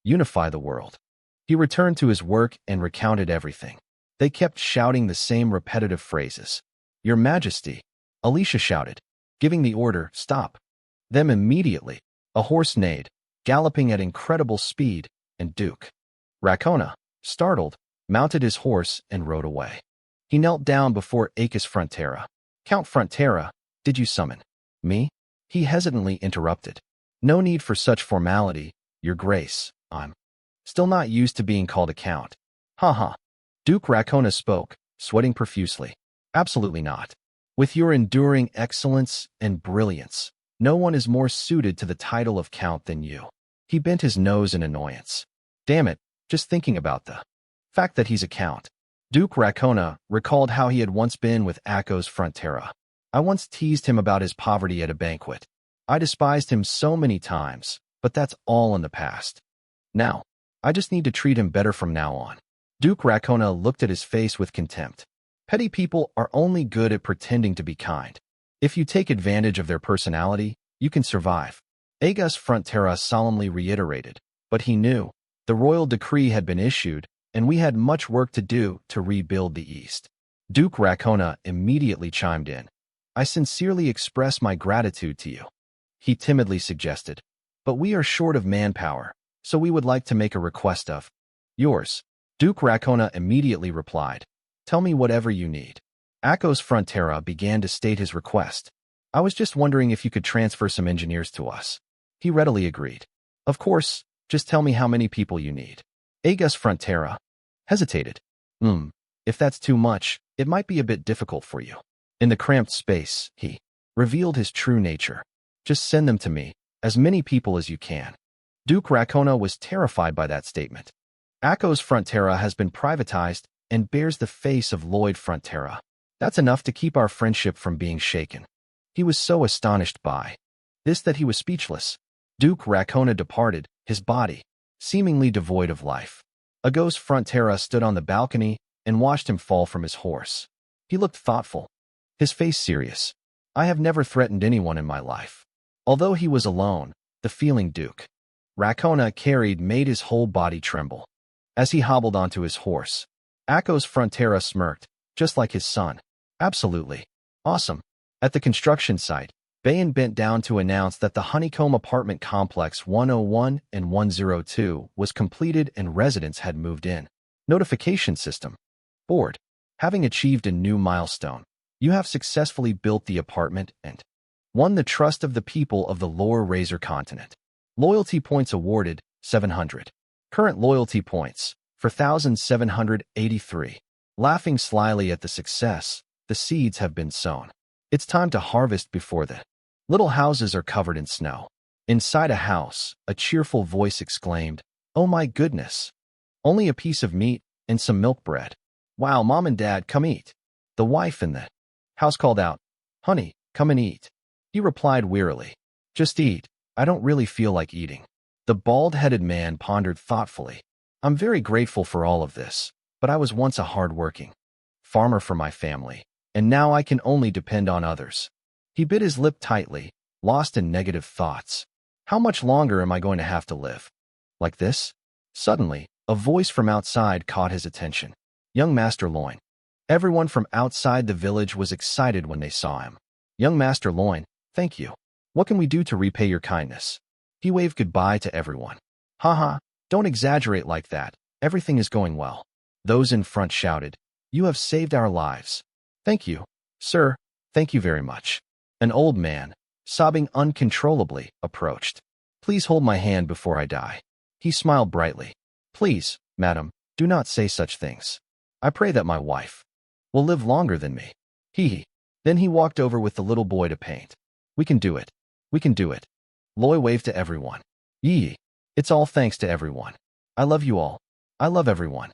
unify the world. He returned to his work and recounted everything. They kept shouting the same repetitive phrases. Your Majesty, Alicia shouted, giving the order, stop. Then immediately, a horse neighed, galloping at incredible speed, and Duke Racona, startled, mounted his horse and rode away. He knelt down before Aegis Frontera. Count Frontera, did you summon me? He hesitantly interrupted. No need for such formality, Your Grace. I'm still not used to being called a count. Ha. Duke Racona spoke, sweating profusely. Absolutely not. With your enduring excellence and brilliance, no one is more suited to the title of count than you. He bent his nose in annoyance. Damn it, just thinking about the fact that he's a count. Duke Racona recalled how he had once been with Akos Frontera. I once teased him about his poverty at a banquet. I despised him so many times, but that's all in the past. Now, I just need to treat him better from now on. Duke Racona looked at his face with contempt. Petty people are only good at pretending to be kind. If you take advantage of their personality, you can survive. Aegis Frontera solemnly reiterated, but he knew. The royal decree had been issued, and we had much work to do to rebuild the East. Duke Racona immediately chimed in. I sincerely express my gratitude to you. He timidly suggested, but we are short of manpower, so we would like to make a request of yours. Duke Racona immediately replied, tell me whatever you need. Akos Frontera began to state his request. I was just wondering if you could transfer some engineers to us. He readily agreed. Of course, just tell me how many people you need. Aegis Frontera hesitated. If that's too much, it might be a bit difficult for you. In the cramped space, he revealed his true nature. Just send them to me, as many people as you can. Duke Racona was terrified by that statement. Akos Frontera has been privatized and bears the face of Lloyd Frontera. That's enough to keep our friendship from being shaken. He was so astonished by this that he was speechless. Duke Racona departed, his body seemingly devoid of life. Akos Frontera stood on the balcony and watched him fall from his horse. He looked thoughtful, his face serious. I have never threatened anyone in my life. Although he was alone, the feeling Duke Racona carried made his whole body tremble. As he hobbled onto his horse, Akos Frontera smirked, just like his son. Absolutely. Awesome. At the construction site, Bayan bent down to announce that the Honeycomb Apartment Complex 101 and 102 was completed and residents had moved in. Notification system. Board. Having achieved a new milestone, you have successfully built the apartment and won the trust of the people of the Lower Razor Continent. Loyalty points awarded, 700. Current loyalty points, 4,783. Laughing slyly at the success, the seeds have been sown. It's time to harvest before the little houses are covered in snow. Inside a house, a cheerful voice exclaimed, "Oh my goodness! Only a piece of meat and some milk bread. Wow, Mom and Dad, come eat." The wife in the house called out, "Honey, come and eat." He replied wearily, "Just eat. I don't really feel like eating." The bald-headed man pondered thoughtfully. "I'm very grateful for all of this, but I was once a hard-working farmer for my family, and now I can only depend on others." He bit his lip tightly, lost in negative thoughts. How much longer am I going to have to live like this? Suddenly, a voice from outside caught his attention. Young Master Loin. Everyone from outside the village was excited when they saw him. "Young Master Loin, thank you. What can we do to repay your kindness?" He waved goodbye to everyone. "Haha, don't exaggerate like that. Everything is going well." Those in front shouted, "You have saved our lives." "Thank you, sir. Thank you very much." An old man, sobbing uncontrollably, approached. "Please hold my hand before I die." He smiled brightly. "Please, madam, do not say such things. I pray that my wife will live longer than me." He. Then he walked over with the little boy to paint. "We can do it. We can do it." Loy waved to everyone. "Yee. It's all thanks to everyone. I love you all. I love everyone."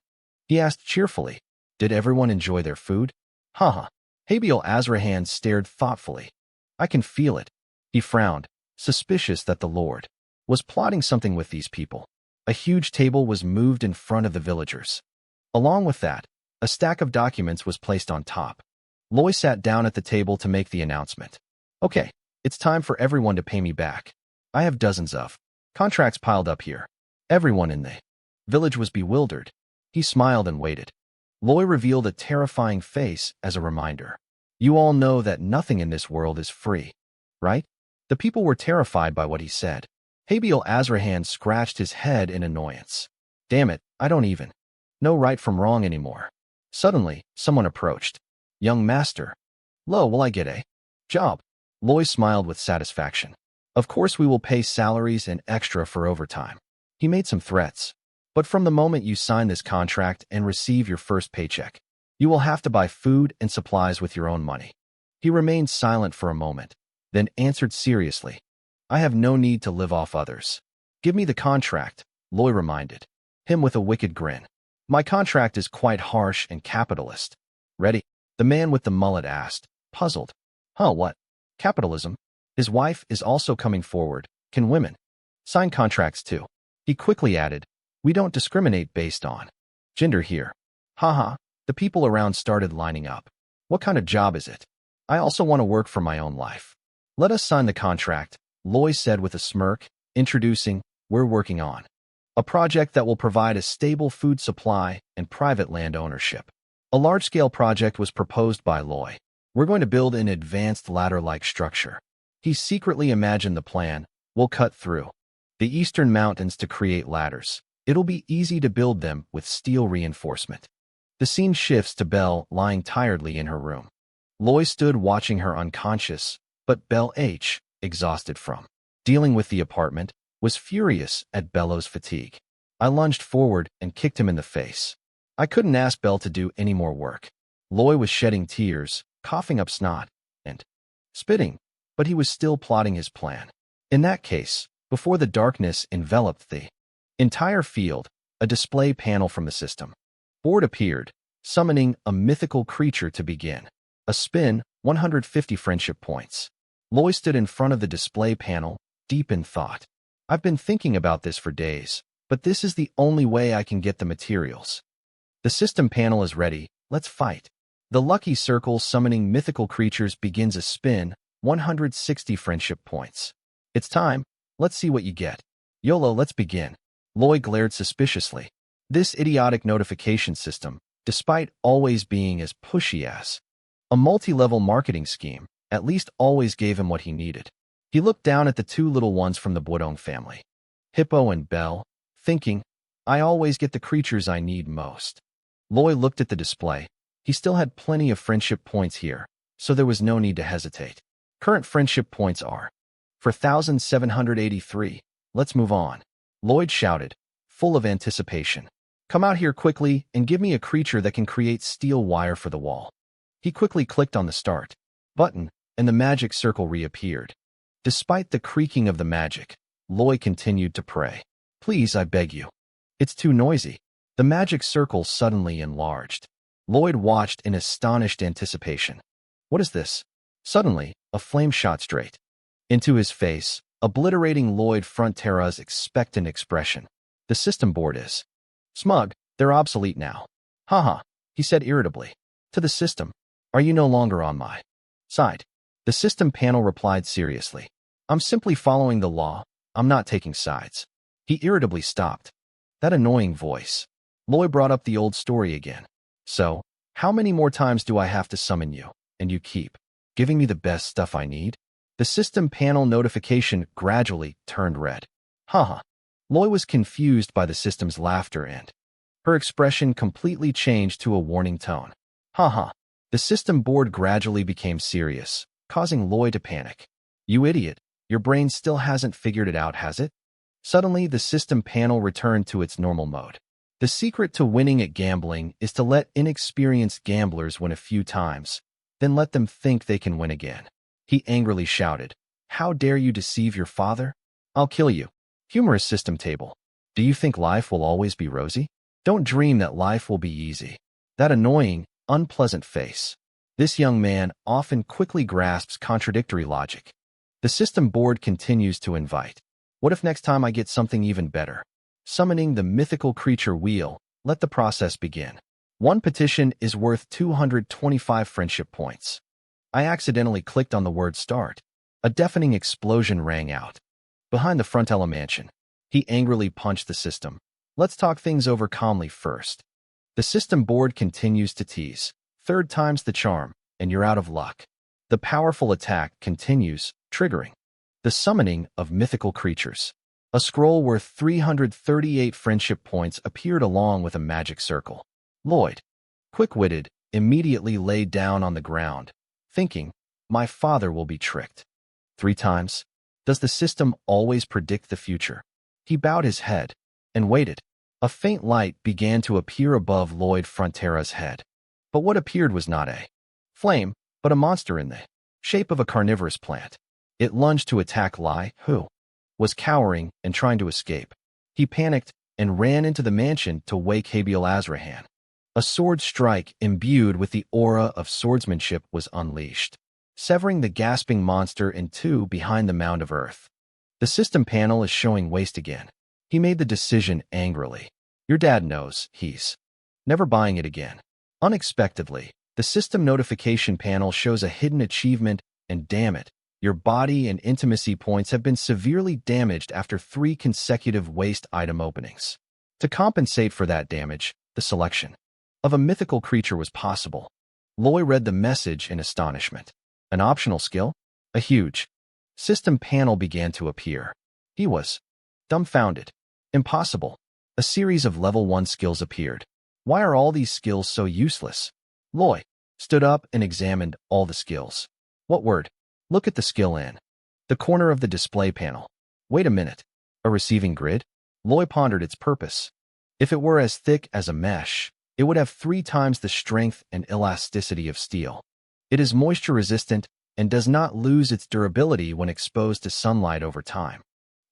He asked cheerfully, "Did everyone enjoy their food?" Haha. Habiel Azrahan stared thoughtfully. "I can feel it." He frowned, suspicious that the Lord was plotting something with these people. A huge table was moved in front of the villagers. Along with that, a stack of documents was placed on top. Loy sat down at the table to make the announcement. "Okay, it's time for everyone to pay me back. I have dozens of contracts piled up here." Everyone in the village was bewildered. He smiled and waited. Loy revealed a terrifying face as a reminder. "You all know that nothing in this world is free, right?" The people were terrified by what he said. Habiel Azrahan scratched his head in annoyance. "Damn it, I don't even know right from wrong anymore." Suddenly, someone approached. "Young master. Lo, will I get a job?" Loy smiled with satisfaction. "Of course we will pay salaries and extra for overtime." He made some threats. "But from the moment you sign this contract and receive your first paycheck, you will have to buy food and supplies with your own money." He remained silent for a moment, then answered seriously, "I have no need to live off others." "Give me the contract," Loy reminded him with a wicked grin. "My contract is quite harsh and capitalist." "Ready?" The man with the mullet asked, puzzled. "Huh, what? Capitalism?" His wife is also coming forward. "Can women sign contracts too?" He quickly added, "We don't discriminate based on gender here." Haha. The people around started lining up. "What kind of job is it? I also want to work for my own life." "Let us sign the contract," Loy said with a smirk, introducing, "We're working on a project that will provide a stable food supply and private land ownership." A large-scale project was proposed by Loy. "We're going to build an advanced ladder-like structure." He secretly imagined the plan. "We'll cut through the eastern mountains to create ladders. It'll be easy to build them with steel reinforcement." The scene shifts to Belle lying tiredly in her room. Loy stood watching her unconscious, but Belle H., exhausted from dealing with the apartment, was furious at Bello's fatigue. I lunged forward and kicked him in the face. I couldn't ask Belle to do any more work. Loy was shedding tears, coughing up snot, and spitting, but he was still plotting his plan. In that case, before the darkness enveloped the entire field, a display panel from the system board appeared, summoning a mythical creature to begin. A spin, 150 friendship points. Loy stood in front of the display panel, deep in thought. "I've been thinking about this for days, but this is the only way I can get the materials." The system panel is ready. Let's fight. The lucky circle summoning mythical creatures begins a spin, 160 friendship points. "It's time. Let's see what you get." "YOLO, let's begin." Loy glared suspiciously. This idiotic notification system, despite always being as pushy as a multi-level marketing scheme, at least always gave him what he needed. He looked down at the two little ones from the Buodong family, Hippo and Belle, thinking, I always get the creatures I need most. Loi looked at the display. He still had plenty of friendship points here, so there was no need to hesitate. Current friendship points are 4,783. Let's move on. Lloyd shouted, full of anticipation. Come out here quickly and give me a creature that can create steel wire for the wall. He quickly clicked on the start button, and the magic circle reappeared. Despite the creaking of the magic, Lloyd continued to pray. Please, I beg you. It's too noisy. The magic circle suddenly enlarged. Lloyd watched in astonished anticipation. What is this? Suddenly, a flame shot straight into his face, obliterating Lloyd Frontera's expectant expression. The system board is smug. They're obsolete now. Haha, he said irritably. To the system, are you no longer on my side? The system panel replied seriously. I'm simply following the law. I'm not taking sides. He irritably stopped. That annoying voice. Lloyd brought up the old story again. So, how many more times do I have to summon you, and you keep giving me the best stuff I need? The system panel notification gradually turned red. Haha. Lloyd was confused by the system's laughter and her expression completely changed to a warning tone. Haha. The system board gradually became serious, causing Lloyd to panic. You idiot. Your brain still hasn't figured it out, has it? Suddenly, the system panel returned to its normal mode. The secret to winning at gambling is to let inexperienced gamblers win a few times, then let them think they can win again. He angrily shouted, How dare you deceive your father? I'll kill you. Humorous system table. Do you think life will always be rosy? Don't dream that life will be easy. That annoying, unpleasant face. This young man often quickly grasps contradictory logic. The system board continues to invite. What if next time I get something even better? Summoning the mythical creature wheel, let the process begin. One petition is worth 225 friendship points. I accidentally clicked on the word start. A deafening explosion rang out. Behind the Frontella mansion, he angrily punched the system. Let's talk things over calmly first. The system board continues to tease. Third time's the charm, and you're out of luck. The powerful attack continues, triggering the summoning of mythical creatures. A scroll worth 338 friendship points appeared along with a magic circle. Lloyd, quick-witted, immediately laid down on the ground, thinking, my father will be tricked. 3 times? Does the system always predict the future? He bowed his head and waited. A faint light began to appear above Lloyd Frontera's head. But what appeared was not a flame, but a monster in the shape of a carnivorous plant. It lunged to attack Lai, who was cowering and trying to escape. He panicked and ran into the mansion to wake Habil Azrahan. A sword strike imbued with the aura of swordsmanship was unleashed, severing the gasping monster in two behind the mound of earth. The system panel is showing waste again. He made the decision angrily. Your dad knows, he's never buying it again. Unexpectedly, the system notification panel shows a hidden achievement, and damn it, your body and intimacy points have been severely damaged after 3 consecutive waste item openings. To compensate for that damage, the selection of a mythical creature was possible. Loy read the message in astonishment. An optional skill? A huge system panel began to appear. He was dumbfounded. Impossible. A series of level 1 skills appeared. Why are all these skills so useless? Loy stood up and examined all the skills. What word? Look at the skill in the corner of the display panel. Wait a minute. A receiving grid? Loy pondered its purpose. If it were as thick as a mesh, it would have 3 times the strength and elasticity of steel. It is moisture resistant and does not lose its durability when exposed to sunlight over time.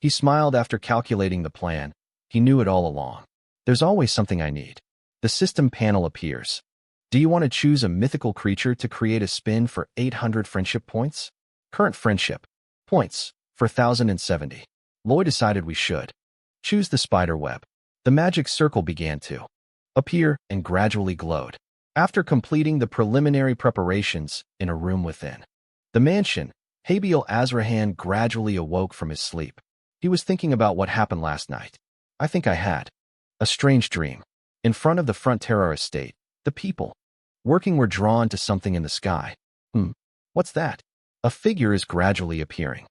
He smiled after calculating the plan. He knew it all along. There's always something I need. The system panel appears. Do you want to choose a mythical creature to create a spin for 800 friendship points? Current friendship points for 1,070. Loy decided we should choose the spider web. The magic circle began to appear and gradually glowed. After completing the preliminary preparations in a room within the mansion, Habil Azrahan gradually awoke from his sleep. He was thinking about what happened last night. I think I had a strange dream. In front of the Frontera estate, the people working were drawn to something in the sky. What's that? A figure is gradually appearing.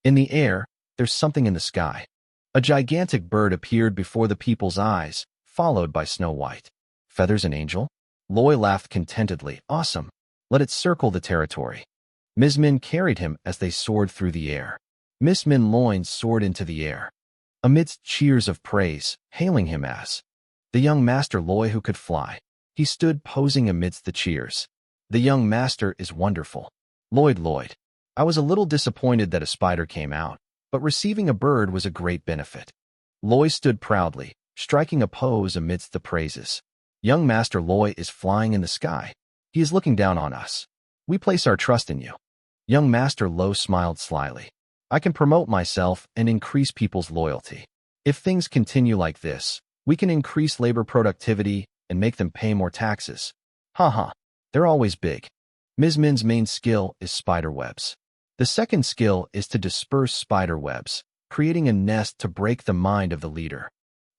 In the air, there's something in the sky. A gigantic bird appeared before the people's eyes, followed by Snow White. Feathers an angel? Loy laughed contentedly. Awesome. Let it circle the territory. Ms. Min carried him as they soared through the air. Miss Min Loin soared into the air. Amidst cheers of praise, hailing him as the young master Loy who could fly, he stood posing amidst the cheers. The young master is wonderful. Lloyd. I was a little disappointed that a spider came out, but receiving a bird was a great benefit. Loy stood proudly, striking a pose amidst the praises. Young Master Loy is flying in the sky. He is looking down on us. We place our trust in you. Young Master Lo smiled slyly. I can promote myself and increase people's loyalty. If things continue like this, we can increase labor productivity and make them pay more taxes. Haha, they're always big. Ms. Min's main skill is spider webs. The second skill is to disperse spider webs, creating a nest to break the mind of the leader.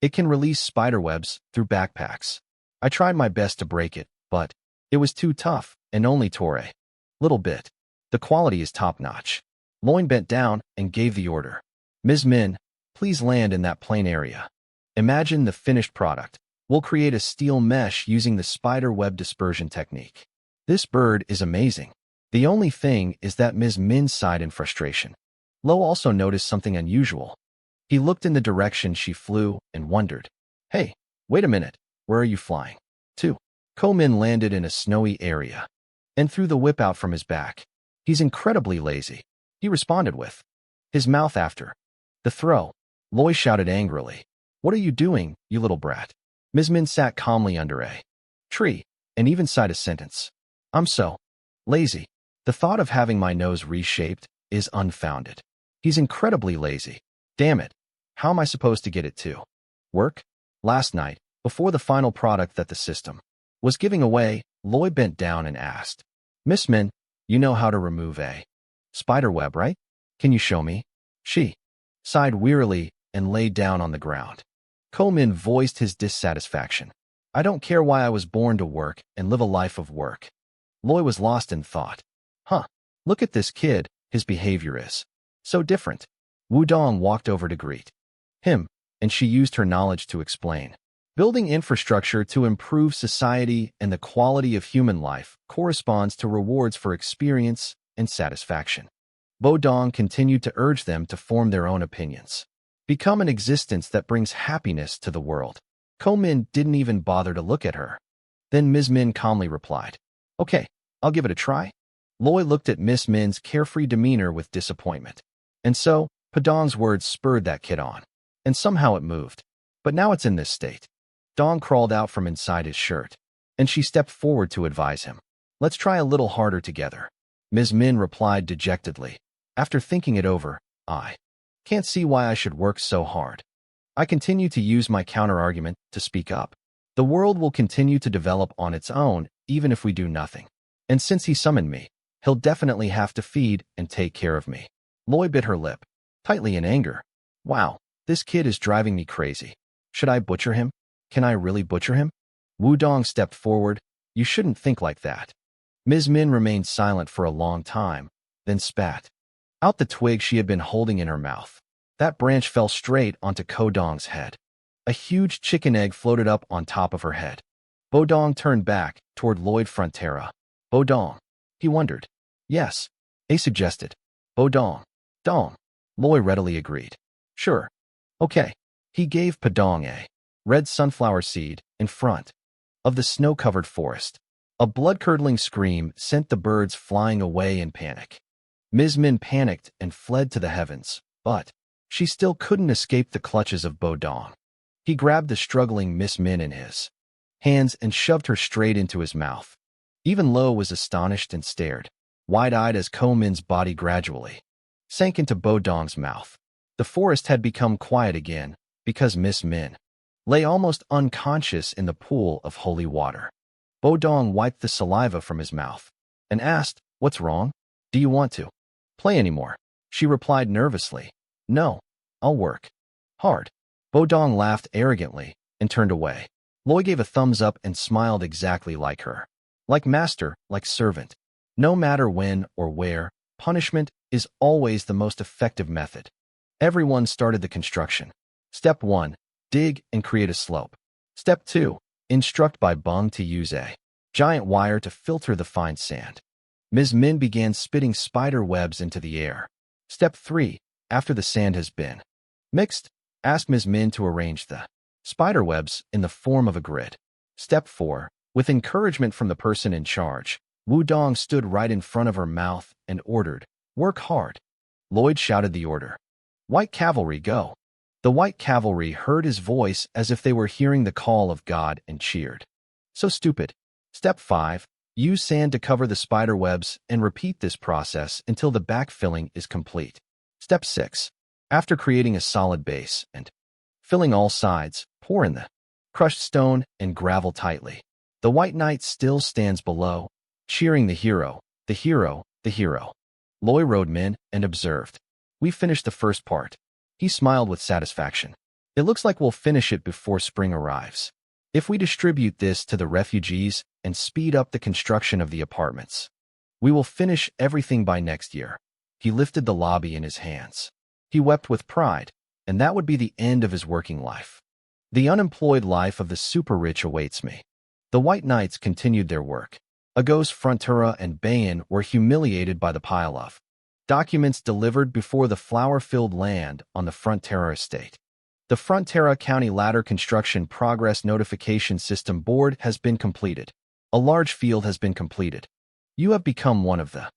It can release spider webs through backpacks. I tried my best to break it, but it was too tough and only tore a little bit. The quality is top-notch. Loin bent down and gave the order. Ms. Min, please land in that plain area. Imagine the finished product. We'll create a steel mesh using the spider web dispersion technique. This bird is amazing. The only thing is that Ms. Min sighed in frustration. Lo also noticed something unusual. He looked in the direction she flew and wondered. Hey, wait a minute. Where are you flying to? Ko Min landed in a snowy area and threw the whip out from his back. He's incredibly lazy, he responded with his mouth after the throw. Loy shouted angrily. What are you doing, you little brat? Ms. Min sat calmly under a tree and even sighed a sentence. I'm so lazy. The thought of having my nose reshaped is unfounded. He's incredibly lazy. Damn it. How am I supposed to get it to work? Last night, before the final product that the system was giving away, Loy bent down and asked, Miss Min, you know how to remove a spider web, right? Can you show me? She sighed wearily and lay down on the ground. Ko Min voiced his dissatisfaction. I don't care why I was born to work and live a life of work. Loy was lost in thought. Look at this kid, his behavior is so different. Wu Dong walked over to greet him, and she used her knowledge to explain. Building infrastructure to improve society and the quality of human life corresponds to rewards for experience and satisfaction. Bo Dong continued to urge them to form their own opinions. Become an existence that brings happiness to the world. Ko Min didn't even bother to look at her. Then Ms. Min calmly replied, Okay, I'll give it a try. Loy looked at Miss Min's carefree demeanor with disappointment. And so, Padong's words spurred that kid on. And somehow it moved. But now it's in this state. Dong crawled out from inside his shirt, and she stepped forward to advise him. Let's try a little harder together. Ms. Min replied dejectedly. After thinking it over, I can't see why I should work so hard. I continue to use my counter-argument to speak up. The world will continue to develop on its own, even if we do nothing. And since he summoned me, he'll definitely have to feed and take care of me. Loy bit her lip tightly in anger. Wow, this kid is driving me crazy. Should I butcher him? Can I really butcher him? Wu Dong stepped forward. You shouldn't think like that. Ms. Min remained silent for a long time, then spat out the twig she had been holding in her mouth. That branch fell straight onto Ko Dong's head. A huge chicken egg floated up on top of her head. Bo Dong turned back toward Lloyd Frontera. Bo Dong. He wondered. Yes, A suggested. Bo Dong. Dong. Loy readily agreed. Sure. Okay. He gave Padong a red sunflower seed in front of the snow-covered forest. A blood-curdling scream sent the birds flying away in panic. Ms. Min panicked and fled to the heavens, but she still couldn't escape the clutches of Bo Dong. He grabbed the struggling Miss Min in his hands and shoved her straight into his mouth. Even Lo was astonished and stared, wide-eyed as Ko Min's body gradually sank into Bo Dong's mouth. The forest had become quiet again because Miss Min lay almost unconscious in the pool of holy water. Bo Dong wiped the saliva from his mouth and asked, What's wrong? Do you want to play anymore? She replied nervously, No, I'll work hard. Bo Dong laughed arrogantly and turned away. Loy gave a thumbs up and smiled exactly like her. Like master, like servant. No matter when or where, punishment is always the most effective method. Everyone started the construction. Step 1. Dig and create a slope. Step 2. Instruct Bai Bung to use a giant wire to filter the fine sand. Ms. Min began spitting spider webs into the air. Step 3. After the sand has been mixed, ask Ms. Min to arrange the spider webs in the form of a grid. Step 4. With encouragement from the person in charge, Wu Dong stood right in front of her mouth and ordered, "Work hard." Lloyd shouted the order. "White cavalry, go." The white cavalry heard his voice as if they were hearing the call of God and cheered. So stupid. Step 5. Use sand to cover the spider webs and repeat this process until the backfilling is complete. Step 6. After creating a solid base and filling all sides, pour in the crushed stone and gravel tightly. The white knight still stands below, cheering the hero, the hero, the hero. Loy rode Min and observed. "We finished the first part." He smiled with satisfaction. "It looks like we'll finish it before spring arrives. If we distribute this to the refugees and speed up the construction of the apartments, we will finish everything by next year." He lifted the lobby in his hands. He wept with pride, and that would be the end of his working life. The unemployed life of the super-rich awaits me. The White Knights continued their work. Agos Frontura and Bayan were humiliated by the pile of documents delivered before the flower-filled land on the Frontera estate. The Frontera County Ladder Construction Progress Notification System Board has been completed. A large field has been completed. You have become one of the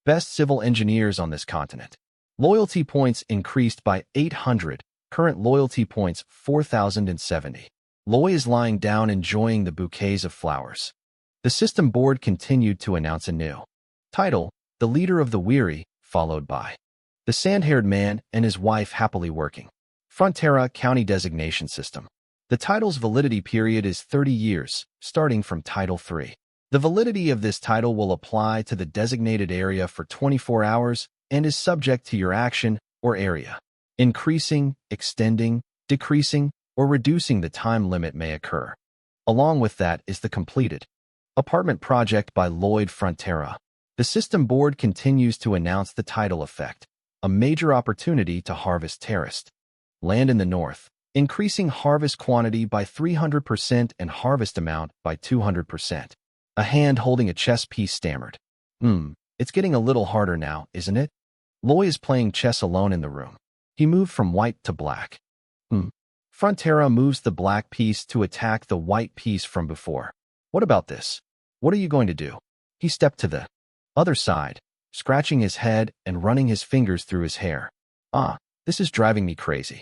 best civil engineers on this continent. Loyalty points increased by 800. Current loyalty points 4,070. Loy is lying down enjoying the bouquets of flowers. The system board continued to announce a new title, The Leader of the Weary, followed by the sand-haired man and his wife happily working. Frontera County Designation System. The title's validity period is 30 years, starting from Title 3. The validity of this title will apply to the designated area for 24 hours and is subject to your action or area. Increasing, extending, decreasing, or reducing the time limit may occur. Along with that is the completed apartment project by Lloyd Frontera. The system board continues to announce the title effect, a major opportunity to harvest terraced land in the north, increasing harvest quantity by 300% and harvest amount by 200%. A hand holding a chess piece stammered. It's getting a little harder now, isn't it? Loy is playing chess alone in the room. He moved from white to black. Frontera moves the black piece to attack the white piece from before. What about this? What are you going to do? He stepped to the other side, scratching his head and running his fingers through his hair. This is driving me crazy.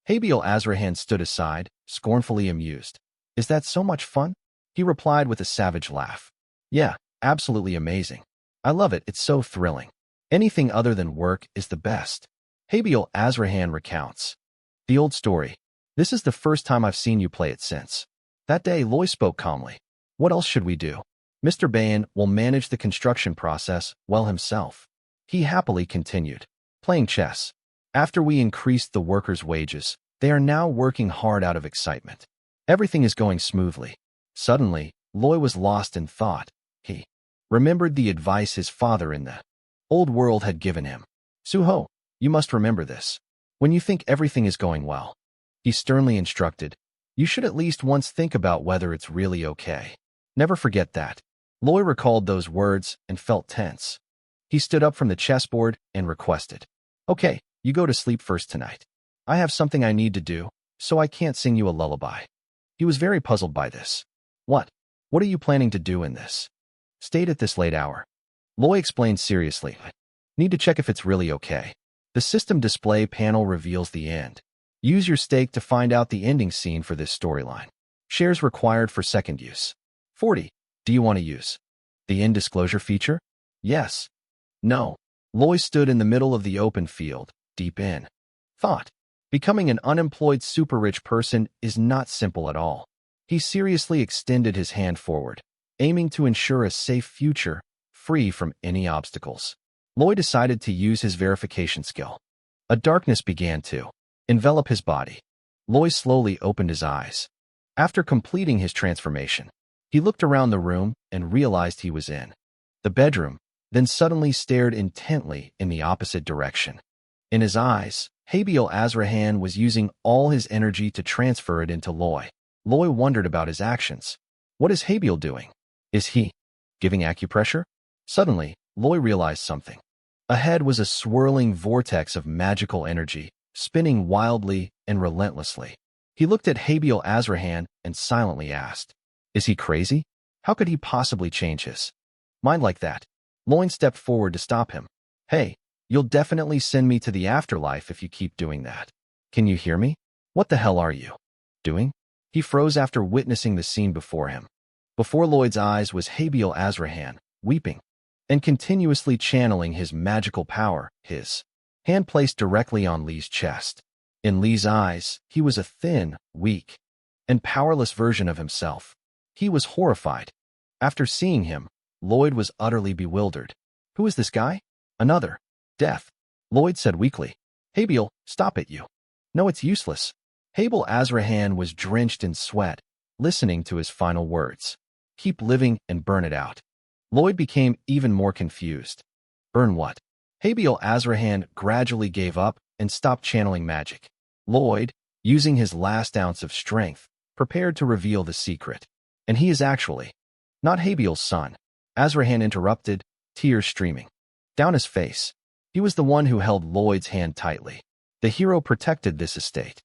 Habiel Azrahan stood aside, scornfully amused. Is that so much fun? He replied with a savage laugh. Yeah, absolutely amazing. I love it, it's so thrilling. Anything other than work is the best. Habiel Azrahan recounts. The old story. This is the first time I've seen you play it since. That day, Loy spoke calmly. What else should we do? Mr. Bayan will manage the construction process well himself. He happily continued. Playing chess. After we increased the workers' wages, they are now working hard out of excitement. Everything is going smoothly. Suddenly, Loy was lost in thought. He remembered the advice his father in the old world had given him. Suho, you must remember this. When you think everything is going well, he sternly instructed, you should at least once think about whether it's really okay. Never forget that. Loy recalled those words and felt tense. He stood up from the chessboard and requested, okay, you go to sleep first tonight. I have something I need to do, so I can't sing you a lullaby. He was very puzzled by this. What are you planning to do in this? Stayed at this late hour. Loy explained seriously. Need to check if it's really okay. The system display panel reveals the end. Use your stake to find out the ending scene for this storyline. Shares required for second use. 40. Do you want to use the end disclosure feature? Yes. No. Loy stood in the middle of the open field, deep in thought. Becoming an unemployed super-rich person is not simple at all. He seriously extended his hand forward, aiming to ensure a safe future, free from any obstacles. Loy decided to use his verification skill. A darkness began to envelop his body. Loy slowly opened his eyes. After completing his transformation, he looked around the room and realized he was in the bedroom. then suddenly stared intently in the opposite direction. In his eyes, Habil Azrahan was using all his energy to transfer it into Loy. Loy wondered about his actions. What is Habil doing? Is he giving acupressure? Suddenly, Loy realized something. Ahead was a swirling vortex of magical energy, spinning wildly and relentlessly. He looked at Habil Azrahan and silently asked, "Is he crazy? How could he possibly change his mind like that?" Loin stepped forward to stop him. "Hey, you'll definitely send me to the afterlife if you keep doing that. Can you hear me? What the hell are you doing?" He froze after witnessing the scene before him. Before Lloyd's eyes was Habil Azrahan, weeping and continuously channeling his magical power, his hand placed directly on Lee's chest. In Lee's eyes, he was a thin, weak, and powerless version of himself. He was horrified. After seeing him, Lloyd was utterly bewildered. "Who is this guy?" "Another. Death," Lloyd said weakly. "Habil, stop it, you." "No, it's useless." Habil Azrahan was drenched in sweat, listening to his final words. "Keep living and burn it out." Lloyd became even more confused. Burn what? Habil Azrahan gradually gave up and stopped channeling magic. Lloyd, using his last ounce of strength, prepared to reveal the secret. "And he is actually not Habil's son," Azrahan interrupted, tears streaming down his face. He was the one who held Lloyd's hand tightly. The hero protected this estate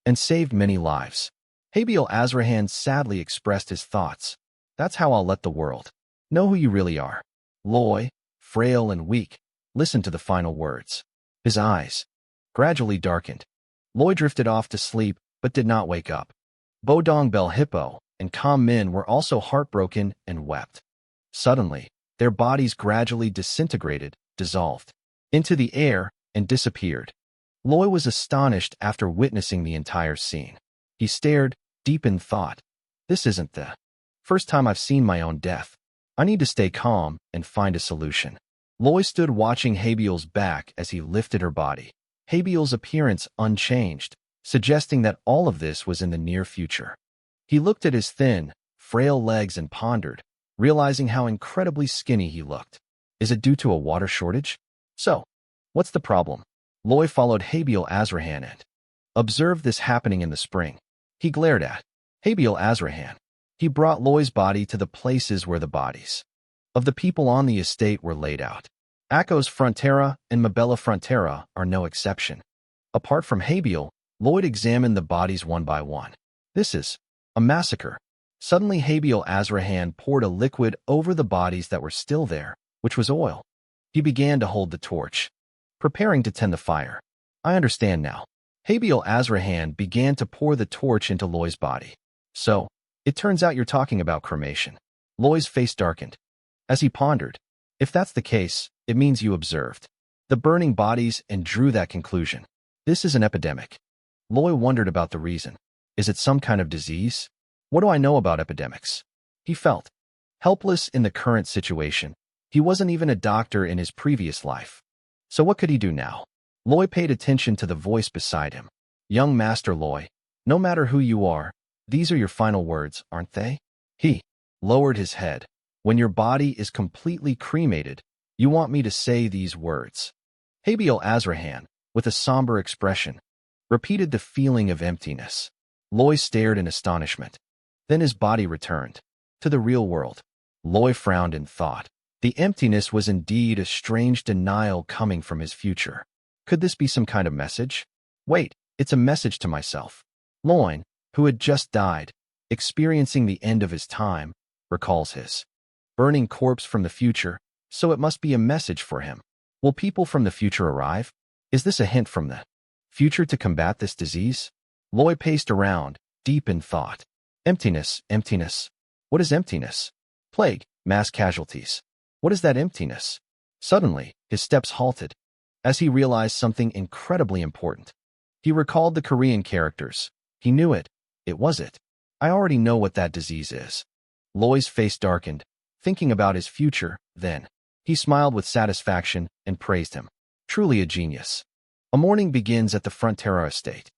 and saved many lives. Habil Azrahan sadly expressed his thoughts. "That's how I'll let the world know who you really are." Loy, frail and weak, listened to the final words. His eyes gradually darkened. Loy drifted off to sleep but did not wake up. Bodong Bel Hippo and Kam Min were also heartbroken and wept. Suddenly, their bodies gradually disintegrated, dissolved into the air, and disappeared. Loy was astonished after witnessing the entire scene. He stared, deep in thought. "This isn't the first time I've seen my own death. I need to stay calm and find a solution." Loy stood watching Habil's back as he lifted her body. Habil's appearance unchanged, suggesting that all of this was in the near future. He looked at his thin, frail legs and pondered, realizing how incredibly skinny he looked. Is it due to a water shortage? So, what's the problem? Loy followed Habil Azrahan and observed this happening in the spring. He glared at Habil Azrahan. He brought Loy's body to the places where the bodies of the people on the estate were laid out. Akos Frontera and Mabella Frontera are no exception. Apart from Habil, Lloyd examined the bodies one by one. "This is a massacre." Suddenly Habil Azrahan poured a liquid over the bodies that were still there, which was oil. He began to hold the torch, preparing to tend the fire. "I understand now." Habil Azrahan began to pour the torch into Loy's body. "So, it turns out you're talking about cremation." Loy's face darkened. As he pondered, "If that's the case, it means you observed the burning bodies and drew that conclusion. This is an epidemic." Loy wondered about the reason. Is it some kind of disease? What do I know about epidemics? He felt helpless in the current situation. He wasn't even a doctor in his previous life. So what could he do now? Loy paid attention to the voice beside him. "Young Master Loy, no matter who you are, these are your final words, aren't they?" He lowered his head. "When your body is completely cremated, you want me to say these words." Habil Azrahan, with a somber expression, repeated the feeling of emptiness. Loy stared in astonishment. Then his body returned to the real world. Loy frowned in thought. The emptiness was indeed a strange denial coming from his future. Could this be some kind of message? Wait, it's a message to myself. Loin, who had just died, experiencing the end of his time, recalls his burning corpse from the future, so it must be a message for him. Will people from the future arrive? Is this a hint from the future to combat this disease? Loy paced around, deep in thought. Emptiness, emptiness. What is emptiness? Plague, mass casualties. What is that emptiness? Suddenly, his steps halted, as he realized something incredibly important. He recalled the Korean characters. He knew it. It was it. I already know what that disease is. Loy's face darkened, thinking about his future. Then, he smiled with satisfaction and praised him. Truly a genius. A morning begins at the Frontera estate.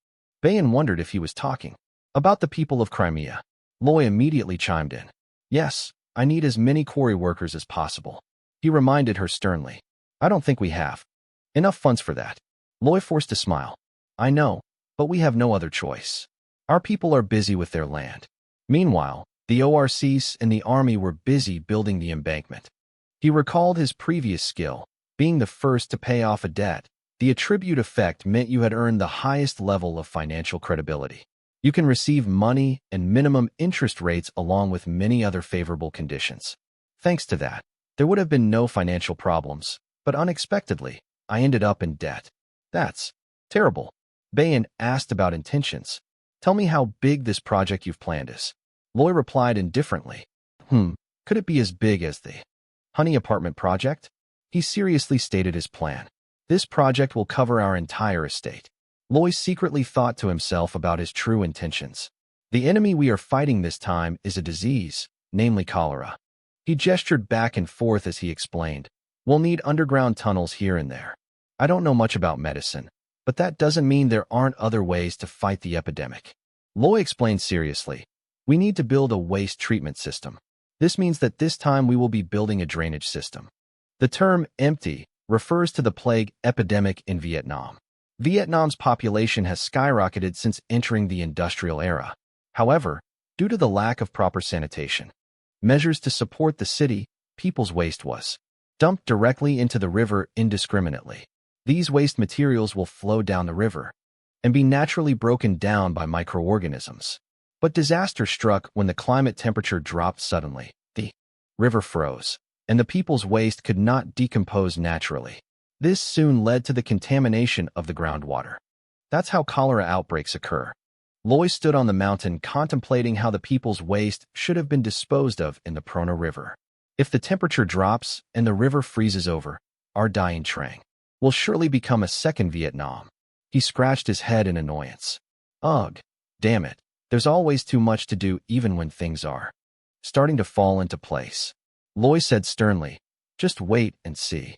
Bayan wondered if he was talking about the people of Crimea. Loy immediately chimed in. Yes, I need as many quarry workers as possible. He reminded her sternly. I don't think we have enough funds for that. Loy forced a smile. I know, but we have no other choice. Our people are busy with their land. Meanwhile, the ORCs and the army were busy building the embankment. He recalled his previous skill, being the first to pay off a debt. The attribute effect meant you had earned the highest level of financial credibility. You can receive money and minimum interest rates along with many other favorable conditions. Thanks to that, there would have been no financial problems, but unexpectedly, I ended up in debt. That's terrible. Bayan asked about intentions. Tell me how big this project you've planned is. Loy replied indifferently. Could it be as big as the Honey apartment project? He seriously stated his plan. This project will cover our entire estate. Loy secretly thought to himself about his true intentions. The enemy we are fighting this time is a disease, namely cholera. He gestured back and forth as he explained. We'll need underground tunnels here and there. I don't know much about medicine, but that doesn't mean there aren't other ways to fight the epidemic. Loy explained seriously. We need to build a waste treatment system. This means that this time we will be building a drainage system. The term empty refers to the plague epidemic in Vietnam. Vietnam's population has skyrocketed since entering the industrial era. However, due to the lack of proper sanitation, measures to support the city, people's waste was dumped directly into the river indiscriminately. These waste materials will flow down the river and be naturally broken down by microorganisms. But disaster struck when the climate temperature dropped suddenly. The river froze, and the people's waste could not decompose naturally. This soon led to the contamination of the groundwater. That's how cholera outbreaks occur. Loy stood on the mountain contemplating how the people's waste should have been disposed of in the Prono River. If the temperature drops and the river freezes over, our dying Trang will surely become a second Vietnam. He scratched his head in annoyance. Ugh, damn it. There's always too much to do even when things are starting to fall into place. Loy said sternly, just wait and see.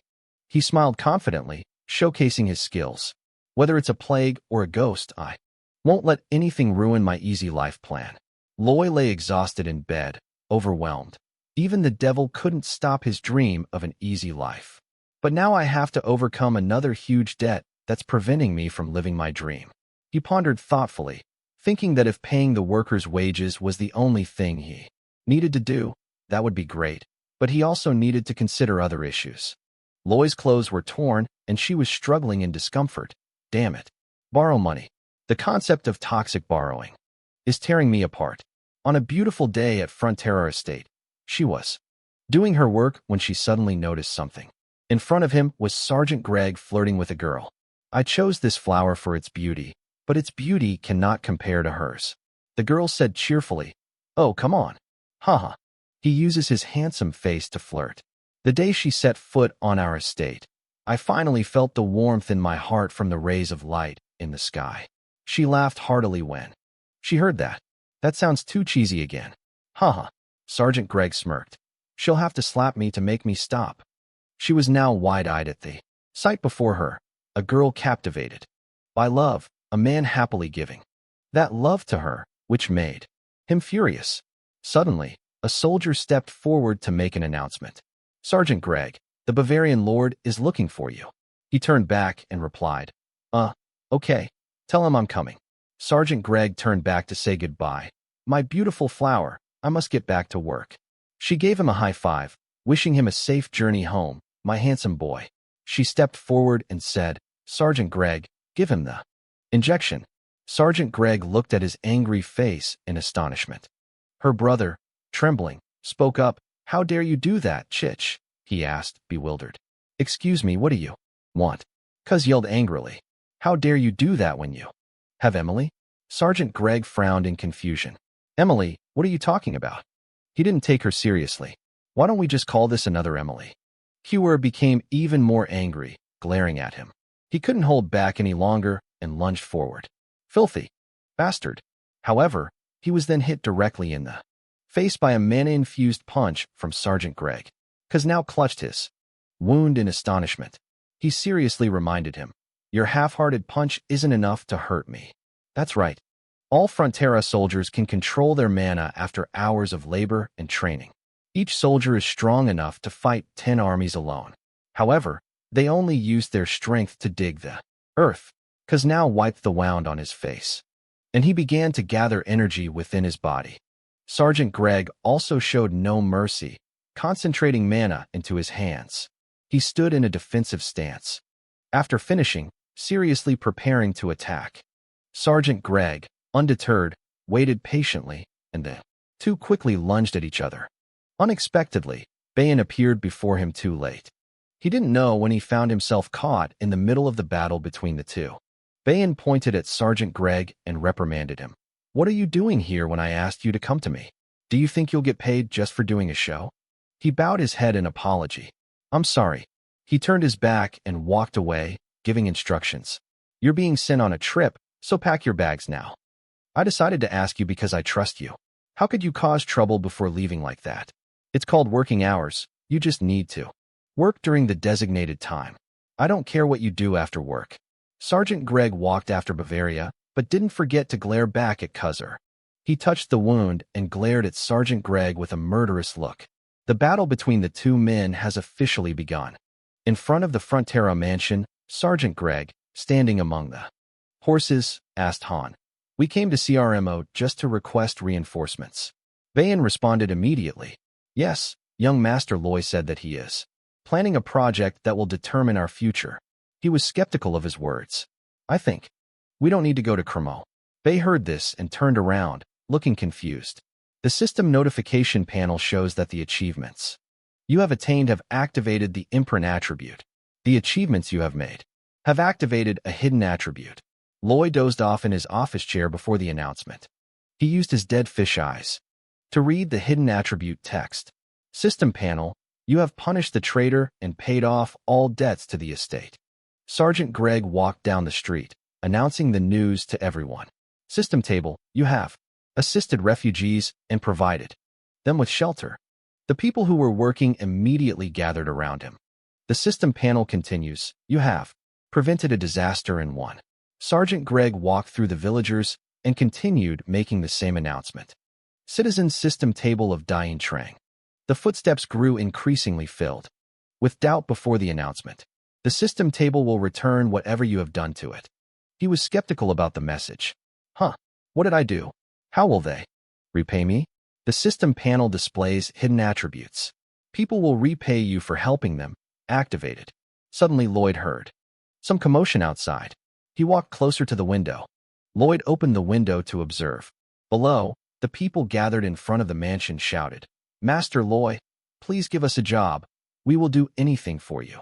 He smiled confidently, showcasing his skills. Whether it's a plague or a ghost, I won't let anything ruin my easy life plan. Loy lay exhausted in bed, overwhelmed. Even the devil couldn't stop his dream of an easy life. But now I have to overcome another huge debt that's preventing me from living my dream. He pondered thoughtfully, thinking that if paying the workers' wages was the only thing he needed to do, that would be great. But he also needed to consider other issues. Loy's clothes were torn, and she was struggling in discomfort. Damn it. Borrow money. The concept of toxic borrowing is tearing me apart. On a beautiful day at Frontera Estate, she was doing her work when she suddenly noticed something. In front of him was Sergeant Greg flirting with a girl. I chose this flower for its beauty, but its beauty cannot compare to hers. The girl said cheerfully, Oh, come on. Haha. He uses his handsome face to flirt. The day she set foot on our estate, I finally felt the warmth in my heart from the rays of light in the sky. She laughed heartily when she heard that. That sounds too cheesy again. Haha. Sergeant Greg smirked. She'll have to slap me to make me stop. She was now wide-eyed at the sight before her, a girl captivated by love, a man happily giving that love to her, which made him furious. Suddenly, a soldier stepped forward to make an announcement. Sergeant Greg, the Bavarian Lord is looking for you. He turned back and replied, Okay, tell him I'm coming. Sergeant Greg turned back to say goodbye. My beautiful flower, I must get back to work. She gave him a high five, wishing him a safe journey home, my handsome boy. She stepped forward and said, Sergeant Greg, give him the injection. Sergeant Greg looked at his angry face in astonishment. Her brother, trembling, spoke up. How dare you do that, Chich? He asked, bewildered. Excuse me, what do you want? Cuz yelled angrily. How dare you do that when you have Emily? Sergeant Greg frowned in confusion. Emily, what are you talking about? He didn't take her seriously. Why don't we just call this another Emily? Hewer became even more angry, glaring at him. He couldn't hold back any longer and lunged forward. Filthy bastard. However, he was then hit directly in the face by a mana-infused punch from Sergeant Greg. Cuz now clutched his wound in astonishment. He seriously reminded him, Your half-hearted punch isn't enough to hurt me. That's right. All Frontera soldiers can control their mana after hours of labor and training. Each soldier is strong enough to fight 10 armies alone. However, they only used their strength to dig the earth. Kaz now wiped the wound on his face, and he began to gather energy within his body. Sergeant Greg also showed no mercy, concentrating mana into his hands. He stood in a defensive stance. After finishing, seriously preparing to attack. Sergeant Greg, undeterred, waited patiently, and the two quickly lunged at each other. Unexpectedly, Bayan appeared before him too late. He didn't know when he found himself caught in the middle of the battle between the two. Bayan pointed at Sergeant Greg and reprimanded him. "What are you doing here when I asked you to come to me? Do you think you'll get paid just for doing a show?" He bowed his head in apology. "I'm sorry." He turned his back and walked away, giving instructions. "You're being sent on a trip, so pack your bags now. I decided to ask you because I trust you. How could you cause trouble before leaving like that? It's called working hours. You just need to work during the designated time. I don't care what you do after work." Sergeant Greg walked after Bavaria, but didn't forget to glare back at Cuzzer. He touched the wound and glared at Sergeant Greg with a murderous look. The battle between the two men has officially begun. In front of the Frontera mansion, Sergeant Greg, standing among the horses, asked Han. "We came to CRMO just to request reinforcements." Bayan responded immediately. "Yes, young Master Loy said that he is planning a project that will determine our future." He was skeptical of his words. "I think we don't need to go to Cremo." Bay heard this and turned around, looking confused. The system notification panel shows that the achievements you have attained have activated the imprint attribute. The achievements you have made have activated a hidden attribute. Loy dozed off in his office chair before the announcement. He used his dead fish eyes to read the hidden attribute text. System panel, you have punished the traitor and paid off all debts to the estate. Sergeant Greg walked down the street, announcing the news to everyone. System table, you have assisted refugees and provided them with shelter. The people who were working immediately gathered around him. The system panel continues, you have prevented a disaster and won. Sergeant Greg walked through the villagers and continued making the same announcement. Citizen system table of Dian Trang. The footsteps grew increasingly filled with doubt before the announcement. The system table will return whatever you have done to it. He was skeptical about the message. Huh, what did I do? How will they repay me? The system panel displays hidden attributes. People will repay you for helping them. Activated. Suddenly Lloyd heard some commotion outside. He walked closer to the window. Lloyd opened the window to observe. Below, the people gathered in front of the mansion shouted, "Master Loy, please give us a job. We will do anything for you.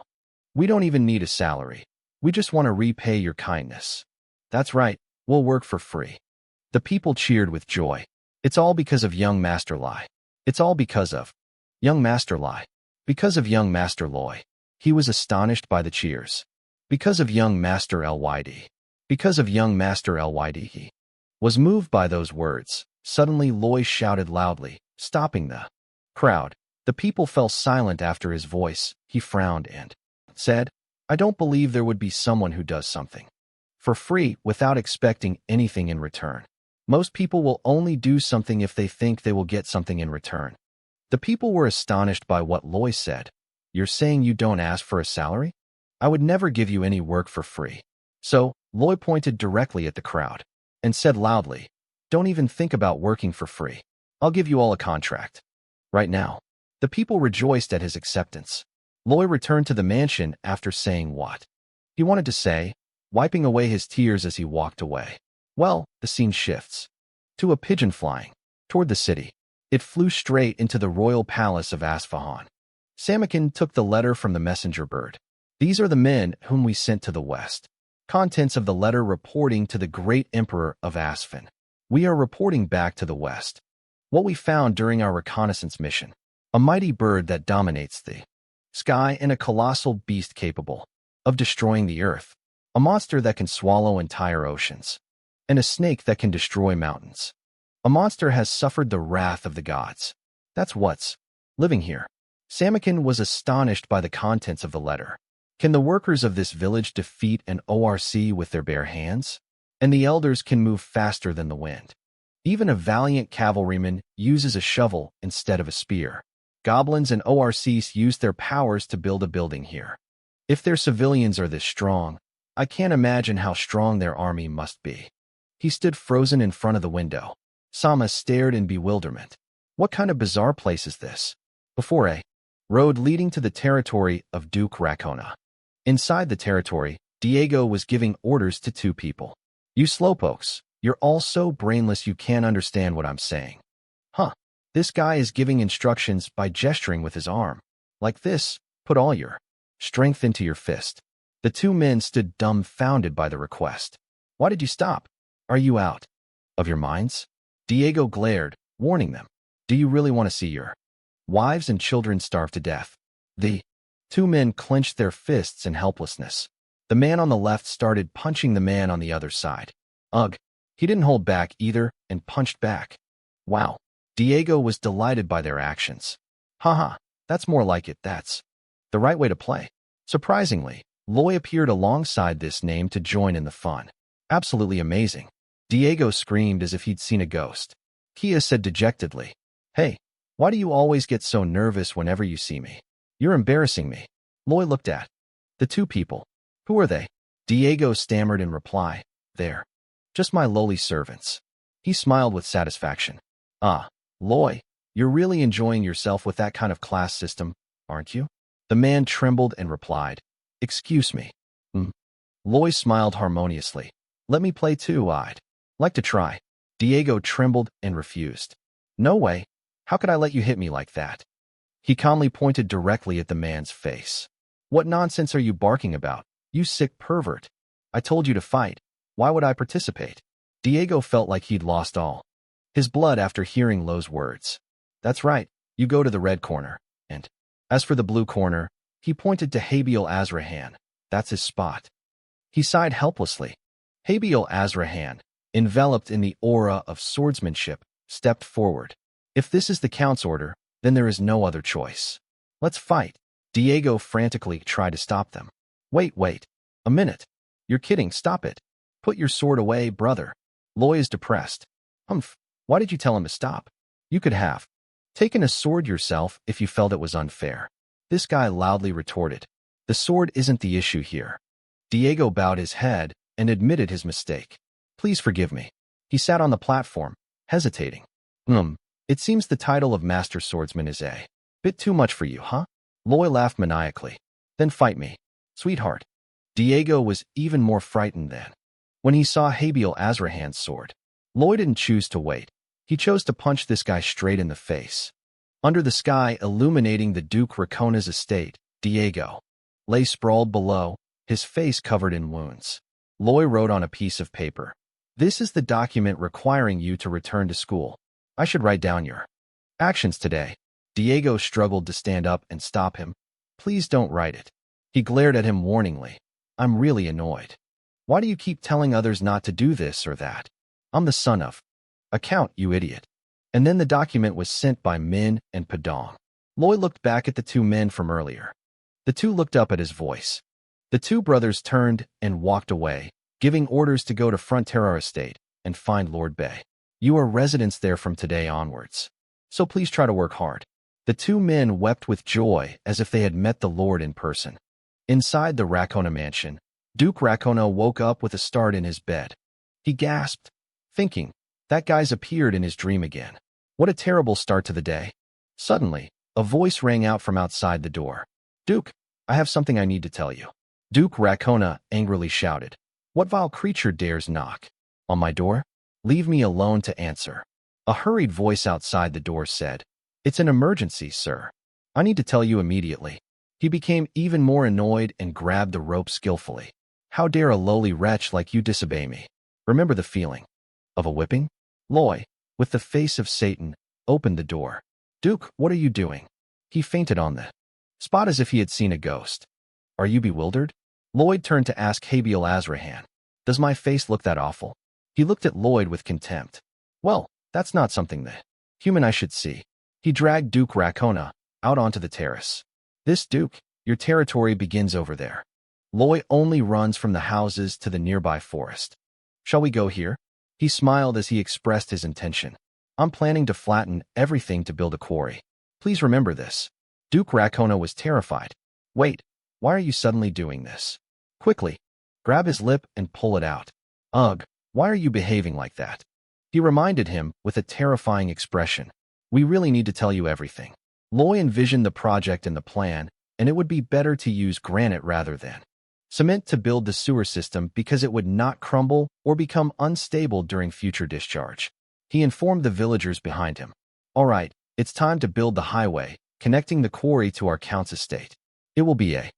We don't even need a salary. We just want to repay your kindness." "That's right, we'll work for free." The people cheered with joy. "It's all because of young Master Lai. It's all because of young Master Lai. Because of young Master Loy." He was astonished by the cheers. Because of young Master Lyd. Because of young Master Lyd. He was moved by those words. Suddenly Loy shouted loudly, stopping the crowd. The people fell silent after his voice. He frowned and said, "I don't believe there would be someone who does something for free without expecting anything in return. Most people will only do something if they think they will get something in return." The people were astonished by what Loy said. "You're saying you don't ask for a salary? I would never give you any work for free." So, Loy pointed directly at the crowd and said loudly, "Don't even think about working for free. I'll give you all a contract right now." The people rejoiced at his acceptance. Loy returned to the mansion after saying what he wanted to say, wiping away his tears as he walked away. Well, the scene shifts to a pigeon flying toward the city. It flew straight into the royal palace of Asfahan. Samakin took the letter from the messenger bird. "These are the men whom we sent to the west." Contents of the letter reporting to the great emperor of Asfan. "We are reporting back to the west what we found during our reconnaissance mission. A mighty bird that dominates the sky and a colossal beast capable of destroying the earth. A monster that can swallow entire oceans. And a snake that can destroy mountains. A monster has suffered the wrath of the gods. That's what's living here." Samakin was astonished by the contents of the letter. Can the workers of this village defeat an ORC with their bare hands? And the elders can move faster than the wind. Even a valiant cavalryman uses a shovel instead of a spear. Goblins and ORCs used their powers to build a building here. If their civilians are this strong, I can't imagine how strong their army must be. He stood frozen in front of the window. Sama stared in bewilderment. What kind of bizarre place is this? Before a road leading to the territory of Duke Racona. Inside the territory, Diego was giving orders to two people. You slowpokes, you're all so brainless you can't understand what I'm saying. Huh. This guy is giving instructions by gesturing with his arm. Like this, put all your strength into your fist. The two men stood dumbfounded by the request. Why did you stop? Are you out of your minds? Diego glared, warning them. Do you really want to see your wives and children starve to death? The two men clenched their fists in helplessness. The man on the left started punching the man on the other side. Ugh. He didn't hold back either and punched back. Wow. Diego was delighted by their actions. Haha, that's more like it, that's the right way to play. Surprisingly, Loy appeared alongside this name to join in the fun. Absolutely amazing. Diego screamed as if he'd seen a ghost. Kia said dejectedly, Hey, why do you always get so nervous whenever you see me? You're embarrassing me. Loy looked at the two people. Who are they? Diego stammered in reply. They're just my lowly servants. He smiled with satisfaction. Ah, Loy, you're really enjoying yourself with that kind of class system, aren't you? The man trembled and replied, Excuse me. Loy smiled harmoniously. Let me play too, I'd like to try. Diego trembled and refused. No way. How could I let you hit me like that? He calmly pointed directly at the man's face. What nonsense are you barking about, you sick pervert? I told you to fight. Why would I participate? Diego felt like he'd lost all his blood after hearing Lo's words. That's right, you go to the red corner, and as for the blue corner, he pointed to Habiel Azrahan. That's his spot. He sighed helplessly. Habiel Azrahan, enveloped in the aura of swordsmanship, stepped forward. If this is the Count's order, then there is no other choice. Let's fight. Diego frantically tried to stop them. Wait. A minute. You're kidding, stop it. Put your sword away, brother. Loy is depressed. Humph. Why did you tell him to stop? You could have taken a sword yourself if you felt it was unfair. This guy loudly retorted. The sword isn't the issue here. Diego bowed his head and admitted his mistake. Please forgive me. He sat on the platform, hesitating. It seems the title of Master Swordsman is a bit too much for you, huh? Loy laughed maniacally. Then fight me, sweetheart. Diego was even more frightened then. When he saw Habiel Azrahan's sword, Loy didn't choose to wait. He chose to punch this guy straight in the face. Under the sky illuminating the Duke Racona's estate, Diego lay sprawled below, his face covered in wounds. Loy wrote on a piece of paper. This is the document requiring you to return to school. I should write down your actions today. Diego struggled to stand up and stop him. Please don't write it. He glared at him warningly. I'm really annoyed. Why do you keep telling others not to do this or that? I'm the son of a count, you idiot. And then the document was sent by Min and Padong. Loy looked back at the two men from earlier. The two looked up at his voice. The two brothers turned and walked away, giving orders to go to Frontera Estate and find Lord Bay. You are residents there from today onwards. So please try to work hard. The two men wept with joy as if they had met the Lord in person. Inside the Racona mansion, Duke Racona woke up with a start in his bed. He gasped, thinking, that guy's appeared in his dream again. What a terrible start to the day. Suddenly, a voice rang out from outside the door. Duke, I have something I need to tell you. Duke Racona angrily shouted. What vile creature dares knock on my door? Leave me alone to answer. A hurried voice outside the door said, It's an emergency, sir. I need to tell you immediately. He became even more annoyed and grabbed the rope skillfully. How dare a lowly wretch like you disobey me? Remember the feeling of a whipping? Loy, with the face of Satan, opened the door. Duke, what are you doing? He fainted on the spot as if he had seen a ghost. Are you bewildered? Lloyd turned to ask Habiel Azrahan. Does my face look that awful? He looked at Lloyd with contempt. Well, that's not something the human I should see. He dragged Duke Racona out onto the terrace. This Duke, your territory begins over there. Lloyd only runs from the houses to the nearby forest. Shall we go here? He smiled as he expressed his intention. I'm planning to flatten everything to build a quarry. Please remember this. Duke Rakona was terrified. Wait, why are you suddenly doing this? Quickly, grab his lip and pull it out. Ugh, why are you behaving like that? He reminded him with a terrifying expression. We really need to tell you everything. Loy envisioned the project and the plan, and it would be better to use granite rather than cement to build the sewer system because it would not crumble or become unstable during future discharge. He informed the villagers behind him. All right, it's time to build the highway, connecting the quarry to our count's estate. It will be a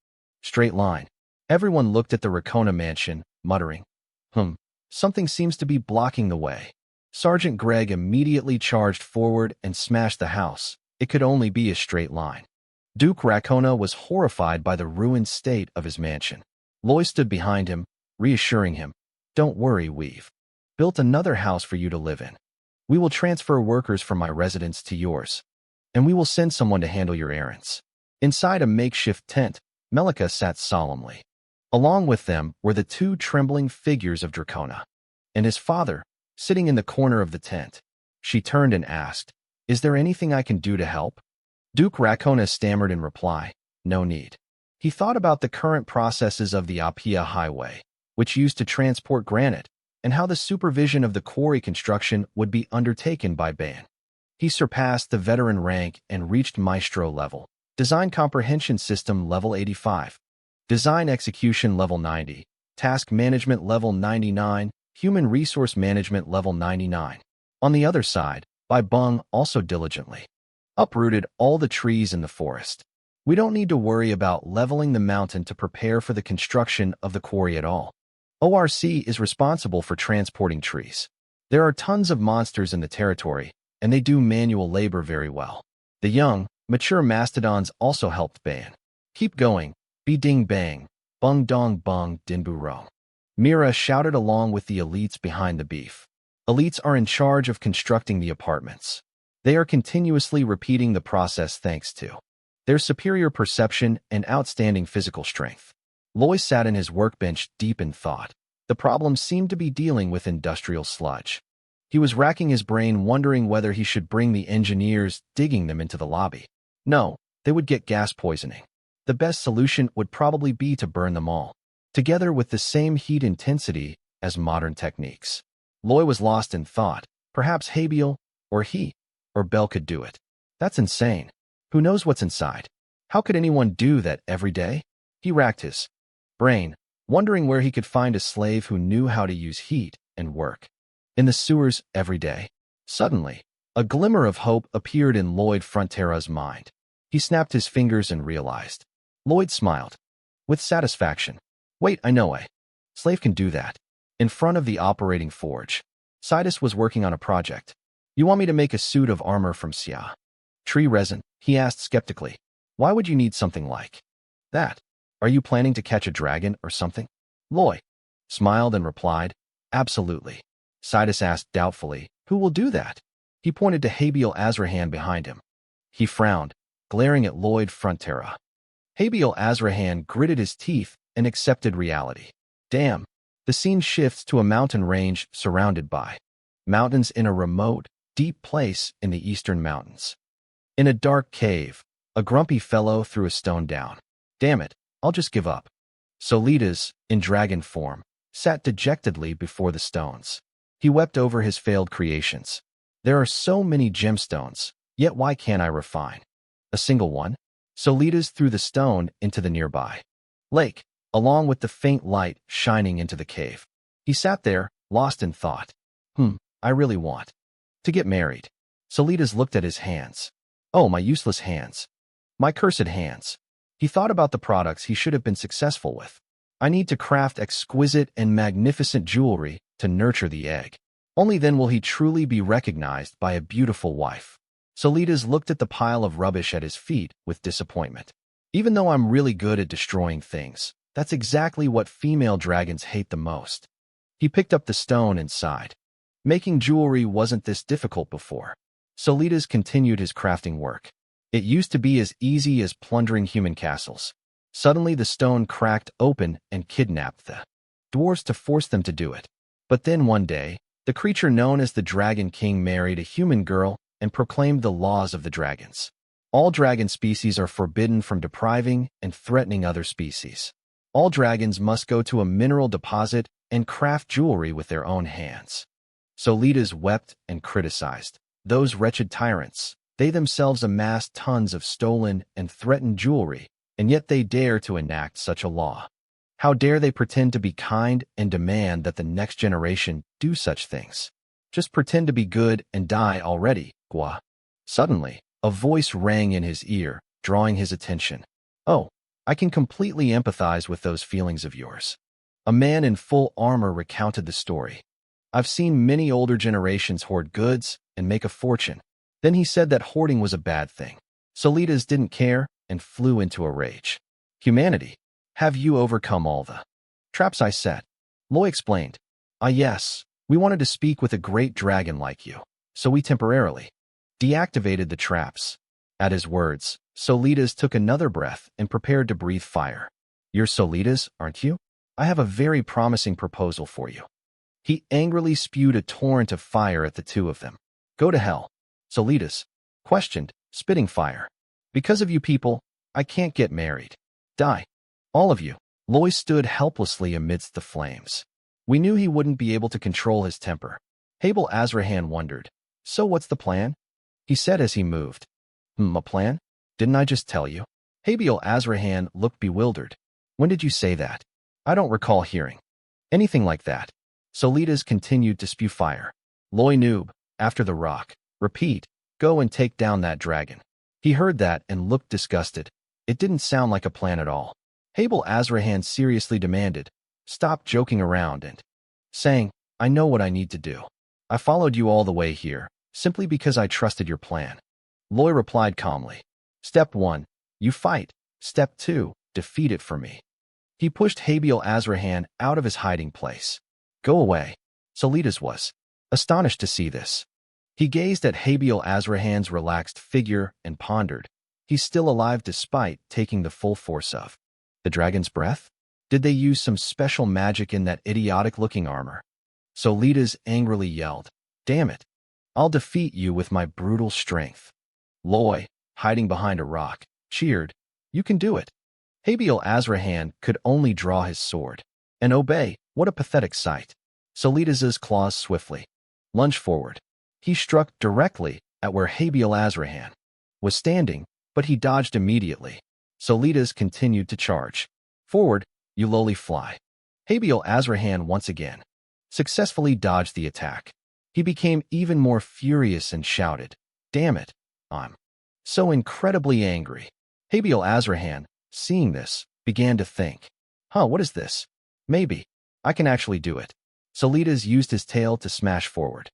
straight line. Everyone looked at the Rakona mansion, muttering, something seems to be blocking the way. Sergeant Greg immediately charged forward and smashed the house. It could only be a straight line. Duke Rakona was horrified by the ruined state of his mansion. Loy stood behind him, reassuring him. Don't worry, we've built another house for you to live in. We will transfer workers from my residence to yours, and we will send someone to handle your errands. Inside a makeshift tent, Melika sat solemnly. Along with them were the two trembling figures of Dracona and his father, sitting in the corner of the tent. She turned and asked, Is there anything I can do to help? Duke Rakona stammered in reply, No need. He thought about the current processes of the Apia Highway, which used to transport granite, and how the supervision of the quarry construction would be undertaken by Ban. He surpassed the veteran rank and reached maestro level. Design comprehension system level 85. Design execution level 90. Task management level 99. Human resource management level 99. On the other side, Bai Bung also diligently uprooted all the trees in the forest. We don't need to worry about leveling the mountain to prepare for the construction of the quarry at all. ORC is responsible for transporting trees. There are tons of monsters in the territory, and they do manual labor very well. The young, mature mastodons also helped Ban. Keep going, be ding bang, bung dong bung dinbu rong. Mira shouted along with the elites behind the beef. Elites are in charge of constructing the apartments. They are continuously repeating the process thanks to their superior perception and outstanding physical strength. Loy sat in his workbench deep in thought. The problem seemed to be dealing with industrial sludge. He was racking his brain wondering whether he should bring the engineers digging them into the lobby. No, they would get gas poisoning. The best solution would probably be to burn them all, together with the same heat intensity as modern techniques. Loy was lost in thought. Perhaps Habiel, or he, or Bell could do it. That's insane. Who knows what's inside? How could anyone do that every day? He racked his brain, wondering where he could find a slave who knew how to use heat and work in the sewers every day. Suddenly, a glimmer of hope appeared in Lloyd Frontera's mind. He snapped his fingers and realized. Lloyd smiled with satisfaction. Wait, I know a slave can do that. In front of the operating forge, Sidus was working on a project. You want me to make a suit of armor from Xia tree resin? He asked skeptically. Why would you need something like that? Are you planning to catch a dragon or something? Loy smiled and replied, Absolutely. Sidus asked doubtfully, Who will do that? He pointed to Habiel Azrahan behind him. He frowned, glaring at Lloyd Frontera. Habiel Azrahan gritted his teeth and accepted reality. Damn. The scene shifts to a mountain range surrounded by mountains in a remote, deep place in the eastern mountains. In a dark cave, a grumpy fellow threw a stone down. Damn it, I'll just give up. Solitas, in dragon form, sat dejectedly before the stones. He wept over his failed creations. There are so many gemstones, yet why can't I refine a single one? Solitas threw the stone into the nearby lake, along with the faint light shining into the cave. He sat there, lost in thought. I really want to get married. Solitas looked at his hands. Oh, my useless hands. My cursed hands. He thought about the products he should have been successful with. I need to craft exquisite and magnificent jewelry to nurture the egg. Only then will he truly be recognized by a beautiful wife. Solitas looked at the pile of rubbish at his feet with disappointment. Even though I'm really good at destroying things, that's exactly what female dragons hate the most. He picked up the stone and sighed. Making jewelry wasn't this difficult before. Solitas continued his crafting work. It used to be as easy as plundering human castles. Suddenly the stone cracked open and kidnapped the dwarves to force them to do it. But then one day, the creature known as the Dragon King married a human girl and proclaimed the laws of the dragons. All dragon species are forbidden from depriving and threatening other species. All dragons must go to a mineral deposit and craft jewelry with their own hands. So leaders wept and criticized. Those wretched tyrants, they themselves amassed tons of stolen and threatened jewelry, and yet they dare to enact such a law. How dare they pretend to be kind and demand that the next generation do such things? Just pretend to be good and die already, Gua. Suddenly, a voice rang in his ear, drawing his attention. Oh, I can completely empathize with those feelings of yours. A man in full armor recounted the story. I've seen many older generations hoard goods and make a fortune. Then he said that hoarding was a bad thing. Solitas didn't care and flew into a rage. Humanity, have you overcome all the traps I set? Loy explained. Ah yes, we wanted to speak with a great dragon like you, so we temporarily deactivated the traps. At his words, Solitas took another breath and prepared to breathe fire. You're Solitas, aren't you? I have a very promising proposal for you. He angrily spewed a torrent of fire at the two of them. Go to hell. Solitas questioned, spitting fire. Because of you people, I can't get married. Die. All of you. Loy stood helplessly amidst the flames. We knew he wouldn't be able to control his temper. Abel Azrahan wondered. So what's the plan? He said as he moved. A plan? Didn't I just tell you? Abel Azrahan looked bewildered. When did you say that? I don't recall hearing anything like that. Solitas continued to spew fire. Loy noob, after the rock. Repeat, go and take down that dragon. He heard that and looked disgusted. It didn't sound like a plan at all. Abel Azrahan seriously demanded, stop joking around and saying, I know what I need to do. I followed you all the way here, simply because I trusted your plan. Loy replied calmly. Step 1, you fight. Step 2, defeat it for me. He pushed Habiel Azrahan out of his hiding place. Go away. Solitas was astonished to see this. He gazed at Habiel Azrahan's relaxed figure and pondered. He's still alive despite taking the full force of the dragon's breath? Did they use some special magic in that idiotic-looking armor? Solitas angrily yelled, damn it. I'll defeat you with my brutal strength. Loy, hiding behind a rock, cheered, you can do it. Habiel Azrahan could only draw his sword and obey. What a pathetic sight. Solitas's claws swiftly lunged forward. He struck directly at where Habiel Azrahan was standing, but he dodged immediately. Solitas continued to charge. Forward, you lowly fly. Habiel Azrahan once again successfully dodged the attack. He became even more furious and shouted, damn it, I'm so incredibly angry. Habiel Azrahan, seeing this, began to think, what is this? Maybe I can actually do it. Solitas used his tail to smash forward.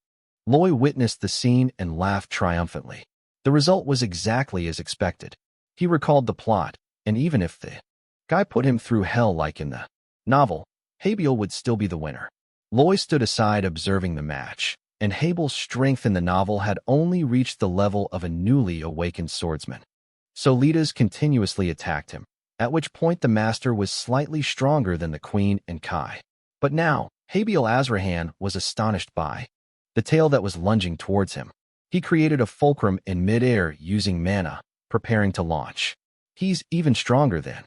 Loy witnessed the scene and laughed triumphantly. The result was exactly as expected. He recalled the plot, and even if the guy put him through hell like in the novel, Habiel would still be the winner. Loy stood aside observing the match, and Habiel's strength in the novel had only reached the level of a newly awakened swordsman. Solitas continuously attacked him, at which point the master was slightly stronger than the queen and Kai. But now, Habiel Azrahan was astonished by the tail that was lunging towards him. He created a fulcrum in midair using mana, preparing to launch. He's even stronger than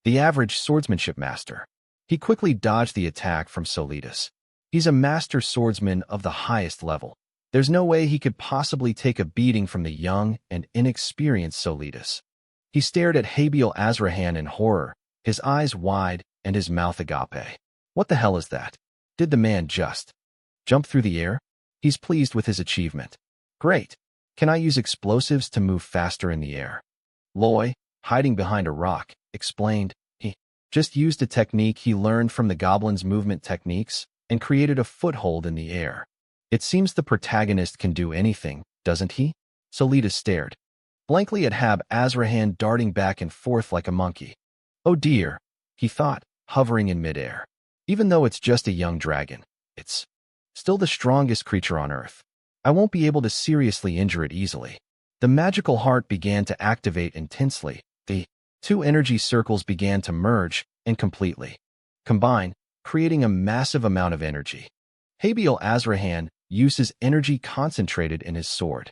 the average swordsmanship master. He quickly dodged the attack from Solitas. He's a master swordsman of the highest level. There's no way he could possibly take a beating from the young and inexperienced Solitas. He stared at Habiel Azrahan in horror, his eyes wide and his mouth agape. What the hell is that? Did the man just jump through the air? He's pleased with his achievement. Great. Can I use explosives to move faster in the air? Loy, hiding behind a rock, explained. He just used a technique he learned from the goblin's movement techniques and created a foothold in the air. It seems the protagonist can do anything, doesn't he? Solitas stared blankly at Hab Azrahan darting back and forth like a monkey. Oh dear, he thought, hovering in midair. Even though it's just a young dragon, it's still the strongest creature on Earth. I won't be able to seriously injure it easily. The magical heart began to activate intensely. The two energy circles began to merge and completely combine, creating a massive amount of energy. Habiel Azrahan uses energy concentrated in his sword.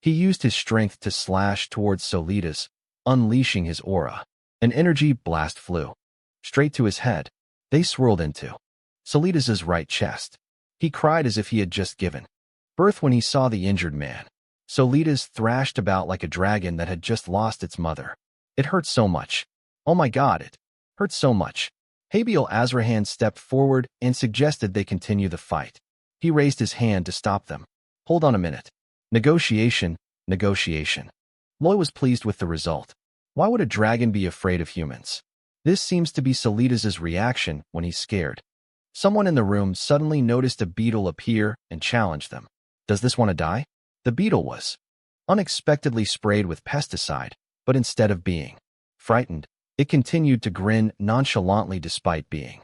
He used his strength to slash towards Solitas, unleashing his aura. An energy blast flew straight to his head. They swirled into Solitas's right chest. He cried as if he had just given birth when he saw the injured man. Solitas thrashed about like a dragon that had just lost its mother. It hurt so much. Oh my God, it hurt so much. Habil Azrahan stepped forward and suggested they continue the fight. He raised his hand to stop them. Hold on a minute. Negotiation, negotiation. Loy was pleased with the result. Why would a dragon be afraid of humans? This seems to be Solitas's reaction when he's scared. Someone in the room suddenly noticed a beetle appear and challenged them. Does this want to die? The beetle was unexpectedly sprayed with pesticide, but instead of being frightened, it continued to grin nonchalantly despite being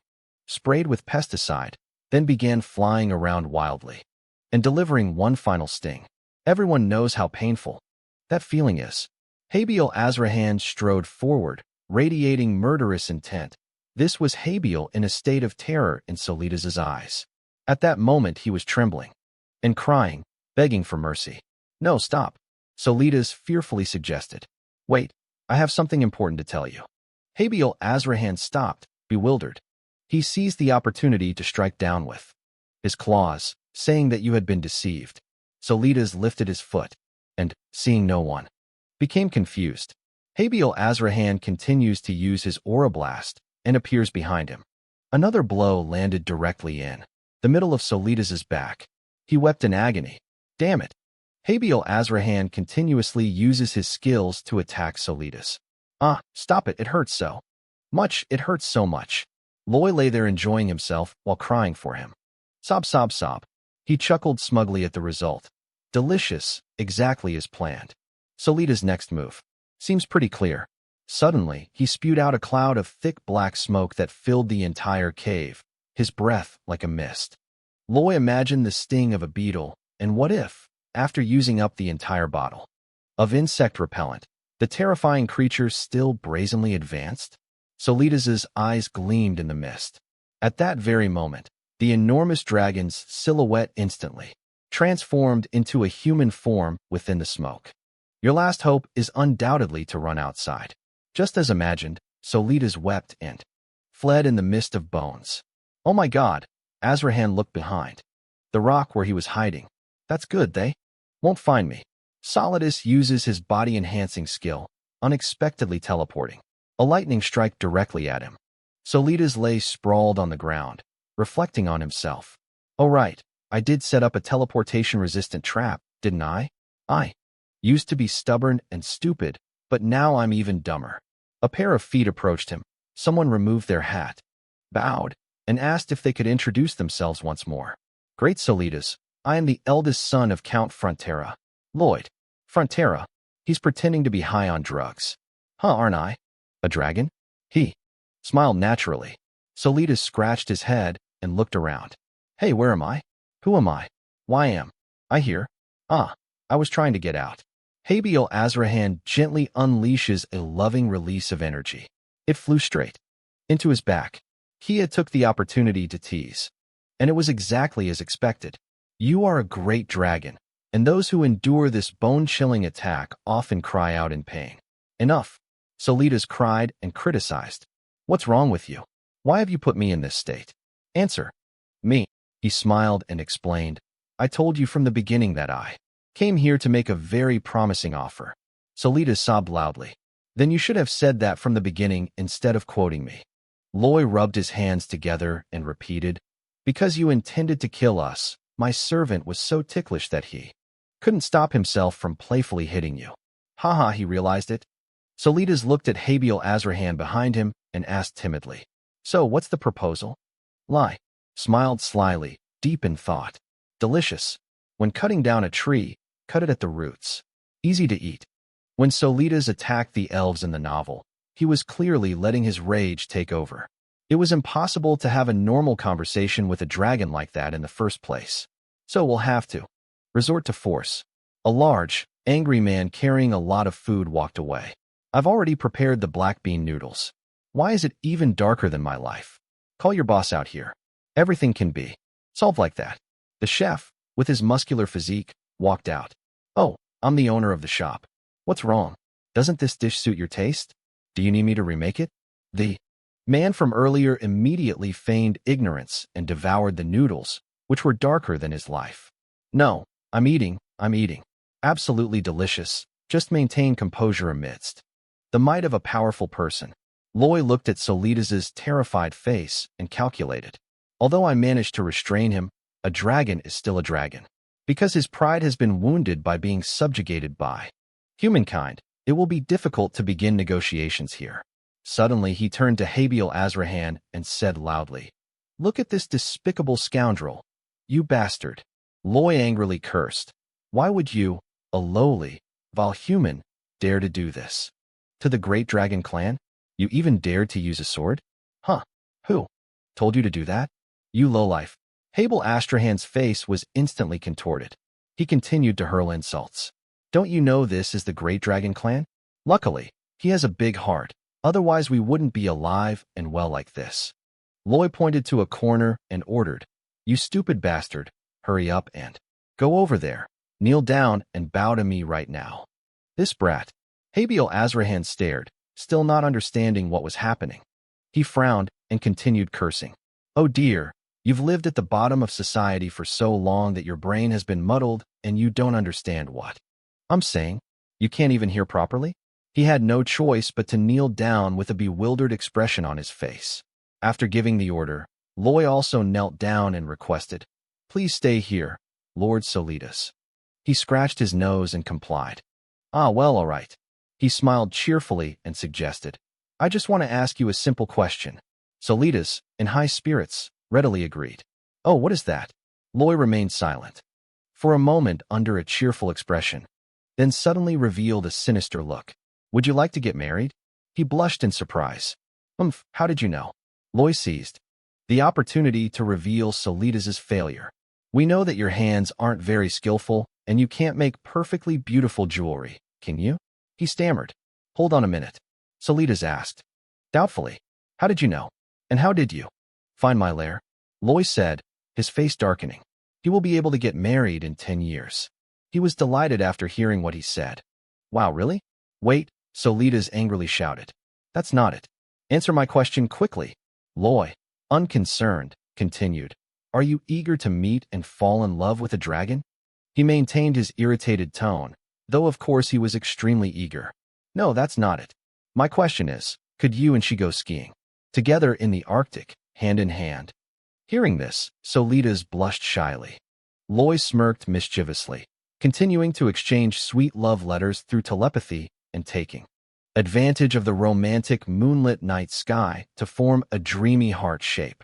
sprayed with pesticide, then began flying around wildly and delivering one final sting. Everyone knows how painful that feeling is. Habil Azrahan strode forward, radiating murderous intent. This was Habil in a state of terror in Solitas's eyes. At that moment he was trembling and crying, begging for mercy. No, stop, Solitas fearfully suggested. Wait, I have something important to tell you. Habil Azrahan stopped, bewildered. He seized the opportunity to strike down with his claws, saying that you had been deceived. Solitas lifted his foot and, seeing no one, became confused. Habil Azrahan continues to use his aura blast and appears behind him. Another blow landed directly in the middle of Solitas's back. He wept in agony. Damn it. Habil Azrahan continuously uses his skills to attack Solitas. Ah, stop it, it hurts so much, it hurts so much. Loy lay there enjoying himself while crying for him. Sob, sob, sob. He chuckled smugly at the result. Delicious, exactly as planned. Solitas's next move seems pretty clear. Suddenly, he spewed out a cloud of thick black smoke that filled the entire cave, his breath like a mist. Loy imagined the sting of a beetle, and what if, after using up the entire bottle of insect repellent, the terrifying creature still brazenly advanced? Solitas's eyes gleamed in the mist. At that very moment, the enormous dragon's silhouette instantly transformed into a human form within the smoke. Your last hope is undoubtedly to run outside. Just as imagined, Solitas wept and fled in the mist of bones. Oh my God, Azrahan looked behind the rock where he was hiding. That's good, they won't find me. Solitas uses his body-enhancing skill, unexpectedly teleporting a lightning strike directly at him. Solitas lay sprawled on the ground, reflecting on himself. Oh right, I did set up a teleportation-resistant trap, didn't I? I used to be stubborn and stupid, but now I'm even dumber. A pair of feet approached him. Someone removed their hat, bowed, and asked if they could introduce themselves once more. Great Solitas, I am the eldest son of Count Frontera. Lloyd. Frontera. He's pretending to be high on drugs. Huh, aren't I? A dragon? He smiled naturally. Solitas scratched his head and looked around. Hey, where am I? Who am I? Why am I here? Ah, I was trying to get out. Habil Azrahan gently unleashes a loving release of energy. It flew straight into his back. He took the opportunity to tease. And it was exactly as expected. You are a great dragon, and those who endure this bone-chilling attack often cry out in pain. Enough. Solitas cried and criticized. What's wrong with you? Why have you put me in this state? Answer. Me. He smiled and explained. I told you from the beginning that I came here to make a very promising offer. Solitas sobbed loudly. Then you should have said that from the beginning instead of quoting me. Loy rubbed his hands together and repeated, because you intended to kill us, my servant was so ticklish that he couldn't stop himself from playfully hitting you. Haha, he realized it. Solitas looked at Habil Azrahan behind him and asked timidly, so what's the proposal? Lai smiled slyly, deep in thought. Delicious. When cutting down a tree, cut it at the roots. Easy to eat. When Solitas attacked the elves in the novel, he was clearly letting his rage take over. It was impossible to have a normal conversation with a dragon like that in the first place. So we'll have to resort to force. A large, angry man carrying a lot of food walked away. I've already prepared the black bean noodles. Why is it even darker than my life? Call your boss out here. Everything can be solved like that. The chef, with his muscular physique, walked out. Oh, I'm the owner of the shop. What's wrong? Doesn't this dish suit your taste? Do you need me to remake it? The man from earlier immediately feigned ignorance and devoured the noodles, which were darker than his life. No, I'm eating. Absolutely delicious. Just maintain composure amidst the might of a powerful person. Loy looked at Solidus's terrified face and calculated. Although I managed to restrain him, a dragon is still a dragon. Because his pride has been wounded by being subjugated by humankind, it will be difficult to begin negotiations here. Suddenly he turned to Habil Azrahan and said loudly, "Look at this despicable scoundrel. You bastard." Loy angrily cursed. Why would you, a lowly, vile human, dare to do this? To the great dragon clan? You even dared to use a sword? Huh? Who told you to do that? You lowlife. Habil Azrahan's face was instantly contorted. He continued to hurl insults. Don't you know this is the great dragon clan? Luckily, he has a big heart. Otherwise we wouldn't be alive and well like this. Loy pointed to a corner and ordered, "You stupid bastard, hurry up and go over there. Kneel down and bow to me right now." This brat. Habil Azrahan stared, still not understanding what was happening. He frowned and continued cursing. Oh dear, you've lived at the bottom of society for so long that your brain has been muddled and you don't understand what I'm saying. You can't even hear properly? He had no choice but to kneel down with a bewildered expression on his face. After giving the order, Loy also knelt down and requested, "Please stay here, Lord Solidus." He scratched his nose and complied. "Ah, well, all right." He smiled cheerfully and suggested, "I just want to ask you a simple question." Solidus, in high spirits, readily agreed. "Oh, what is that?" Loy remained silent for a moment under a cheerful expression, then suddenly revealed a sinister look. "Would you like to get married?" He blushed in surprise. How did you know?" Loy seized the opportunity to reveal Solidus's failure. "We know that your hands aren't very skillful, and you can't make perfectly beautiful jewelry, can you?" He stammered. "Hold on a minute," Solidus asked, doubtfully. "How did you know? And how did you find my lair?" Loy said, his face darkening. "He will be able to get married in 10 years. He was delighted after hearing what he said. "Wow, really?" "Wait," Solidus angrily shouted. "That's not it. Answer my question quickly." Loy, unconcerned, continued, "Are you eager to meet and fall in love with a dragon?" He maintained his irritated tone, though of course he was extremely eager. "No, that's not it. My question is, could you and she go skiing together in the Arctic, hand in hand?" Hearing this, Solidus blushed shyly. Loy smirked mischievously, continuing to exchange sweet love letters through telepathy and taking advantage of the romantic moonlit night sky to form a dreamy heart shape.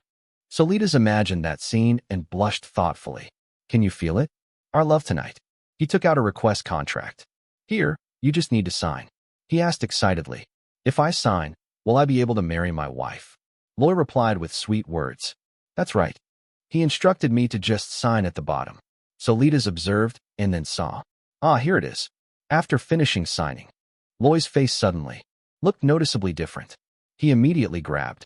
Solidus imagined that scene and blushed thoughtfully. "Can you feel it? Our love tonight." He took out a request contract. "Here, you just need to sign." He asked excitedly, "If I sign, will I be able to marry my wife?" Loy replied with sweet words. "That's right." He instructed me to just sign at the bottom. Solidus observed and then saw. Ah, here it is. After finishing signing, Loy's face suddenly looked noticeably different. He immediately grabbed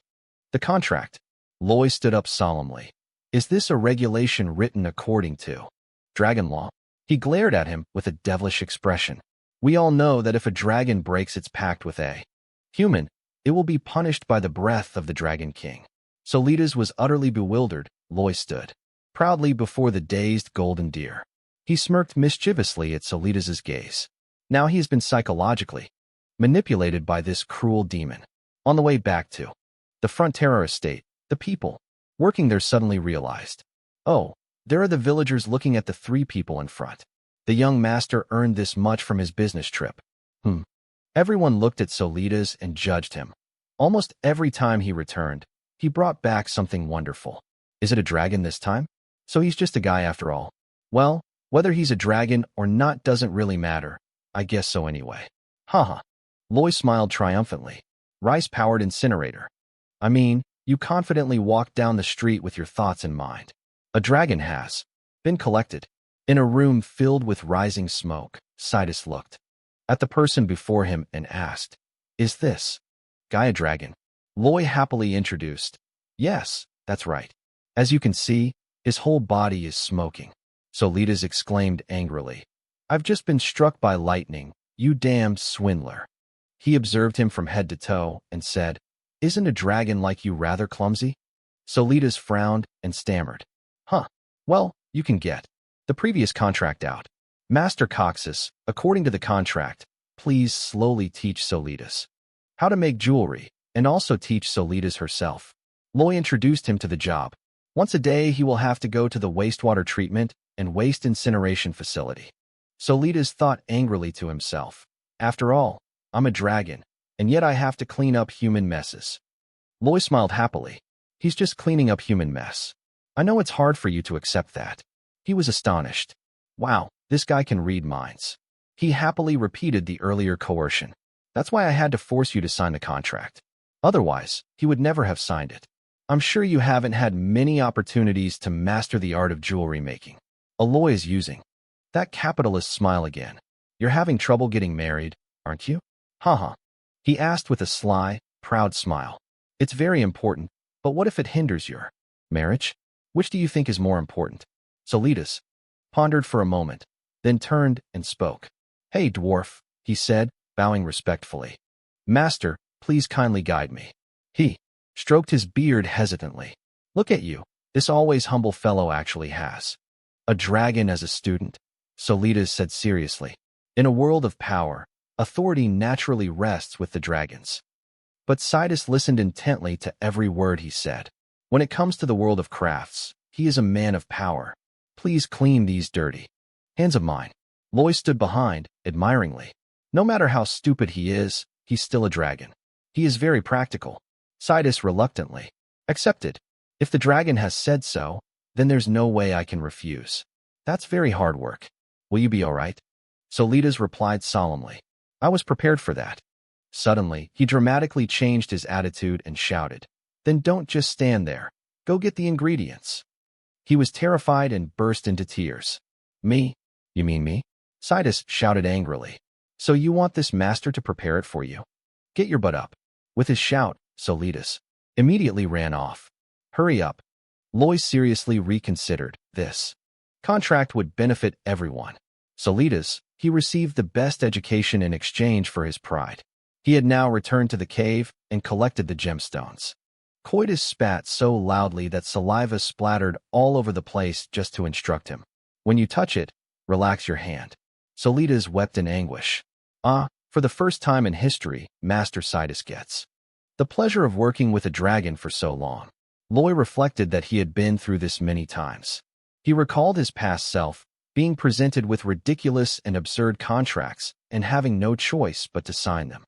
the contract. Loy stood up solemnly. "Is this a regulation written according to dragon law?" He glared at him with a devilish expression. "We all know that if a dragon breaks its pact with a human, it will be punished by the breath of the Dragon King." Solidus was utterly bewildered. Loy stood proudly before the dazed golden deer. He smirked mischievously at Solidus's gaze. Now he has been psychologically manipulated by this cruel demon. On the way back to the Frontera estate, the people working there suddenly realized, oh, there are the villagers looking at the 3 people in front. The young master earned this much from his business trip. Everyone looked at Solidus and judged him. Almost every time he returned, he brought back something wonderful. Is it a dragon this time? So he's just a guy after all. Well, whether he's a dragon or not doesn't really matter. I guess so anyway. Haha. Loy smiled triumphantly. Rice-powered incinerator. I mean, you confidently walked down the street with your thoughts in mind. A dragon has been collected. In a room filled with rising smoke, Sidus looked at the person before him and asked, "Is this guy a dragon?" Loy happily introduced, "Yes, that's right. As you can see, his whole body is smoking." Solidus exclaimed angrily, I've just been struck by lightning, you damned swindler. He observed him from head to toe and said, Isn't a dragon like you rather clumsy? Solitas frowned and stammered. Huh. Well, you can get the previous contract out. Master Coxus, according to the contract, please slowly teach Solitas how to make jewelry, and also teach Solitas herself. Loy introduced him to the job. Once a day he will have to go to the wastewater treatment and waste incineration facility. Solitas thought angrily to himself. After all, I'm a dragon, and yet I have to clean up human messes. Loy smiled happily. He's just cleaning up human mess. I know it's hard for you to accept that. He was astonished. Wow, this guy can read minds. He happily repeated the earlier coercion. That's why I had to force you to sign the contract. Otherwise, he would never have signed it. I'm sure you haven't had many opportunities to master the art of jewelry making. Aloy is using that capitalist smile again. You're having trouble getting married, aren't you? Haha. He asked with a sly, proud smile. It's very important, but what if it hinders your marriage? Which do you think is more important? Solitas pondered for a moment, then turned and spoke. Hey, dwarf, he said, bowing respectfully. Master, please kindly guide me. He stroked his beard hesitantly. Look at you, this always humble fellow actually has a dragon as a student, Solitas said seriously. In a world of power, authority naturally rests with the dragons. But Sidus listened intently to every word he said. When it comes to the world of crafts, he is a man of power. Please clean these dirty hands of mine. Loy stood behind, admiringly. No matter how stupid he is, he's still a dragon. He is very practical. Sidus reluctantly accepted. If the dragon has said so, then there's no way I can refuse. That's very hard work. Will you be all right? Solitas replied solemnly. I was prepared for that. Suddenly, he dramatically changed his attitude and shouted. Then don't just stand there. Go get the ingredients. He was terrified and burst into tears. Me? You mean me? Sidus shouted angrily. So you want this master to prepare it for you? Get your butt up. With his shout, Solitas immediately ran off. Hurry up. Loy seriously reconsidered. This contract would benefit everyone. Solitas, he received the best education in exchange for his pride. He had now returned to the cave and collected the gemstones. Coitus spat so loudly that saliva splattered all over the place just to instruct him. When you touch it, relax your hand. Solitas wept in anguish. For the first time in history, Master Sidus gets the pleasure of working with a dragon for so long. Loy reflected that he had been through this many times. He recalled his past self, being presented with ridiculous and absurd contracts and having no choice but to sign them.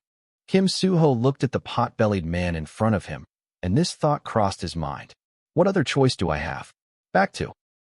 Kim Suho looked at the pot-bellied man in front of him, and this thought crossed his mind. What other choice do I have? Back to